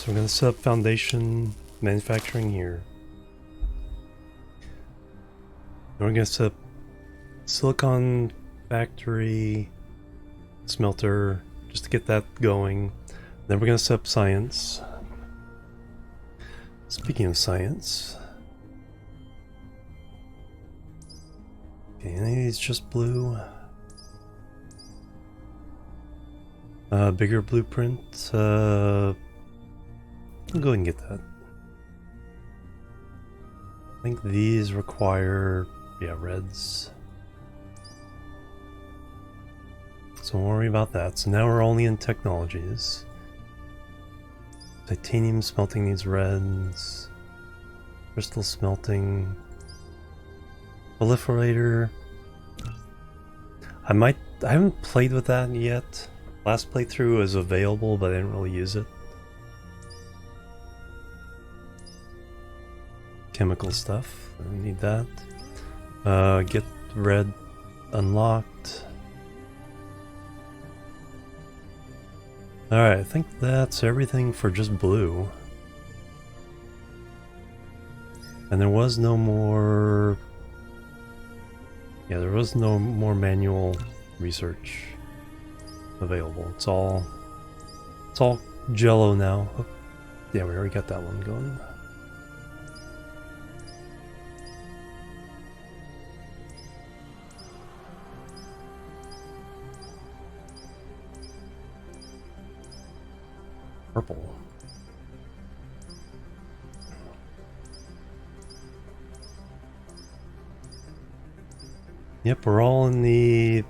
So we're going to set up foundation manufacturing here. And we're going to set up silicon factory smelter just to get that going. Then we're going to set up science. Speaking of science, okay, any of these just blue? Bigger blueprint. I'll go ahead and get that. I think these require, yeah, reds. So don't worry about that. So now we're only in technologies. Titanium smelting needs reds. Crystal smelting. Proliferator. I haven't played with that yet. Last playthrough was available, but I didn't really use it. Chemical stuff. I don't need that. Get red unlocked. Alright, I think that's everything for just blue. And there was no more... Yeah, there was no more manual research available. It's all Jello now. Oh, yeah, we already got that one going. Purple. Yep, we're all in the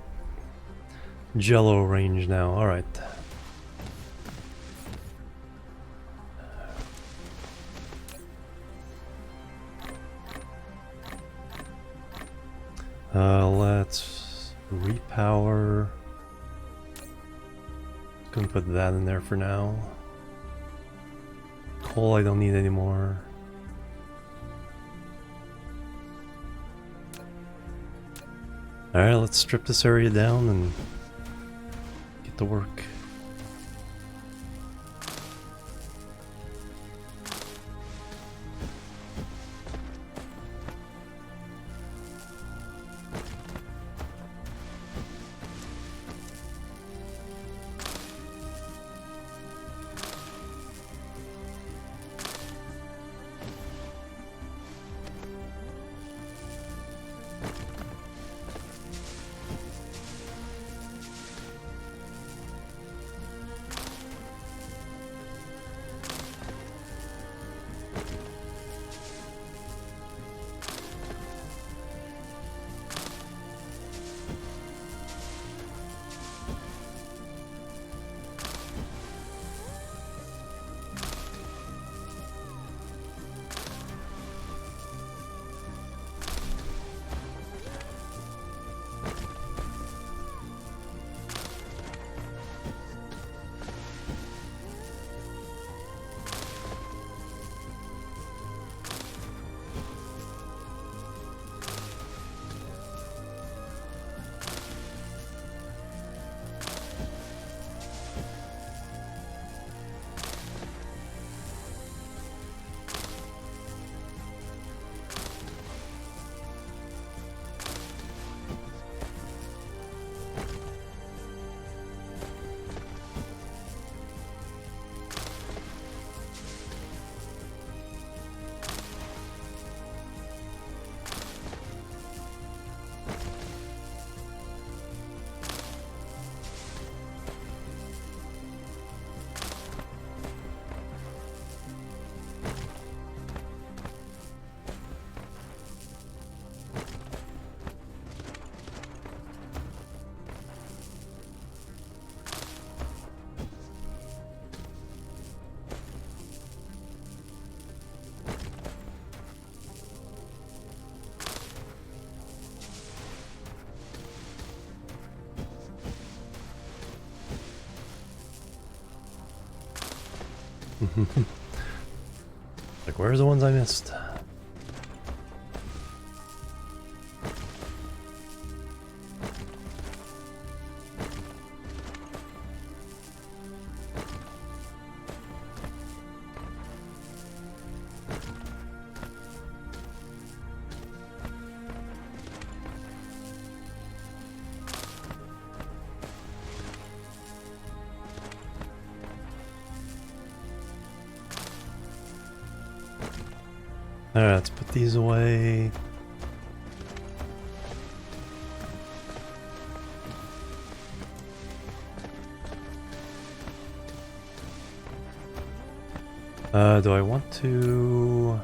Jello range now. All right. Let's repower. Gonna put that in there for now. Coal I don't need anymore. Alright, let's strip this area down and get to work. Like, where's the ones I missed? Alright, let's put these away. Do I want to...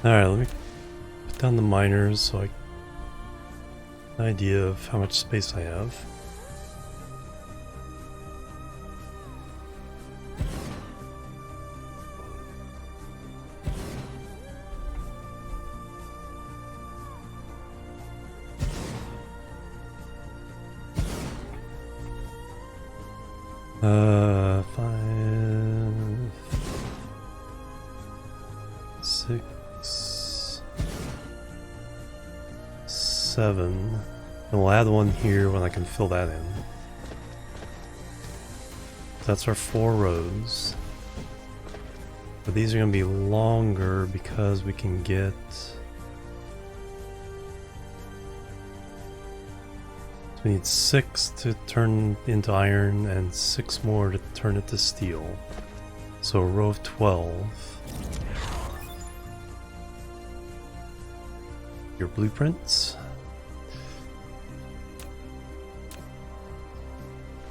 Alright, let me put down the miners so I have an idea of how much space I have. Five, 6, 7, and we'll add one here when I can fill that in. That's our 4 rows. But these are going to be longer because we can get... We need 6 to turn into iron and 6 more to turn it to steel. So a row of 12. Your blueprints.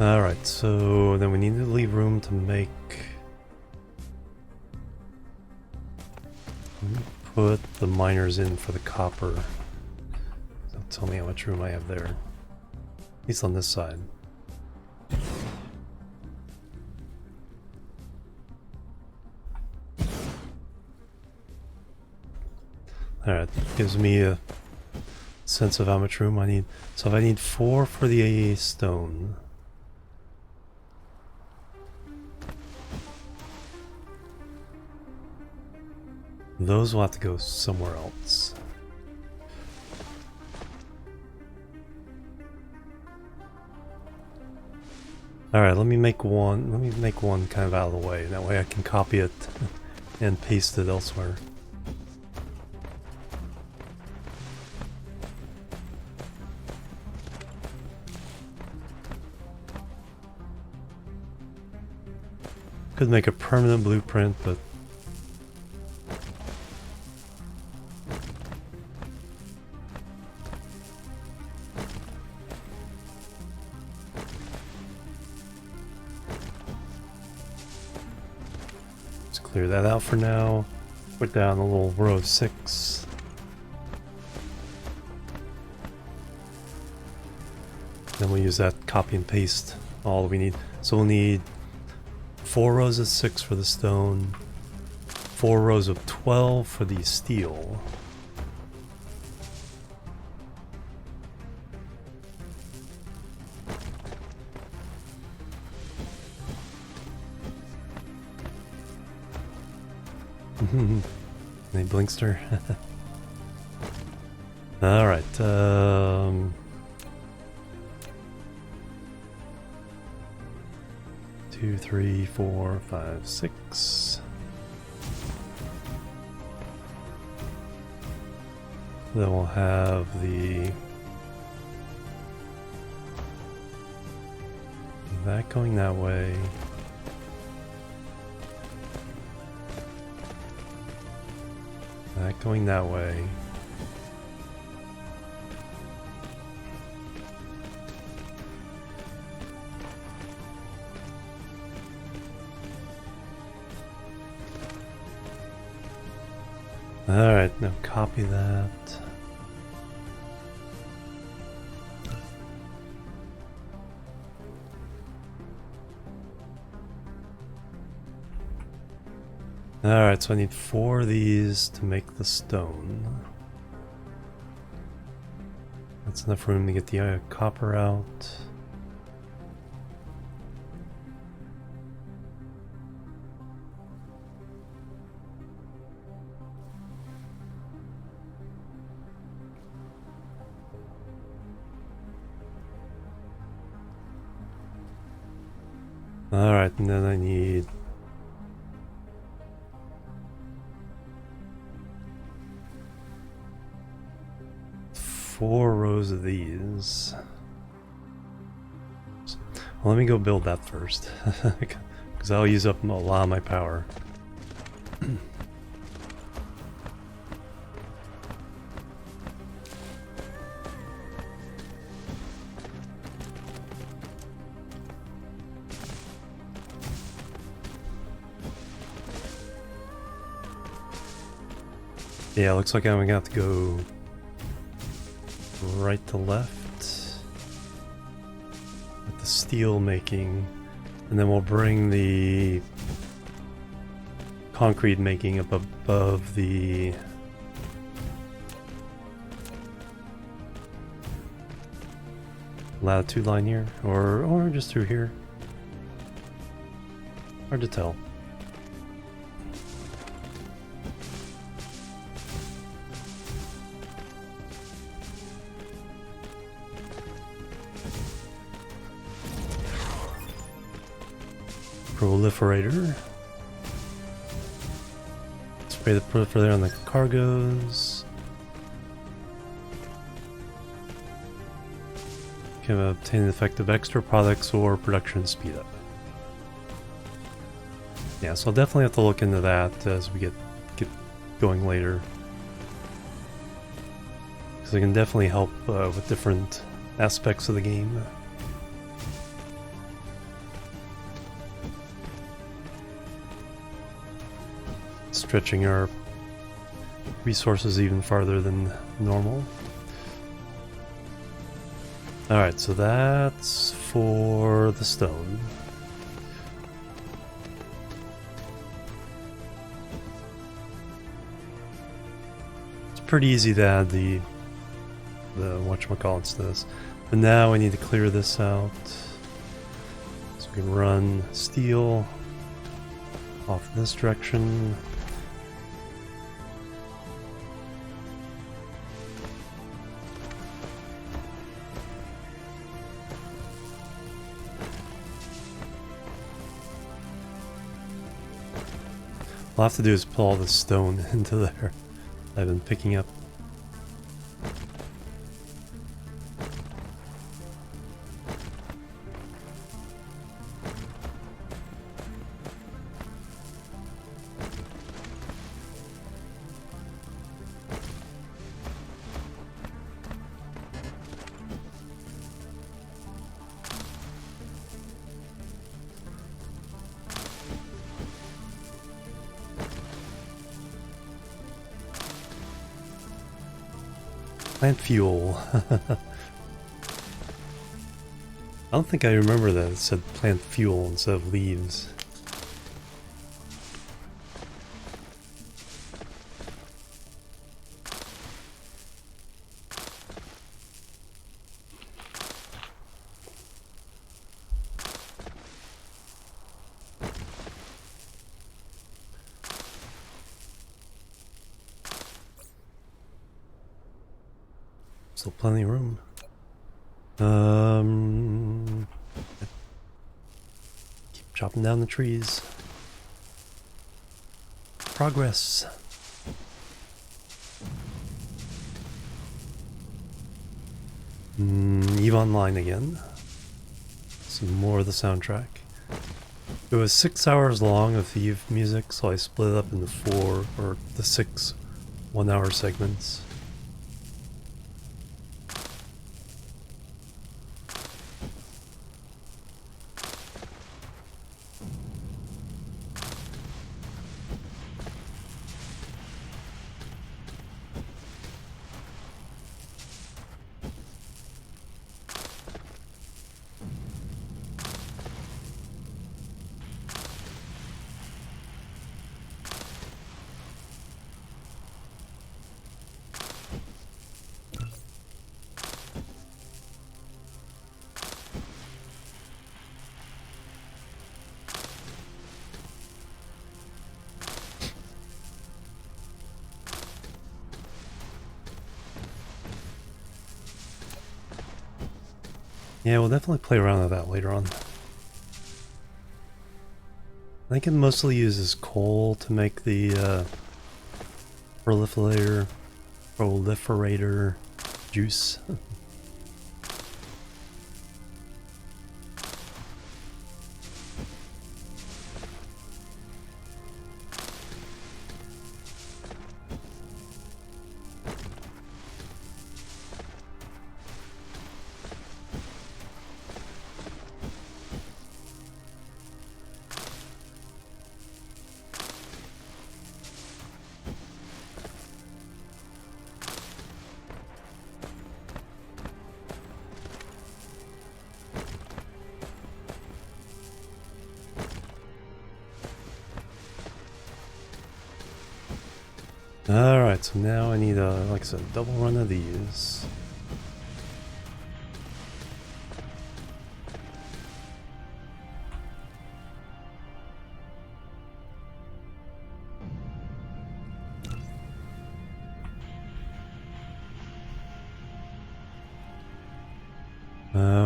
Alright, so then we need to leave room to make... Put the miners in for the copper. Don't tell me how much room I have there. At least on this side. Alright, gives me a sense of how much room I need. So if I need 4 for the stone. Those will have to go somewhere else. Alright, let me make one kind of out of the way. That way I can copy it and paste it elsewhere. Could make a permanent blueprint, but clear that out for now. Put down a little row of 6. Then we'll use that copy and paste all we need. So we'll need 4 rows of 6 for the stone, 4 rows of 12 for the steel. Hey, Blinkster. Alright, 2, 3, 4, 5, 6. Then we'll have that going that way. That going that way. Alright, now copy that. Alright, so I need 4 of these to make the stone. That's enough room to get the copper out. Alright, and then I need dispose of these? Well, let me go build that first, because I'll use up a lot of my power. Yeah, looks like I'm gonna have to go right to left with the steel making, and then we'll bring the concrete making up above the latitude line here, or just through here. Hard to tell. Proliferator. Spray the proliferator on the cargoes. Can obtain the effect of extra products or production speed up. Yeah, so I'll definitely have to look into that as we get going later. Because it can definitely help with different aspects of the game. Stretching our resources even farther than normal. Alright, so that's for the stone. It's pretty easy to add the whatchamacallits to this. But now we need to clear this out. So we can run steel off this direction. All I have to do is pull all the stone into there I've been picking up. Plant fuel. I don't think I remember that it said plant fuel instead of leaves. Still plenty of room. Keep chopping down the trees. Progress. EVE Online again. Some more of the soundtrack. It was 6 hours long of EVE music, so I split it up into 4 or the 6 1-hour segments. Yeah, we'll definitely play around with that later on. I think it mostly uses coal to make the proliferator juice. Alright, so now I need a, like I said, double run of these.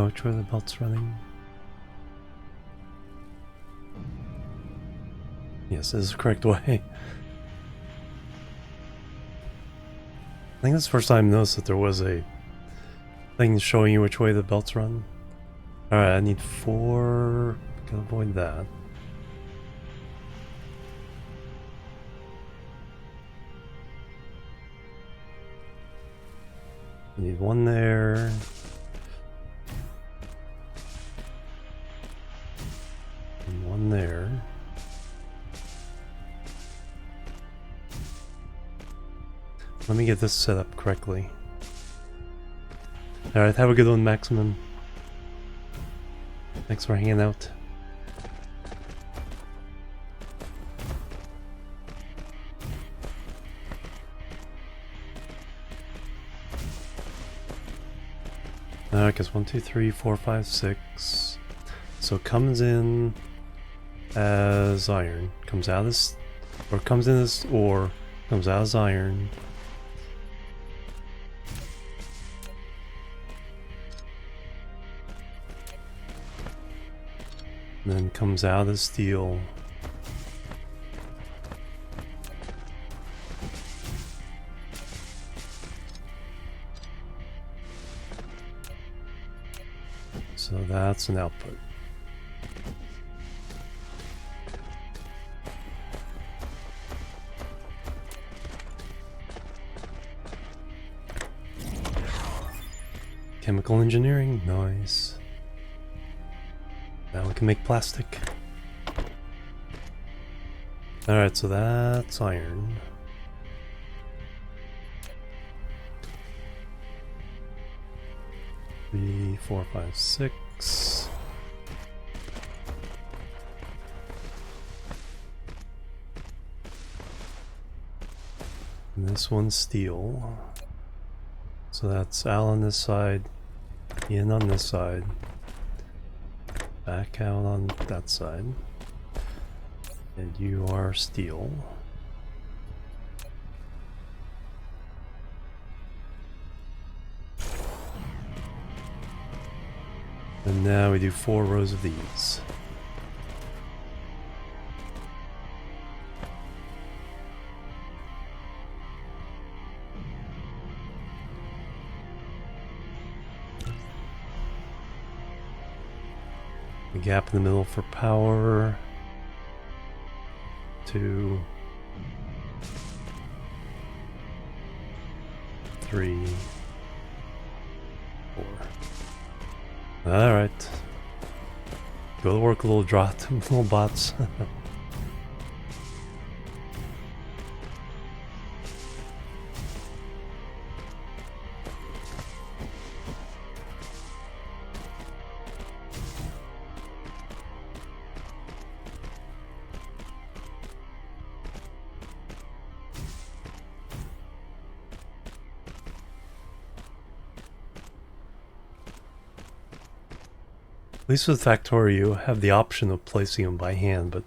Which way the belt's running? Yes, this is the correct way. I think this is the first time I noticed that there was a thing showing you which way the belts run. Alright, I need 4. Can avoid that. I need 1 there. And 1 there. Let me get this set up correctly. Alright, have a good one, Maximum. Thanks for hanging out. Alright, guess 1, 2, 3, 4, 5, 6. So it comes in as iron. Comes out as, or comes in as ore. Comes out as iron. And then comes out as steel. So that's an output. Chemical engineering, nice. Now we can make plastic. Alright, so that's iron. Three, 4, 5, 6. And this one's steel. So that's Al on this side, in on this side. Back out on that side. And you are steel. And now we do 4 rows of these. A gap in the middle for power. 2, 3, 4. Alright. Go to work, little drop, little bots. At least with Factorio, you have the option of placing them by hand, but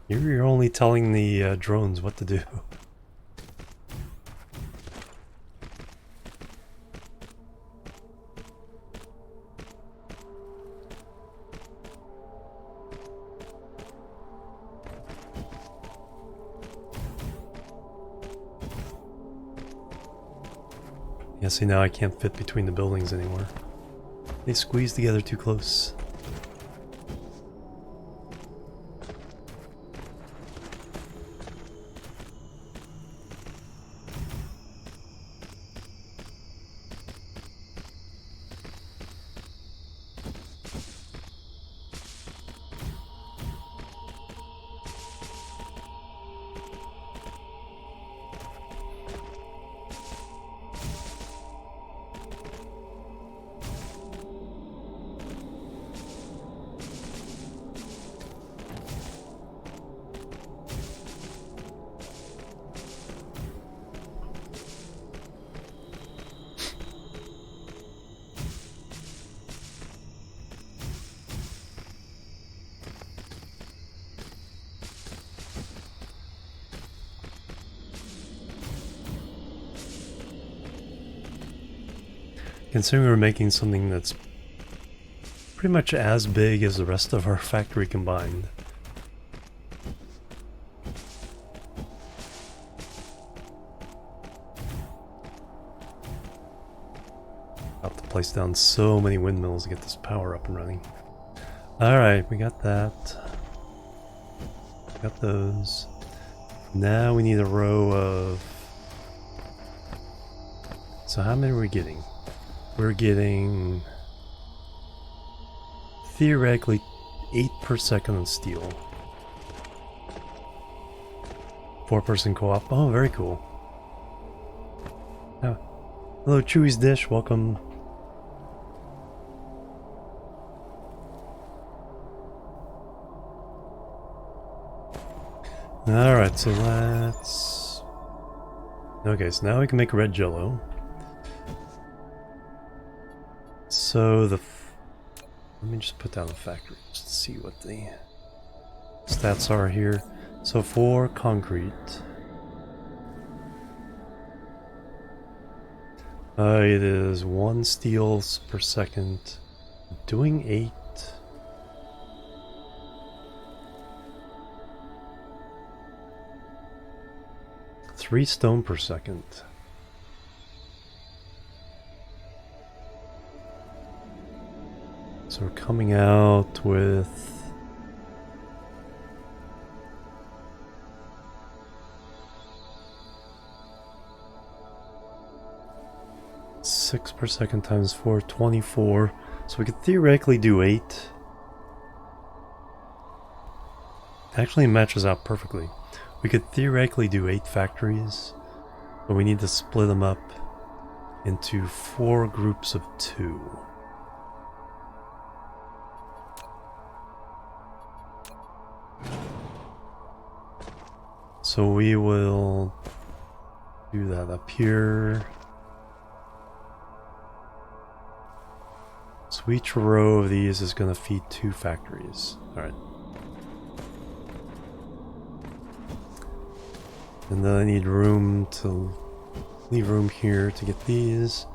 you're only telling the drones what to do. Yeah, see, now I can't fit between the buildings anymore. They squeeze together too close. Considering we're making something that's pretty much as big as the rest of our factory combined. About to place down so many windmills to get this power up and running. Alright, we got that. Got those. Now we need a row of... So how many are we getting? We're getting... theoretically 8 per second on steel. 4-person co-op. Oh, very cool. Oh. Hello, Chewy's Dish. Welcome. Alright, so let's... Okay, so now we can make red jello. So the... Let me just put down the factory just to see what the stats are here. So for concrete... it is 1 steel per second. Doing 8. Three stone per second. So we're coming out with... Six per second times 4, 24. So we could theoretically do 8. Actually, it matches out perfectly. We could theoretically do 8 factories, but we need to split them up into 4 groups of 2. So we will do that up here. So each row of these is going to feed 2 factories. Alright. And then I need room to leave room here to get these.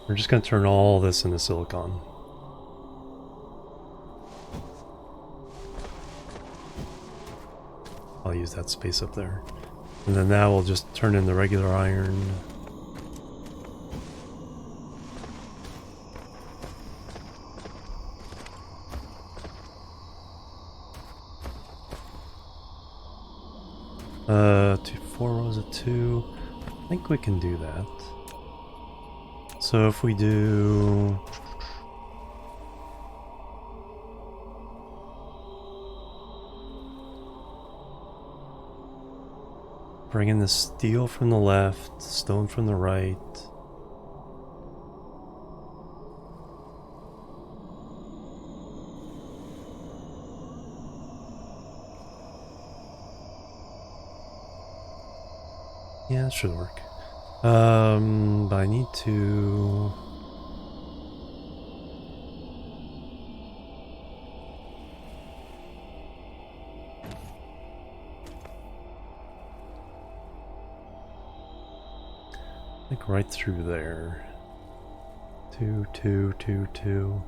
We're just going to turn all this into silicon. I'll use that space up there. And then now we'll just turn in the regular iron. Two, 4 rows of 2. I think we can do that. So if we do... Bring in the steel from the left, stone from the right. Yeah, that should work. But I need to... I think right through there. 2, 2, 2, 2.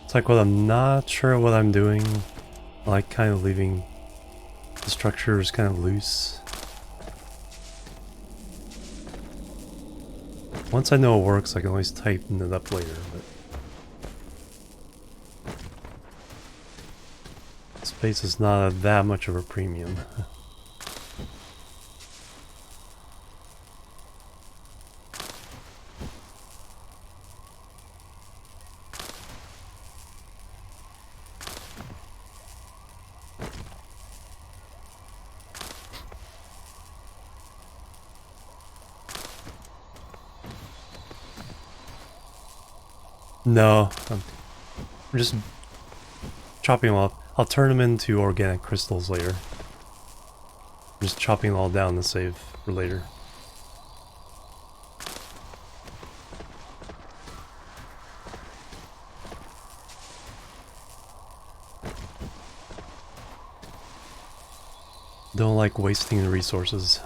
It's like, well, I'm not sure what I'm doing. I like kind of leaving the structures kind of loose. Once I know it works, I can always tighten it up later, but space is not that much of a premium. No, I'm just chopping them off. I'll turn them into organic crystals later. I'm just chopping it all down to save for later. Don't like wasting the resources.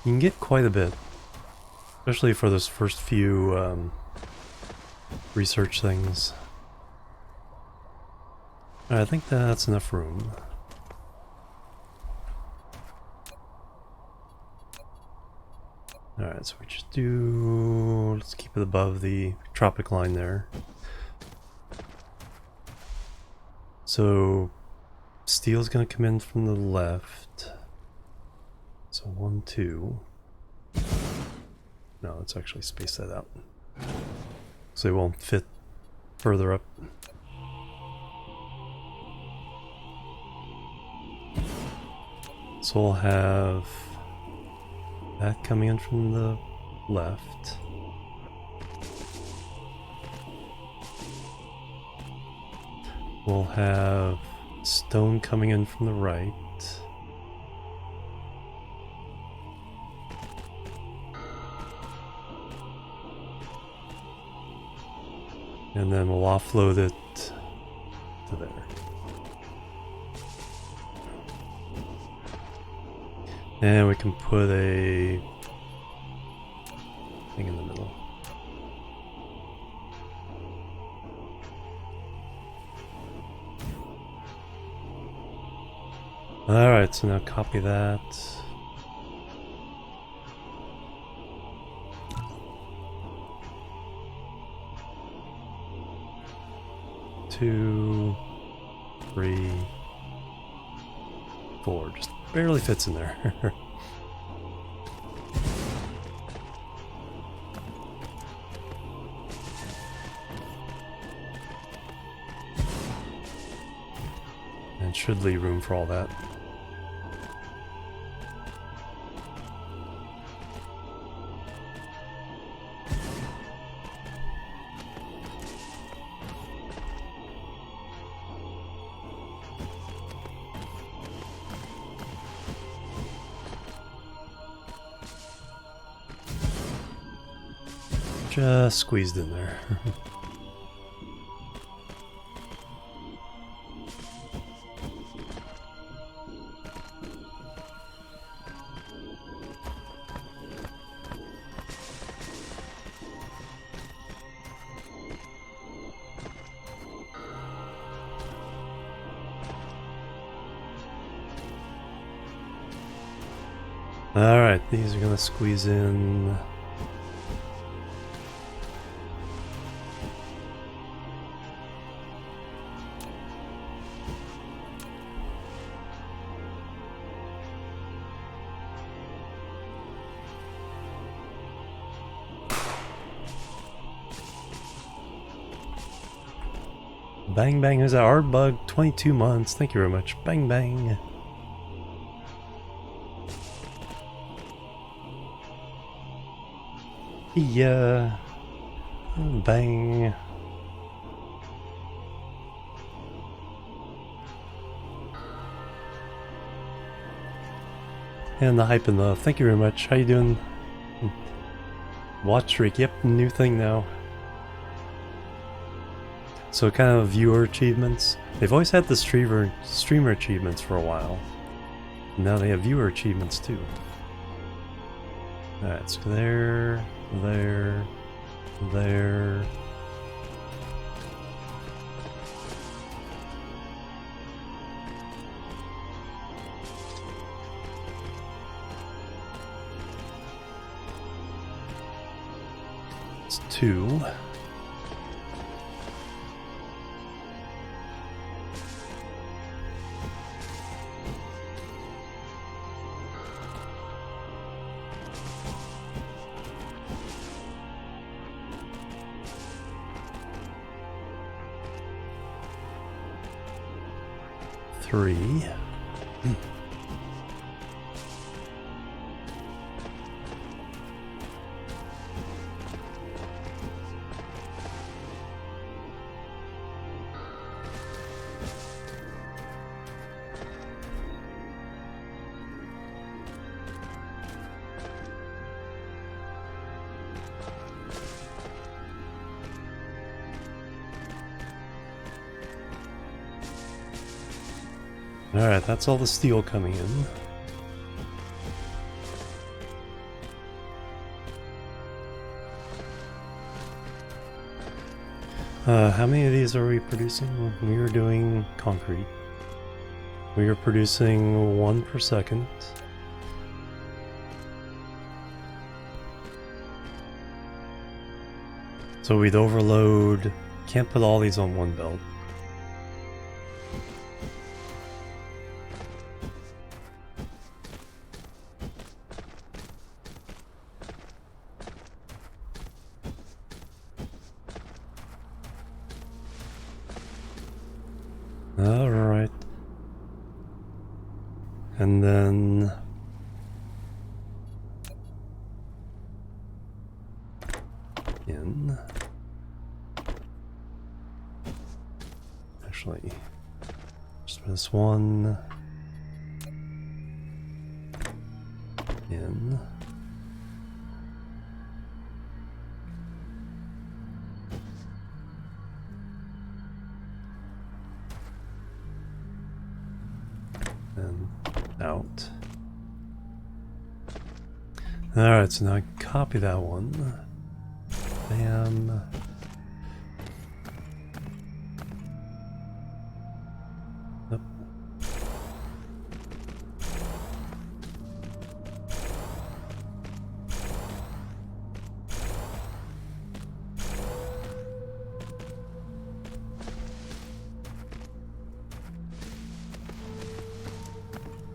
You can get quite a bit, especially for those first few research things. I think that's enough room. Alright, so we just do... let's keep it above the tropic line there. So, steel's gonna come in from the left. So 1, 2. No, let's actually space that out. So it won't fit further up. So we'll have that coming in from the left. We'll have stone coming in from the right. And then we'll offload it to there. And we can put a thing in the middle. Alright, so now copy that. Two, 3, 4, just barely fits in there. And should leave room for all that. Just squeezed in there. Alright, these are gonna squeeze in. Bang Bang, who's that? Ardbug, 22 months. Thank you very much. Bang Bang. Yeah. Bang. And the hype and love. Thank you very much. How you doing? Watch streak. Yep, new thing now. So kind of viewer achievements. They've always had the streamer achievements for a while. Now they have viewer achievements too. Alright, so there, there, there. It's 2. Alright, that's all the steel coming in. How many of these are we producing? We are doing concrete. We are producing 1 per second. So we'd overload. Can't put all these on one belt. Alright. And then... in. Actually, just this one. In. And out. Alright, so now I copy that one. Bam. Yep.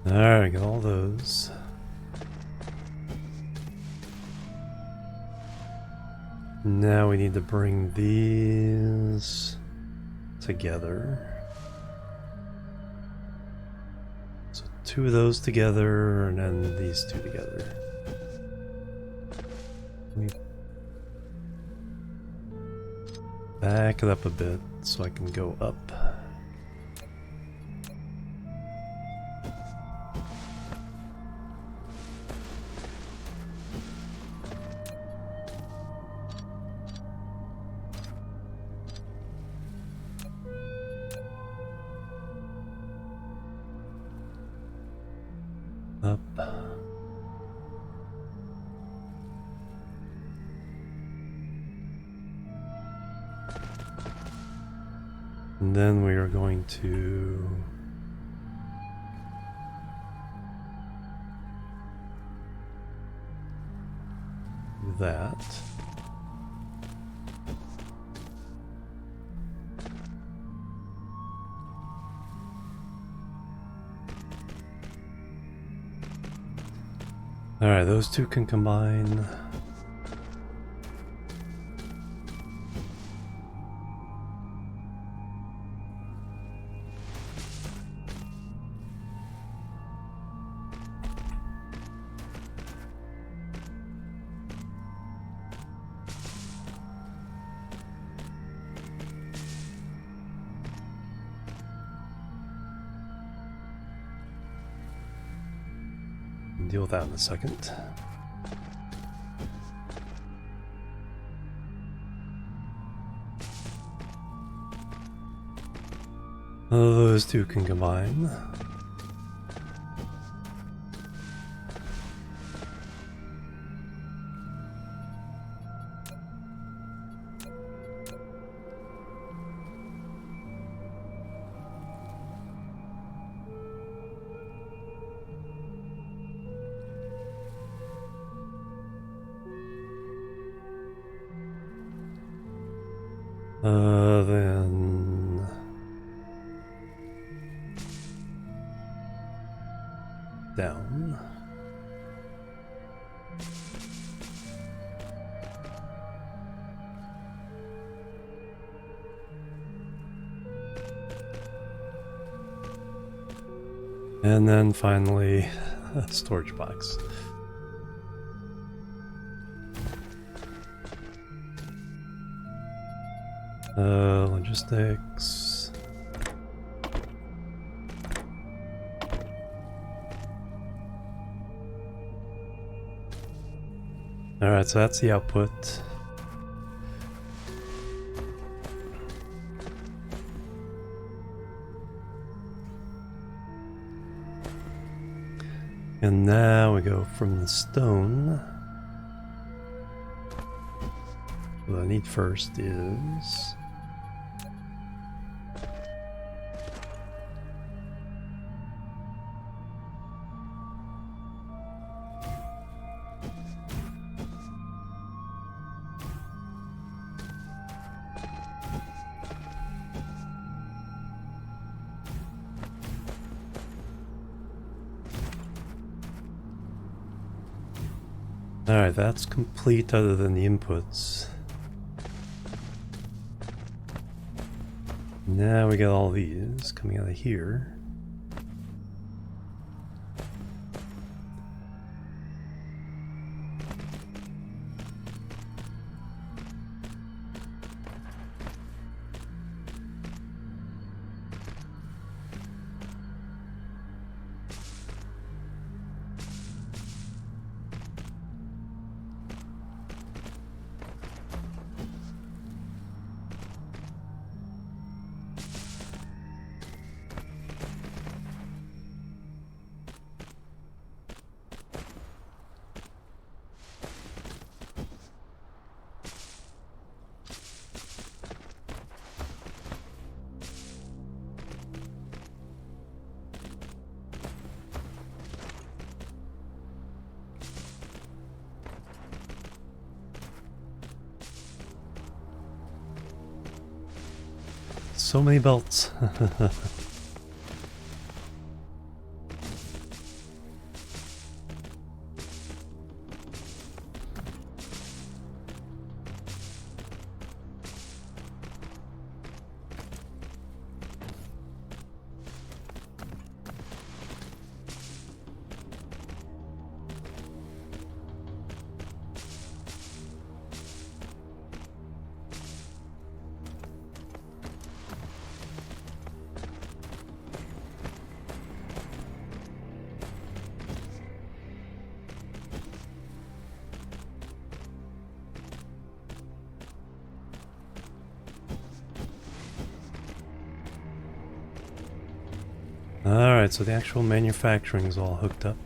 Alright, got all those. Now we need to bring these together. So 2 of those together, and then these 2 together. Let me back it up a bit so I can go up. Up. And then we are going to do that. Alright, those 2 can combine. Deal with that in a second. Those 2 can combine. Then down. And then finally, a storage box. Logistics. Alright, so that's the output. And now we go from the stone. What I need first is... Alright, that's complete other than the inputs. Now we got all these coming out of here. So many belts. Alright, so the actual manufacturing is all hooked up.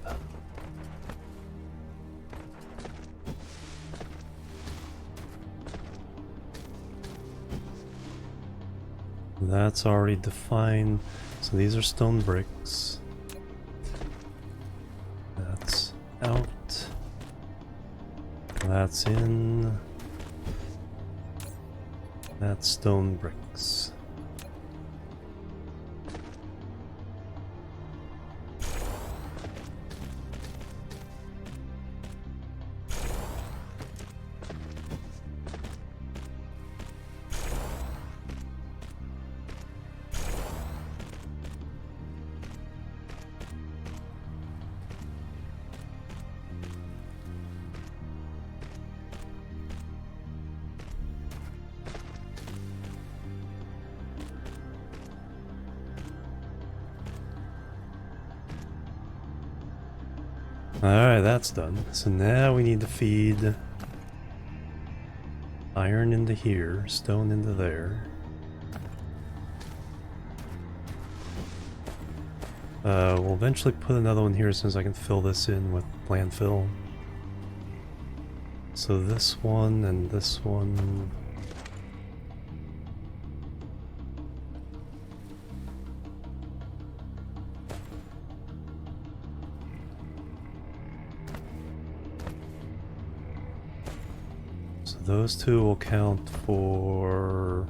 That's already defined. So these are stone bricks. That's out. That's in. That's stone bricks. Alright, that's done. So now we need to feed iron into here, stone into there. We'll eventually put another one here as soon as I can fill this in with landfill. So this one and this one. So those two will count for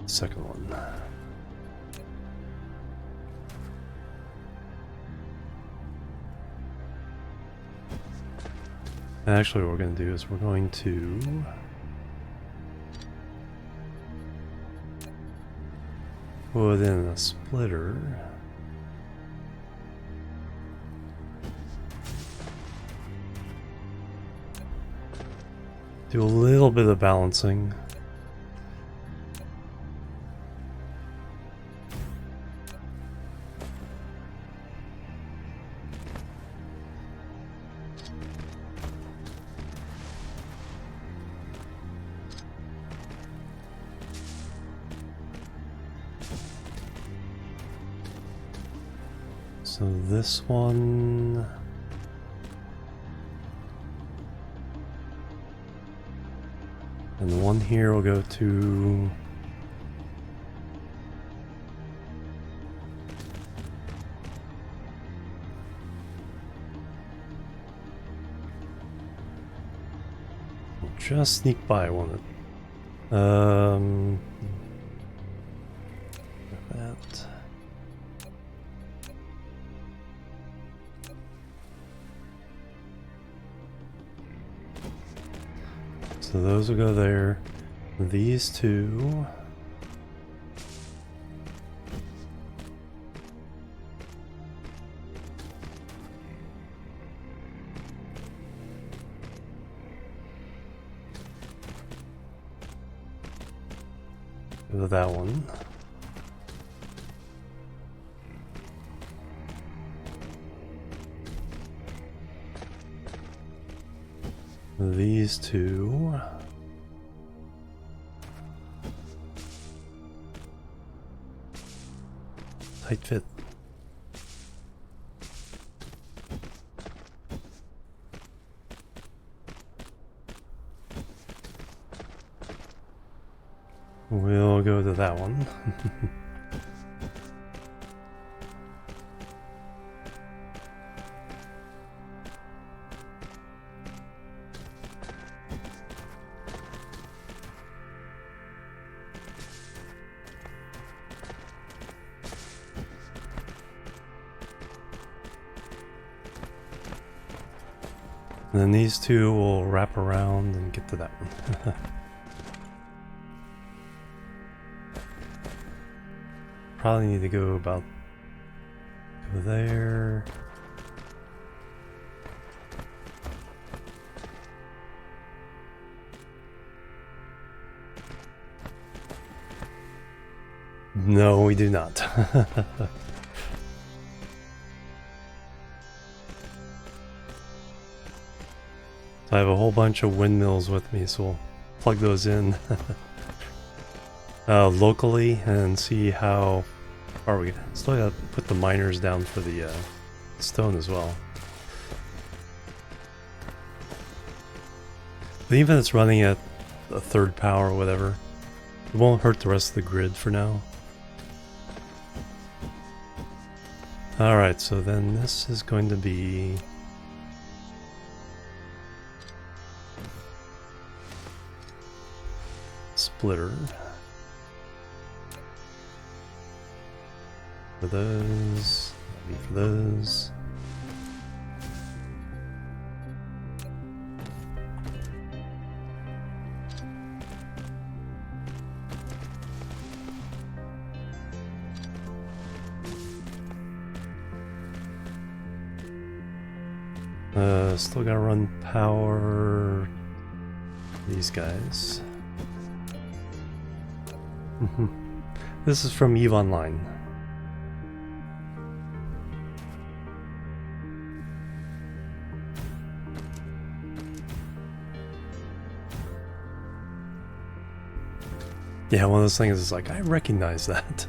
the second one. Actually, what we're going to do is we're going to put in a splitter. Do a little bit of balancing. So this one... and the one here will go to... we'll just sneak by one. That. So those will go there. These two. Go to that one. These two. Tight fit. We'll go to that one. And then these two will wrap around and get to that one. Probably need to go about go there. No, we do not. I have a whole bunch of windmills with me, so we'll plug those in locally and see how far we get. Still gotta put the miners down for the stone as well. But even if it's running at a third power or whatever, it won't hurt the rest of the grid for now. Alright, so then this is going to be... splitter. For those, for those. Still gotta run power these guys. This is from EVE Online. Yeah, one of those things is like, I recognize that.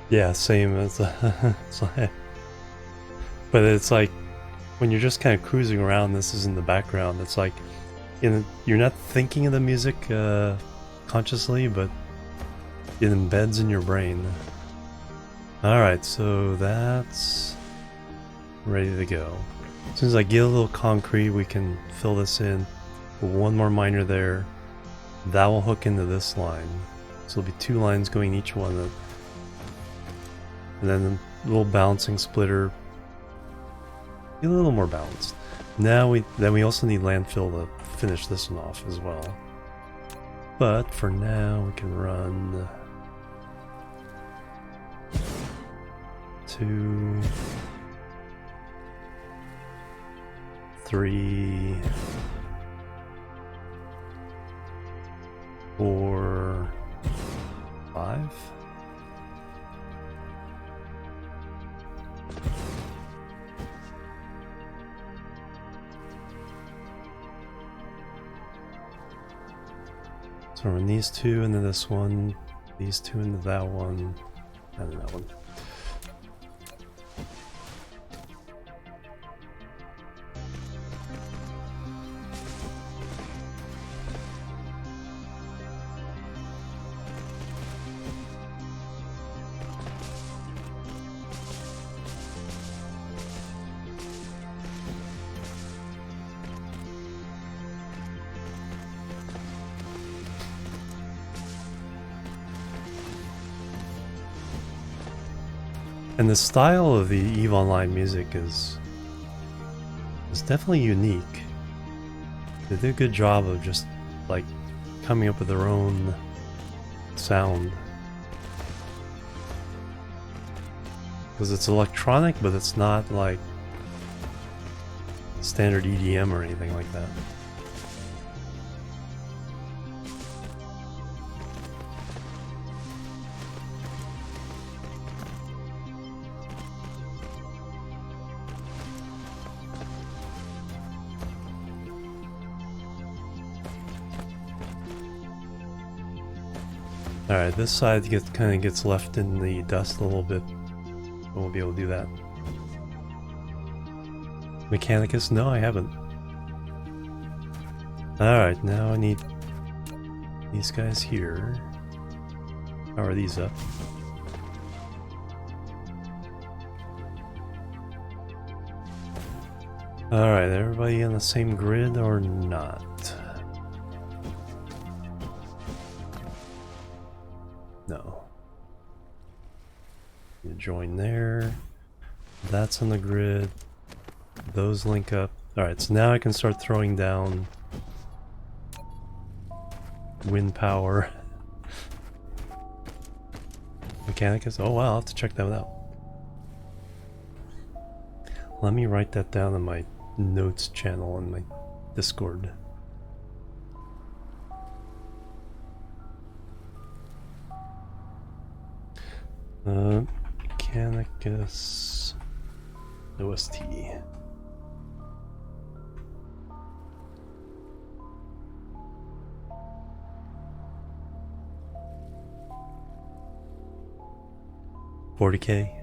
Yeah, same as but it's like when you're just kind of cruising around, this is in the background. It's like you're not thinking of the music consciously, but it embeds in your brain. Alright, so that's ready to go. As soon as I get a little concrete, we can fill this in. Put one more miner there. That will hook into this line. So there'll be two lines going each one. And then a little balancing splitter. Be a little more balanced. Now we also need landfill to finish this one off as well. But for now we can run 2, 3, 4, 5. So run these two into this one, these two into that one, and then that one. And the style of the EVE Online music is definitely unique. They do a good job of just like coming up with their own sound. Because it's electronic, but it's not like standard EDM or anything like that. Alright, this side kind of gets left in the dust a little bit. I won't be able to do that. Mechanicus? No, I haven't. Alright, now I need these guys here. Power these up. Alright, everybody on the same grid or not? No. You join there. That's on the grid. Those link up. Alright, so now I can start throwing down wind power. Mechanicus? Oh wow, I'll have to check that out. Let me write that down in my notes channel on my Discord. Mechanicus OST. $40K.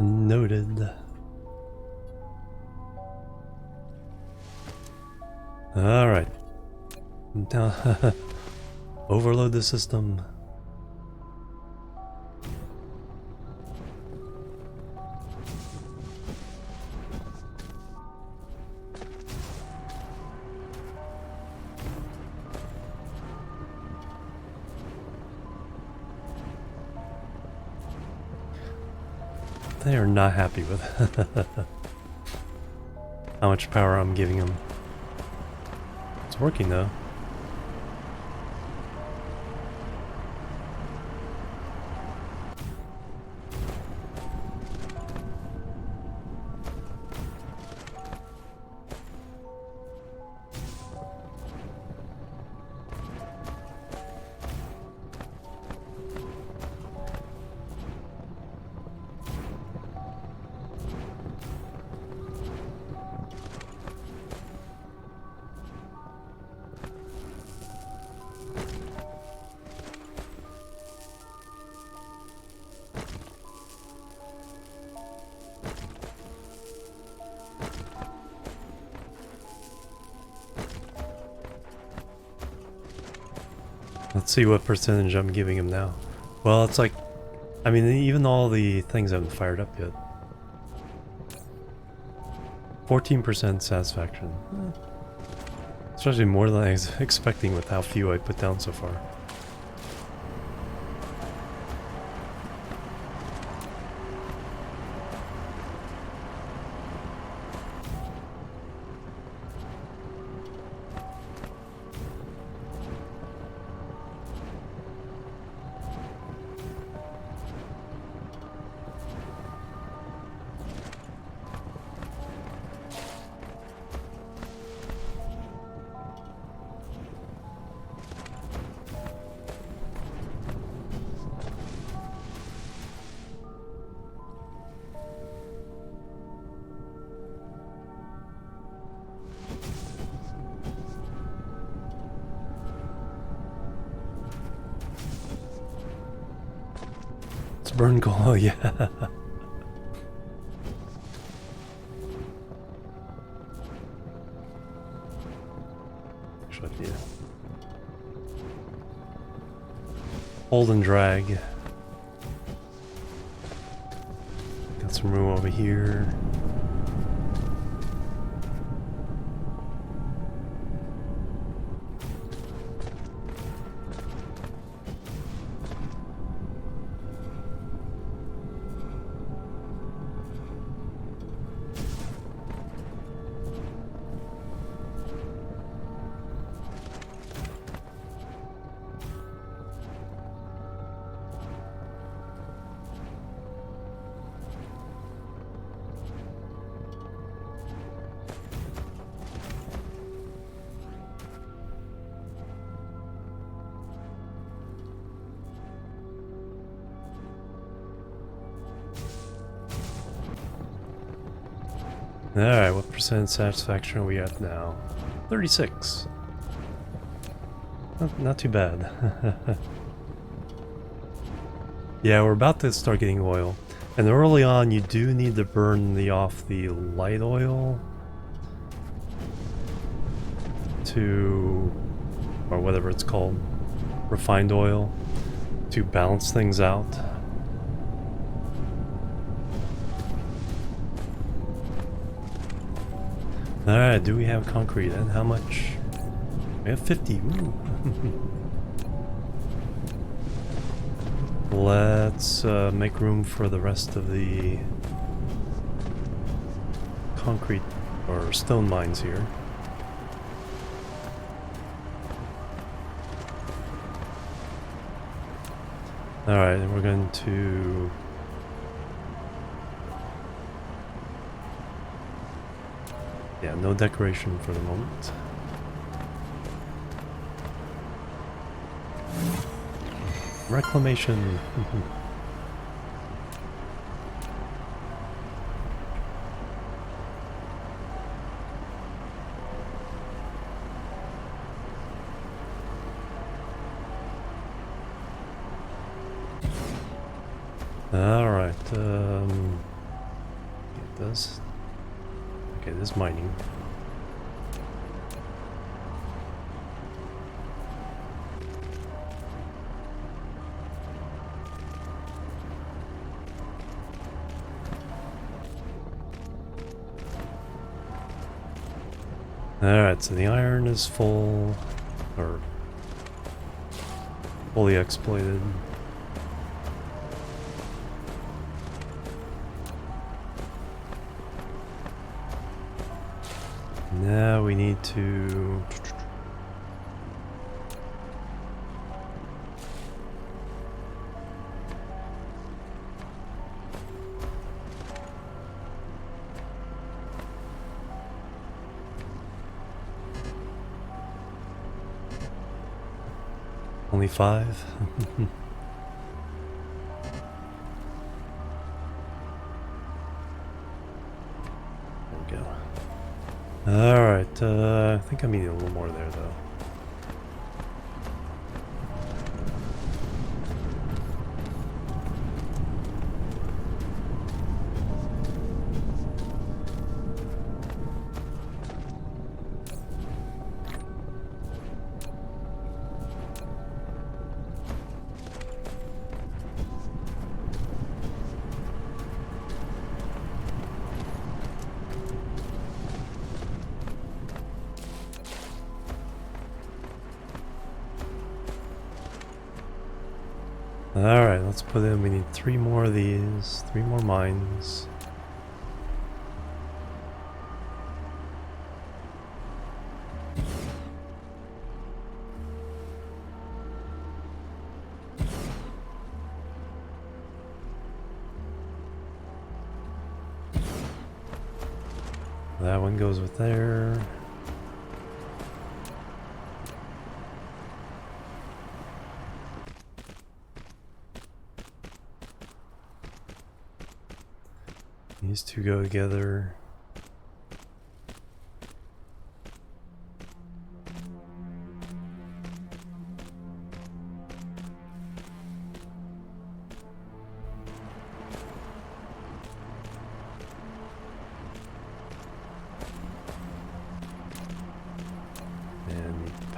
Noted. Alright. Now overload the system. They are not happy with how much power I'm giving them. It's working though. Let's see what percentage I'm giving him now. Well, it's like, I mean, even all the things haven't fired up yet. 14% satisfaction. It's actually more than I was expecting with how few I put down so far. Burn coal, yeah. Actually, yeah. Hold and drag. Got some room over here. Alright, what percent satisfaction are we at now? 36. Not too bad. Yeah, we're about to start getting oil. And early on, you do need to burn off the light oil to, or whatever it's called, refined oil, to balance things out. Alright, do we have concrete and how much? We have 50. Ooh. Let's make room for the rest of the concrete or stone mines here. Alright, and we're going to yeah, no decoration for the moment. Reclamation. Alright, it does. Okay, this is mining. Alright, so the iron is full, or fully exploited. Now we need to only 5. Alright, I think I'm needing a little more there though. Alright, let's put in, we need 3 more of these, 3 more mines. That one goes with there. These two go together.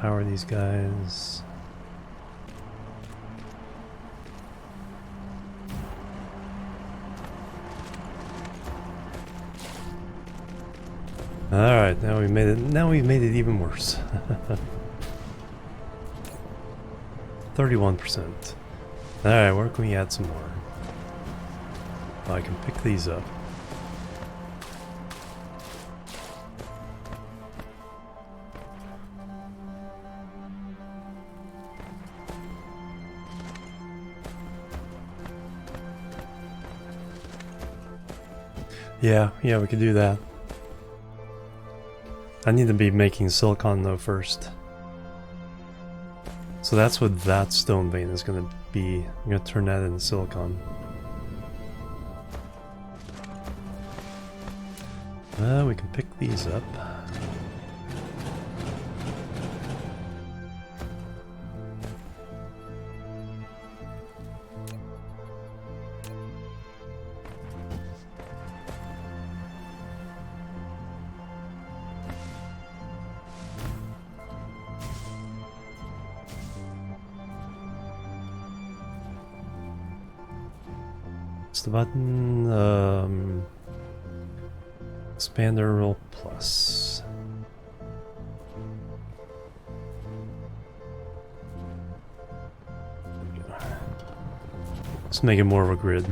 power these guys. Alright, now we made it. Now we've made it even worse. 31%. Alright, where can we add some more? Oh, I can pick these up. Yeah, we could do that. I need to be making silicon though first. So that's what that stone vein is going to be. I'm going to turn that into silicon. We can pick these up. The button, expander roll plus. Let's make it more of a grid.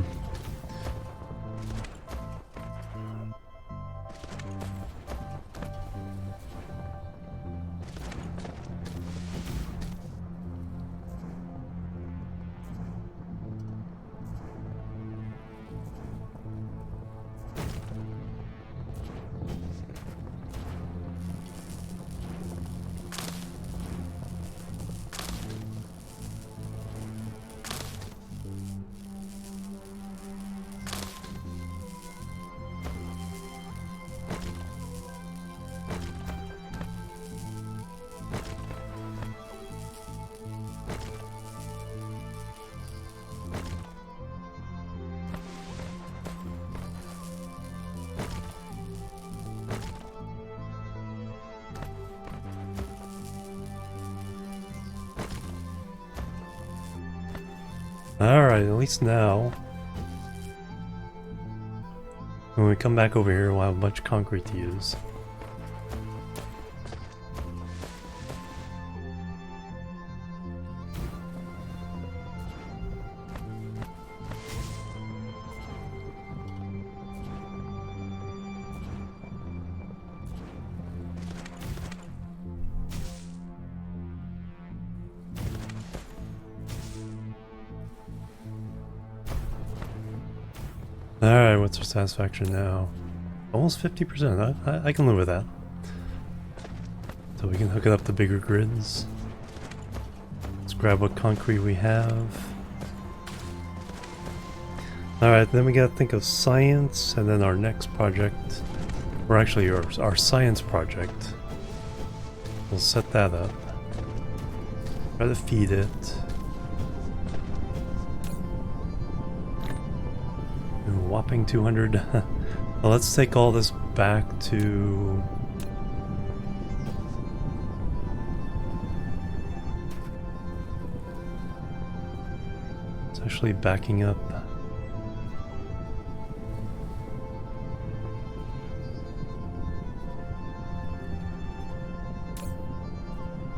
Alright, at least now, when we come back over here, we'll have a bunch of concrete to use. Alright, what's our satisfaction now? Almost 50%. I can live with that. So we can hook it up to bigger grids. Let's grab what concrete we have. Alright, then we gotta think of science, and then our next project, or actually our science project. We'll set that up. Try to feed it. Whopping 200. Well, let's take all this back to... It's actually backing up.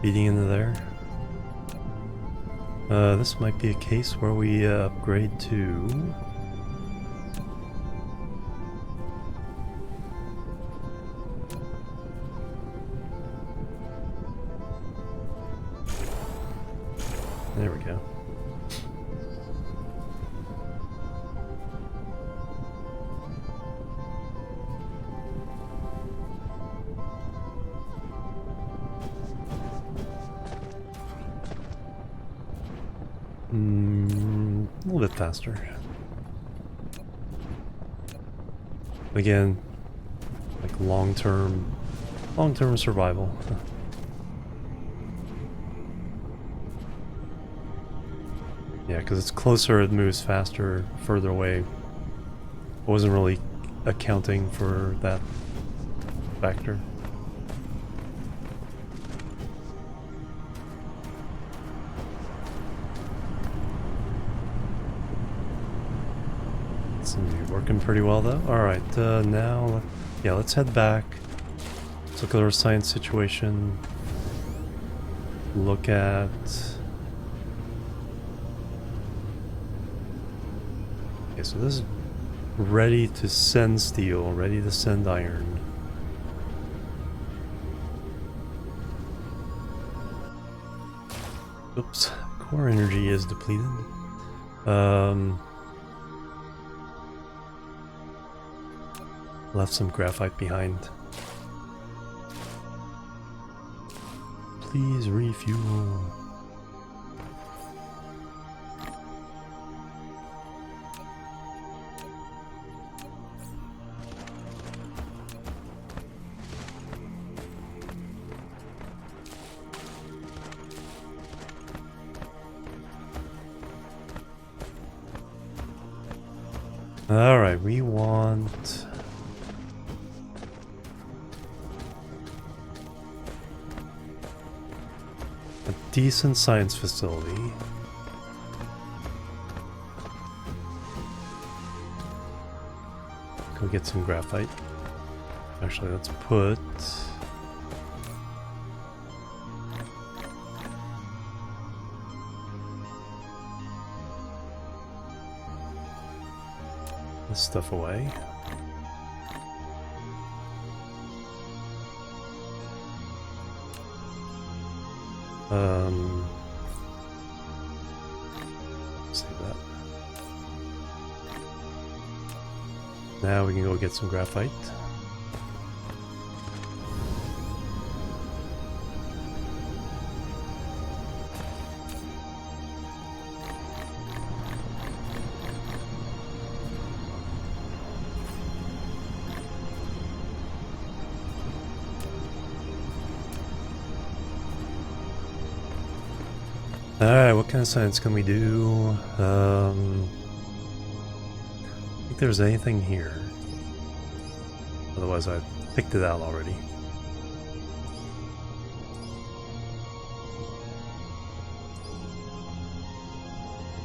Feeding into there. This might be a case where we upgrade to... There we go. A little bit faster. Again, like long-term survival. Yeah, because it's closer, it moves faster, further away. I wasn't really accounting for that factor. working pretty well though. Alright, now, yeah, let's head back. Let's look at our science situation. Look at... Okay, so this is ready to send steel, ready to send iron. Oops, core energy is depleted. Left some graphite behind. Please refuel. Alright, we want... a decent science facility. Go get some graphite. Actually, let's put... this stuff away. Save that. Now we can go get some graphite. Alright, what kind of science can we do? I think there's anything here. Otherwise I picked it out already.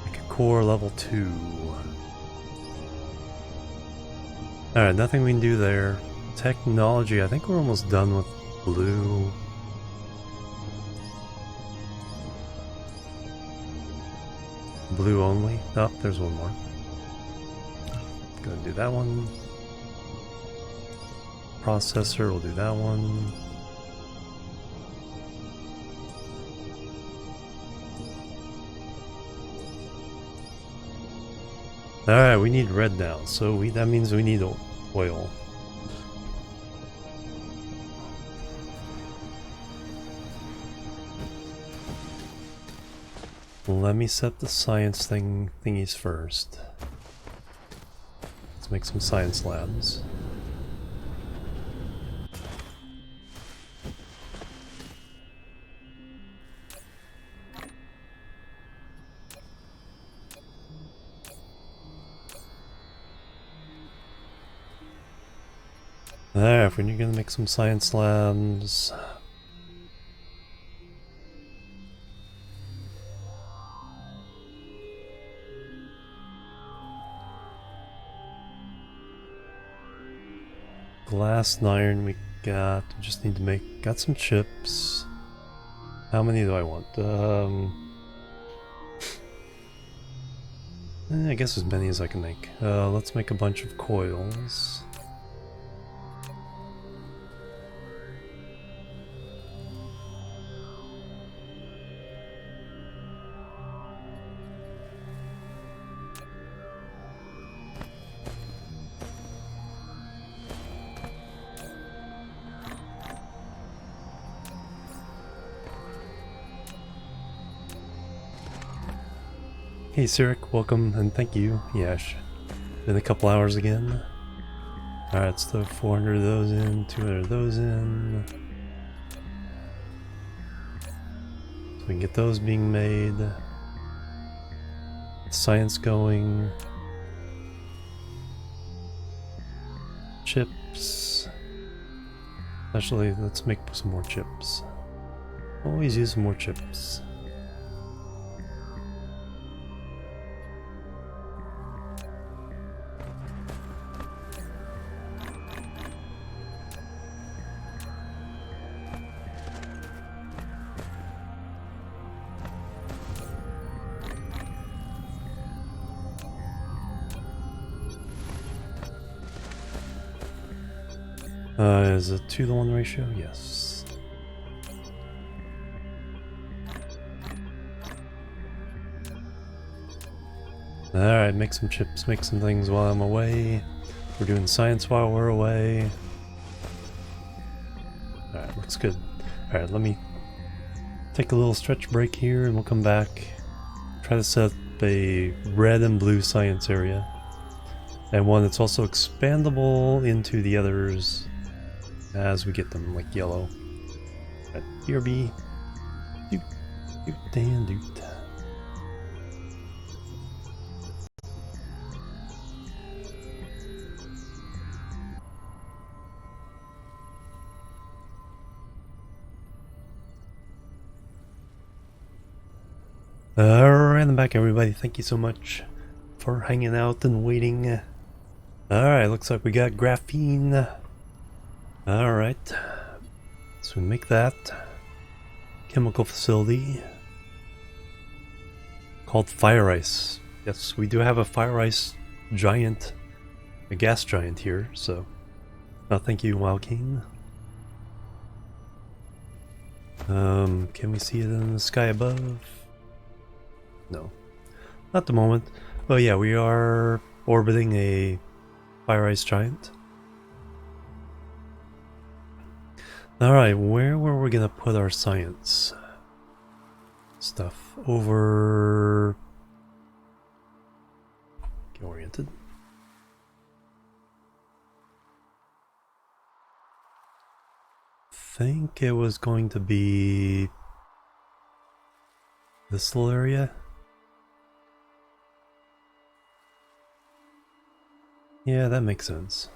Like a core level 2. Alright, nothing we can do there. Technology, I think we're almost done with blue. Blue only? Oh, there's one more. Gonna do that one. Processor, we'll do that one. Alright, we need red now, so that means we need oil. Let me set the science thingies first. Let's make some science labs. There, if we're gonna make some science labs. Glass and iron we got. We just need to got some chips. How many do I want? I guess as many as I can make. Let's make a bunch of coils. Hey Sirik, welcome and thank you. Yash. Been a couple hours again. Alright, let's throw 400 of those in, 200 of those in. So we can get those being made. Science going. Chips. Actually, let's make some more chips. Always use some more chips. Is it 2-to-1 ratio? Yes. Alright, make some chips, make some things while I'm away. We're doing science while we're away. Alright, looks good. Alright, let me take a little stretch break here and we'll come back. Try to set up a red and blue science area. And one that's also expandable into the others as we get them, like yellow. Alright, BRB. Doot, doot, and doot. Alright, I'm back everybody. Thank you so much for hanging out and waiting. Alright, looks like we got graphene. Alright. So we make that. Chemical facility. Called Fire Ice. Yes, we do have a Fire Ice giant. A gas giant here, so... thank you, Wild King. Can we see it in the sky above? No, not at the moment. Oh yeah, we are orbiting a fire ice giant. Alright, where were we gonna put our science stuff? Over... Get oriented. I think it was going to be this little area. Yeah, that makes sense.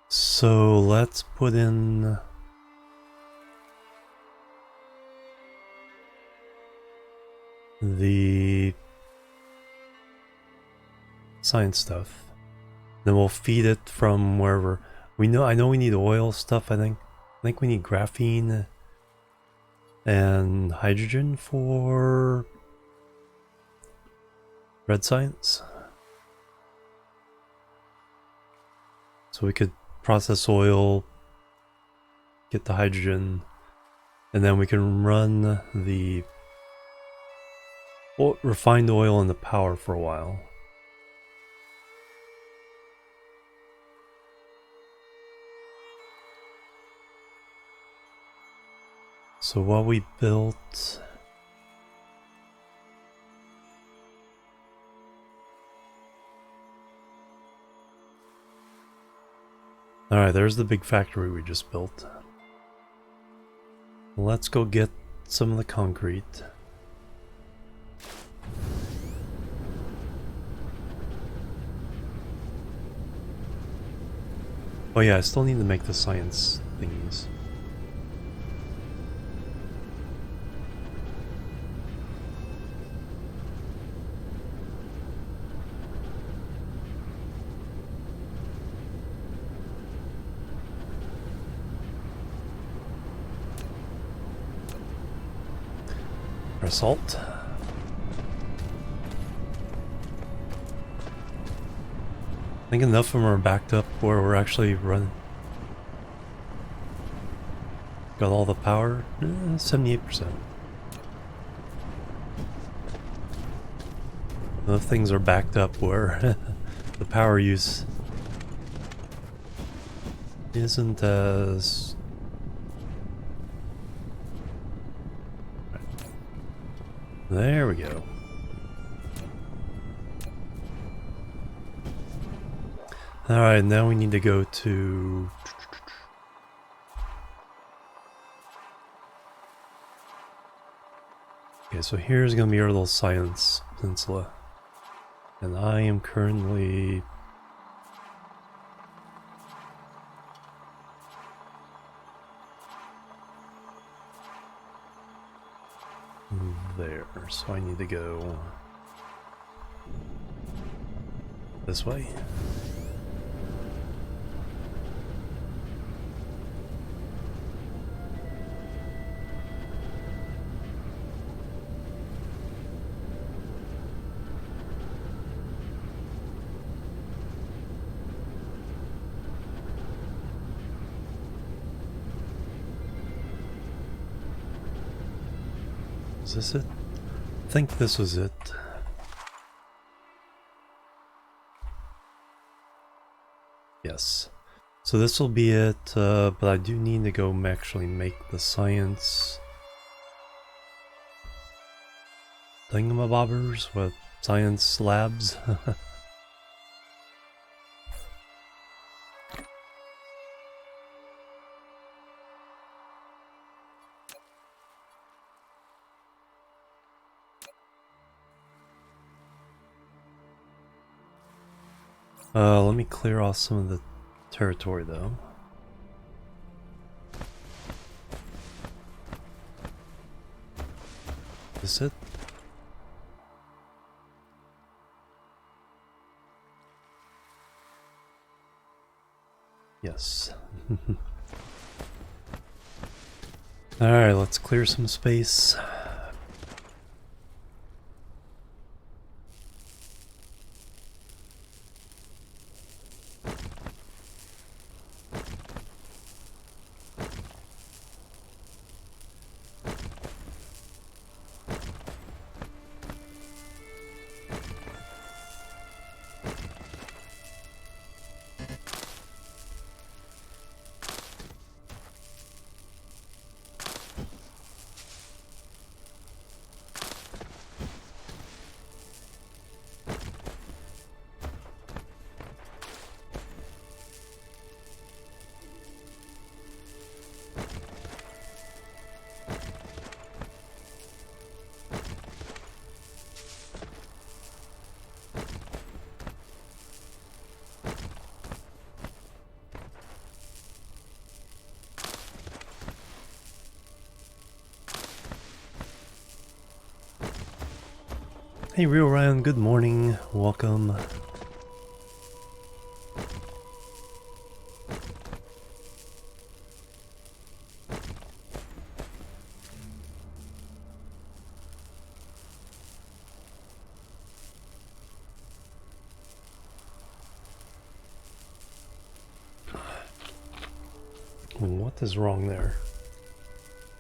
So let's put in the science stuff. Then we'll feed it from wherever. I know we need oil stuff, I think. I think we need graphene and hydrogen for red science. So we could process oil, get the hydrogen, and then we can run the refined oil and the power for a while. So what we built... Alright, there's the big factory we just built. Let's go get some of the concrete. Oh yeah, I still need to make the science thingies. Salt. I think enough of them are backed up where we're actually running. Got all the power? 78%. Enough things are backed up where the power use isn't as... There we go. Alright, now we need to go to... Okay, so here's gonna be our little science peninsula. And I am currently... there, so I need to go this way. Is this it? I think this was it. Yes. So this will be it, but I do need to go actually make the science thingamabobbers with science labs. Let me clear off some of the territory though. Is it? Yes. Alright, let's clear some space. Hey Real Ryan, good morning, welcome. What is wrong there?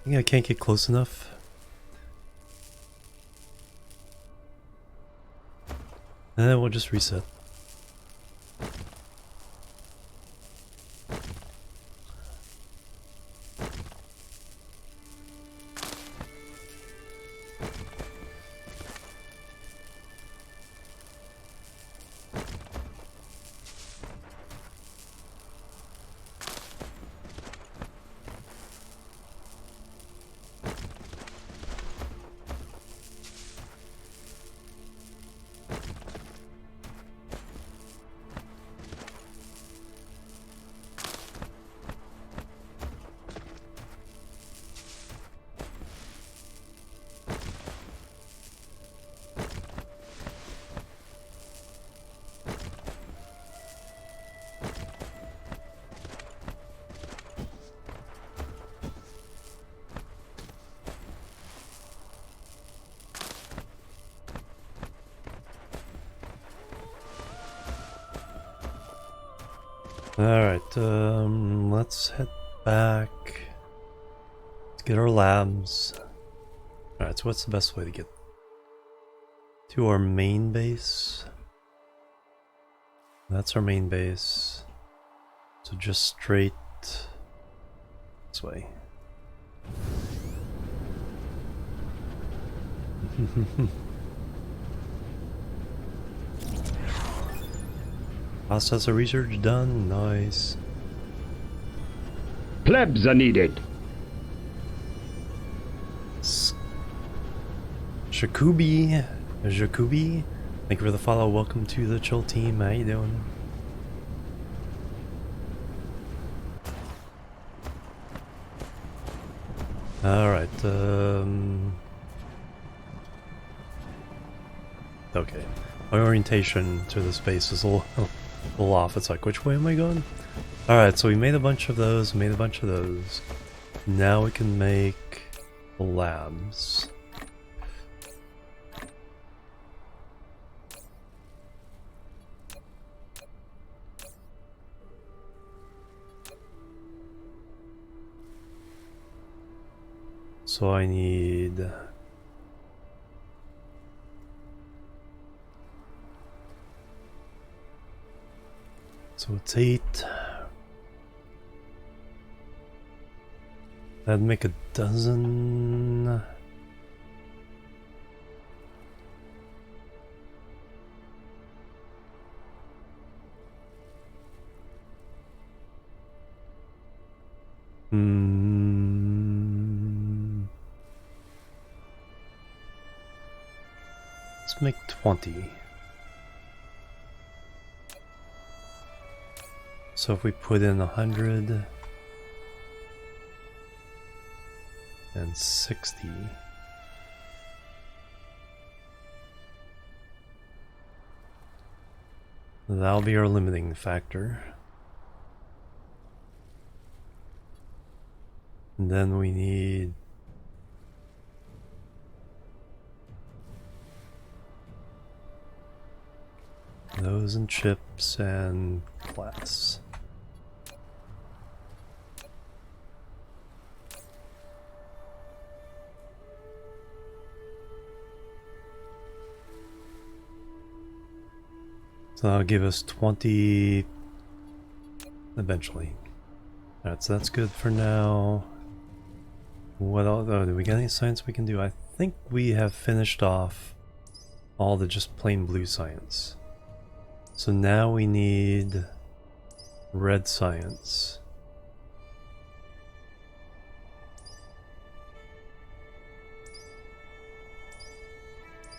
I think I can't get close enough. And then we'll just reset. Alright, let's head back. Let's get our labs. Alright, so what's the best way to get to our main base? That's our main base. So just straight this way. Processor research done, nice. Plebs are needed. Jacoby, thank you for the follow. Welcome to the chill team. How you doing? All right. Okay. My orientation to the space is a little off. It's like, which way am I going? All right. So we made a bunch of those. Now we can make the labs. So I need So it's 8. That'd make a dozen. Let's make 20. So if we put in 100 and 60, that'll be our limiting factor. And then we need those and chips and glass. So that'll give us 20 eventually. Alright, so that's good for now. What else? Oh, do we got any science we can do? I think we have finished off all the just plain blue science. So now we need red science.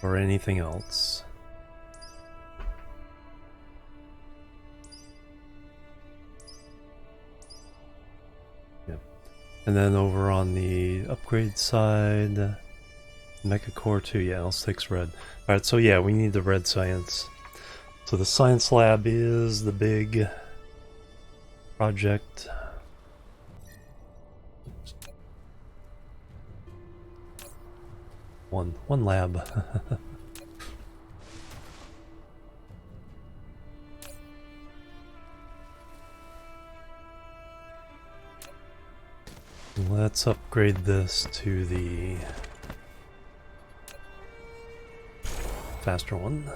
Or anything else. Yep. And then over on the upgrade side, Mecha Core 2, yeah, L6 red. Alright, so yeah, we need the red science. So the science lab is the big project. One lab. Let's upgrade this to the faster one.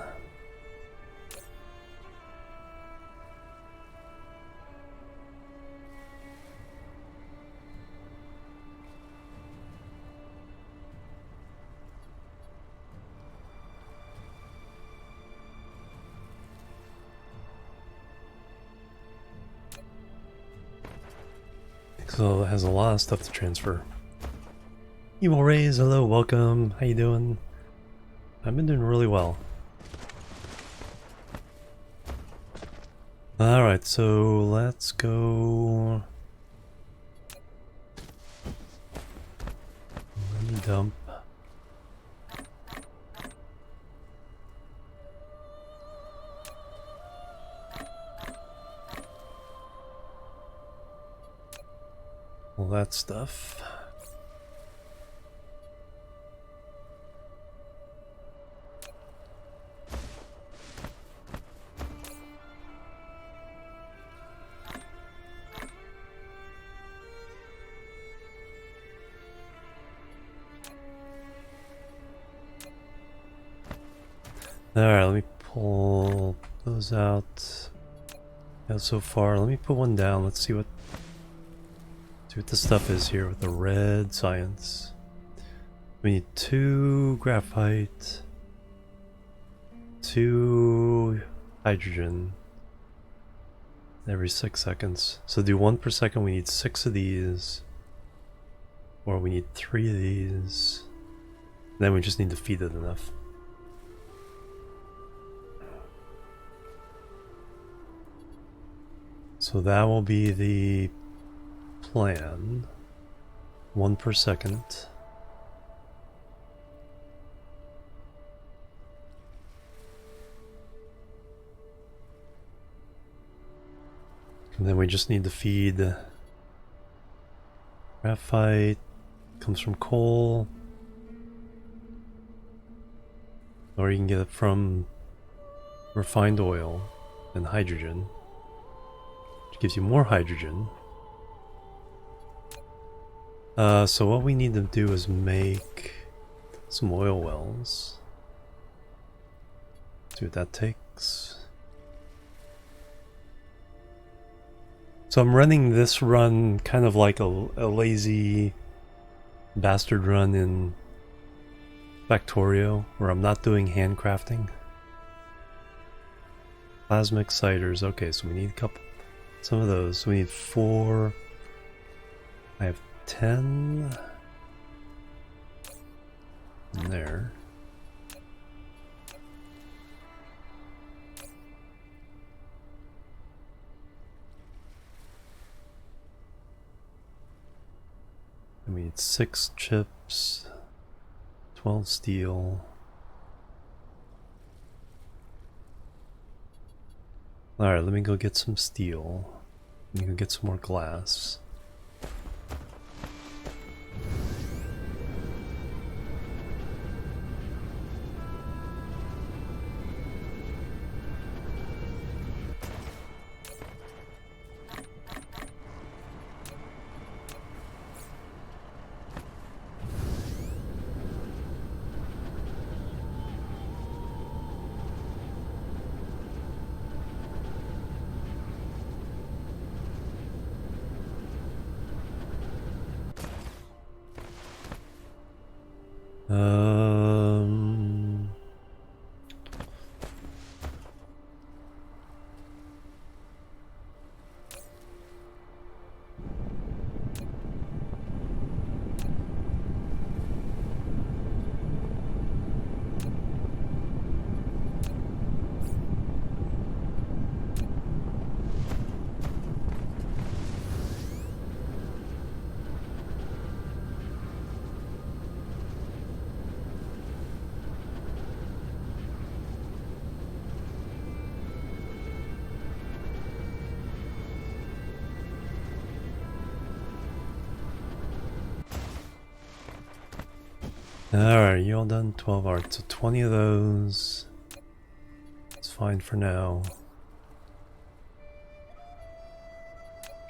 So it has a lot of stuff to transfer. Evil Rays, hello, welcome. How you doing? I've been doing really well. Alright, so let's go. Let me dump. All that stuff. Alright, let me pull those out. Yeah, so far, let me put one down. Let's see what the stuff is here with the red science. We need 2 graphite, 2 hydrogen every 6 seconds. So do 1 per second, we need 6 of these. Or we need 3 of these. Then we just need to feed it enough. So that will be the plan. 1 per second. And then we just need to feed graphite. Comes from coal. Or you can get it from refined oil and hydrogen, which gives you more hydrogen. So what we need to do is make some oil wells. See what that takes. So I'm running this run kind of like a lazy bastard run in Factorio, where I'm not doing handcrafting. Plasma exciters. Okay, so we need some of those. So we need 4. I have 10 in there. And we need 6 chips, 12 steel. Alright, let me go get some steel. Let me go get some more glass. Um... Alright, you all done? 12 art, so 20 of those. It's fine for now.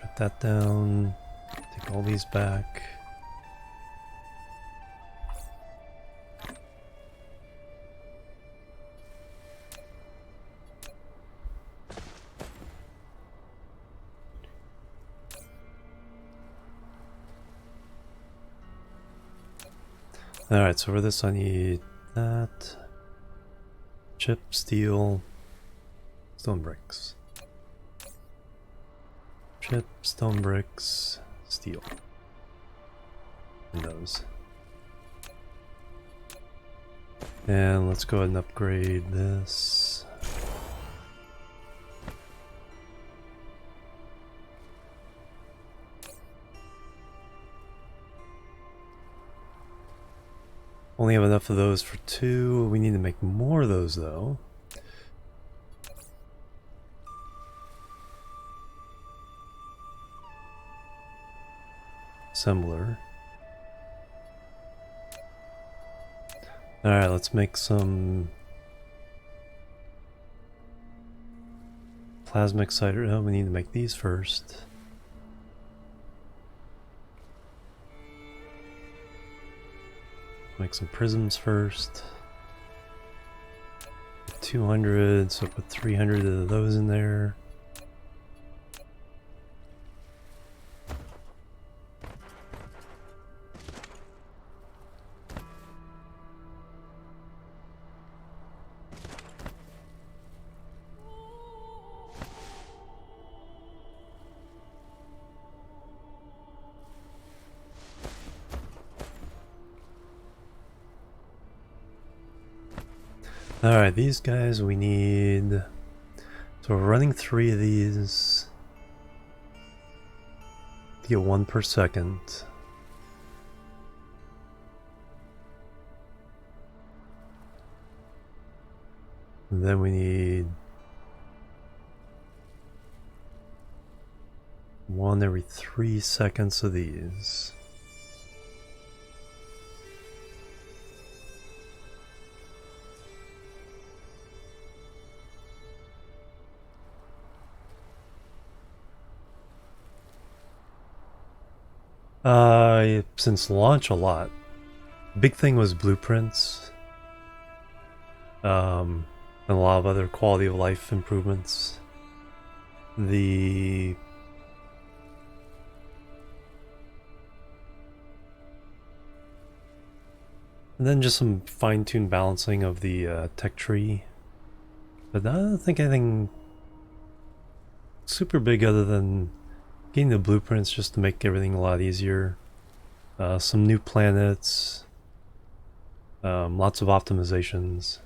Put that down. Take all these back. Alright, so for this I need that. Chip, steel, stone bricks. Chip, stone bricks, steel. And those. And let's go ahead and upgrade this. Only have enough of those for 2. We need to make more of those though. Assembler. Alright, let's make some plasma exciter. Oh, we need to make these first. Make some prisms first. 200, so put 300 of those in there. Alright, these guys we need... So we're running 3 of these. To get 1 per second. And then we need 1 every 3 seconds of these. Since launch a lot. Big thing was blueprints. And a lot of other quality of life improvements. The And then just some fine-tuned balancing of the tech tree. But I don't think anything super big other than getting the blueprints just to make everything a lot easier. Some new planets. Lots of optimizations.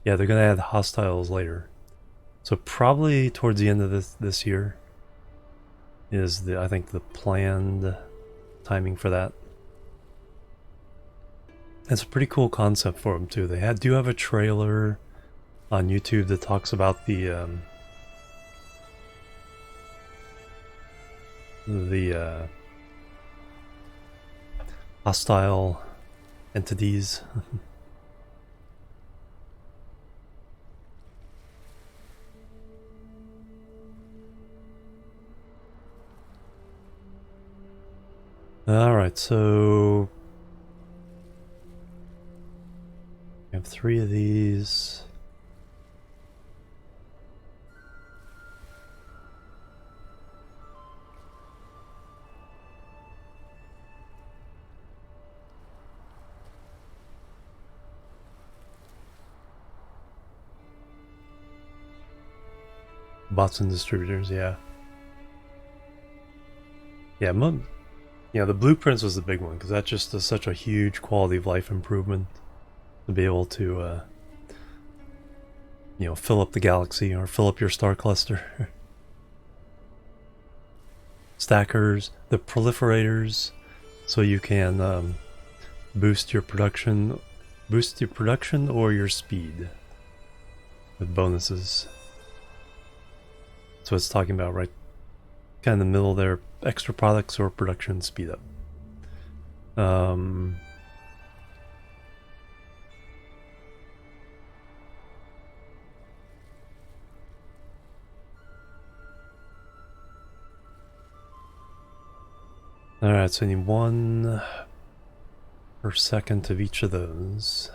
Yeah, they're gonna add hostiles later. So probably towards the end of this year is I think the planned timing for that. It's a pretty cool concept for them too. They do have a trailer on YouTube that talks about the hostile entities. Alright, so we have 3 of these. Bots and distributors, yeah. Yeah, the blueprints was the big one, because that just is such a huge quality of life improvement to be able to, fill up the galaxy or fill up your star cluster. Stackers, the proliferators, so you can boost your production or your speed with bonuses. So it's talking about right kind of in the middle there, extra products or production speed up. Alright, so I need 1 per second of each of those.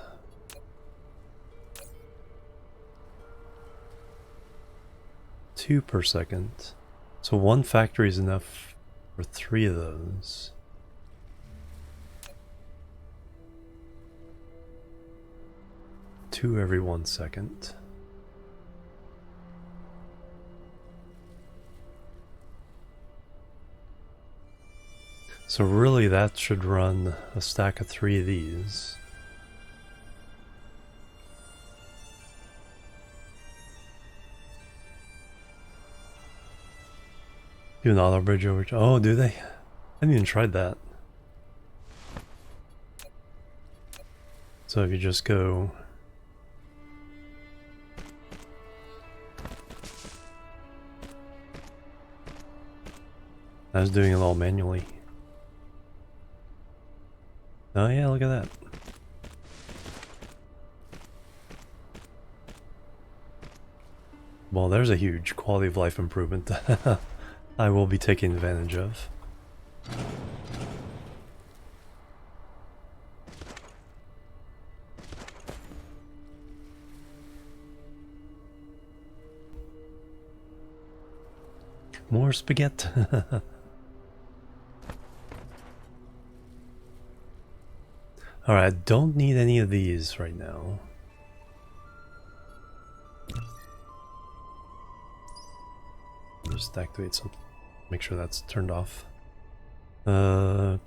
Two per second. So 1 factory is enough for 3 of those. Two every 1 second. So really that should run a stack of 3 of these. Do an auto bridge over. Oh, do they? I haven't even tried that. So if you just go. I was doing it all manually. Oh yeah, look at that. Well, there's a huge quality of life improvement I will be taking advantage of. More spaghetti. Alright, I don't need any of these right now. Just activate something. Make sure that's turned off. Alright,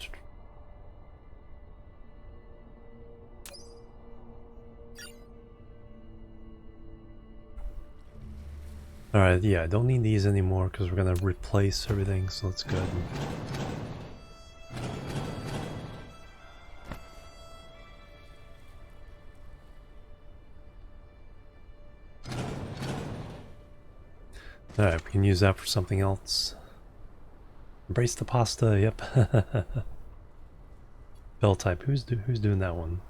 yeah, I don't need these anymore because we're gonna replace everything, so that's good. Alright, we can use that for something else. Embrace the pasta, yep. Bell type, who's doing that one?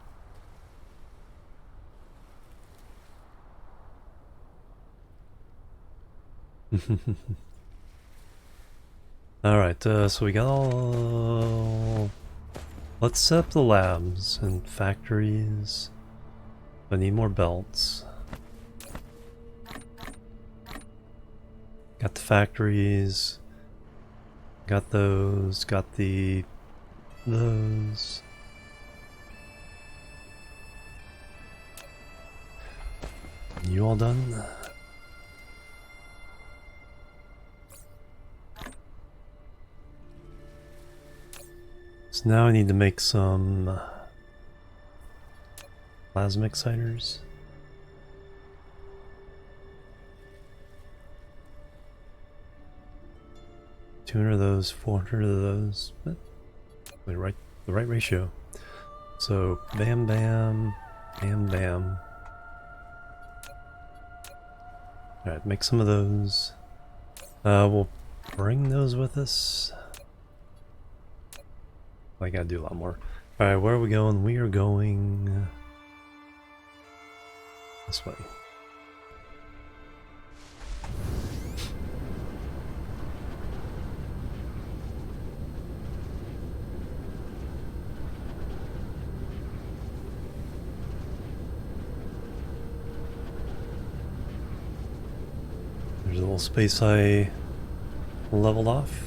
Alright, so we got all... Let's set up the labs and factories. I need more belts. Got the factories. Got those. Got those. You all done? So now I need to make some plasma exciters. 200 of those, 400 of those. But the right ratio. So bam, bam, bam, bam. All right, make some of those. We'll bring those with us. I gotta do a lot more. All right, where are we going? We are going this way. There's a little space I leveled off.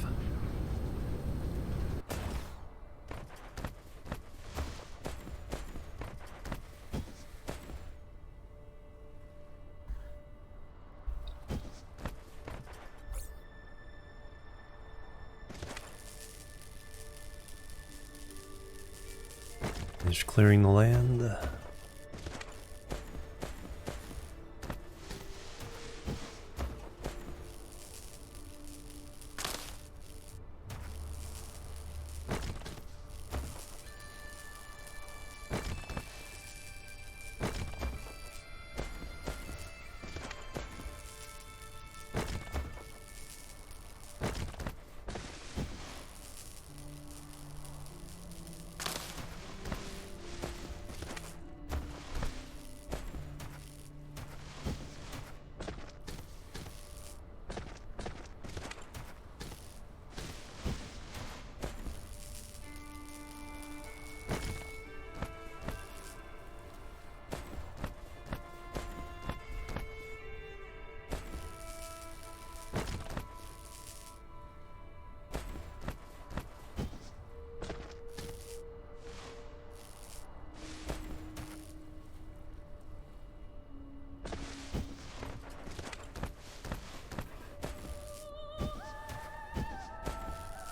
Just clearing the land.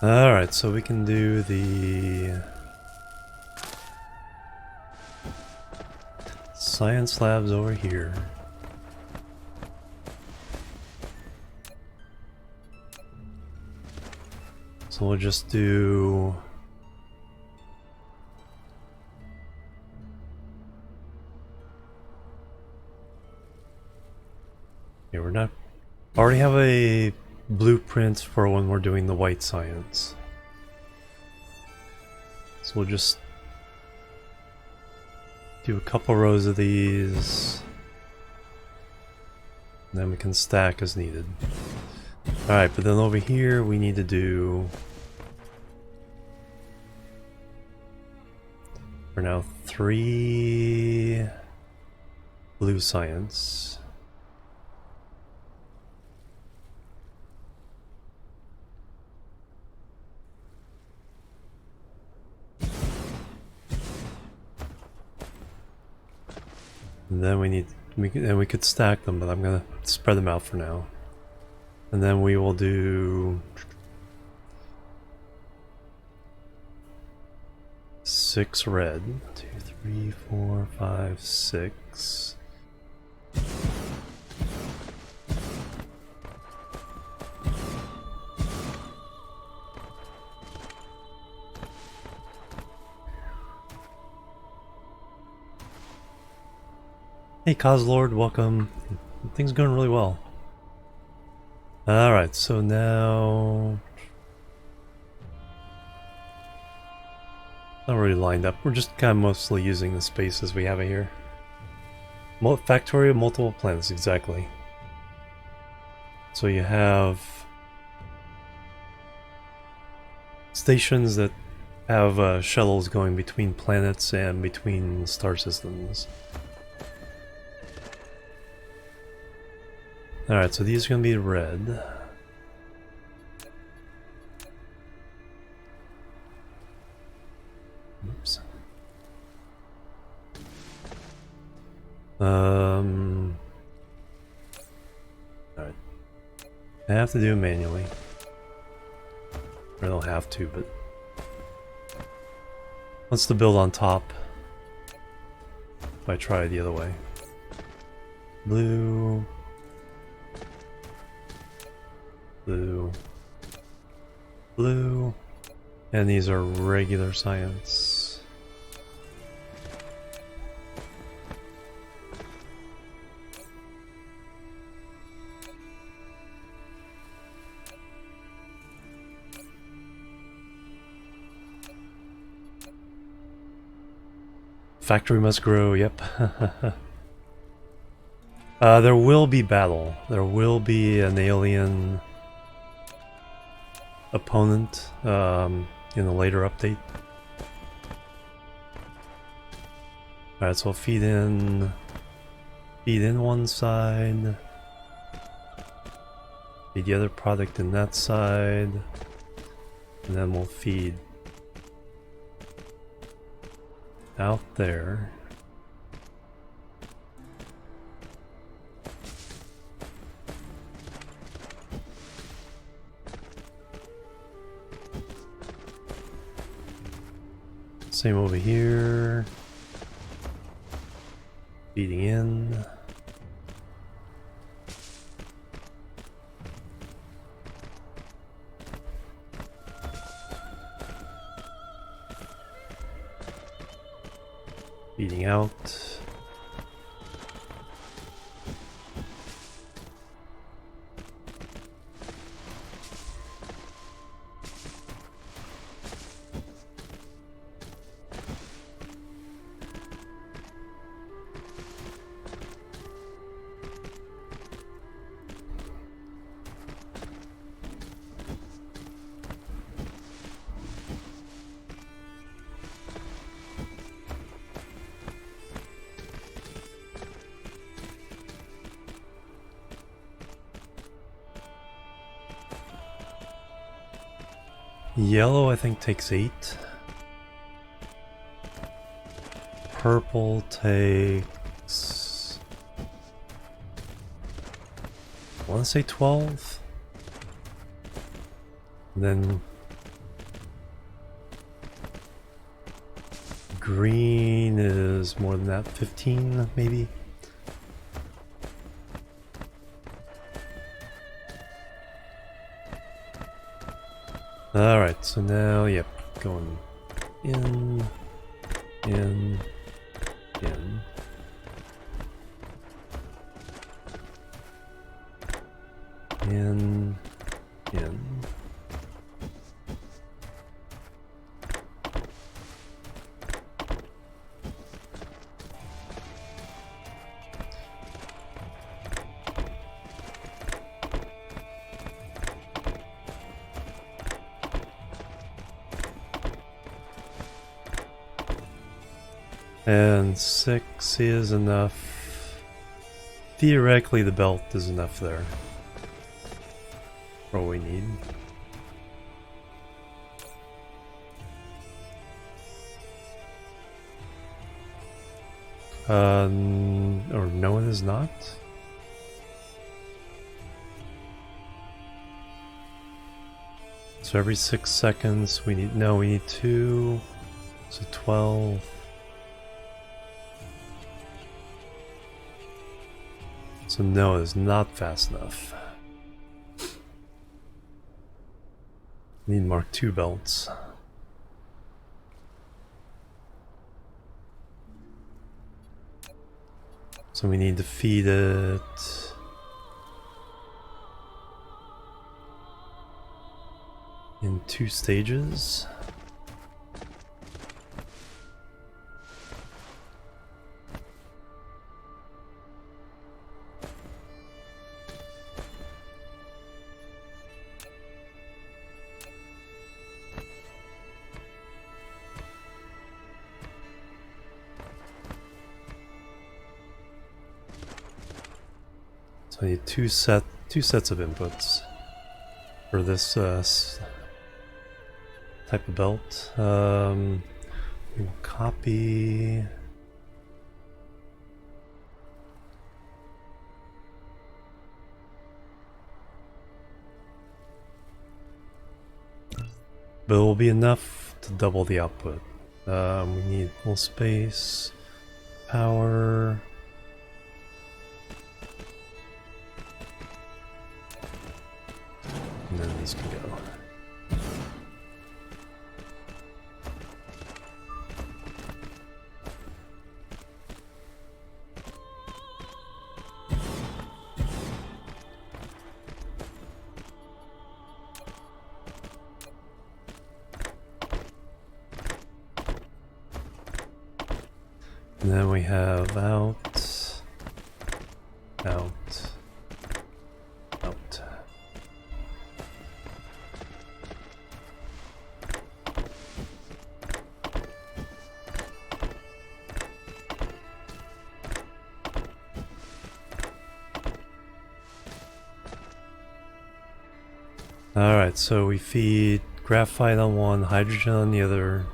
Alright, so we can do the science labs over here. So we'll just do yeah, we're not already have a blueprint for when we're doing the white science. So we'll just do a couple rows of these, and then we can stack as needed. Alright, but then over here we need to do for now 3 blue science. And then we could stack them, but I'm gonna spread them out for now. And then we will do 6 red. 2, 3, 4, 5, 6. Hey Coslord, welcome. Things going really well. Alright, so now not really lined up. We're just kind of mostly using the spaces we have it here. Factorio, multiple planets, exactly. So you have stations that have shuttles going between planets and between star systems. Alright, so these are going to be red. Oops. I have to do it manually. Or I don't have to, but what's the build on top? If I try it the other way. Blue. Blue. Blue. And these are regular science. Factory must grow, yep. There will be battle. There will be an alien opponent in a later update. Alright, so we'll feed in one side, feed the other product in that side, and then we'll feed out there. Same over here. Feeding in. Feeding out. Yellow, I think, takes 8. Purple takes... I want to say 12. And then... green is more than that, 15 maybe? Alright, so now, yep, going in, in, in. In, in. And 6 is enough. Theoretically, the belt is enough there for what we need. Or no, it is not. So every 6 seconds we need, no, we need 2, so 12. So no, it's not fast enough. Need Mark II belts. So we need to feed it in 2 stages. So I need two sets of inputs for this type of belt. We'll copy. But it will be enough to double the output. We need full space, power. And then these can go. And then we have out, out, out. Alright, so we feed graphite on one, hydrogen on the other.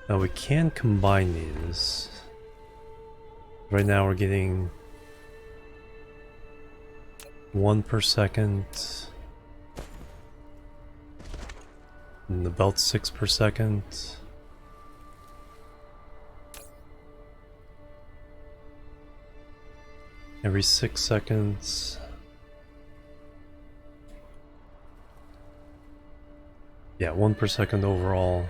Now we can combine these. Right now we're getting 1 per second. And the belt's 6 per second. Every 6 seconds. Yeah, 1 per second overall.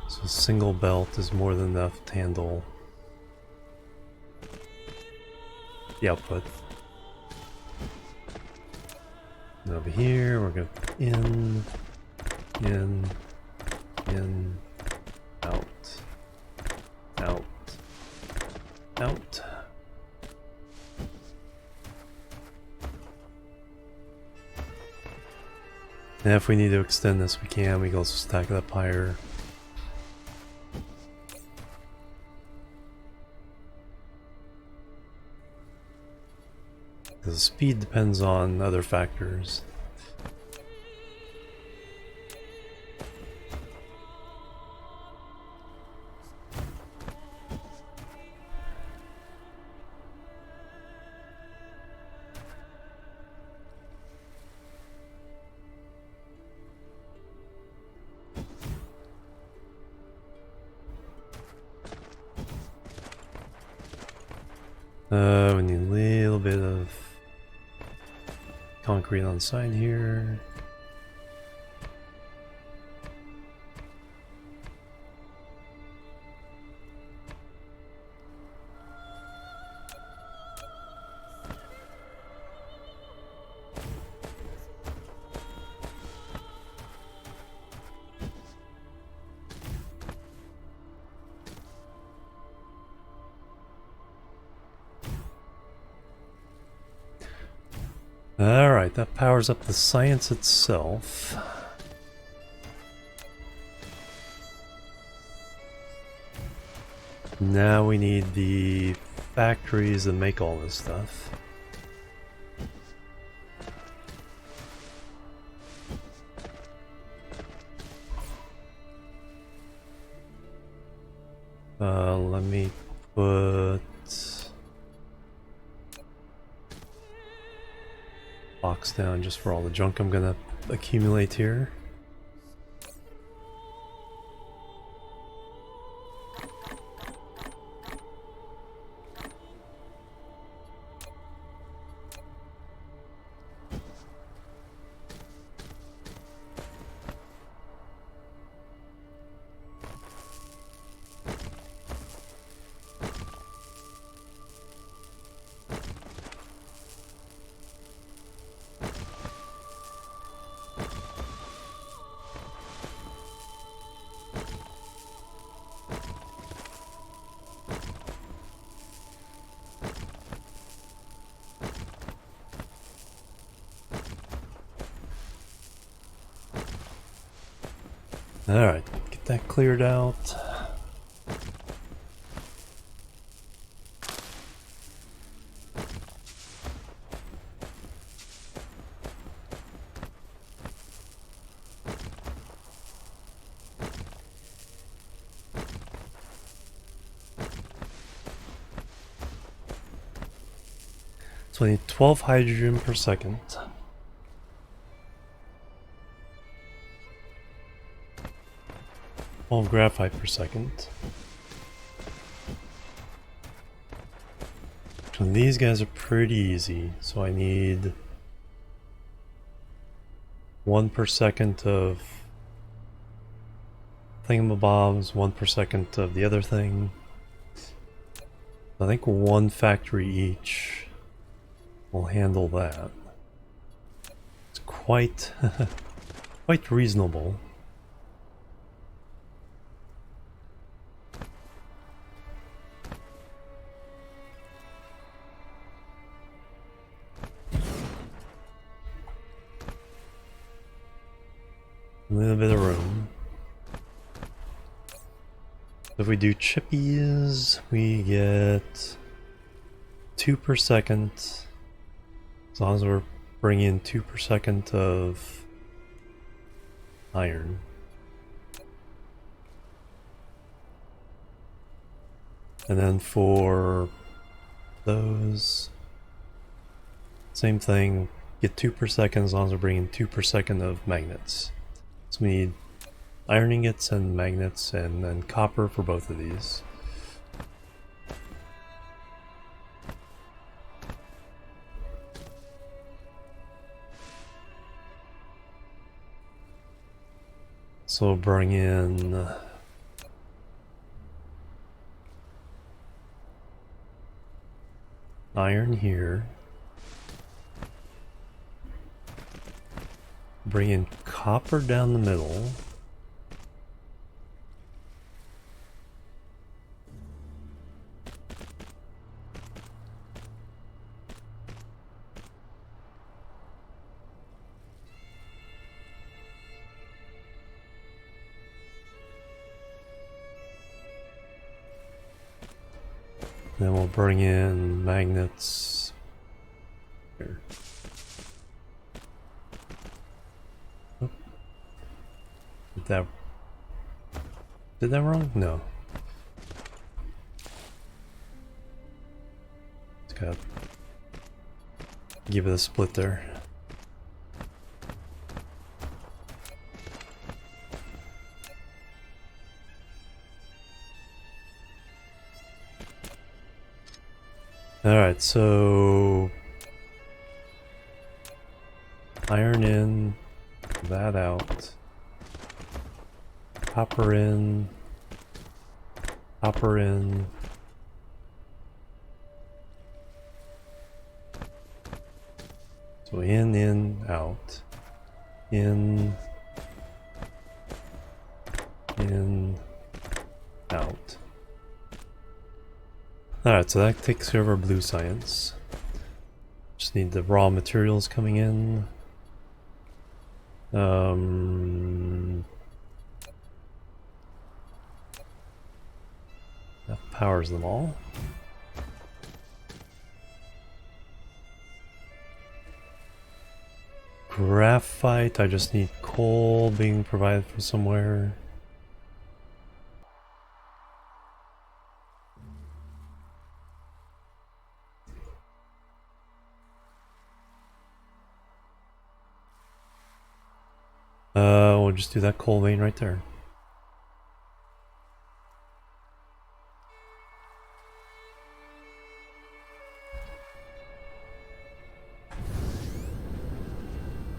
So a single belt is more than enough to handle the output. And over here, we're going in, out, out, out. And if we need to extend this, we can. We can also stack it up higher. The speed depends on other factors. We need a little bit of concrete on the side here. Alright, that powers up the science itself. Now we need the factories that make all this stuff. Let me put box down just for all the junk I'm gonna accumulate here. Alright, get that cleared out. So I need 12 hydrogen per second. Graphite per second. And these guys are pretty easy, so I need 1 per second of thingamabobs, 1 per second of the other thing. I think 1 factory each will handle that. It's quite quite reasonable. A little bit of room. If we do chippies, we get 2 per second. As long as we're bringing in 2 per second of iron. And then for those, same thing, get 2 per second as long as we're bringing 2 per second of magnets. So we need iron ingots and magnets and then copper for both of these. So we'll bring in iron here. Bring in copper down the middle. Then we'll bring in magnets here. Oh. Did that wrong? No. It's got give it a split there. Alright, so iron in, that out, copper in, copper in, so in, out, in, out. Alright, so that takes care of our blue science. Just need the raw materials coming in. That powers them all. Graphite, I just need coal being provided from somewhere. We'll just do that coal vein right there.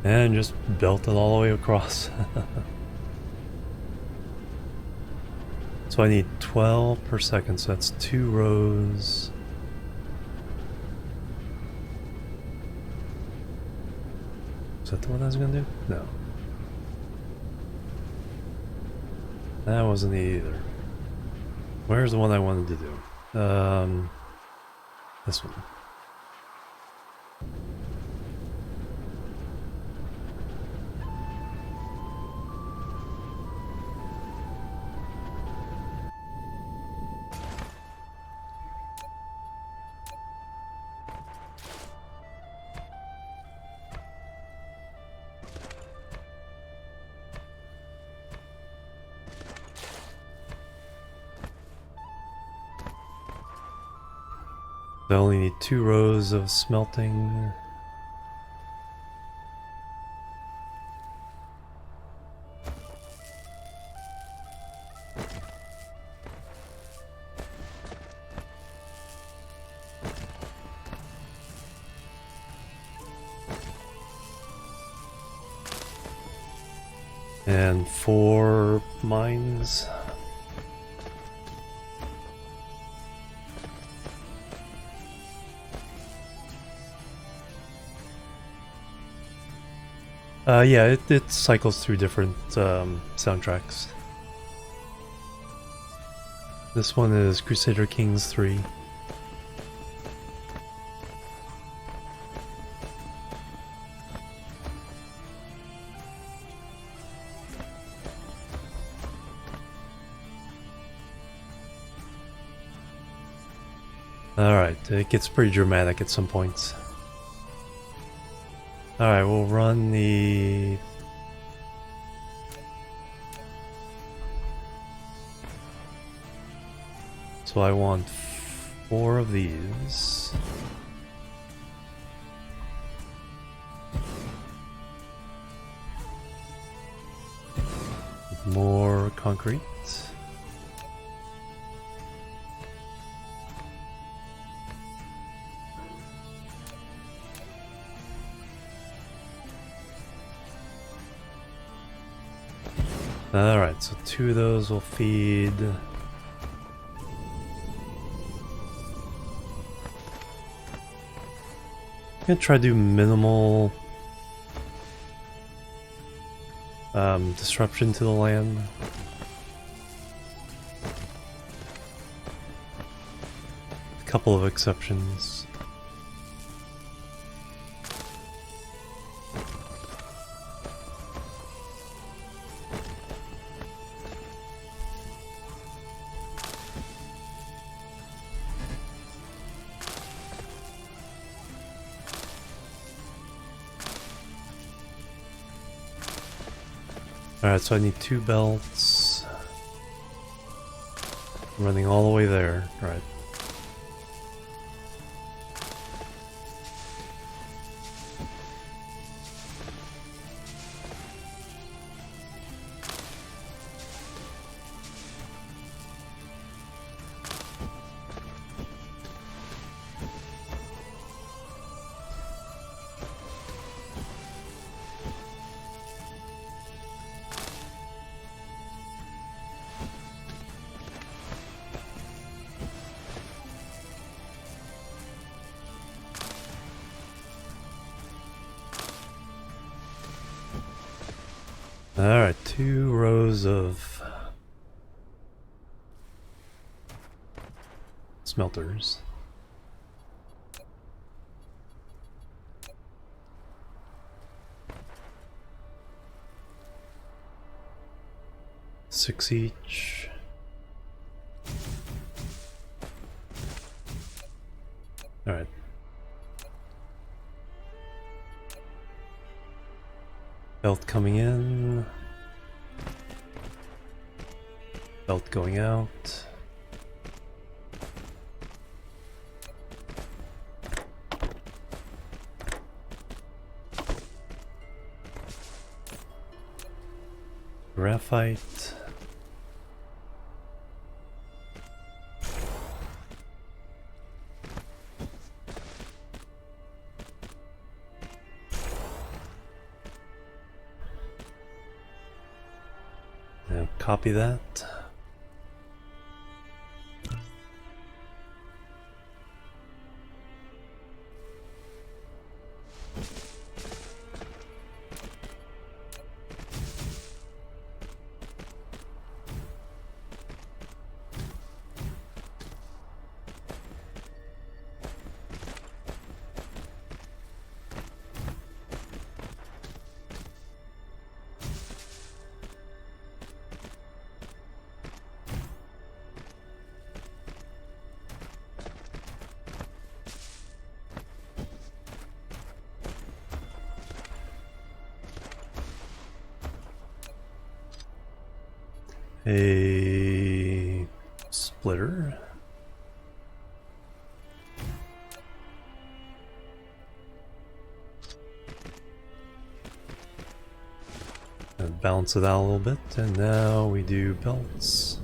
And just belt it all the way across. So I need 12 per second, so that's 2 rows. Is that the one I was gonna do? No. That wasn't it either. Where's the one I wanted to do? This one. I only need 2 rows of smelting. And 4 mines. Yeah, it cycles through different soundtracks. This one is Crusader Kings 3. Alright, it gets pretty dramatic at some points. Alright, we'll run the... So I want 4 of these. More concrete. Alright, so 2 of those will feed. I'm gonna try to do minimal disruption to the land. A couple of exceptions. Alright, so I need 2 belts. Running all the way there. Right. Alright, 2 rows of smelters. Six each. Alright. Belt coming in. Belt going out. Graphite. Now copy that. A splitter. balance it out a little bit. And now we do belts.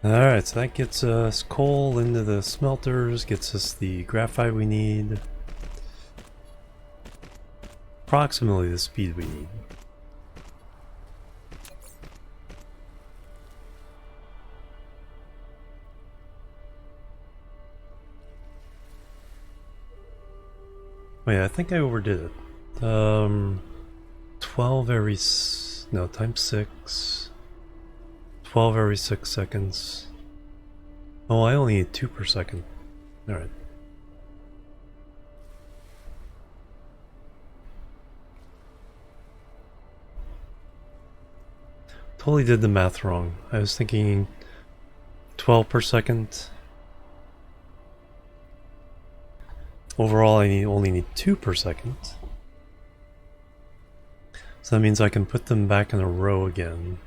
Alright, so that gets us coal into the smelters, gets us the graphite we need. Approximately the speed we need. Wait, I think I overdid it. 12 every... no, times 6. 12 every 6 seconds. Oh, I only need 2 per second. Alright. Totally did the math wrong. I was thinking 12 per second. Overall, I only need 2 per second. So that means I can put them back in a row again.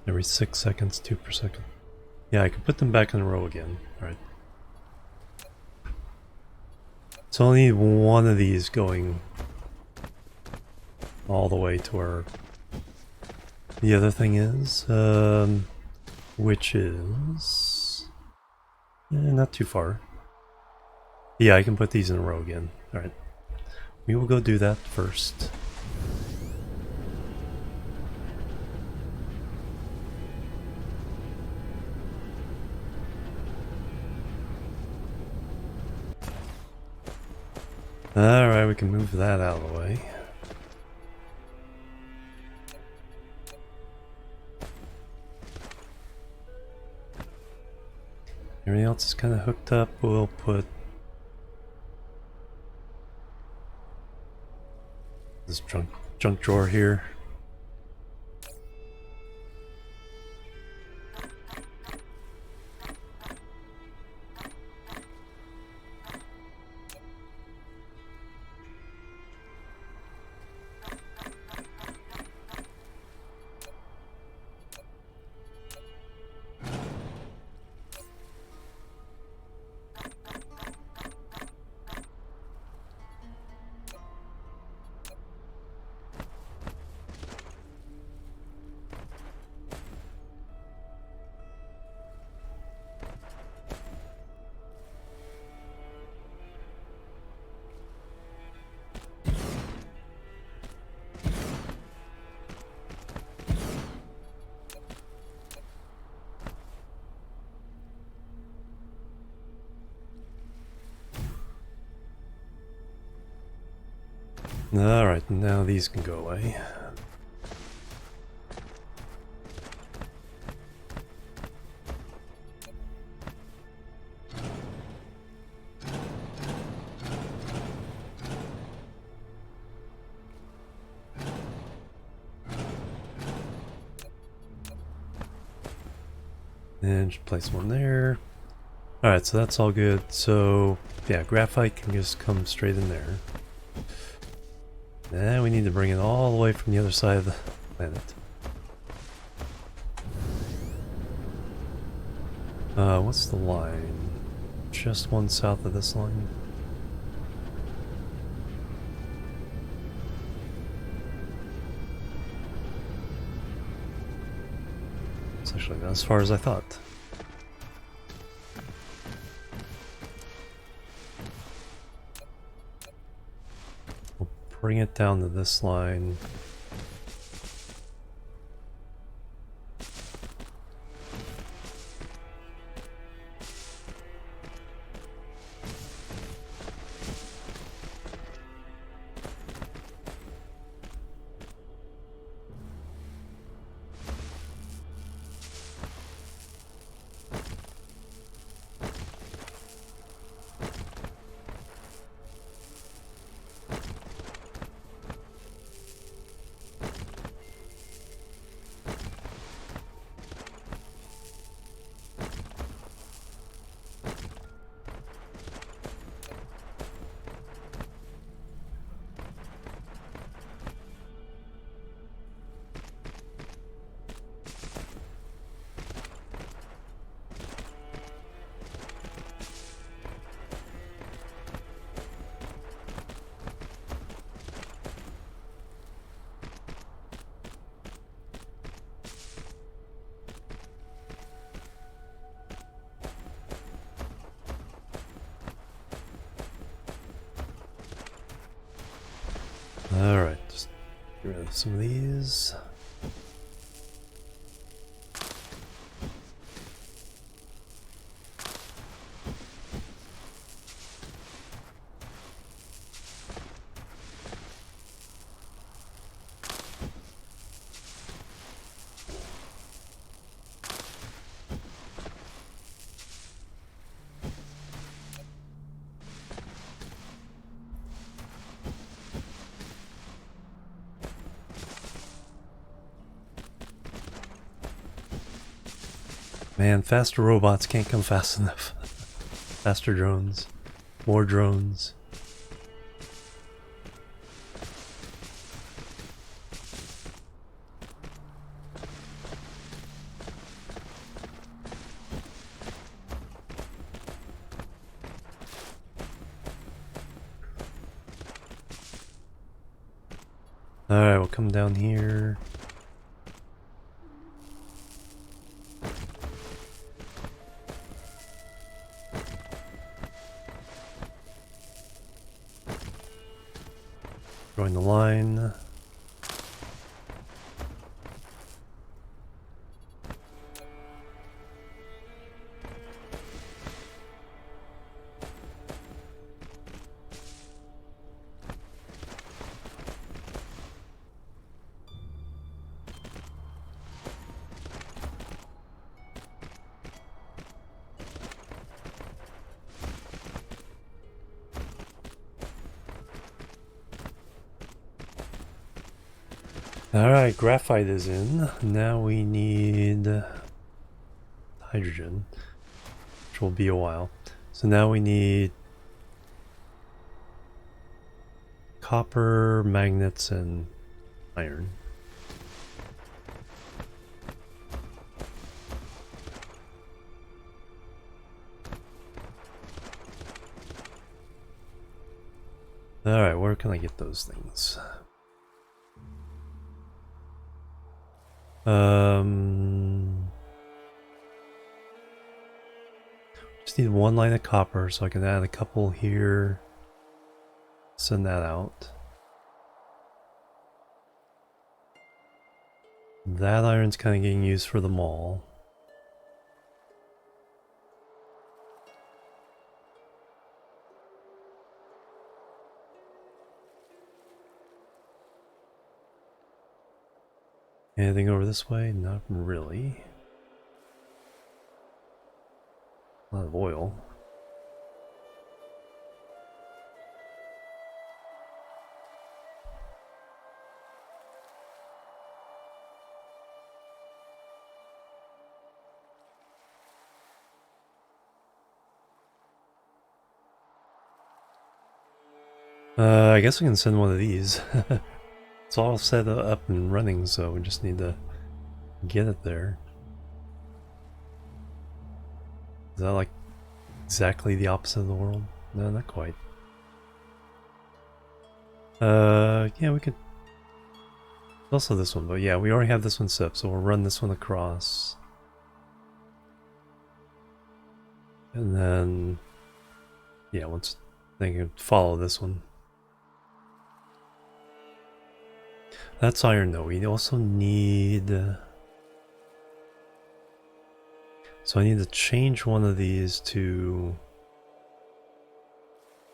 Every 6 seconds, 2 per second. Yeah, I could put them back in a row again. Alright. So I need one of these going all the way to where the other thing is, which is not too far. Yeah, I can put these in a row again. Alright. We will go do that first. Alright, we can move that out of the way. Everything else is kind of hooked up. We'll put this junk drawer here. Alright, now these can go away. And just place one there. Alright, so that's all good. So, yeah, graphite can just come straight in there. Now we need to bring it all the way from the other side of the planet. What's the line? Just one south of this line. It's actually not as far as I thought. We'll bring it down to this line. Alright, just get rid of some of these. Man, faster robots can't come fast enough. Faster drones. More drones. Alright, we'll come down here. Join the line. Alright, graphite is in. Now we need hydrogen, which will be a while. So now we need copper, magnets, and iron. Alright, where can I get those things? Just need one line of copper, so I can add a couple here. Send that out. That iron's kind of getting used for the mall. Anything over this way? Not really. A lot of oil. I guess we can send one of these. It's all set up and running, so we just need to get it there. Is that like exactly the opposite of the world? No, not quite. Yeah, we could. Also this one, but yeah, we already have this one set up, so we'll run this one across. And then, yeah, once they can follow this one. That's iron though. We also need... so I need to change one of these to...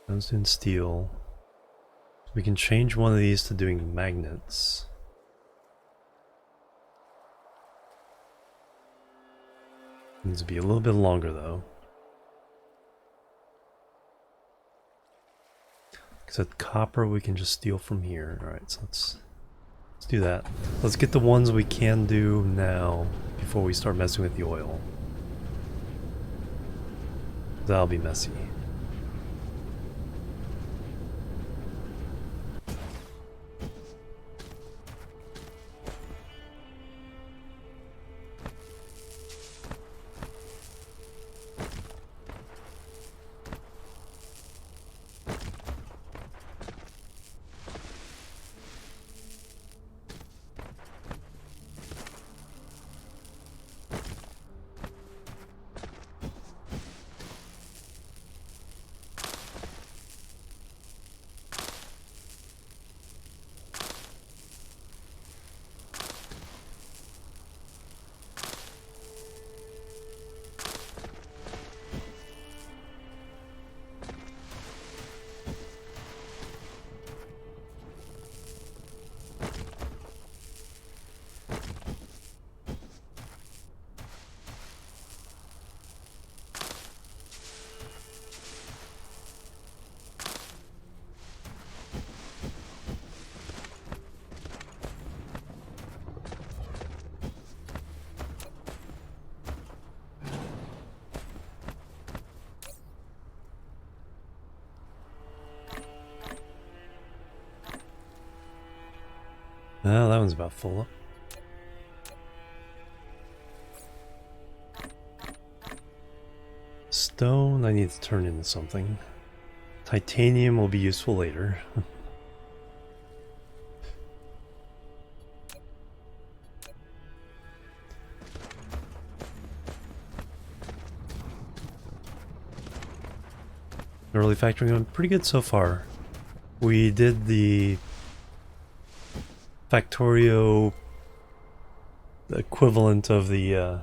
I was doing steel. We can change one of these to doing magnets. Needs to be a little bit longer though. Except copper we can just steal from here. Alright, so let's do that. Let's get the ones we can do now before we start messing with the oil. That'll be messy. Oh, that one's about full up. Stone I need to turn into something. Titanium will be useful later. Early factoring went pretty good so far. We did the Factorio equivalent of the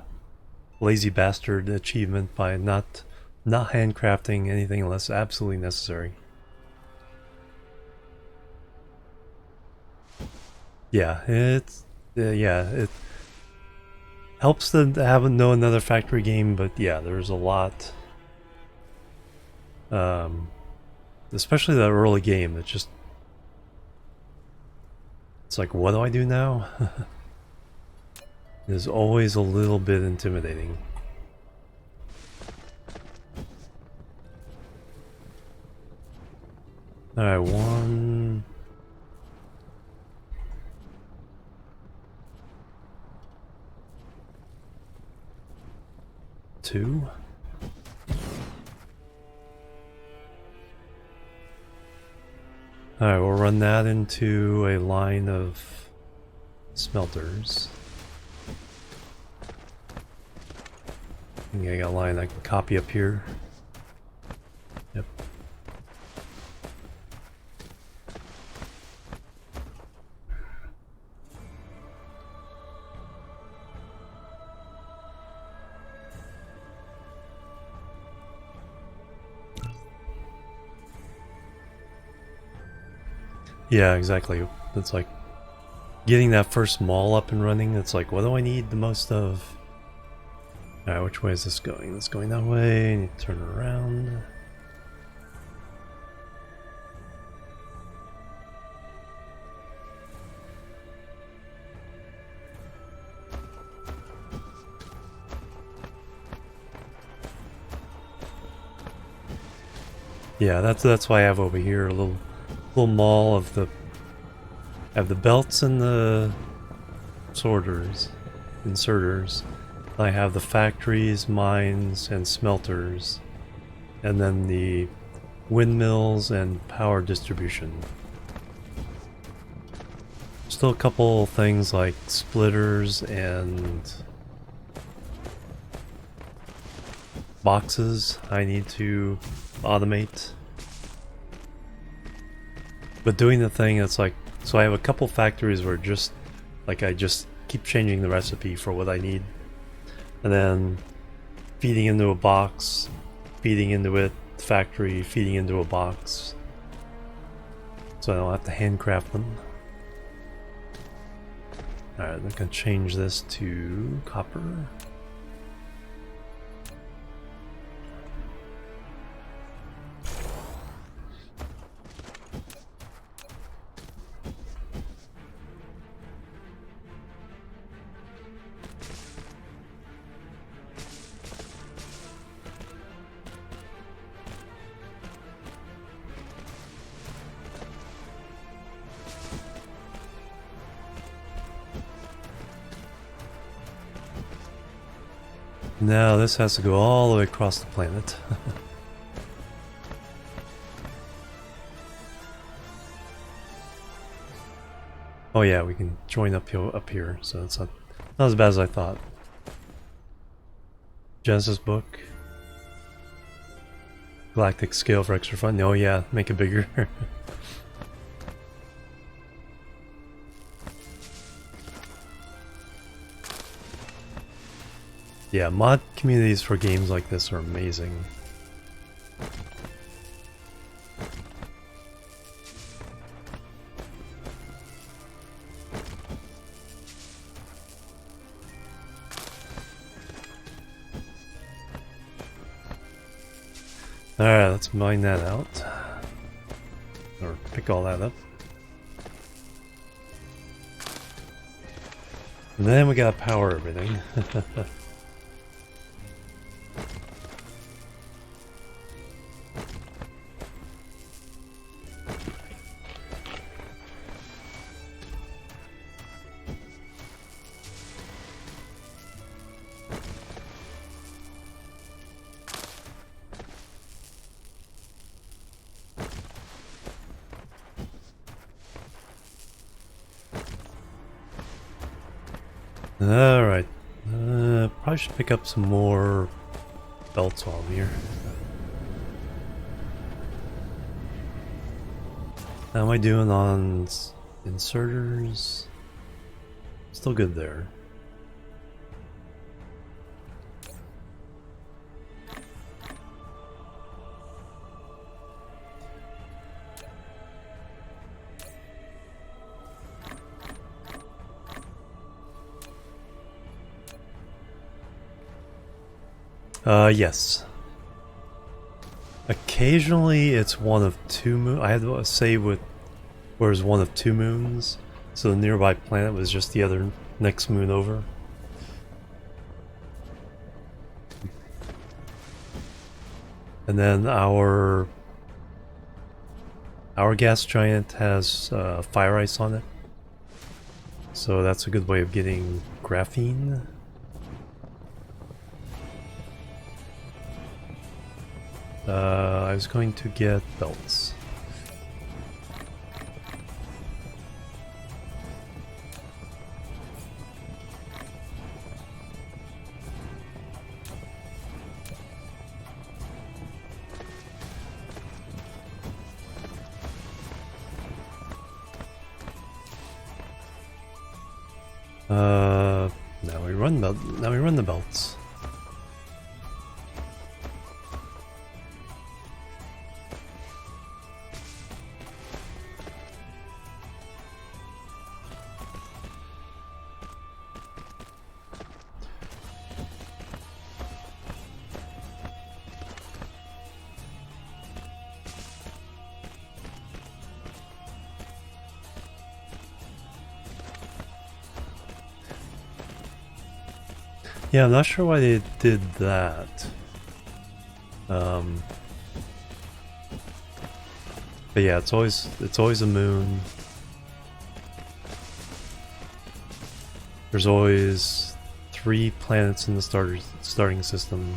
lazy bastard achievement by not handcrafting anything unless absolutely necessary. Yeah, it helps to have know another factory game, but yeah, there's a lot. Especially the early game, it's just, it's like, what do I do now? It is always a little bit intimidating. Alright, 1... 2? Alright, we'll run that into a line of smelters. I think I got a line I can copy up here. Yep. Yeah, exactly. It's like getting that first mall up and running. It's like, what do I need the most of? Alright, which way is this going? It's going that way. I need to turn around. Yeah, that's why I have over here a little mall of the belts and the inserters, I have the factories, mines, and smelters, and then the windmills and power distribution. Still a couple things like splitters and boxes I need to automate. But doing the thing that's like, so I have a couple factories where just like I just keep changing the recipe for what I need, and then feeding into a box, feeding into it, factory, feeding into a box, so I don't have to handcraft them. Alright, I'm gonna change this to copper. Now this has to go all the way across the planet. Oh yeah, we can join up here, so it's not as bad as I thought. Genesis book. Galactic scale for extra fun. Oh yeah, make it bigger. Yeah, mod communities for games like this are amazing. Alright, let's mine that out. Or pick all that up. And then we gotta power everything. Alright, probably should pick up some more belts while I'm here. How am I doing on inserters? Still good there. Yes. Occasionally it's one of two moons. I had to say with where it's one of two moons, so the nearby planet was just the other next moon over. And then our gas giant has fire ice on it, so that's a good way of getting graphene. I was going to get belts. Now we run the belts. Yeah, I'm not sure why they did that. But yeah, it's always a moon. There's always 3 planets in the starting system.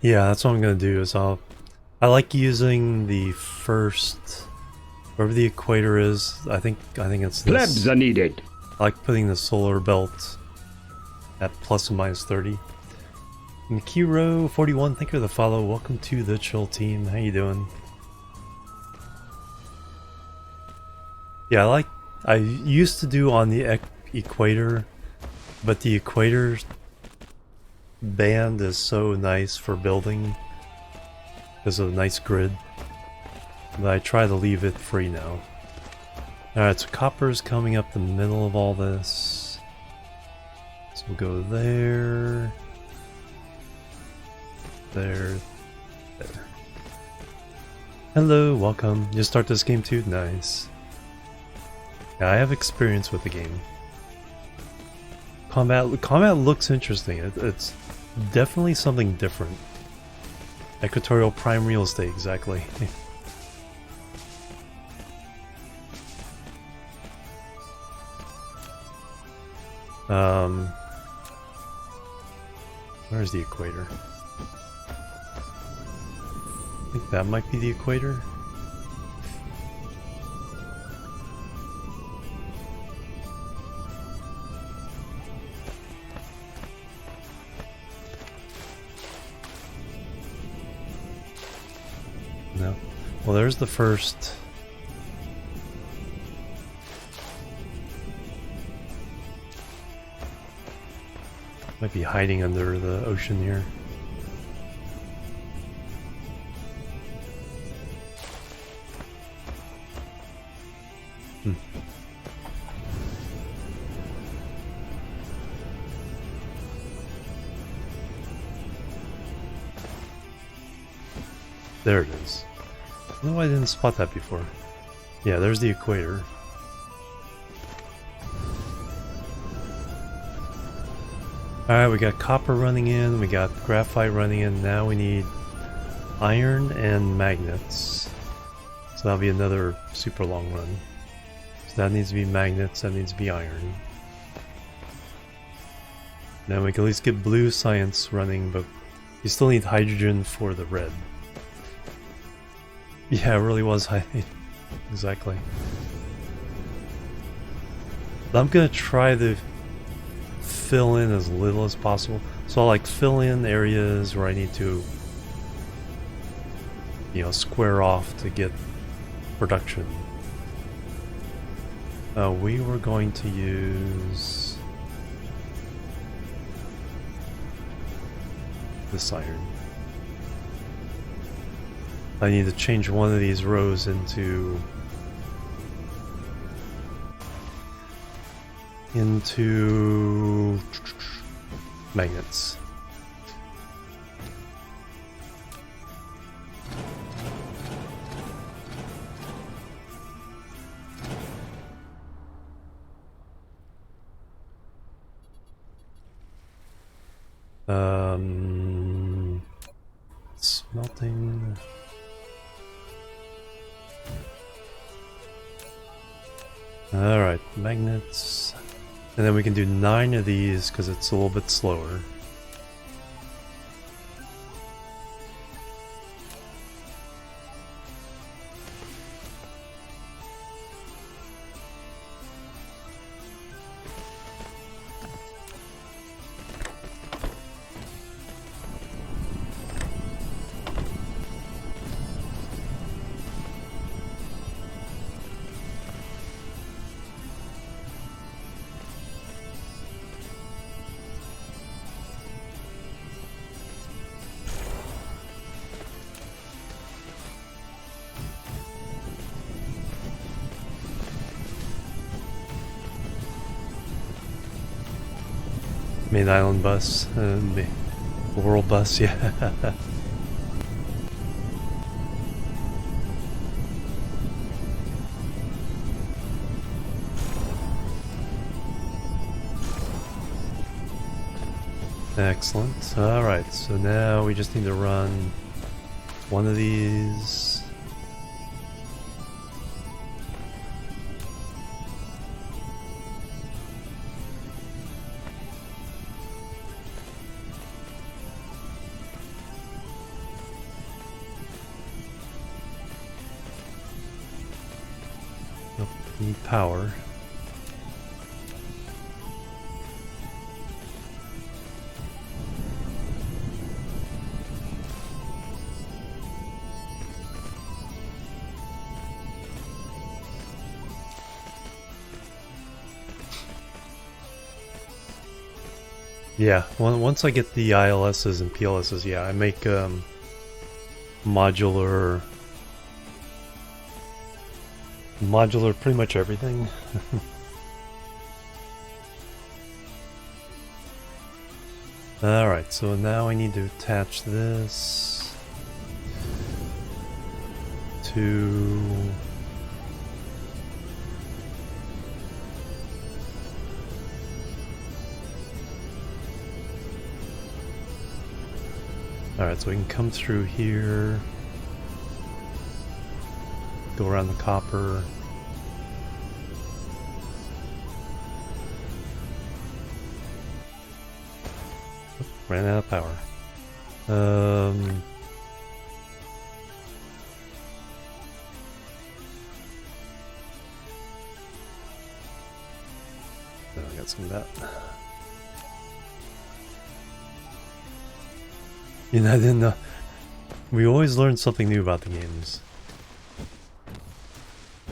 Yeah, that's what I'm gonna do. I like using the first, wherever the equator is. I think it's this. Plebs are needed. I like putting the solar belt at plus or minus 30. And Kiro 41, thank you for the follow. Welcome to the chill team. How you doing? Yeah, I used to do on the equator, but the equator band is so nice for building because of a nice grid that I try to leave it free now. Alright, so copper's coming up the middle of all this. So we'll go there, there, there. Hello, welcome. You start this game too? Nice. Yeah, I have experience with the game. Combat looks interesting. It's definitely something different. Equatorial prime real estate, exactly. Where's the equator? I think that might be the equator. No. Well, there's the first. Might be hiding under the ocean here. There it is. I don't know why I didn't spot that before. Yeah, there's the equator. Alright, we got copper running in, we got graphite running in, now we need iron and magnets. So that'll be another super long run. So that needs to be magnets, that needs to be iron. Now we can at least get blue science running, but you still need hydrogen for the red. Yeah, it really was high. Exactly. But I'm gonna try to fill in as little as possible. So I'll like fill in areas where I need to, you know, square off to get production. We were going to use this iron. I need to change one of these rows into magnets. Smelting. Alright, magnets. And then we can do 9 of these because it's a little bit slower. Main island bus, the Laurel bus, yeah. Excellent. Alright, so now we just need to run one of these. Nope, need power. Yeah, once I get the ILSs and PLSs, yeah, I make modular pretty much everything. Alright, so now I need to attach this to... Alright, so we can come through here, go around the copper. Ran out of power. I got some of that. You know, I didn't know. We always learn something new about the games.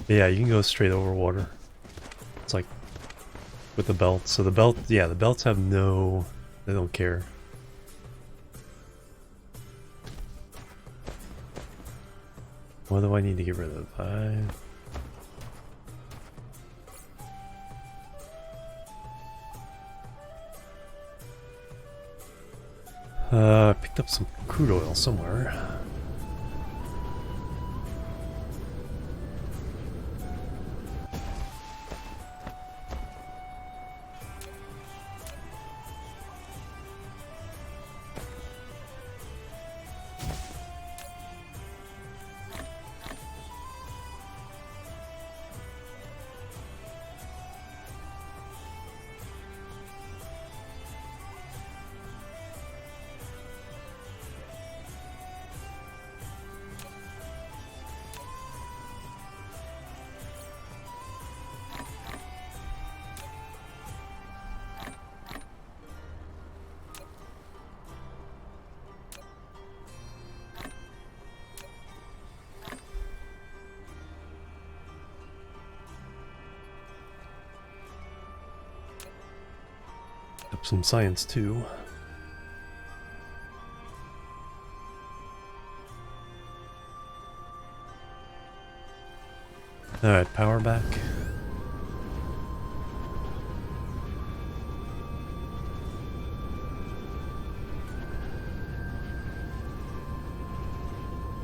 Yeah, you can go straight over water. It's like with the belt. So the belt, yeah, the belts have no, they don't care. What do I need to get rid of? I picked up some crude oil somewhere. Up some science too. Alright, power back.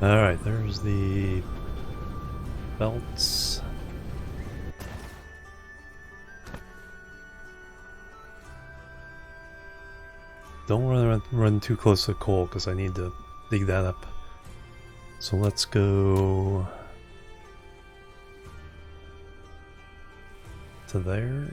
Alright, there's the belts. Don't run too close to coal because I need to dig that up. So let's go to there.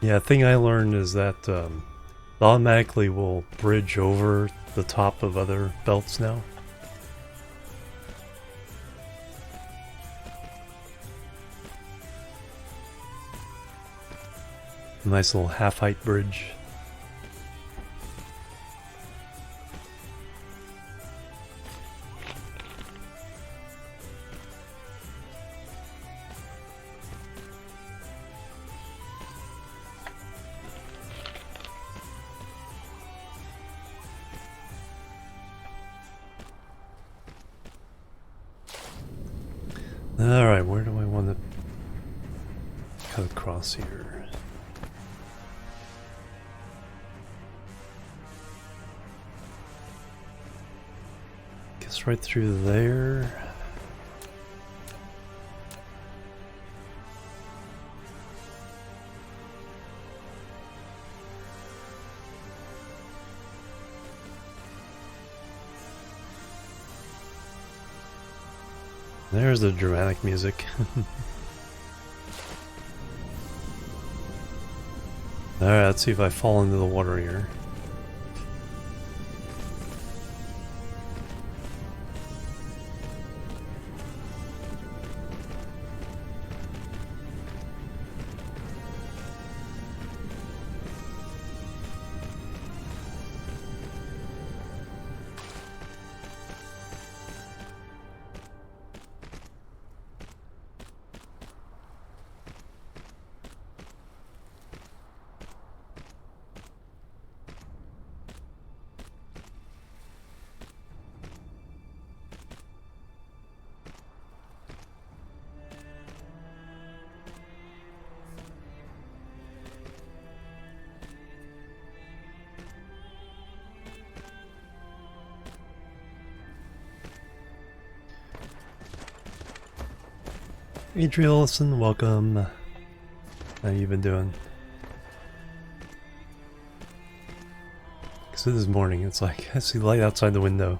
Yeah, thing I learned is that it automatically will bridge over the top of other belts now. Nice little half-height bridge. Alright, where do I want to cut across here? Guess right through there. There's the dramatic music. Alright, let's see if I fall into the water here. Adriel, listen, welcome. How you been doing? Because it is morning, it's like, I see light outside the window.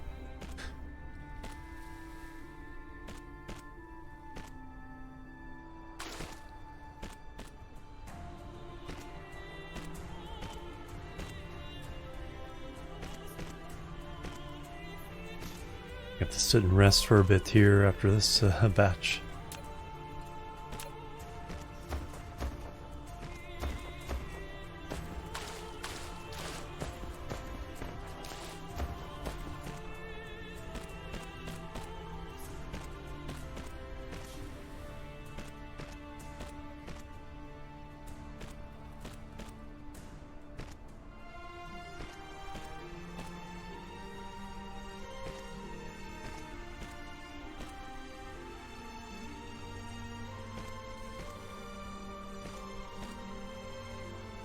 You have to sit and rest for a bit here after this batch.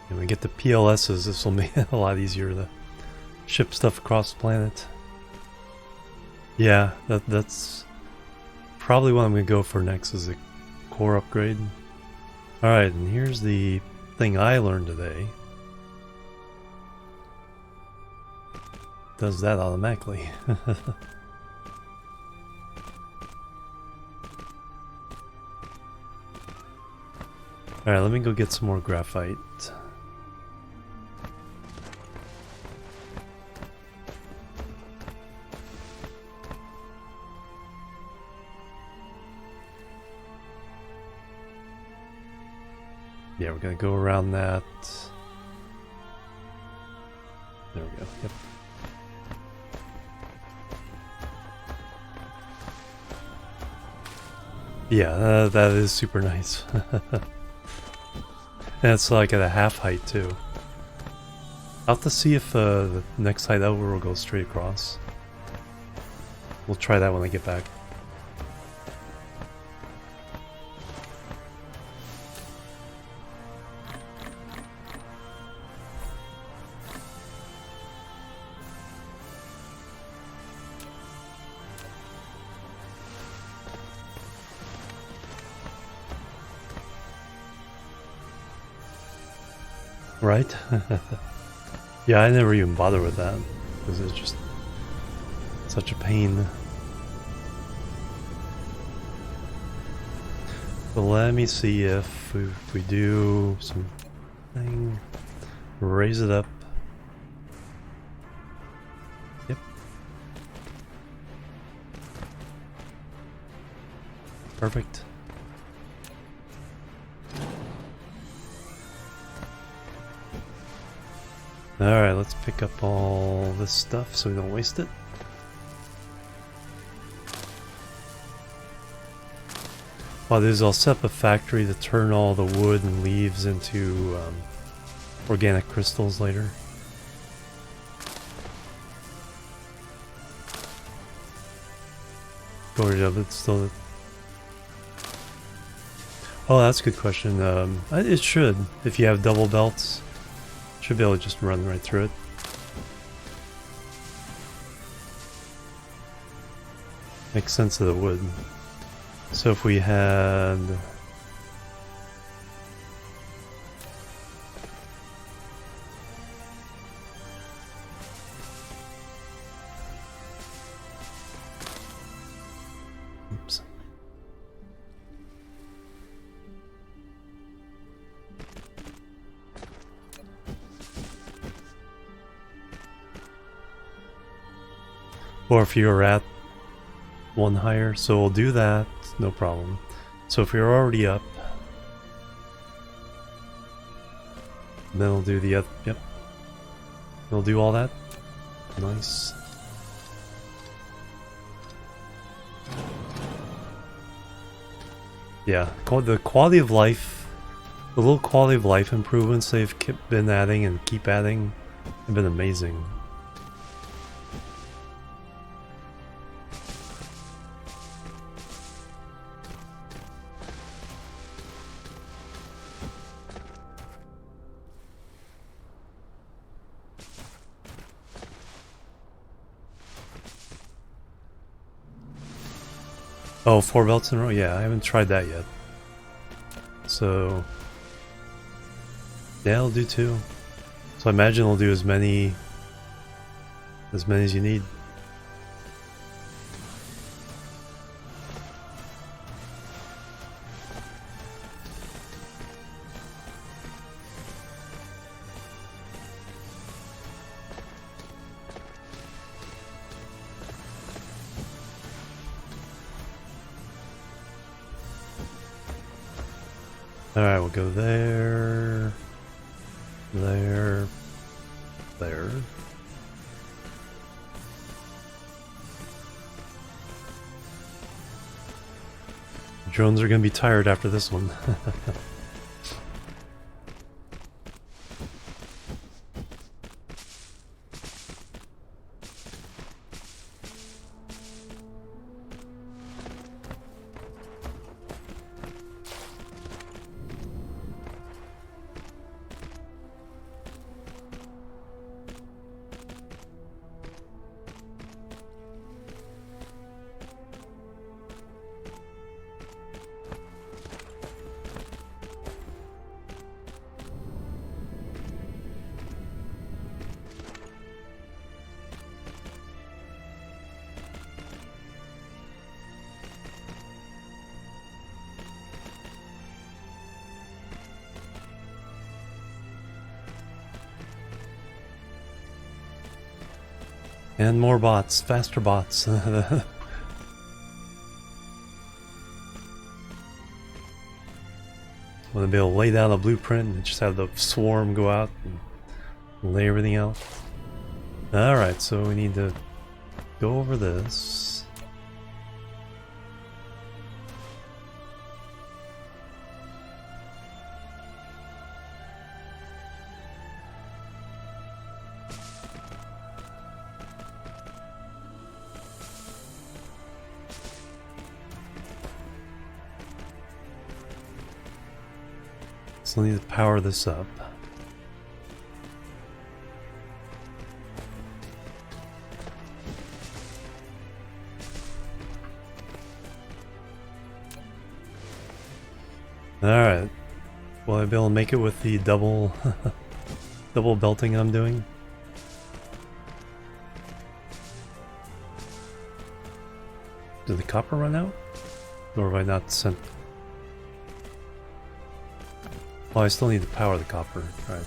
When we get the PLSs, this will make it a lot easier to ship stuff across the planet. Yeah, that's probably what I'm going to go for next, is a core upgrade. Alright, and here's the thing I learned today. Does that automatically. Alright, let me go get some more graphite. Yeah, we're gonna go around that. There we go. Yep. Yeah, that is super nice. And it's like at a half height too. I'll have to see if the next height over will go straight across. We'll try that when I get back. Right? Yeah, I never even bother with that because it's just such a pain. But let me see if we do something. Raise it up. Yep. Perfect. Alright, let's pick up all this stuff so we don't waste it. While this is all set up a factory to turn all the wood and leaves into organic crystals later. Storage of it still. Oh, that's a good question. It should, if you have double belts, should be able to just run right through it. Makes sense of the wood. So if we had... Oops. Or if you're at one higher, so we'll do that, no problem. So if you're already up, then we'll do the other, yep. We'll do all that. Nice. Yeah, the quality of life, the little quality of life improvements they've been adding and keep adding have been amazing. Oh, 4 belts in a row? Yeah, I haven't tried that yet. So... yeah, I'll do 2. So I imagine I'll do as many as you need. Alright, we'll go there, there, there. Drones are gonna be tired after this one. And more bots, faster bots. Want to be able to lay down a blueprint and just have the swarm go out and lay everything out. Alright, so we need to go over this. So I need to power this up. Alright. Will I be able to make it with the double double belting I'm doing? Did the copper run out? Or have I not sent? Oh, I still need to power the copper. Right.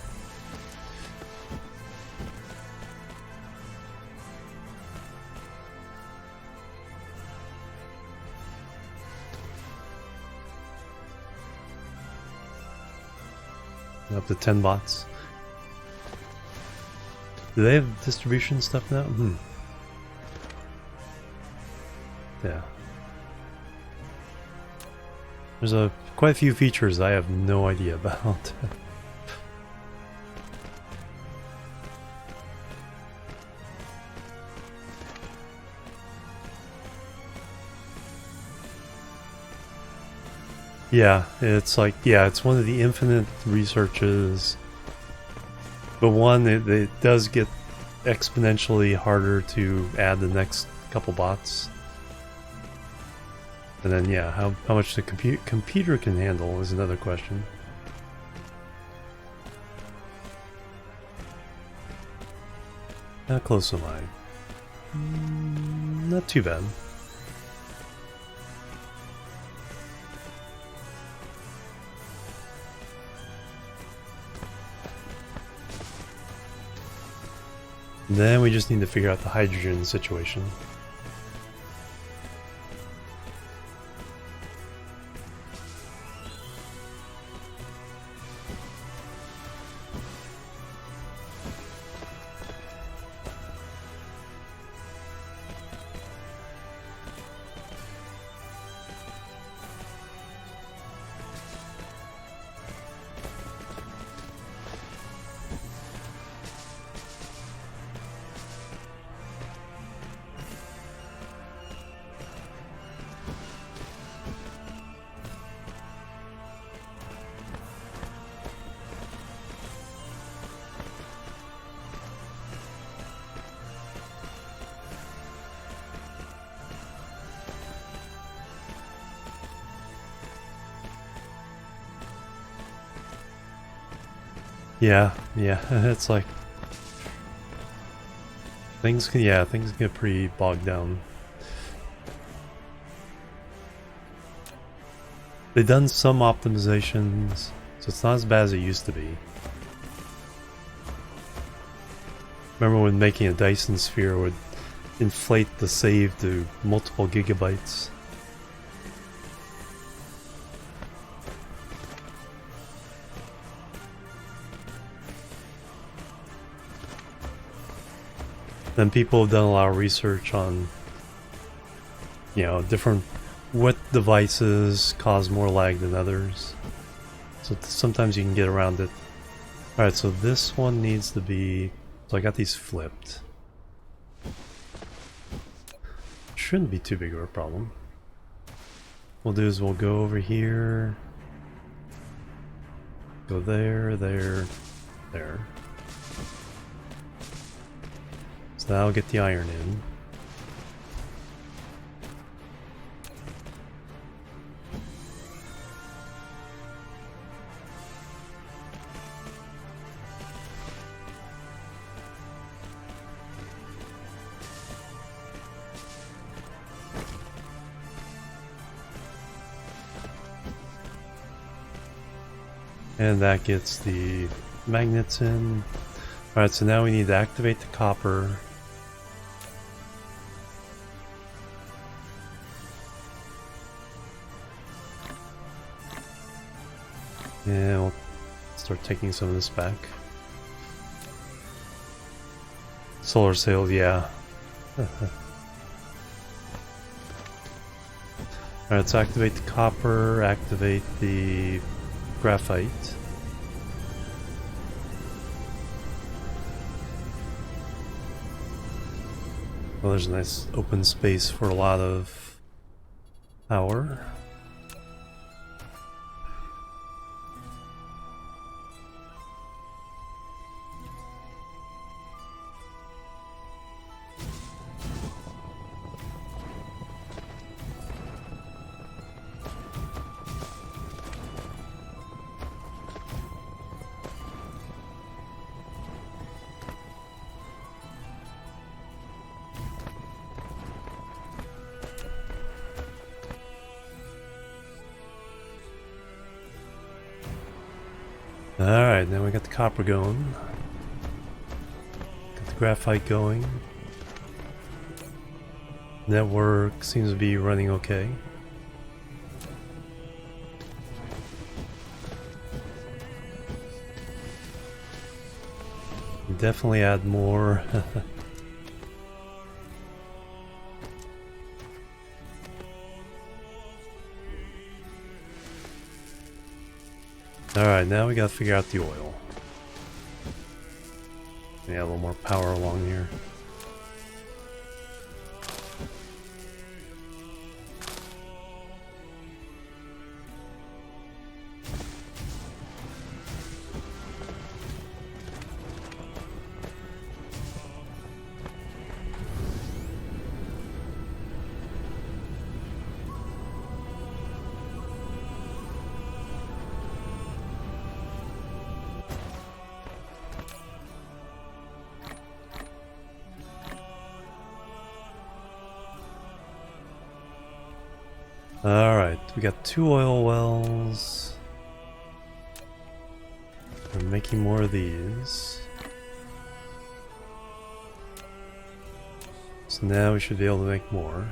Up to 10 bots. Do they have distribution stuff now? Yeah. There's quite a few features I have no idea about. Yeah, it's like, yeah, it's one of the infinite researches. But one, it does get exponentially harder to add the next couple bots. And then, yeah, how much the computer can handle is another question. How close am I? Not too bad. Then we just need to figure out the hydrogen situation. Yeah, it's like things get pretty bogged down. They've done some optimizations, so it's not as bad as it used to be. Remember when making a Dyson Sphere would inflate the save to multiple gigabytes? Then people have done a lot of research on, you know, different what devices cause more lag than others. So sometimes you can get around it. Alright, so this one needs to be... So I got these flipped. Shouldn't be too big of a problem. What we'll do is we'll go over here. Go there, there, there. So that'll get the iron in. And that gets the magnets in. Alright, so now we need to activate the copper. And we'll start taking some of this back. Solar sails, yeah. Alright, let's activate the copper, activate the graphite. Well, there's a nice open space for a lot of power. Alright, now we got the copper going. Got the graphite going. Network seems to be running okay. definitely add more. Alright, now we gotta figure out the oil. Yeah, a little more power along here. Alright, we got 2 oil wells. We're making more of these. So now we should be able to make more.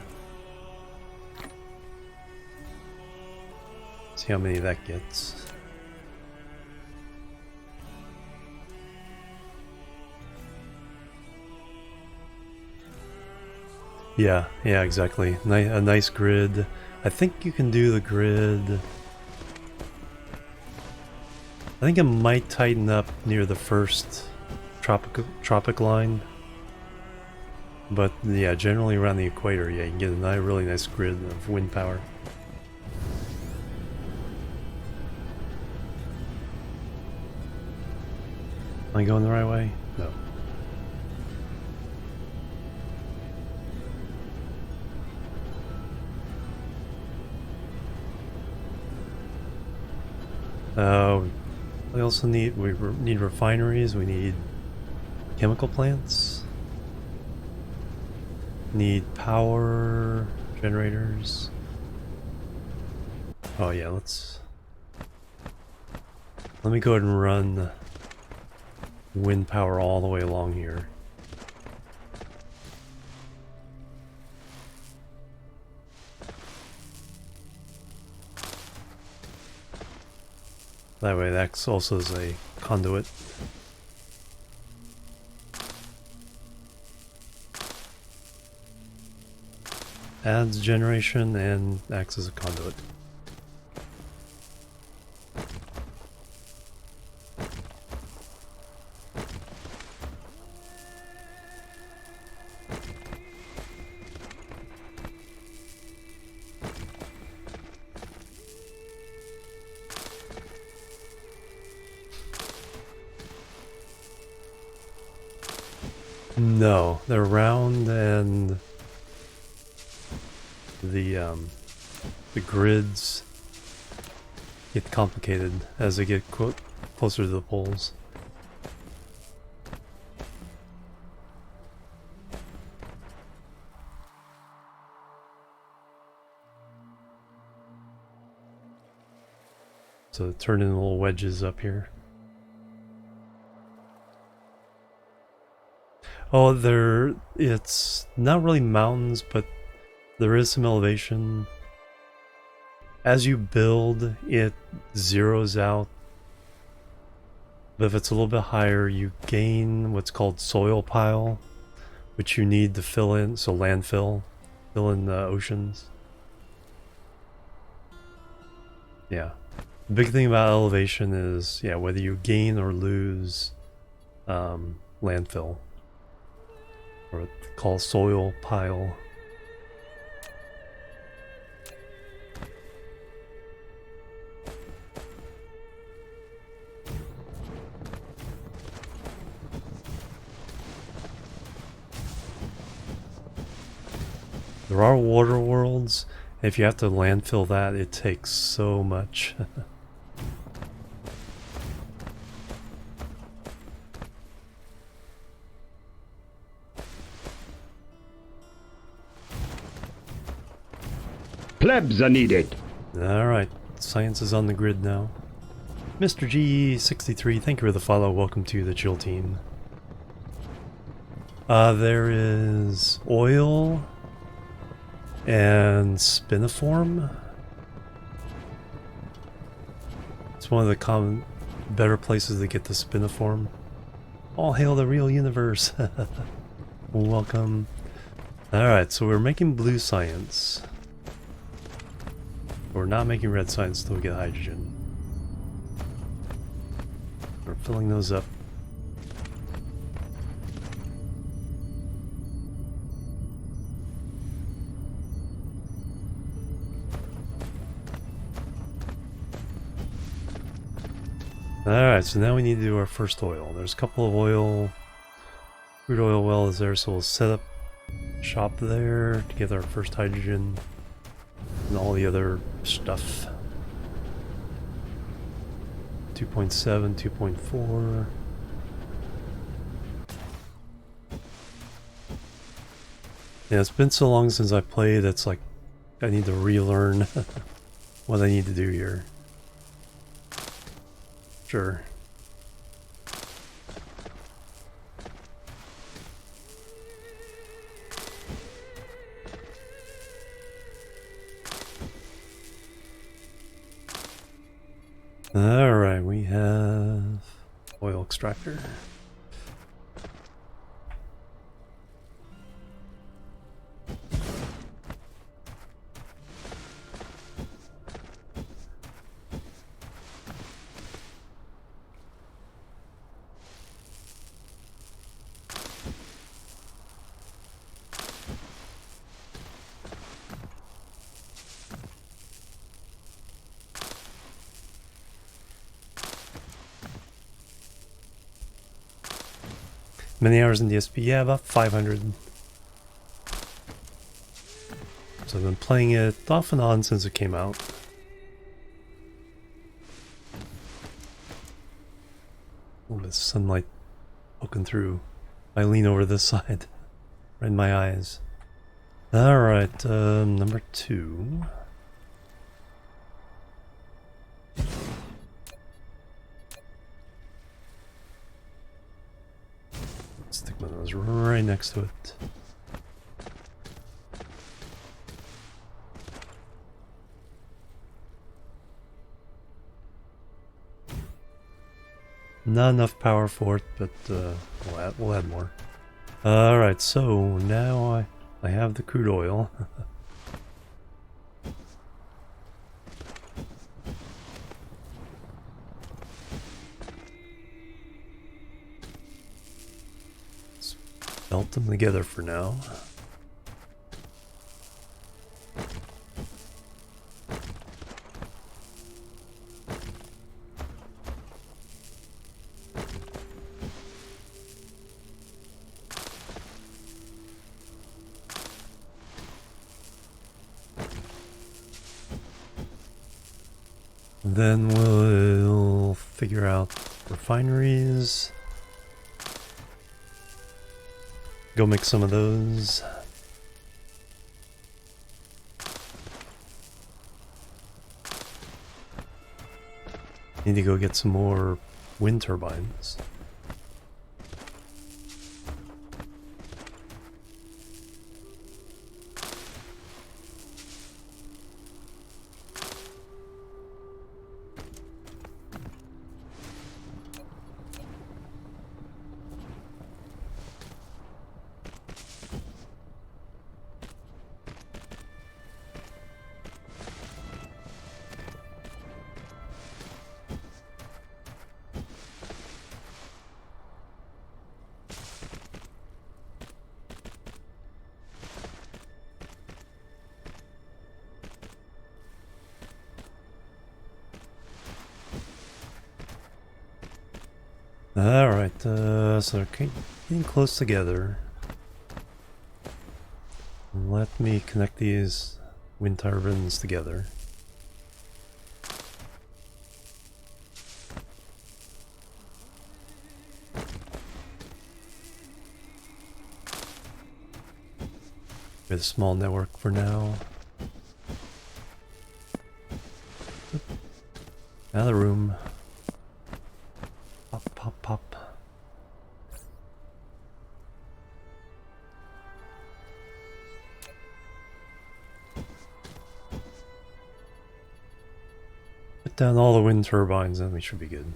See how many that gets. Yeah, exactly. A nice grid. I think you can do the grid. I think it might tighten up near the first tropic line. But yeah, generally around the equator, yeah, you can get a really nice grid of wind power. Am I going the right way? No. We also need refineries. We need chemical plants. Need power generators. Oh yeah, let me go ahead and run wind power all the way along here. That way that acts also as a conduit. Adds generation and acts as a conduit. No, they're round, and the grids get complicated as they get closer to the poles. So turn in little wedges up here. Oh, it's not really mountains, but there is some elevation. As you build, it zeroes out. But if it's a little bit higher, you gain what's called soil pile, which you need to fill in, so landfill, fill in the oceans. Yeah. The big thing about elevation is, yeah, whether you gain or lose landfill. Or it's called soil pile. There are water worlds. If you have to landfill that, it takes so much. Plebs are needed. Alright, science is on the grid now. Mr. G63, thank you for the follow. Welcome to the chill team. There is oil and spiniform. It's one of the better places to get the spiniform. All hail the real universe. Welcome. Alright, so we're making blue science. We're not making red science until we get hydrogen. We're filling those up. Alright, so now we need to do our first oil. There's a couple of crude oil wells there, so we'll set up shop there to get our first hydrogen and all the other stuff. 2.7, 2.4. Yeah, it's been so long since I played, it's like I need to relearn what I need to do here. Sure. Alright, we have oil extractor. Many hours in DSP? Yeah, about 500. So I've been playing it off and on since it came out. Oh, the sunlight poking through. I lean over this side, right in my eyes. Alright, number 2. Stick my nose right next to it. Not enough power for it, but we'll add more. Alright, so now I have the crude oil. Melt them together for now. Then we'll figure out refineries. Go make some of those. Need to go get some more wind turbines. Alright, so they're getting close together. Let me connect these wind turbines together. With a small network for now. Out of the room. Pop, pop, pop. Put down all the wind turbines and we should be good.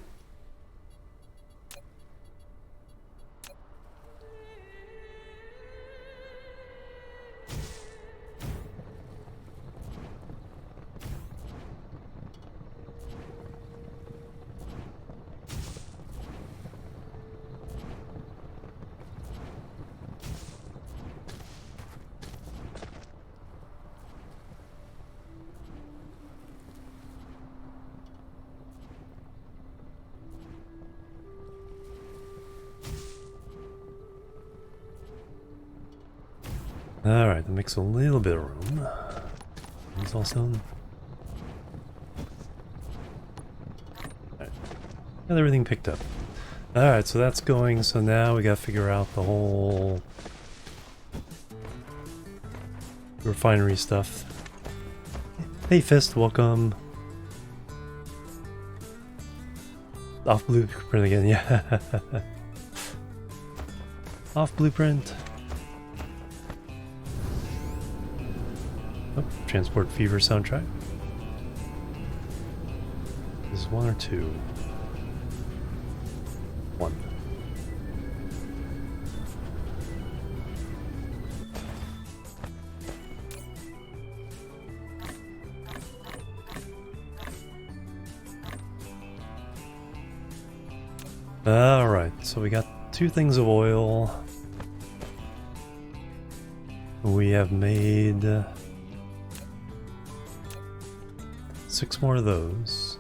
Alright, that makes a little bit of room. It's all stone. Alright. Got everything picked up. Alright, so that's going, so now we gotta figure out the whole refinery stuff. Hey Fist, welcome. Off blueprint again, yeah. Off blueprint. Oh, Transport Fever soundtrack. This is 1 or 2? 1. Alright, so we got 2 things of oil. We have made 6 more of those.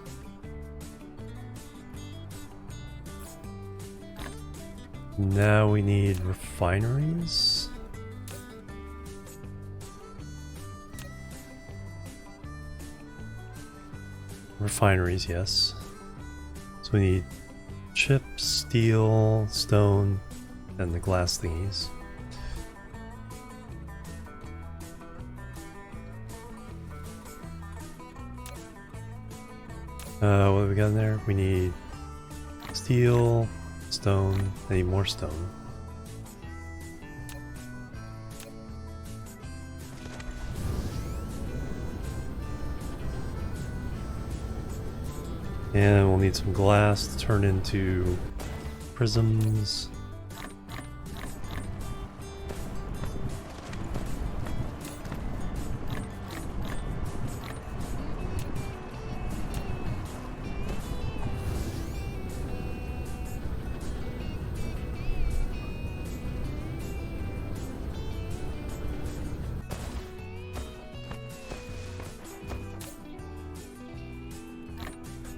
Now we need refineries. Refineries, yes. So we need chips, steel, stone, and the glass thingies. What have we got in there? We need steel, stone, I need more stone. And we'll need some glass to turn into prisms.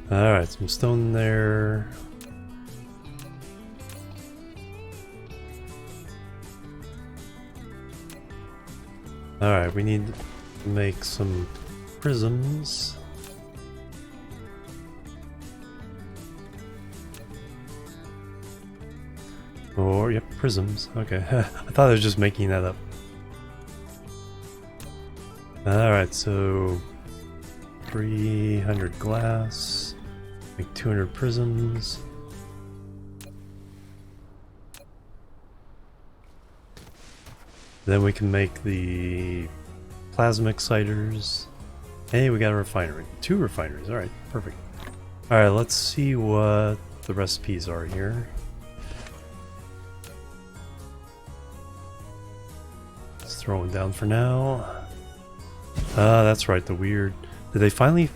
Alright, some stone there. Alright, we need to make some prisms. Or, yep, prisms. Okay, I thought I was just making that up. Alright, so 300 glass. Make 200 prisms. Then we can make the plasma exciters. Hey, we got a refinery. 2 refineries. Alright, perfect. Alright, let's see what the recipes are here. Let's throw them down for now. That's right, the weird... Did they finally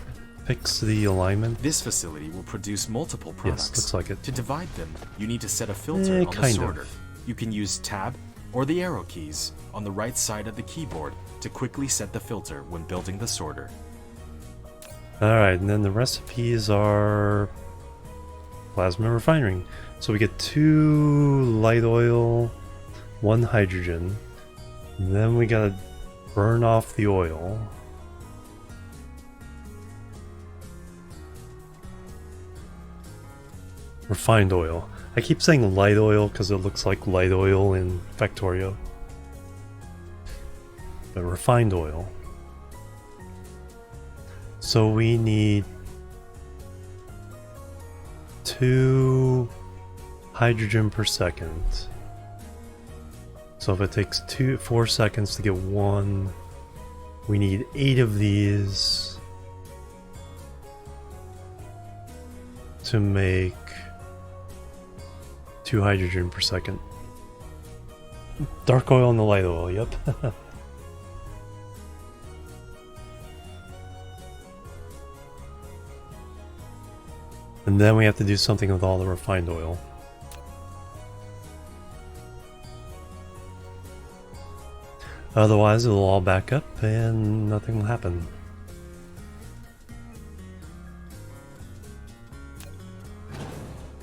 fix the alignment? This facility will produce multiple products. Yes, looks like it. To divide them, you need to set a filter on the kind sorter. of. You can use Tab or the arrow keys on the right side of the keyboard to quickly set the filter when building the sorter. Alright, and then the recipes are plasma refining. So we get 2 light oil, 1 hydrogen, and then we gotta burn off the oil. Refined oil. I keep saying light oil because it looks like light oil in Factorio. But refined oil. So we need 2 hydrogen per second. So if it takes 4 seconds to get 1, we need 8 of these to make 2 hydrogen per second. Dark oil and the light oil, yep. And then we have to do something with all the refined oil. Otherwise it'll all back up and nothing will happen.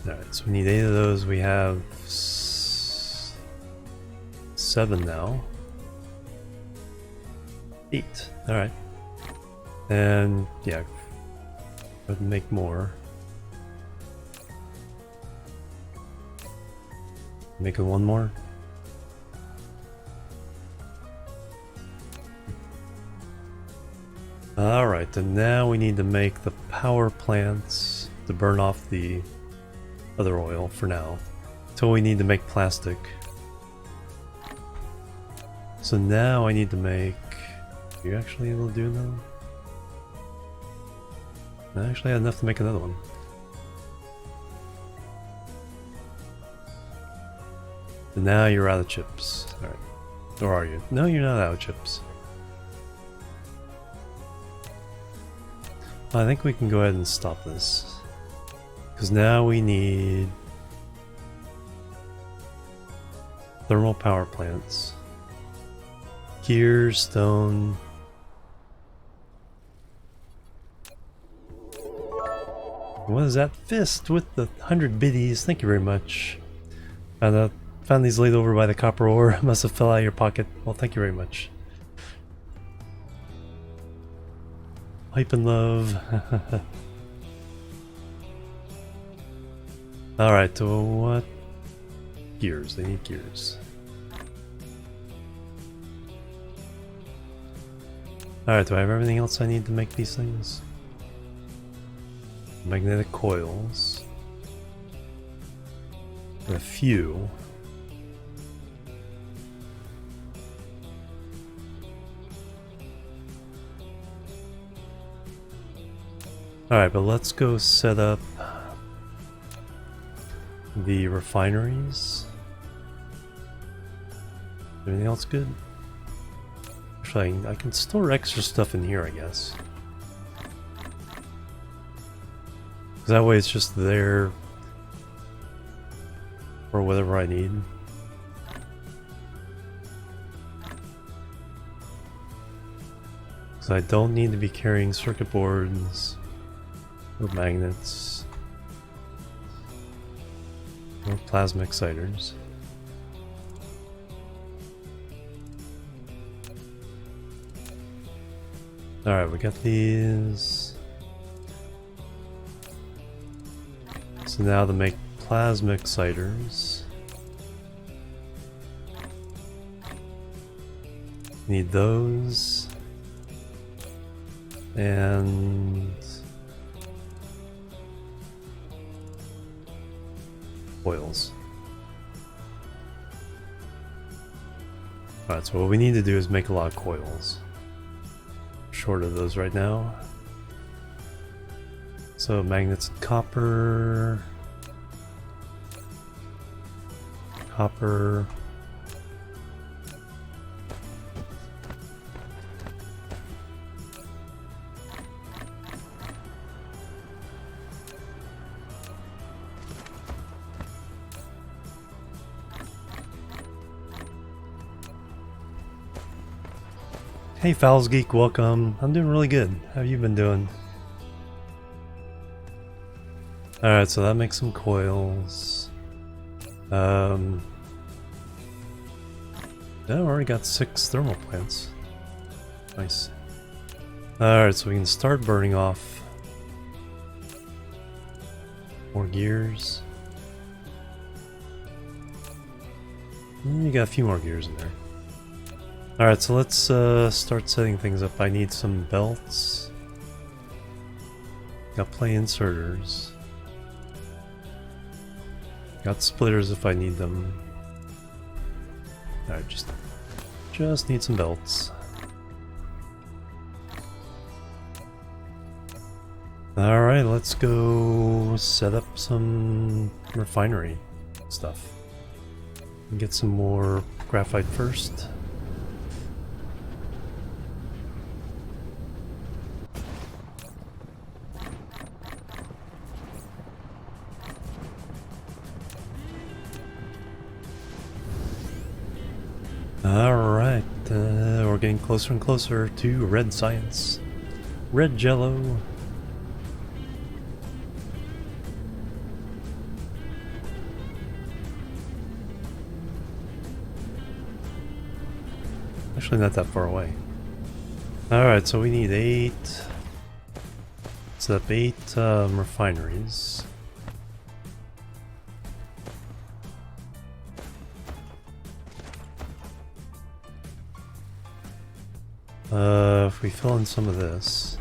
Alright, so we need 8 of those. We have 7 now. 8. Alright. And yeah, but make more. Make it one more. Alright, and now we need to make the power plants to burn off the other oil for now. Until we need to make plastic. So now I need to make... Are you actually able to do that? I actually had enough to make another one. And now you're out of chips. Alright. Or are you? No, you're not out of chips. I think we can go ahead and stop this. Because now we need thermal power plants. Gears, stone. What is that? Fist with the 100 biddies. Thank you very much. Found these laid over by the copper ore. Must have fell out of your pocket. Well, thank you very much. Hype and love. Alright, so what? Gears. They need gears. Alright, do I have everything else I need to make these things? Magnetic coils. A few. Alright, but let's go set up the refineries. Anything else good? Actually, I can store extra stuff in here, I guess. Because that way it's just there for whatever I need. Because I don't need to be carrying circuit boards or magnets or plasma exciters. Alright, we got these. So now to make plasma exciters, need those and coils. Alright, so what we need to do is make a lot of coils. Short of those right now. So magnets, copper, copper, Hey Fowls Geek, welcome. I'm doing really good. How have you been doing? Alright, so that makes some coils. Yeah, I already got 6 thermal plants. Nice. Alright, so we can start burning off more gears. You got a few more gears in there. Alright, so let's start setting things up. I need some belts. Got play inserters. Got splitters if I need them. Alright, just need some belts. Alright, let's go set up some refinery stuff. Get some more graphite first. Alright, we're getting closer and closer to red science. Red jello. Actually not that far away. Alright, so we need 8. Set up 8 refineries. If we fill in some of this.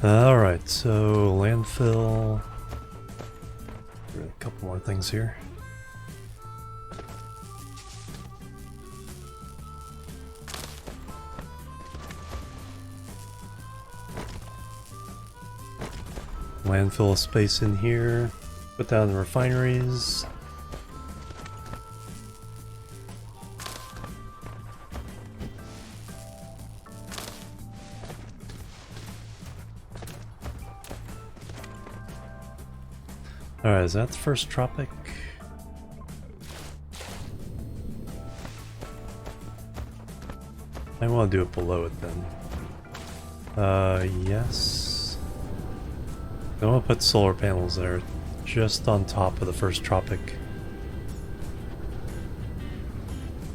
Alright, so landfill. A couple more things here. Landfill space in here. Put down the refineries. Alright, is that the first tropic? I want to do it below it then. Yes. I want to put solar panels there, just on top of the first tropic.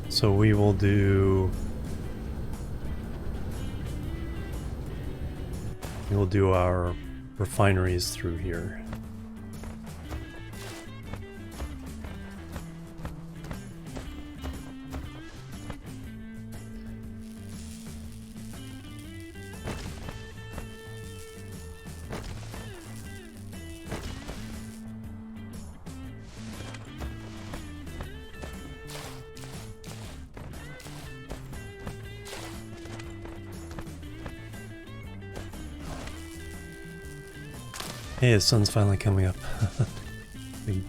So we will do... We'll do our refineries through here. Hey, the sun's finally coming up. We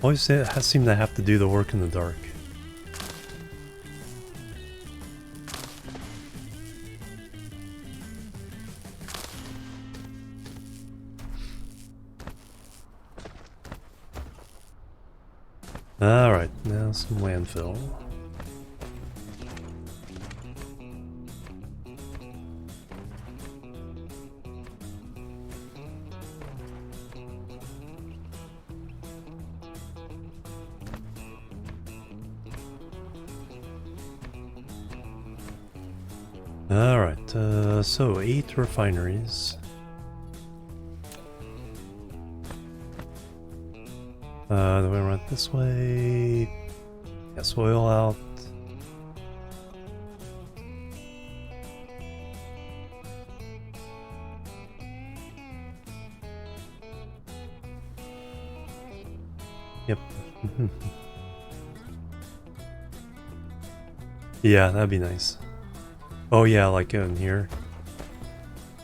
always seem to have to do the work in the dark. Alright, now some landfill. Alright, so 8 refineries. Then we run this way. Gas oil out. Yep. Yeah, that'd be nice. Oh yeah, like in here.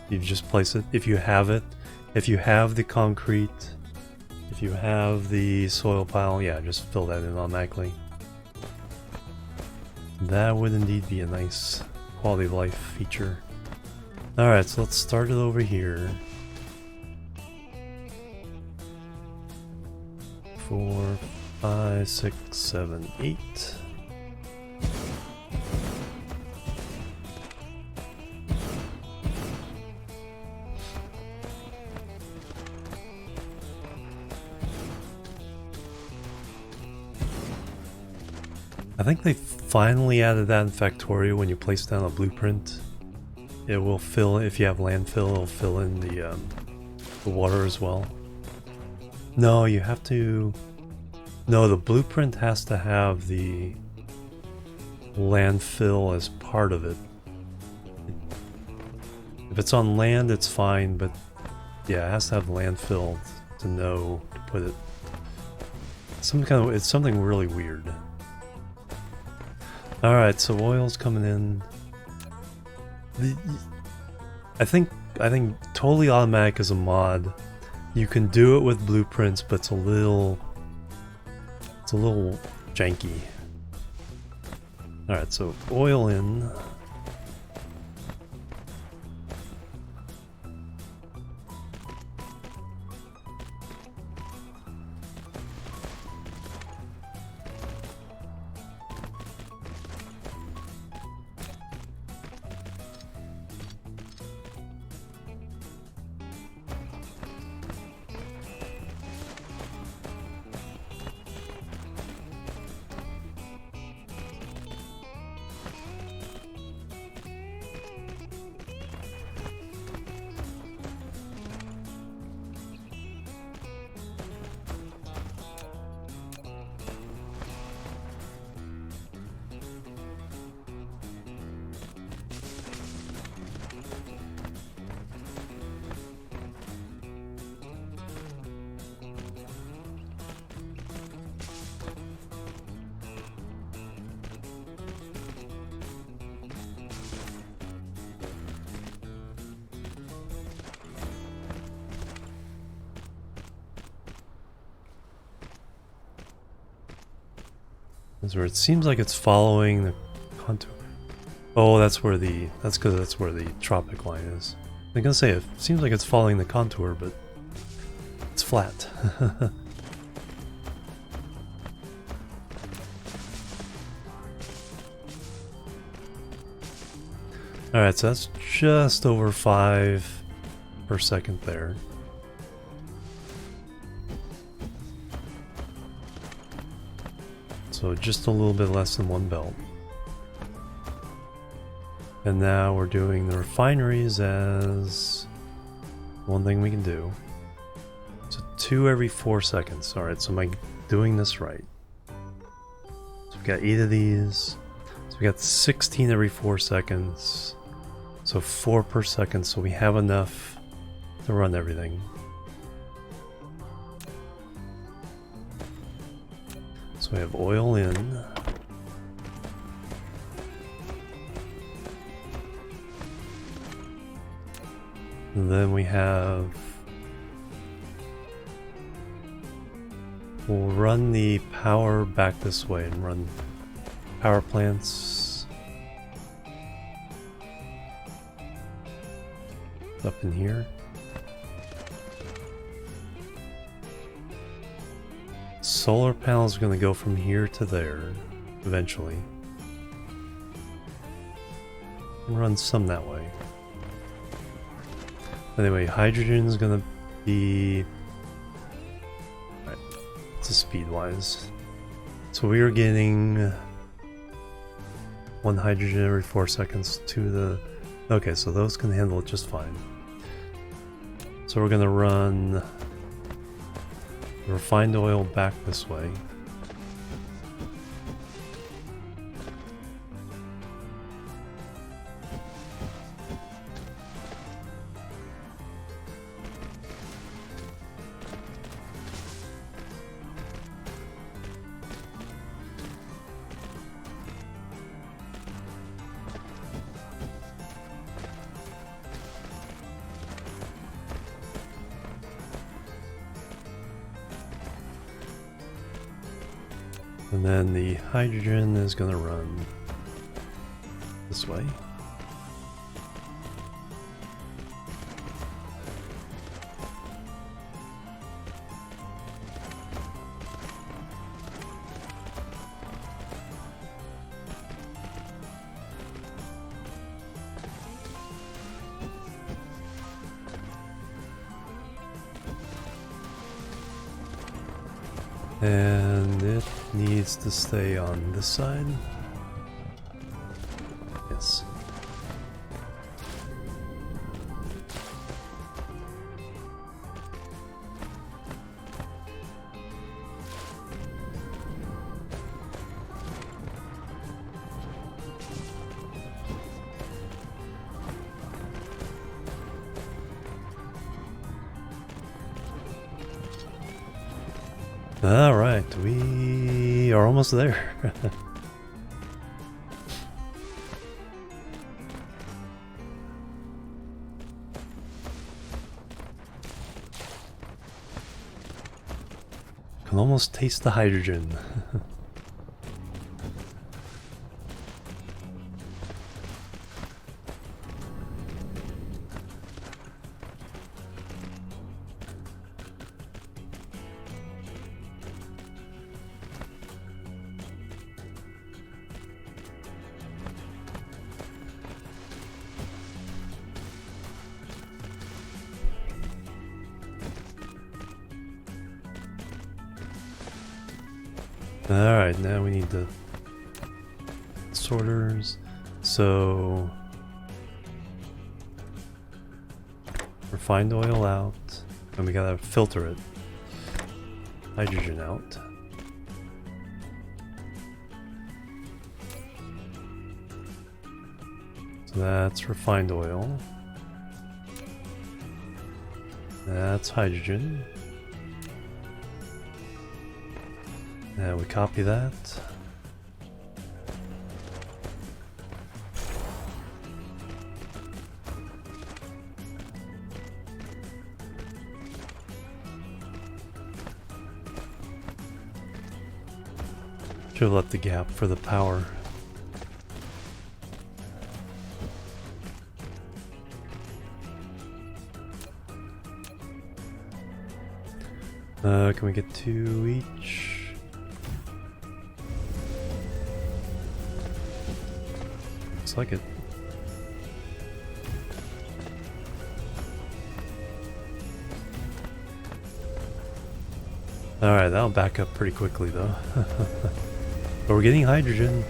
You just place it, if you have it. If you have the concrete, if you have the soil pile, yeah, just fill that in automatically. That would indeed be a nice quality of life feature. Alright, so let's start it over here. 4, 5, 6, 7, 8. I think they finally added that in Factorio. When you place down a blueprint, it will fill, if you have landfill, it'll fill in the water as well. No, you have to... No, the blueprint has to have the landfill as part of it. If it's on land, it's fine, but yeah, it has to have landfill to know to put it. It's something really weird. All right, so oil's coming in. I think totally automatic is a mod. You can do it with blueprints, but it's a little janky. All right, so oil in. That's where it seems like it's following the contour. Oh, that's because that's where the tropic line is. I'm gonna say it seems like it's following the contour, but it's flat. Alright, so that's just over 5 per second there. So just a little bit less than 1 belt. And now we're doing the refineries as one thing we can do. So 2 every 4 seconds. Alright, so am I doing this right? So we got 8 of these. So we got 16 every 4 seconds. So 4 per second, so we have enough to run everything. So we have oil in. And then we have... We'll run the power back this way and run power plants up in here. Solar panels are going to go from here to there eventually. And run some that way. Anyway, hydrogen is going to be... Right, it's a speed-wise. So we are getting 1 hydrogen every 4 seconds to the... Okay, so those can handle it just fine. So we're going to run the refined oil back this way. And then the hydrogen is going to run this way. And it needs to stay on this side. Yes. Alright, we are almost there. Can almost taste the hydrogen. Alright, now we need the sorters. So refined oil out, and we gotta filter it. Hydrogen out. So that's refined oil. That's hydrogen. Now we copy that. Should have left the gap for the power. Can we get 2 each? Looks like it. Alright, that'll back up pretty quickly though. But we're getting hydrogen.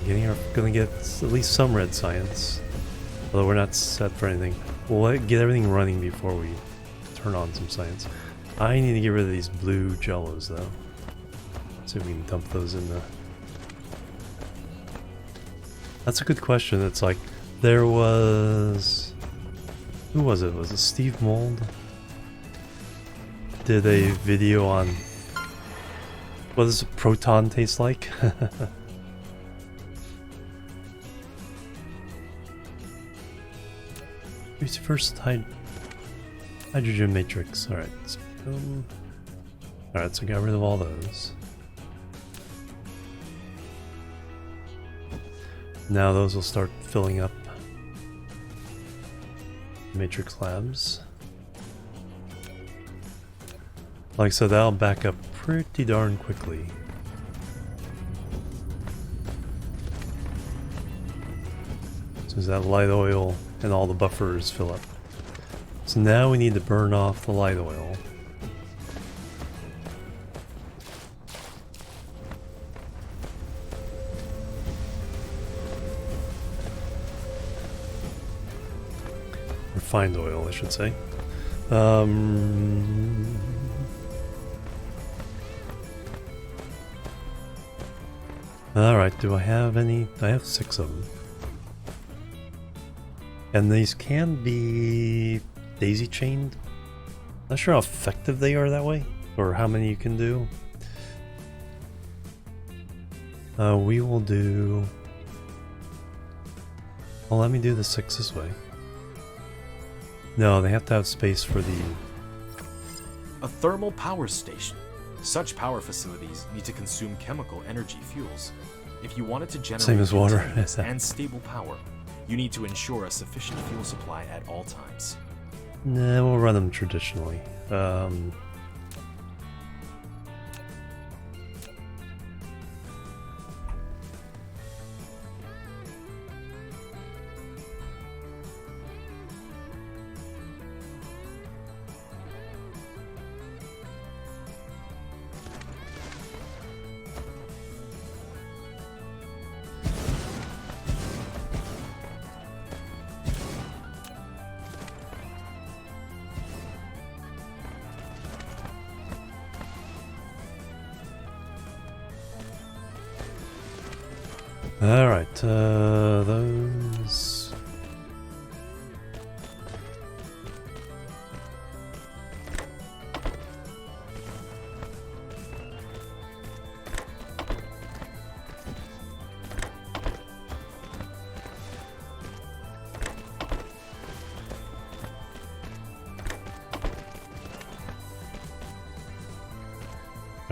Gonna get at least some red science. Although we're not set for anything. We'll get everything running before we turn on some science. I need to get rid of these blue jellos though. See if we can dump those in the... That's a good question. It's like, there was... Who was it? Was it Steve Mold? Did a video on what does a proton taste like? Here's your first hydrogen matrix. Alright, so alright, so got rid of all those. Now those will start filling up matrix labs. Like I said, that'll back up pretty darn quickly. So as that light oil and all the buffers fill up. So now we need to burn off the light oil. Refined oil, I should say. Alright, do I have any? I have 6 of them. And these can be daisy chained. Not sure how effective they are that way, or how many you can do. We will do... Well, let me do the 6 this way. No, they have to have space for the... A thermal power station. Such power facilities need to consume chemical energy fuels. If you want it to generate Same as water. continuous and stable power, you need to ensure a sufficient fuel supply at all times. Nah, we'll run them traditionally. Alright, those...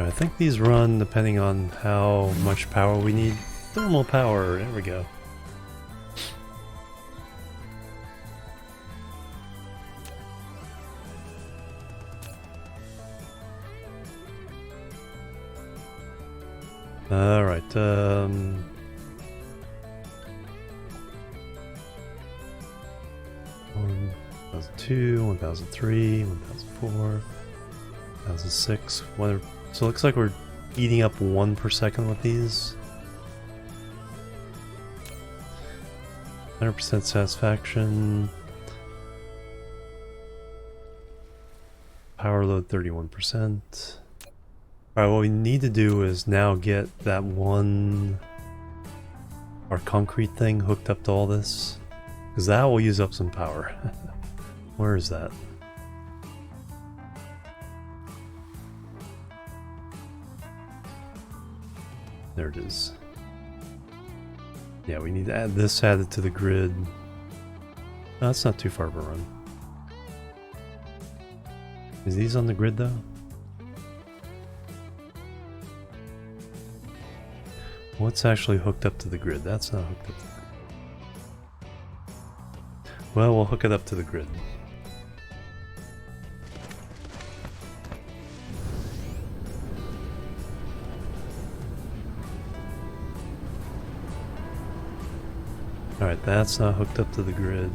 I think these run depending on how much power we need. Thermal power, there we go. Alright, 1002, 1003, 1004, 1006. So it looks like we're eating up 1 per second with these. 100% satisfaction. Power load 31%. Alright, what we need to do is now get that our concrete thing hooked up to all this. Because that will use up some power. Where is that? There it is. Yeah, we need to add this added to the grid. No, that's not too far of a run. Is these on the grid though? What's actually hooked up to the grid? That's not hooked up to the grid. Well, we'll hook it up to the grid. Alright, that's not hooked up to the grid.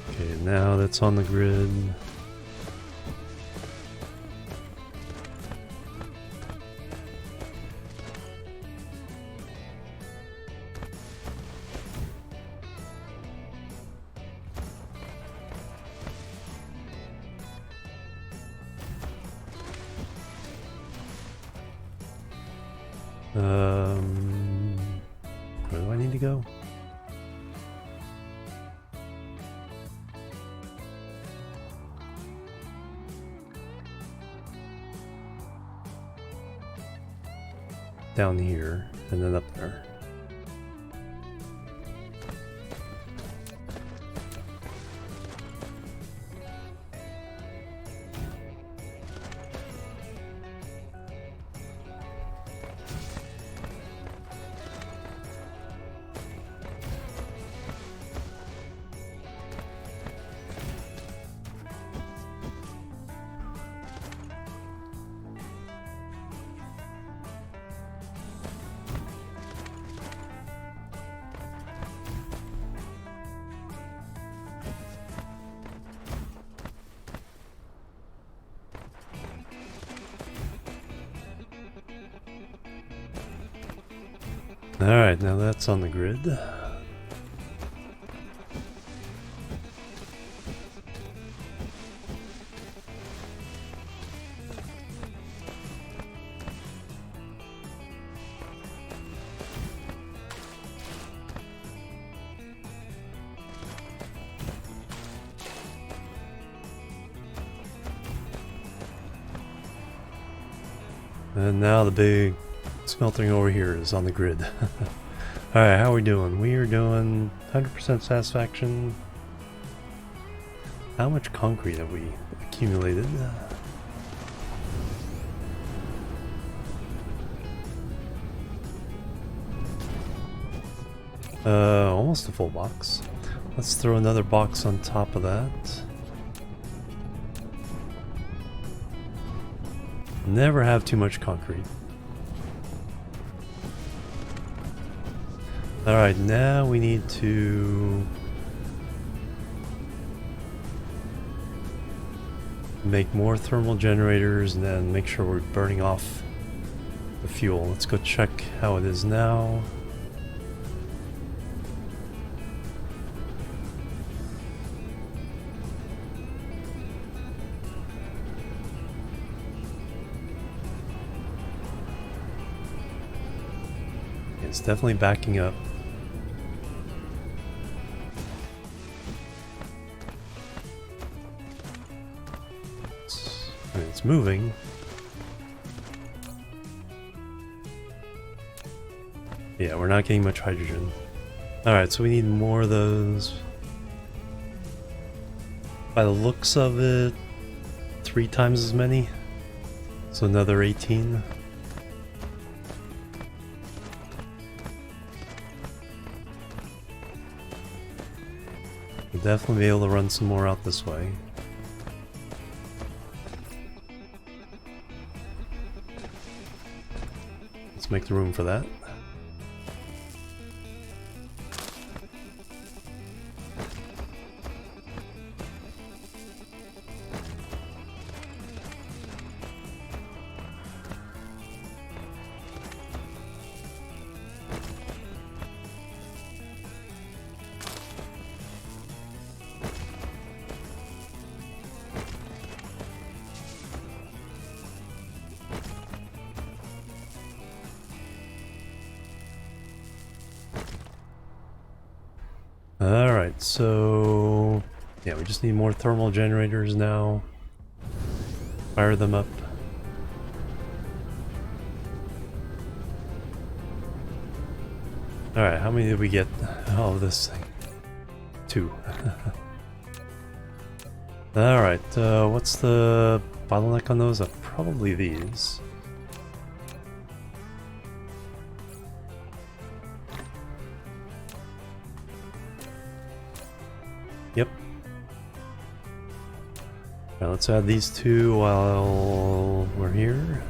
Okay, now that's on the grid. Where do I need to go? Down here, and then up there. Alright, now that's on the grid. And now the big smelting over here is on the grid. Alright, how are we doing? We are doing 100% satisfaction. How much concrete have we accumulated? Almost a full box. Let's throw another box on top of that. Never have too much concrete. Alright, now we need to make more thermal generators and then make sure we're burning off the fuel. Let's go check how it is now. It's definitely backing up. It's moving. Yeah, we're not getting much hydrogen. Alright, so we need more of those. By the looks of it, 3 times as many. So another 18. We'll definitely be able to run some more out this way. Let's make the room for that. Alright, so yeah, we just need more thermal generators now. Fire them up. Alright, how many did we get? Oh, this thing. 2. Alright, what's the bottleneck on those? Probably these. Yep. Now let's add these 2 while we're here.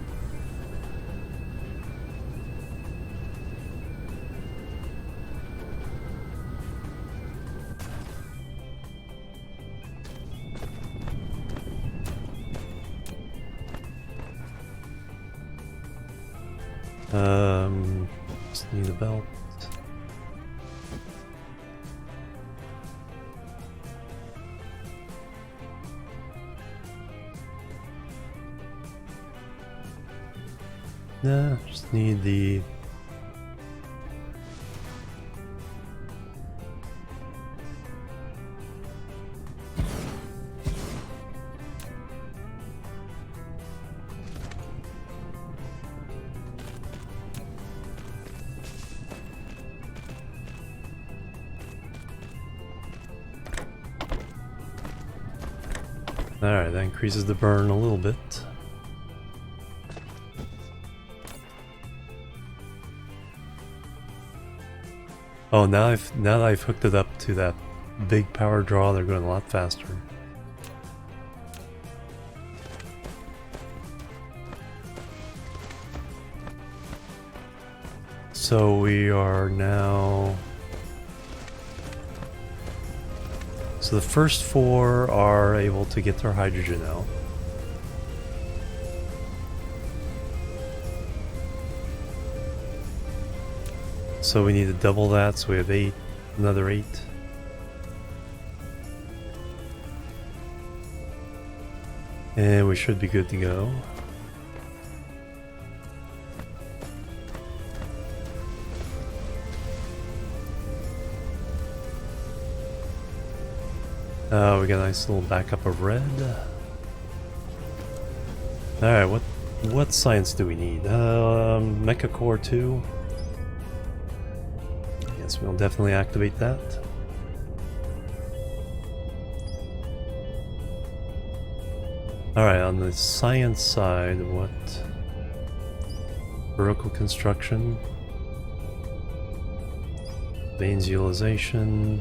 Just need a belt. Nah, just need the... Alright, that increases the burn a little bit. Oh, now that I've hooked it up to that big power draw, they're going a lot faster. So we are now... So the first 4 are able to get their hydrogen out. So we need to double that, so we have 8, another 8. And we should be good to go. We got a nice little backup of red. Alright, what science do we need? Mecha Core 2. Yes, we'll definitely activate that. Alright, on the science side, what? Vertical construction. Veins utilization.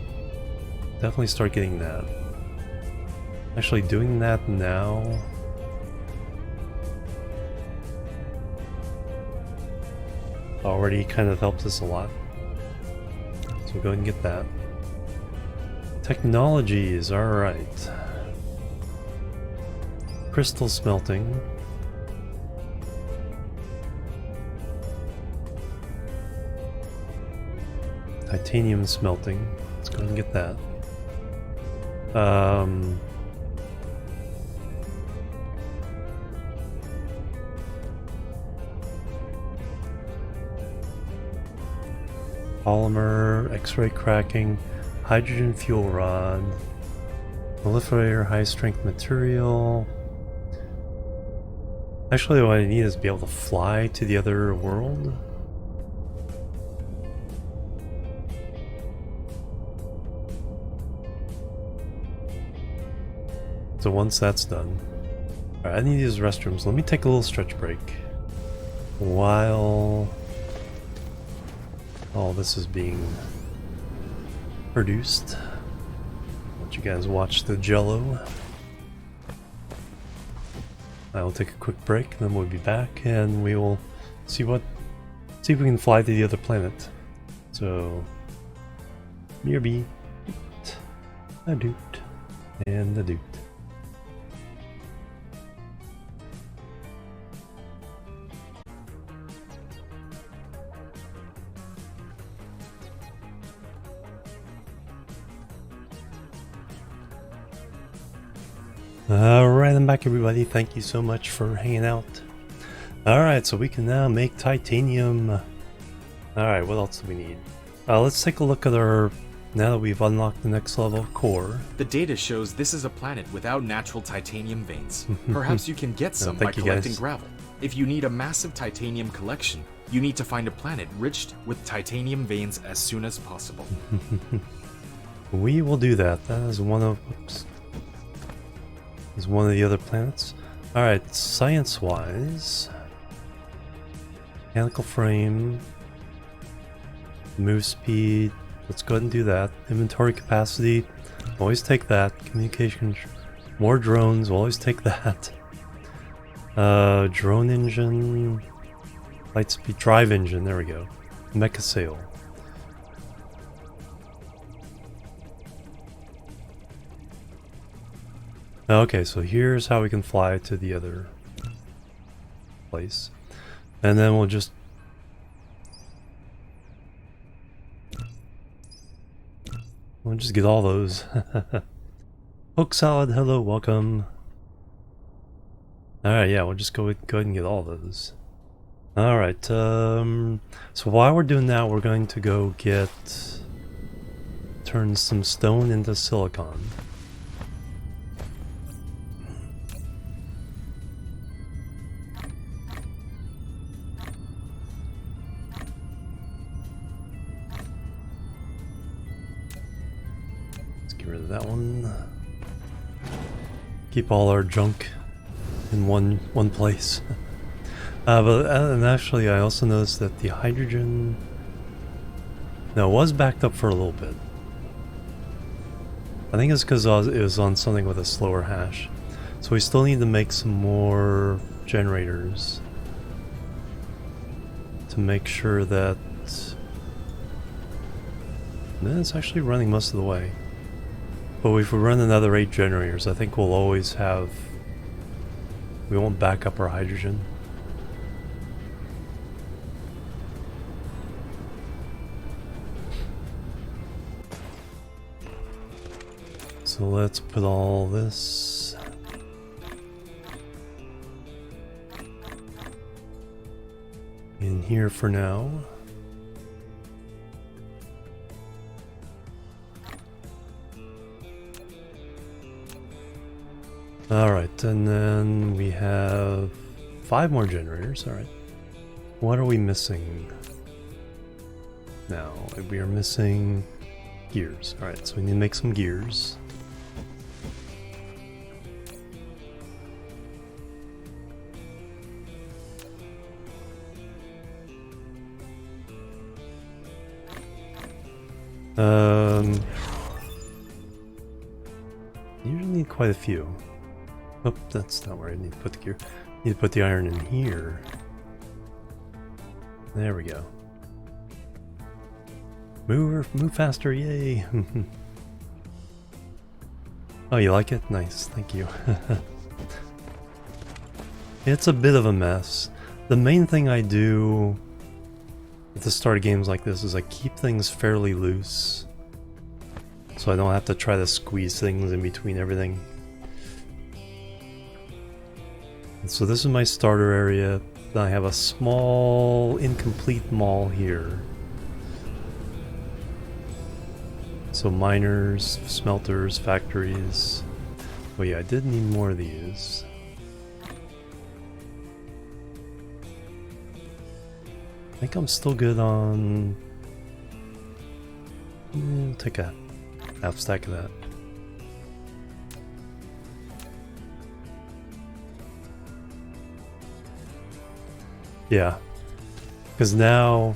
Definitely start getting that. Actually, doing that now. Already kind of helps us a lot. So go ahead and get that. Technologies, alright. Crystal smelting. Titanium smelting. Let's go ahead and get that. Polymer, X-ray cracking, hydrogen fuel rod, proliferator, high strength material. Actually, what I need is to be able to fly to the other world. So once that's done, alright, I need to use restrooms. Let me take a little stretch break while all this is being produced. Let you guys watch the jello. I will take a quick break, then we'll be back, and we will see if we can fly to the other planet. So, BRB, a doot, and a doot. Alright, I'm back everybody. Thank you so much for hanging out. Alright, so we can now make titanium. Alright, what else do we need? Let's take a look at our, now that we've unlocked the next level core. The data shows this is a planet without natural titanium veins. Perhaps you can get some by thank you, collecting guys. gravel. If you need a massive titanium collection, you need to find a planet rich with titanium veins as soon as possible. We will do that. That is one of, oops, is one of the other planets. Alright, science-wise, mechanical frame, move speed, let's go ahead and do that. Inventory capacity, always take that. Communication, more drones, we'll always take that. Drone engine, light speed, drive engine, there we go. Mecha sail. Okay, so here's how we can fly to the other place. And then we'll just get all those. Oak salad, hello, welcome. Alright, yeah, we'll just go ahead and get all those. Alright, so while we're doing that, we're going to go turn some stone into silicon. Get rid of that one. Keep all our junk in one place. And actually, I also noticed that the hydrogen, no, it was backed up for a little bit. I think it's because it was on something with a slower hash. So we still need to make some more generators to make sure that it's actually running most of the way. But if we run another 8 generators, I think we'll always have, we won't back up our hydrogen. So let's put all this in here for now. Alright, and then we have 5 more generators, alright. What are we missing now? We are missing gears. Alright, so we need to make some gears. Usually need quite a few. Oh, that's not where I need to put the gear. Need to put the iron in here. There we go. Move faster, yay! Oh, you like it? Nice, thank you. It's a bit of a mess. The main thing I do at the start of games like this is I keep things fairly loose, so I don't have to try to squeeze things in between everything. And so this is my starter area. Then I have a small incomplete mall here. So miners, smelters, factories. Oh yeah, I did need more of these. I think I'm still good on... I'll take a half stack of that. Yeah. Because now...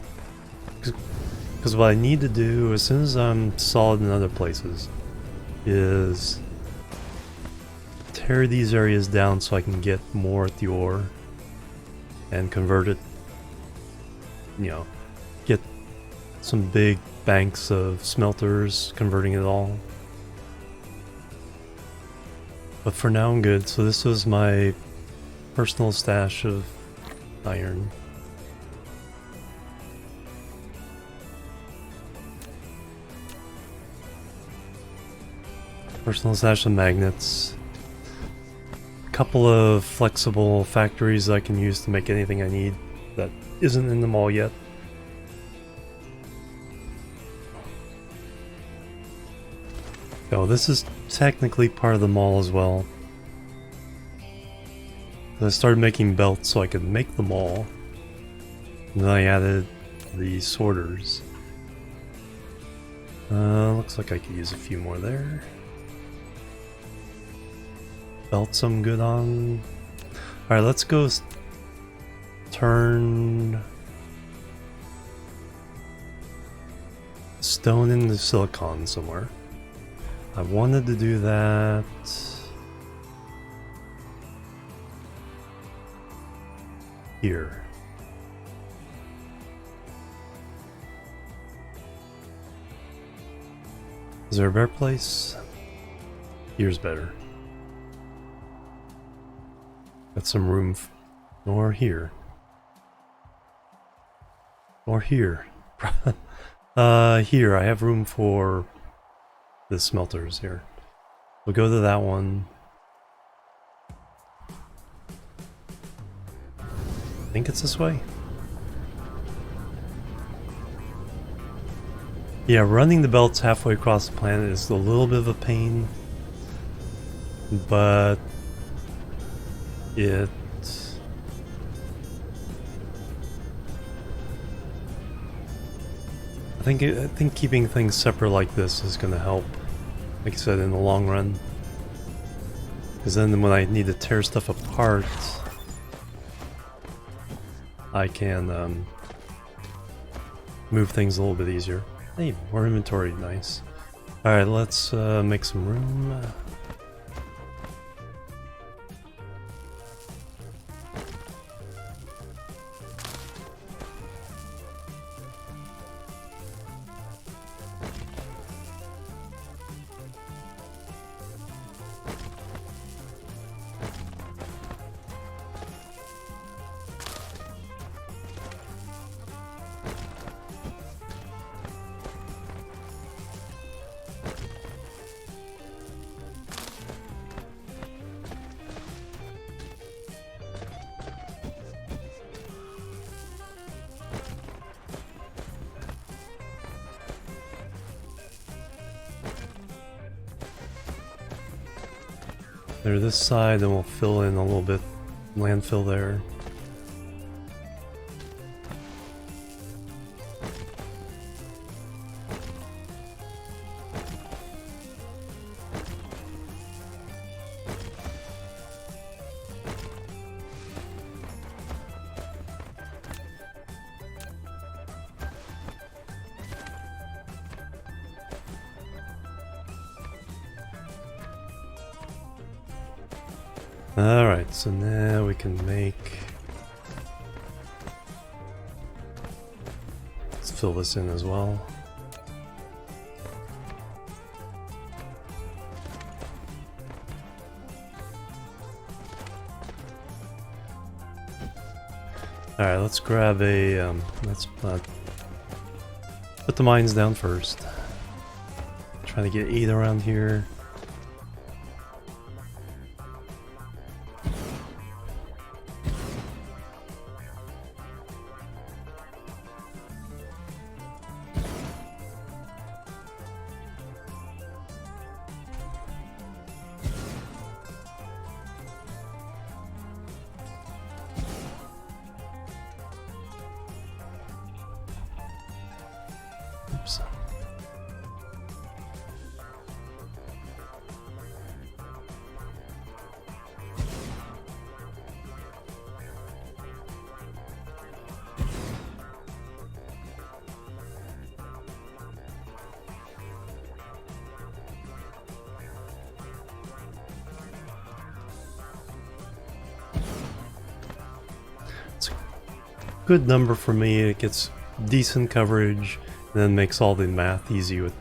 Because what I need to do, as soon as I'm solid in other places, is tear these areas down so I can get more at the ore and convert it, you know, get some big banks of smelters converting it all. But for now I'm good. So this was my personal stash of iron. Personal stash of magnets. A couple of flexible factories I can use to make anything I need that isn't in the mall yet. Oh, this is technically part of the mall as well. I started making belts so I could make the mall. And then I added the sorters. Looks like I could use a few more there. Belts I'm good on. Alright, let's go turn stone into silicon somewhere. I wanted to do that here. Is there a better place? Here's better. Got some room, or here. Or here. Here, I have room for the smelters here. We'll go to that one. I think it's this way. Yeah, running the belts halfway across the planet is a little bit of a pain, but I think keeping things separate like this is going to help, like I said, in the long run. Because then when I need to tear stuff apart, I can move things a little bit easier. Hey, more inventory, nice. Alright, let's make some room. There, this side, and we'll fill in a little bit landfill there. Alright, so now we can make... Let's fill this in as well. Alright, let's grab a... let's put the mines down first. Trying to get 8 around here. Oops. good number for me. It gets decent coverage and then makes all the math easy with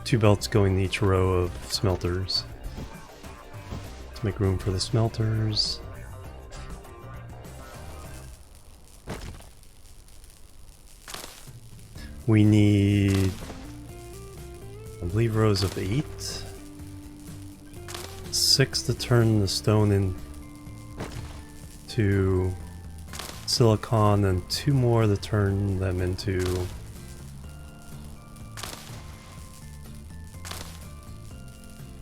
2 belts going in each row of smelters. Let's make room for the smelters. We need, I believe, rows of 8. 6 to turn the stone into silicon, and 2 more to turn them into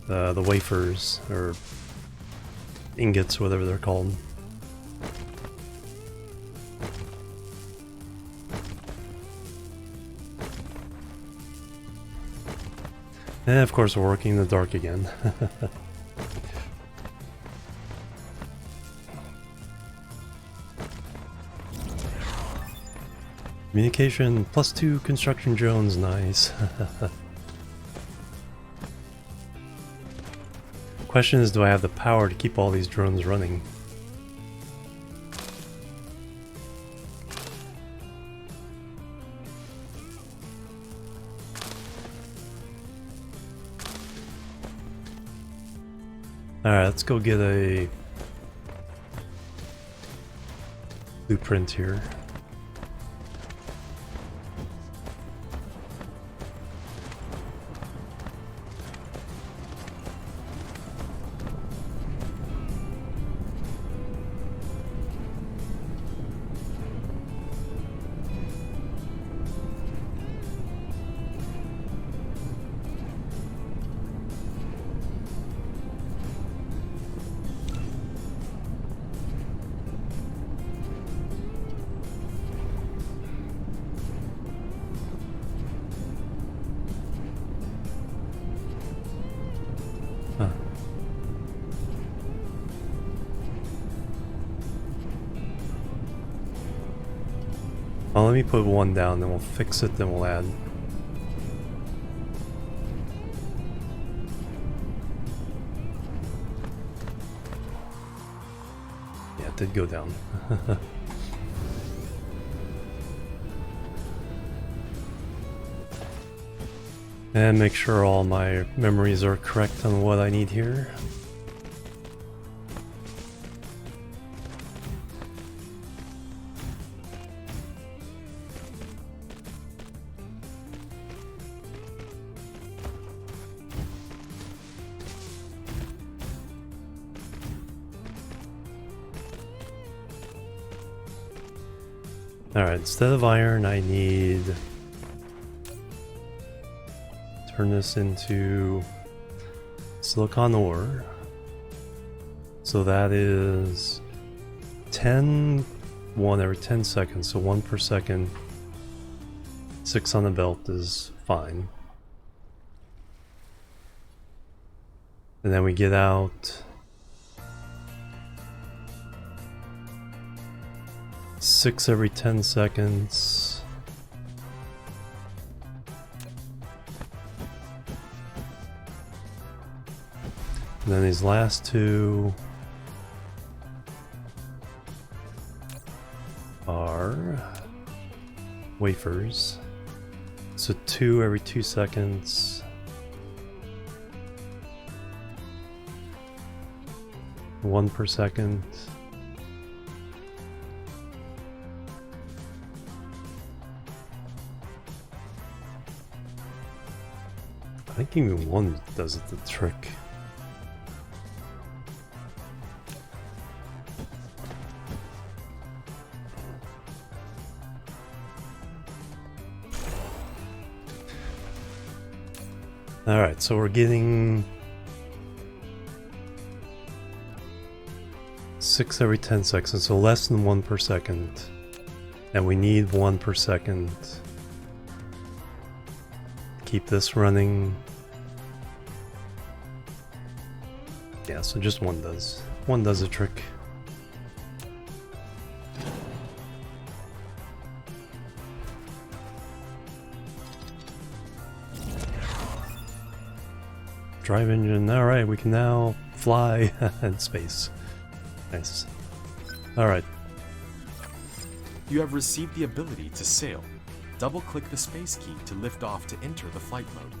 the wafers, or ingots, whatever they're called. And of course we're working in the dark again. Communication +2 construction drones, nice. Question is, do I have the power to keep all these drones running? Alright, let's go get a blueprint here. Well, let me put 1 down, then we'll fix it, then we'll add. Yeah, it did go down. And make sure all my memories are correct on what I need here. Alright, instead of iron, I need... turn this into silicon ore. So that is 1 every 10 seconds, so 1 per second. 6 on the belt is fine. And then we get out 6 every 10 seconds. And then these last 2 are wafers. So 2 every 2 seconds. 1 per second. I think even 1 does it the trick. Alright, so we're getting 6 every 10 seconds, so less than 1 per second. And we need 1 per second. Keep this running. Yeah, so just 1 does. 1 does a trick. Drive engine, alright, we can now fly in space. Nice. Alright. You have received the ability to sail. Double-click the space key to lift off to enter the flight mode,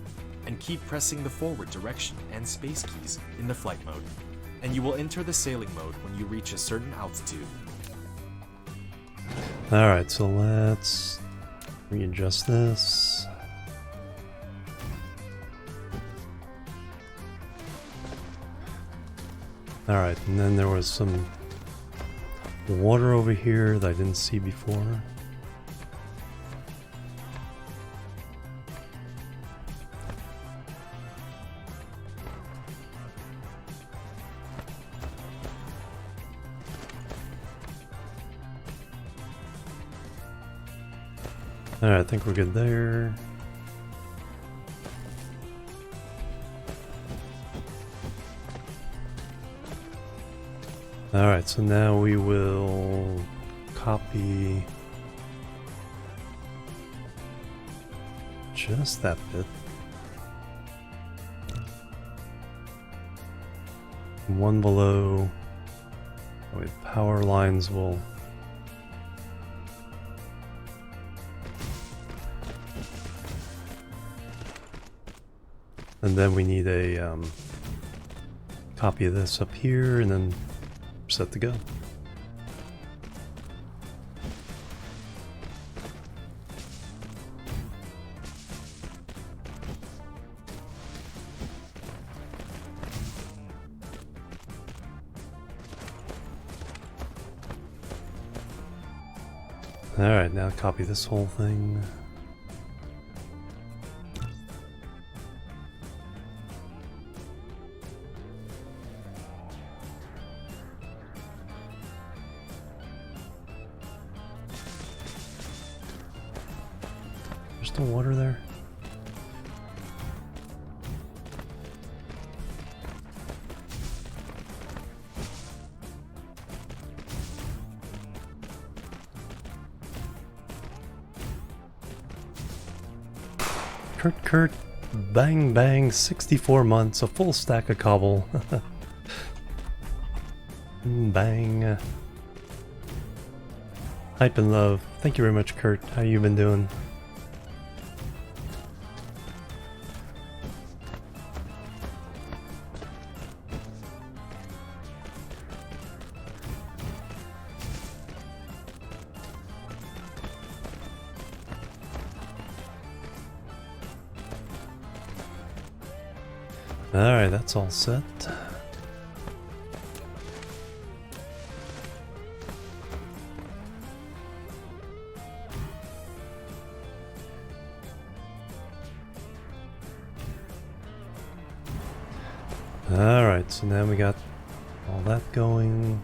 and keep pressing the forward direction and space keys in the flight mode, and you will enter the sailing mode when you reach a certain altitude. Alright, so let's readjust this. Alright, and then there was some water over here that I didn't see before. Alright, I think we're good there. Alright, so now we will copy just that bit. One below. Oh, power lines will. And then we need a copy of this up here, and then we're set to go. Alright, now copy this whole thing. There's still water there? Kurt, bang bang, 64 months, a full stack of cobble. Bang. Hype and love. Thank you very much, Kurt. How you been doing? Alright, that's all set. Alright, so now we got all that going.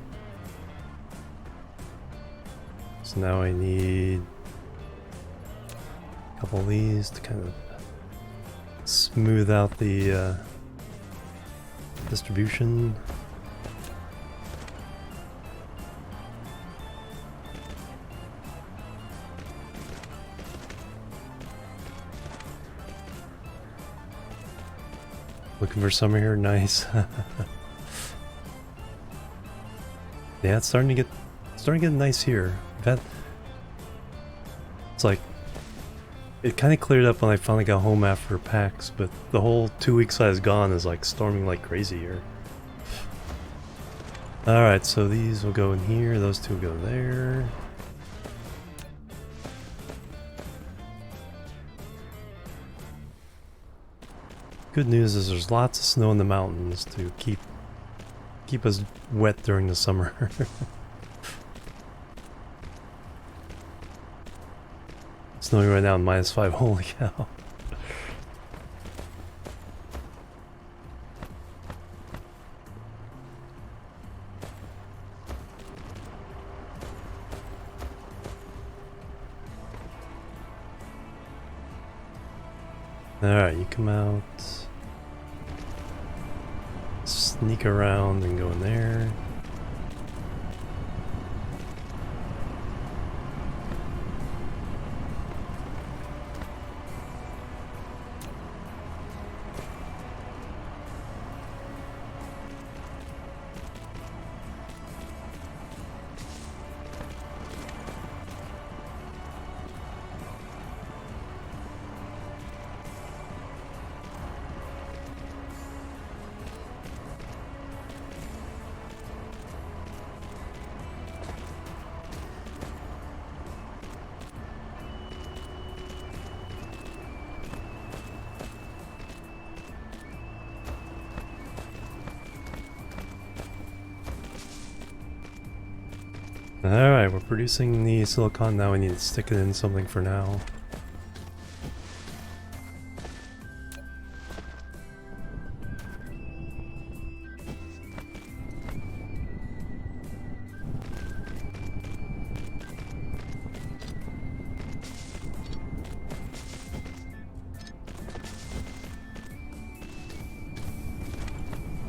So now I need a couple of these to kind of smooth out the distribution. Looking for summer here, nice. Yeah, it's starting to get nice here. It's like it kind of cleared up when I finally got home after PAX, but the whole 2 weeks I was gone is like storming like crazy here. Alright, so these will go in here, those two will go there. Good news is there's lots of snow in the mountains to keep us wet during the summer. Snowing right now in -5, holy cow. Alright, you come out, sneak around and go in there. Alright, we're producing the silicon, now we need to stick it in something for now.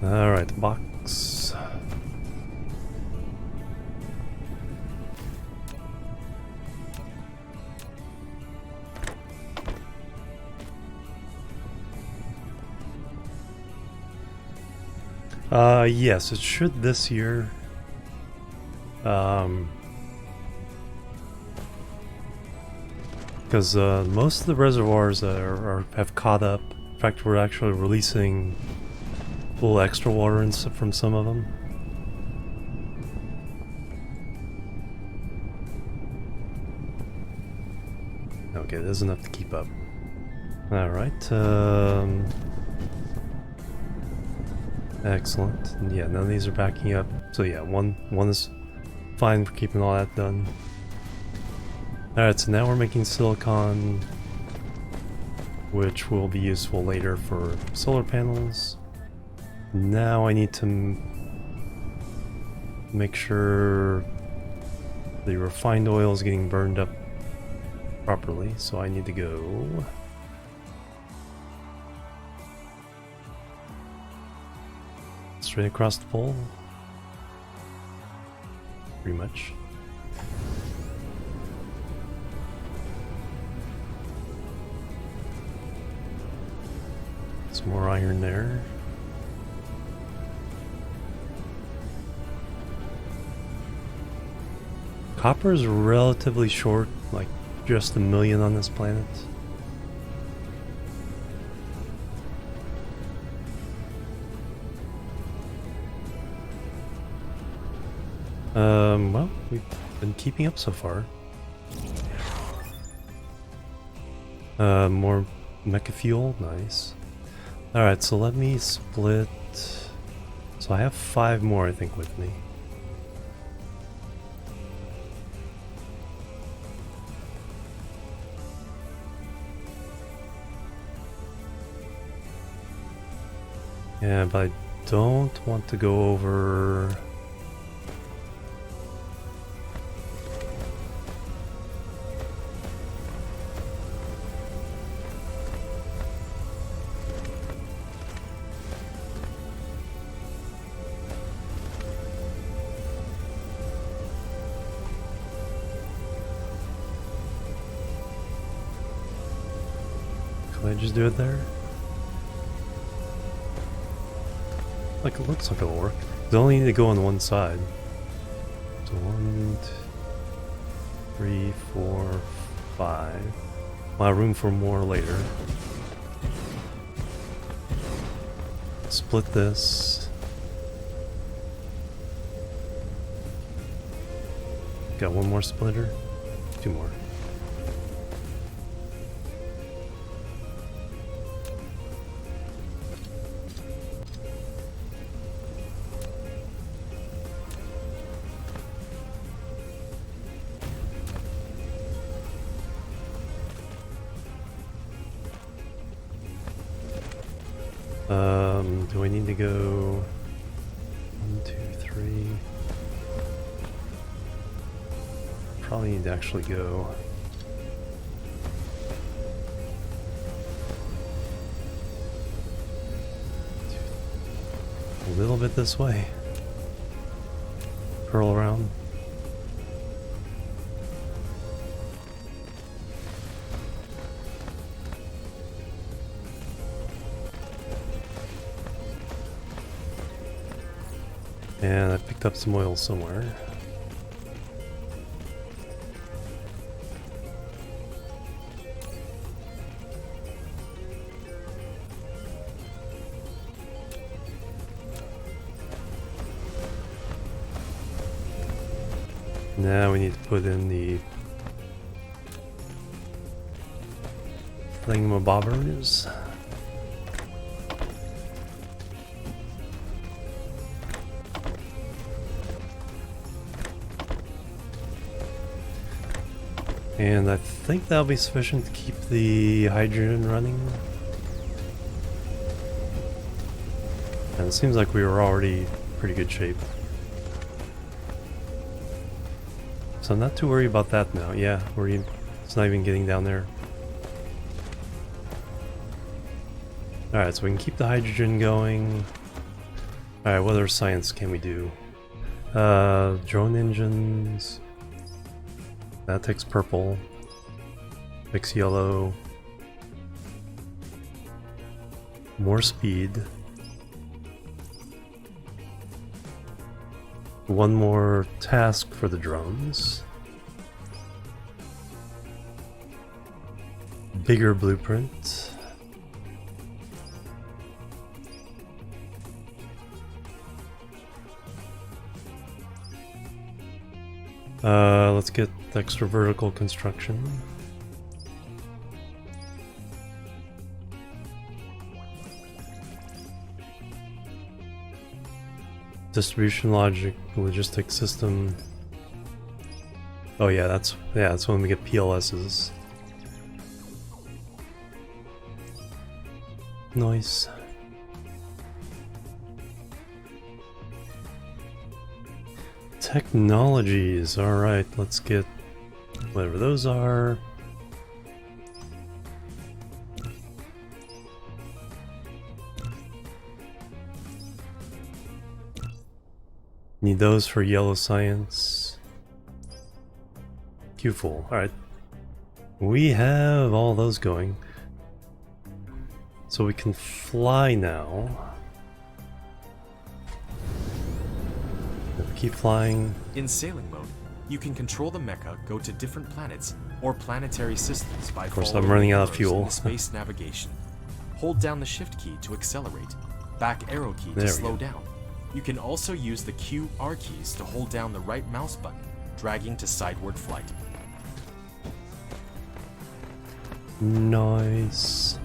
Alright, the box. Yes, it should this year. Because most of the reservoirs have caught up. In fact, we're actually releasing a little extra water from some of them. Okay, there's enough to keep up. Alright, excellent. Yeah, none of these are backing up. So yeah, one is fine for keeping all that done. Alright, so now we're making silicon, which will be useful later for solar panels. Now I need to make sure the refined oil is getting burned up properly, so I need to go straight across the pole, pretty much. Some more iron there. Copper is relatively short, like just 1 million on this planet. Well, we've been keeping up so far. More mecha fuel, nice. Alright, so let me split. So I have 5 more, I think, with me. Yeah, but I don't want to go over. Can I just do it there? Like, it looks like it'll work. They only need to go on one side. So 1, 2, 3, 4, 5. We'll have room for more later. Split this. Got one more splitter. 2 more. Do I need to go 1, 2, 3? Probably need to actually go. A little bit this way. Curl around. And I picked up some oil somewhere. Now we need to put in the thingamabobbers. And I think that'll be sufficient to keep the hydrogen running. And it seems like we were already in pretty good shape. So I'm not too worried about that now. Yeah, it's not even getting down there. Alright, so we can keep the hydrogen going. Alright, what other science can we do? Drone engines. That takes purple. Mix yellow. More speed. One more task for the drones. Bigger blueprint. Let's get extra vertical construction. Distribution logic, logistic system. Oh yeah, that's when we get PLSs. Nice. Technologies. Alright, let's get whatever those are. Need those for yellow science. Q-full. Alright. We have all those going. So we can fly now. Keep flying. In sailing mode, you can control the mecha go to different planets or planetary systems by course, following I'm running the out of arrows fuel. in the space navigation. Hold down the shift key to accelerate, back arrow key There to we slow go. down. You can also use the Q, R keys to hold down the right mouse button, dragging to sideward flight. Nice.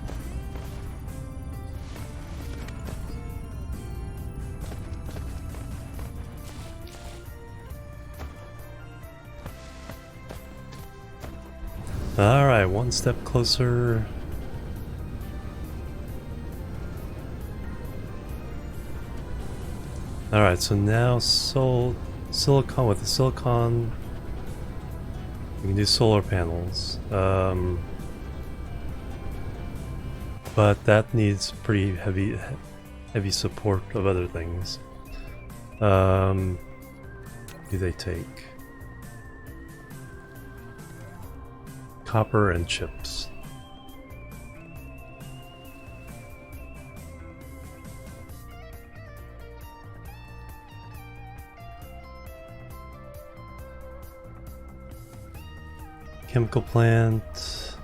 Alright, one step closer. Alright, so now silicon with the silicon we can do solar panels. But that needs pretty heavy support of other things. Do they take? Copper and chips. Chemical plant.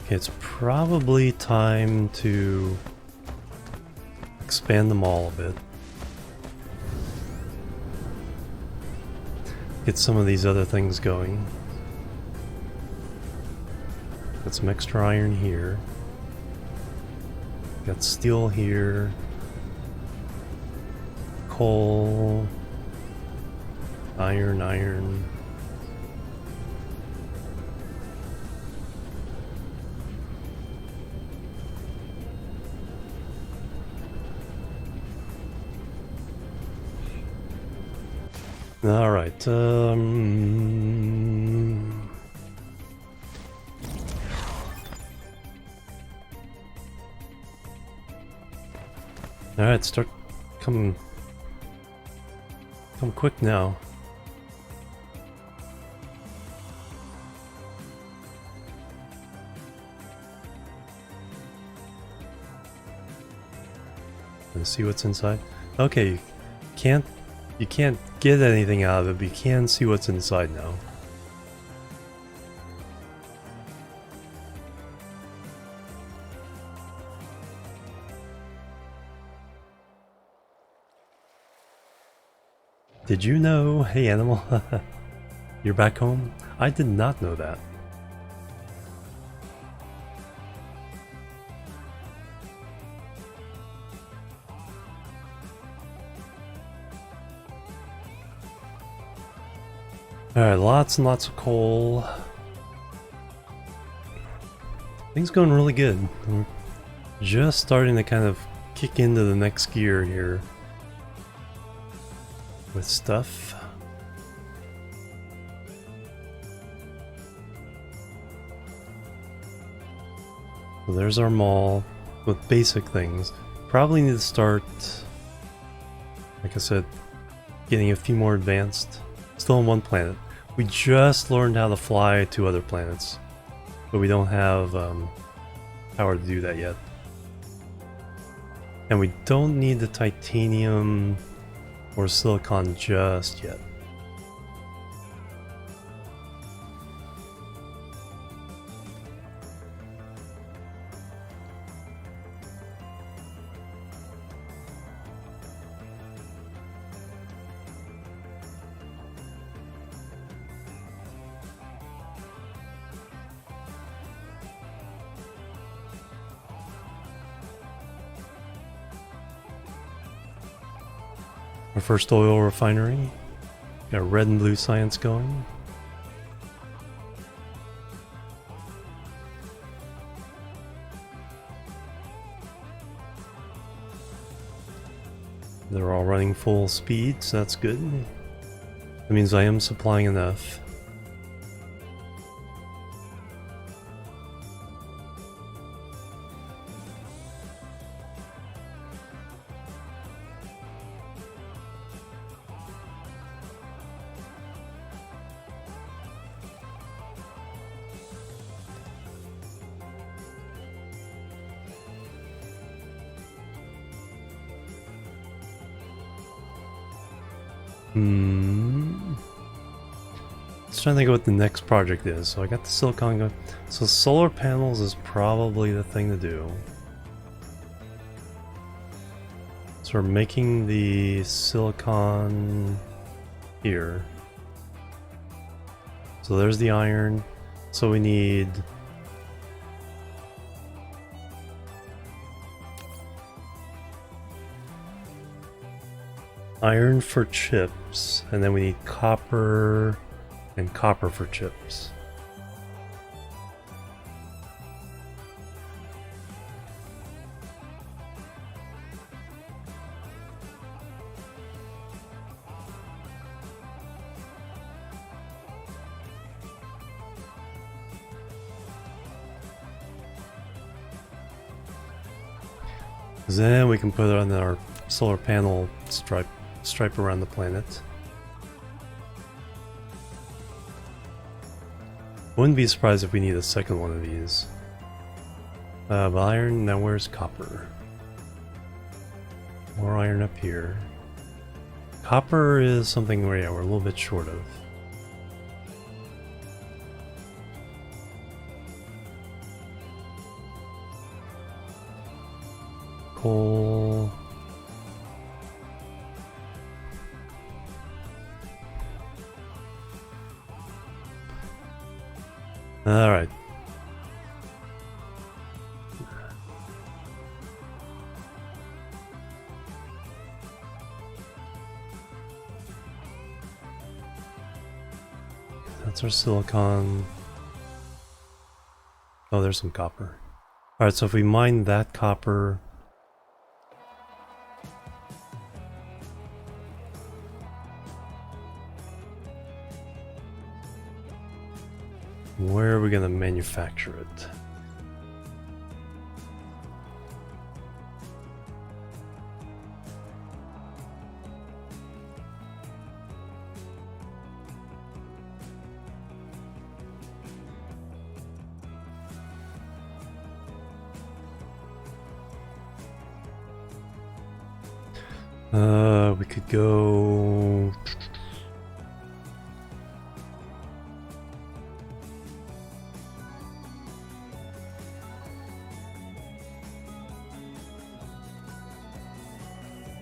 Okay, it's probably time to expand them all a bit. Get some of these other things going. Got some extra iron here. Got steel here. Coal. Iron. All right. All right, start come quick now. Let's see what's inside. Okay, you can't get anything out of it, but you can see what's inside now. Did you know, hey animal, you're back home? I did not know that. Alright, lots and lots of coal. Things going really good. We're just starting to kind of kick into the next gear here with stuff. So there's our mall with basic things. Probably need to start, like I said, getting a few more advanced. Still on one planet. We just learned how to fly to other planets, but we don't have power to do that yet. And we don't need the titanium or silicon just yet. Our first oil refinery. Got red and blue science going. They're all running full speed, so that's good. That means I am supplying enough. Let's try to think of what the next project is. So I got the silicon going. So solar panels is probably the thing to do. So we're making the silicon here. So there's the iron. So we need iron for chips, and then we need copper and copper for chips. Then we can put it on our solar panel stripe around the planet. Wouldn't be surprised if we need a second one of these. But iron, now where's copper? More iron up here. Copper is something where, yeah, we're a little bit short of. Coal. All right. That's our silicon. Oh, there's some copper. All right, so if we mine that copper, where are we going to manufacture it? We could go...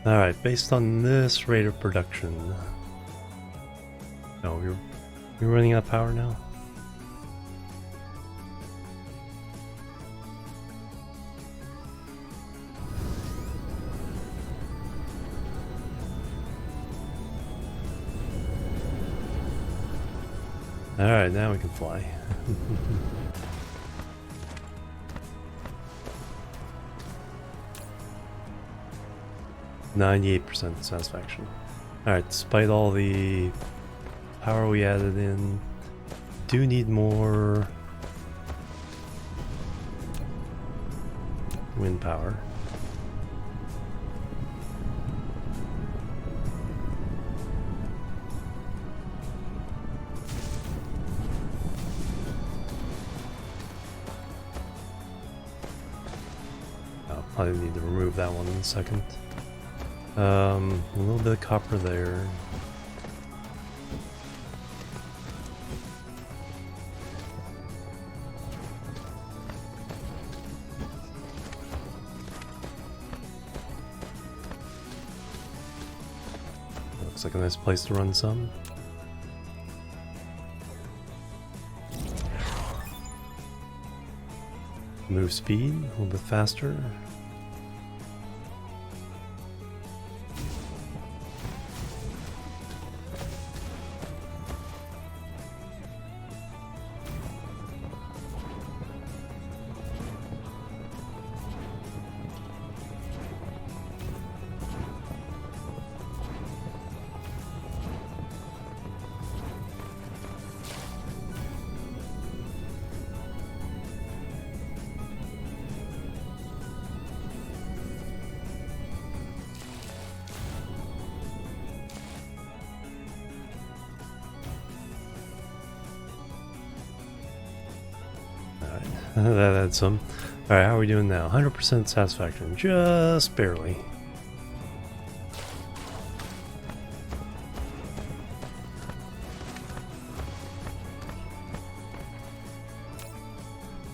Alright, based on this rate of production... No, you're running out of power now? Alright, now we can fly. 98% satisfaction. Alright, despite all the power we added in, do need more wind power. I'll probably need to remove that one in a second. A little bit of copper there. Looks like a nice place to run some. Move speed a little bit faster. That adds some. Alright, how are we doing now? 100% satisfaction. Just barely.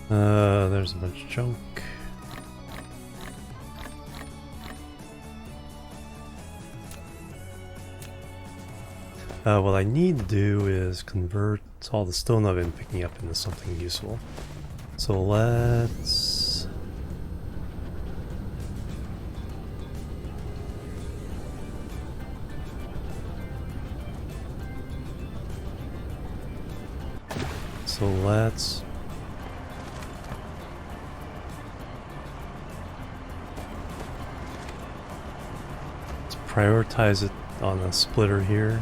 There's a bunch of junk. What I need to do is convert all the stone I've been picking up into something useful. So let's prioritize it on a splitter here.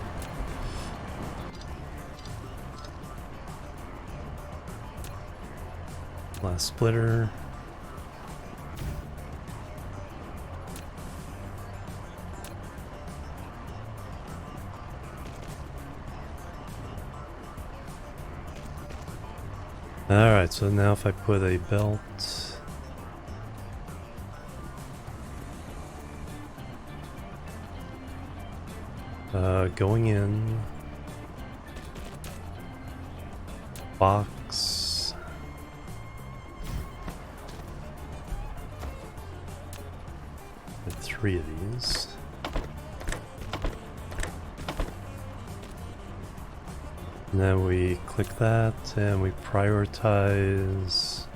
Last splitter. Alright, so now if I put a belt going in, box, get 3 of these. And then we click that and we prioritize.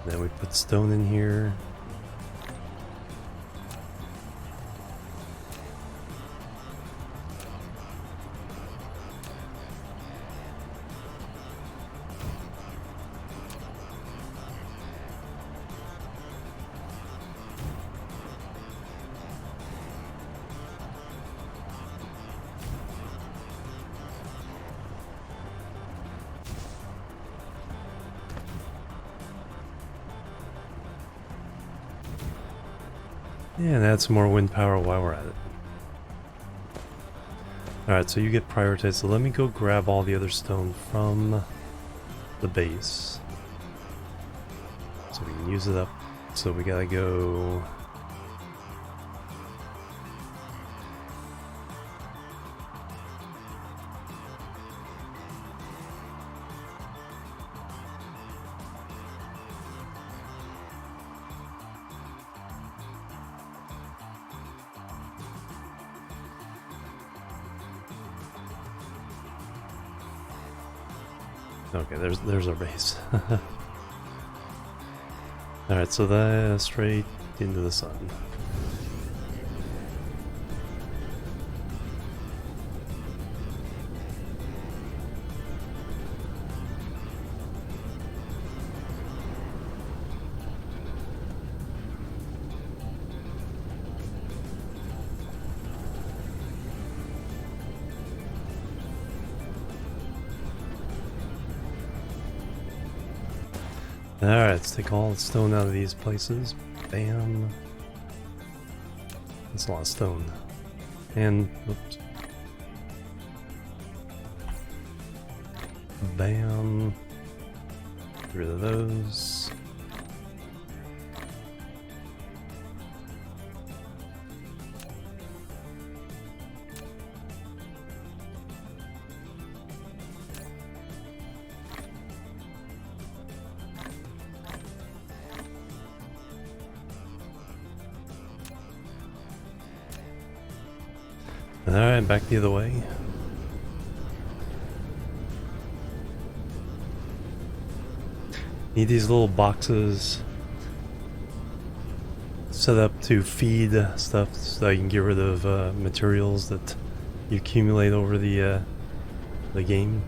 Then we put stone in here. And add some more wind power while we're at it. Alright, so you get prioritized. So let me go grab all the other stone from the base, so we can use it up. So we gotta go... Okay, there's our base. Alright, so that's straight into the sun. Alright, let's take all the stone out of these places. Bam. That's a lot of stone. And, oops. Bam. Get rid of those. Alright, back the other way. Need these little boxes set up to feed stuff so you can get rid of materials that you accumulate over the game.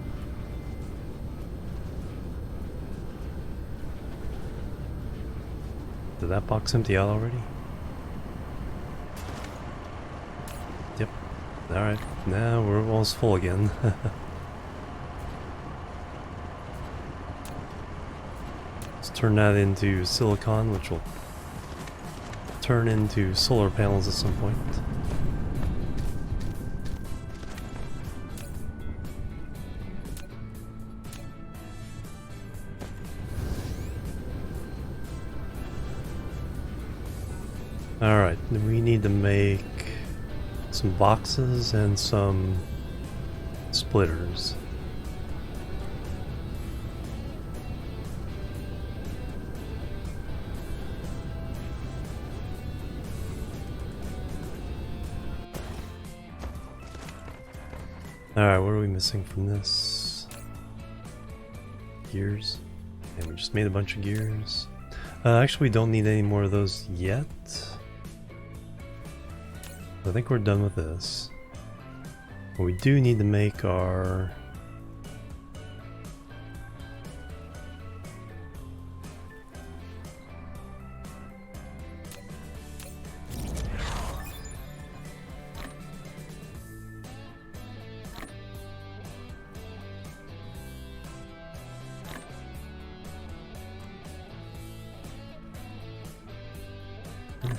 Did that box empty out already? Yep. Alright, now we're almost full again. Let's turn that into silicon, which will turn into solar panels at some point. Alright, we need to make some boxes and some splitters. Alright, what are we missing from this? Gears. And we just made a bunch of gears. Actually, we don't need any more of those yet. I think we're done with this. But we do need to make our...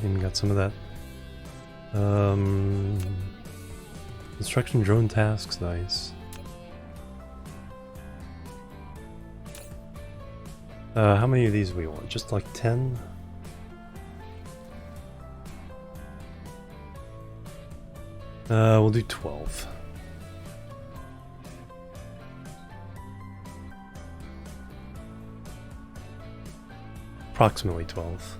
Even got some of that. Construction drone tasks, nice. How many of these we want? Just like 10? We'll do 12. Approximately 12.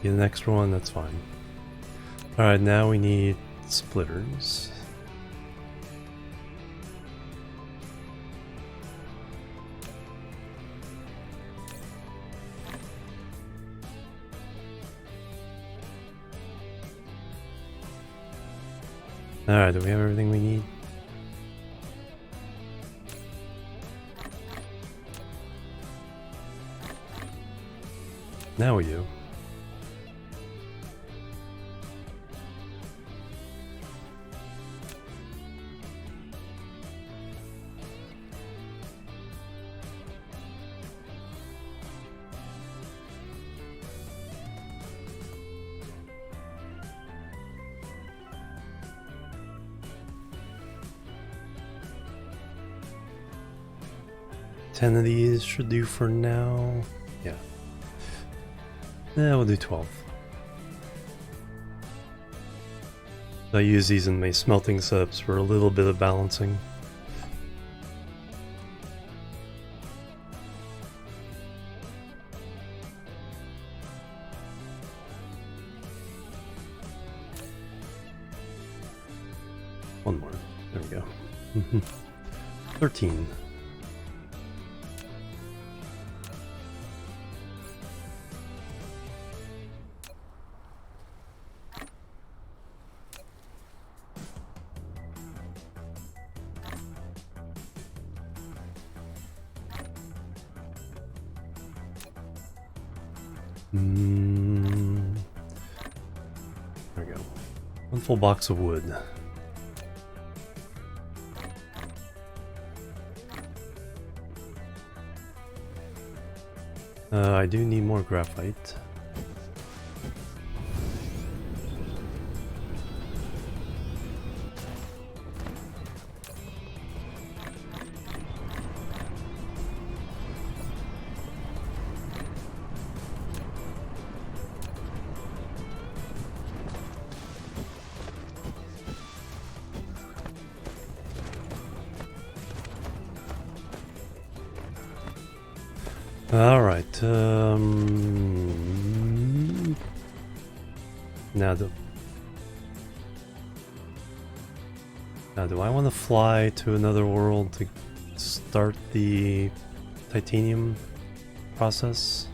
Get an extra one, that's fine. Alright, now we need splitters. Alright, do we have everything we need? Now we do. Ten of these should do for now. Yeah. Yeah, we'll do 12. I use these in my smelting setups for a little bit of balancing. One more. There we go. 13. There we go. One full box of wood. I do need more graphite. Alright, now do I want to fly to another world to start the titanium process?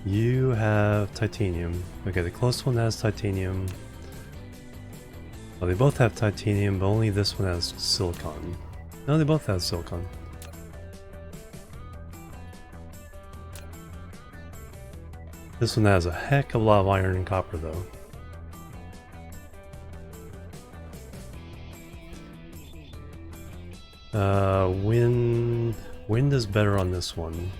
You have titanium. Okay, the close one has titanium. Well, they both have titanium, but only this one has silicon. No, they both have silicon. This one has a heck of a lot of iron and copper, though. Wind is better on this one.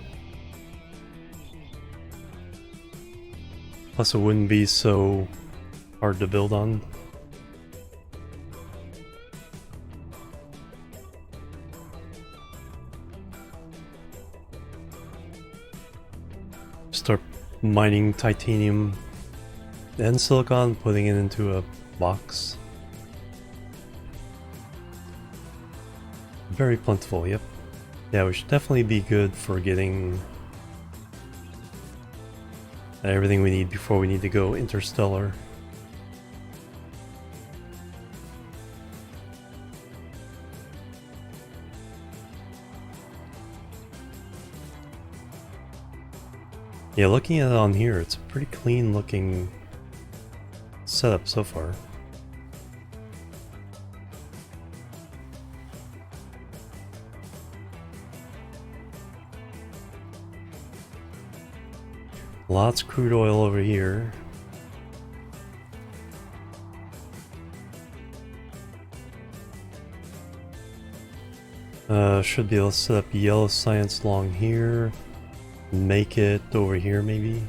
Plus, it wouldn't be so hard to build on. Start mining titanium and silicon, putting it into a box. Very plentiful, yep. Yeah, we should definitely be good for getting everything we need before we need to go interstellar. Yeah, looking at it on here, it's a pretty clean looking setup so far. Lots of crude oil over here. Should be able to set up yellow science along here. Make it over here maybe.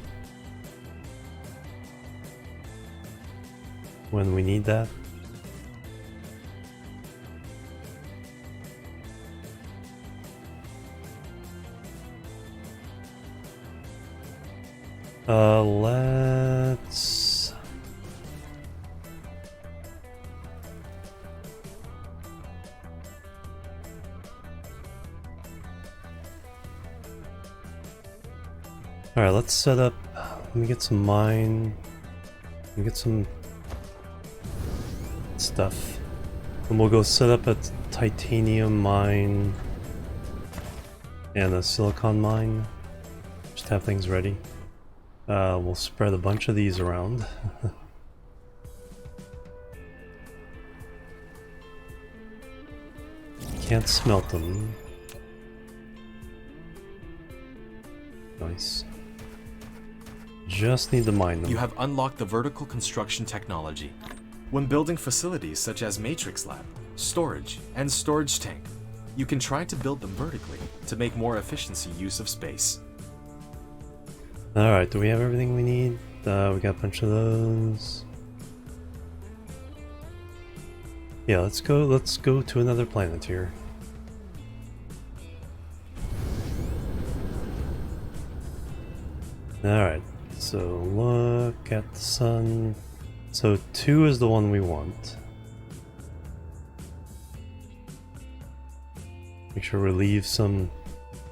When we need that. Let's... Alright, let's set up... Let me get some mine. Let me get some stuff. And we'll go set up a titanium mine and a silicon mine. Just have things ready. We'll spread a bunch of these around. Can't smelt them. Nice. Just need to mine them. You have unlocked the vertical construction technology. When building facilities such as Matrix Lab, storage, and storage tank, you can try to build them vertically to make more efficiency use of space. Alright, do we have everything we need? We got a bunch of those. Yeah, let's go to another planet here. Alright, so look at the sun. So 2 is the one we want. Make sure we leave some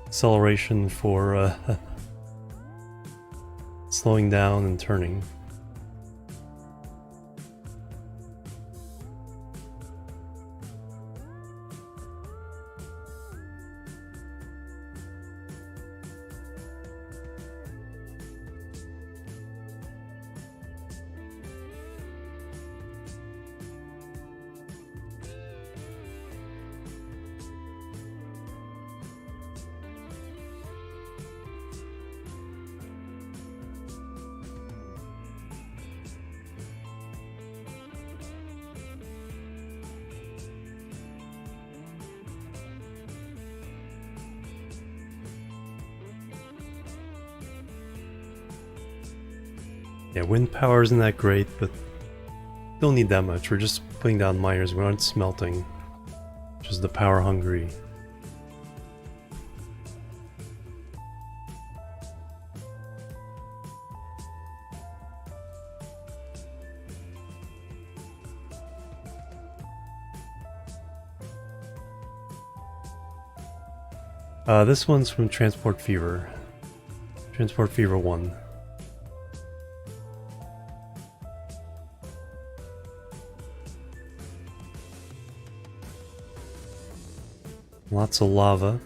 acceleration for slowing down and turning. Yeah, wind power isn't that great, but don't need that much. We're just putting down miners. We aren't smelting. Just the power hungry. This one's from Transport Fever. Transport Fever 1. Lots of lava.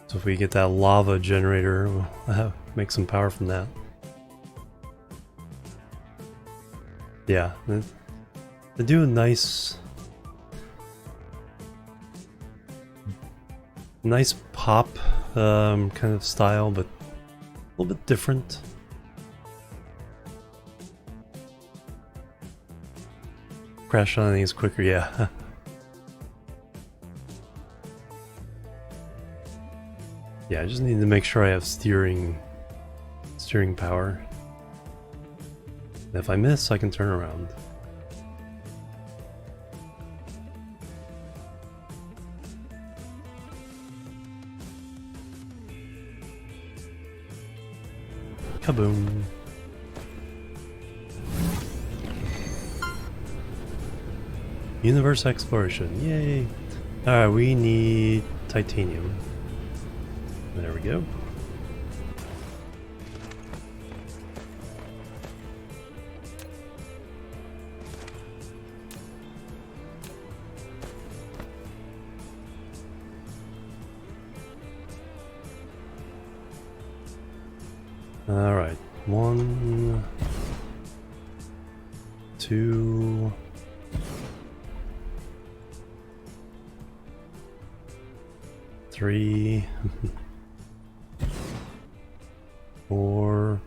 So if we get that lava generator, we'll make some power from that. Yeah, they do a nice pop kind of style, but a little bit different. Crash on things quicker, yeah. Yeah, I just need to make sure I have steering power. And if I miss, I can turn around. Kaboom. Universe exploration, yay! Alright, we need titanium. There we go. Alright, 1, 2, 3, 4,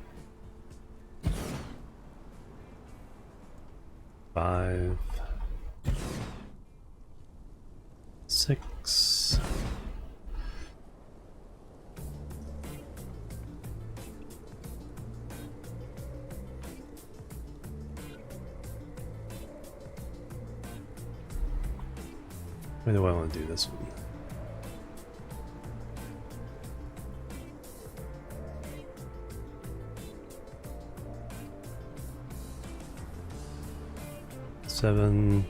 5, 6, 'Why do I want to do this one? Seven.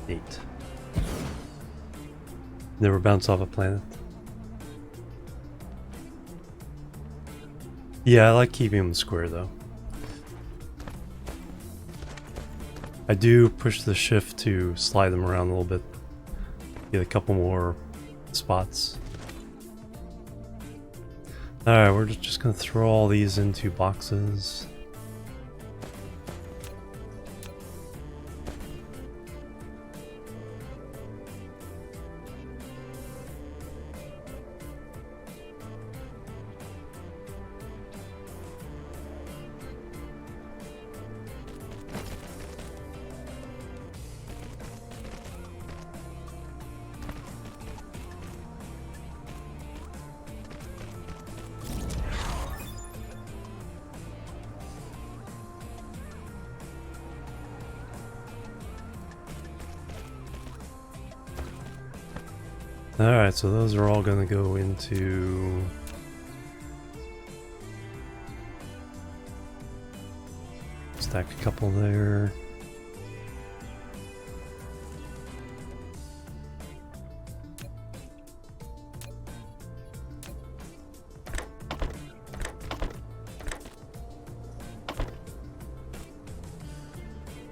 8. Never bounce off a planet. Yeah, I like keeping them square though. I do push the shift to slide them around a little bit. Get a couple more spots. Alright, we're just gonna throw all these into boxes. Alright, so those are all going to go into... Stack a couple there.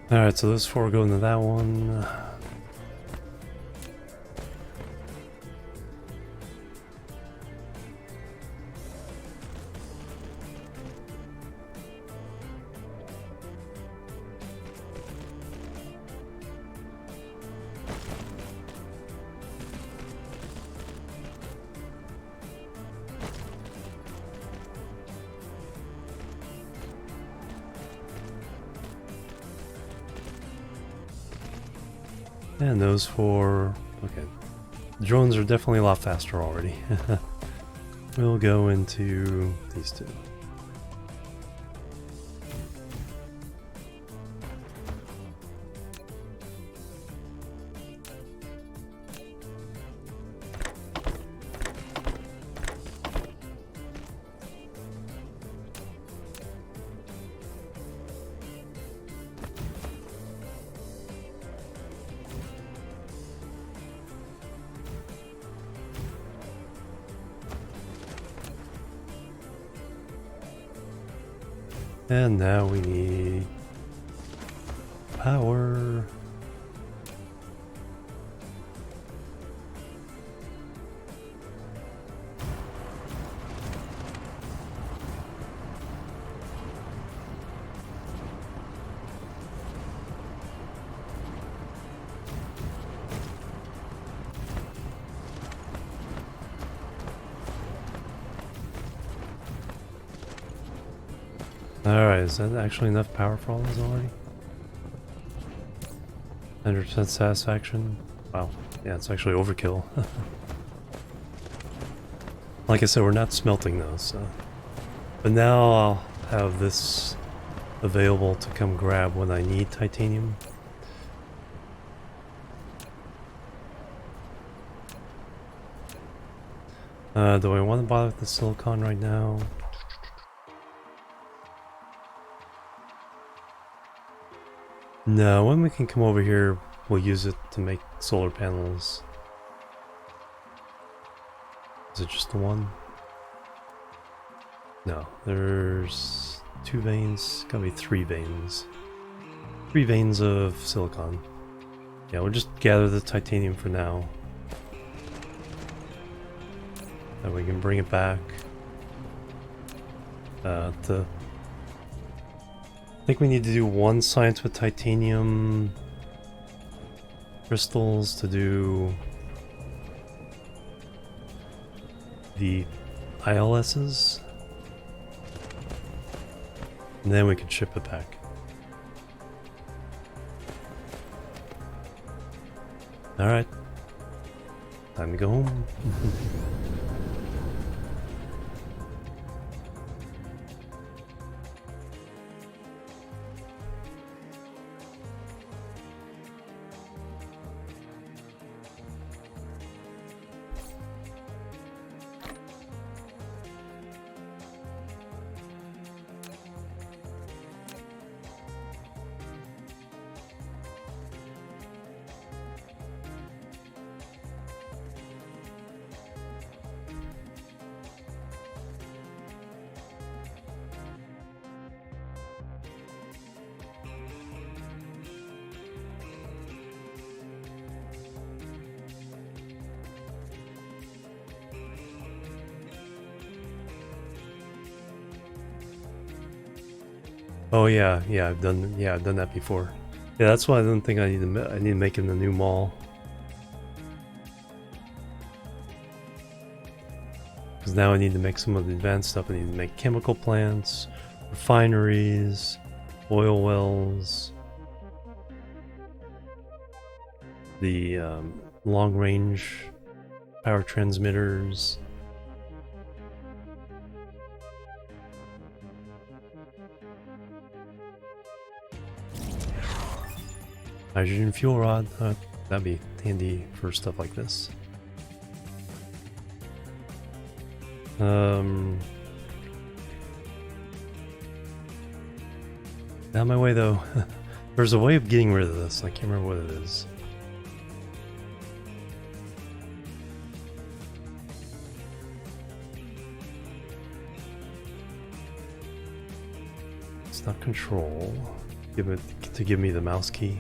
Alright, so those 4 go into that one. And those for... okay. Drones are definitely a lot faster already. We'll go into these two. And now we need power. Alright, is that actually enough power for all those already? 100% satisfaction? Wow, yeah, it's actually overkill. Like I said, we're not smelting those, so... But now I'll have this available to come grab when I need titanium. Do I want to bother with the silicon right now? No, when we can come over here, we'll use it to make solar panels. Is it just the one? No, there's 2 veins, gotta be 3 veins. 3 veins of silicon. Yeah, we'll just gather the titanium for now. And we can bring it back to... I think we need to do 1 science with titanium crystals to do the ILSs, and then we can ship it back. Alright, time to go home. Oh yeah, I've done that before. Yeah, that's why I don't think I need to make him the new mall. Because now I need to make some of the advanced stuff. I need to make chemical plants, refineries, oil wells, the long-range power transmitters. Hydrogen fuel rod, that'd be handy for stuff like this. Out of my way though. There's a way of getting rid of this, I can't remember what it is. It's not control. Give me the mouse key.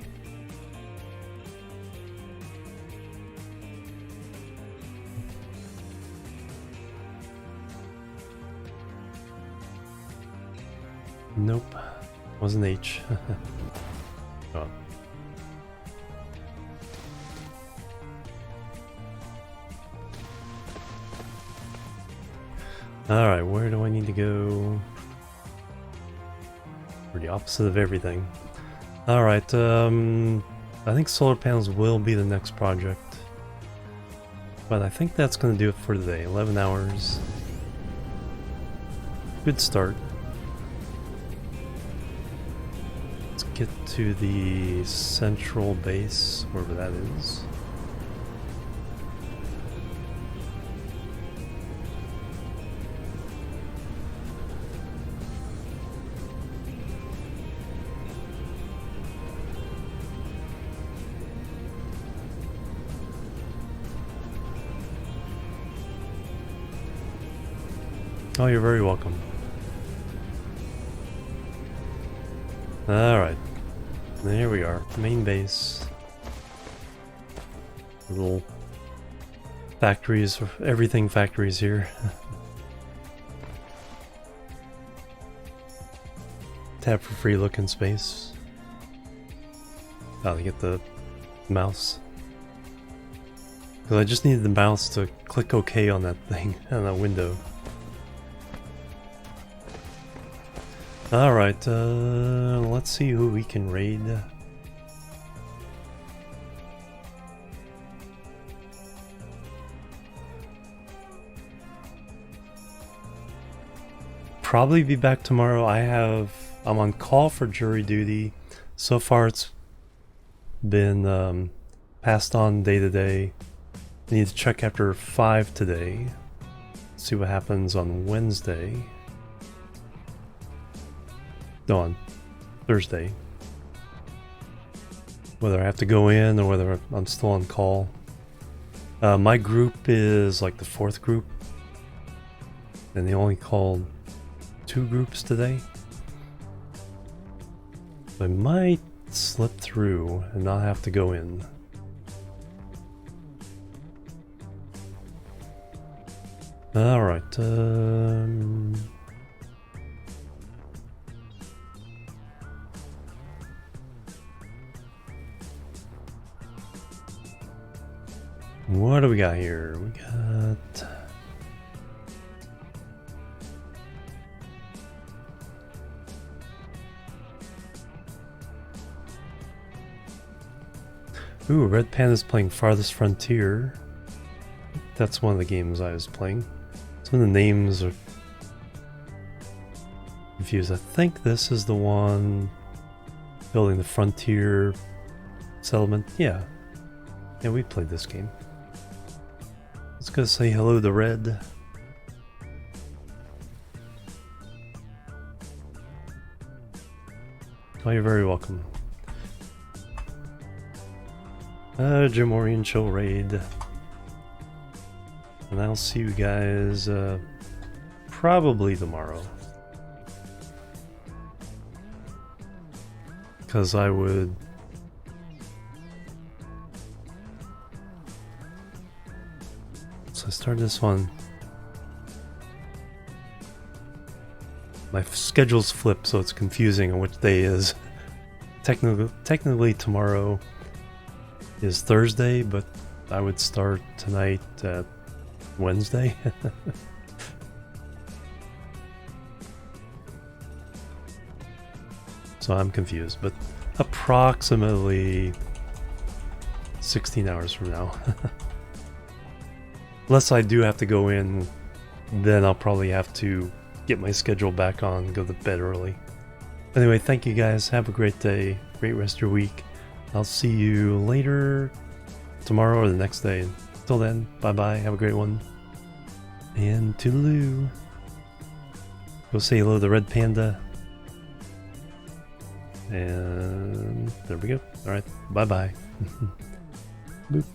Nope, wasn't H. Oh. Alright, where do I need to go? We're the opposite of everything. Alright, I think solar panels will be the next project. But I think that's going to do it for today. 11 hours. Good start. Let's get to the central base, wherever that is. Oh, you're very welcome. Alright. There we are. Main base. Little factories, everything factories here. Tab for free looking space. Oh, to get the mouse. Because I just needed the mouse to click OK on that thing, on that window. Alright, let's see who we can raid. Probably be back tomorrow. I'm on call for jury duty. So far it's been passed on day to day. I need to check after 5 today. See what happens on Wednesday. No, on Thursday. Whether I have to go in or whether I'm still on call. My group is like the 4th group. And they only called 2 groups today. So I might slip through and not have to go in. Alright, what do we got here? We got... Ooh, Red Panda's playing Farthest Frontier. That's one of the games I was playing. Some of the names are confused. I think this is the one building the frontier settlement. Yeah, we played this game. Let's go say hello to Red. Oh, you're very welcome. Jimorian chill raid. And I'll see you guys probably tomorrow. Because I would... So I started this one. My schedule's flipped, so it's confusing on which day is. Technically tomorrow is Thursday, but I would start tonight at Wednesday. So I'm confused, but approximately 16 hours from now. Unless I do have to go in, then I'll probably have to get my schedule back on, go to bed early. Anyway, thank you guys. Have a great day. Great rest of your week. I'll see you later tomorrow or the next day. Till then, bye-bye. Have a great one. And toodaloo. Go say hello to the Red Panda. And there we go. Alright, bye-bye. Boop.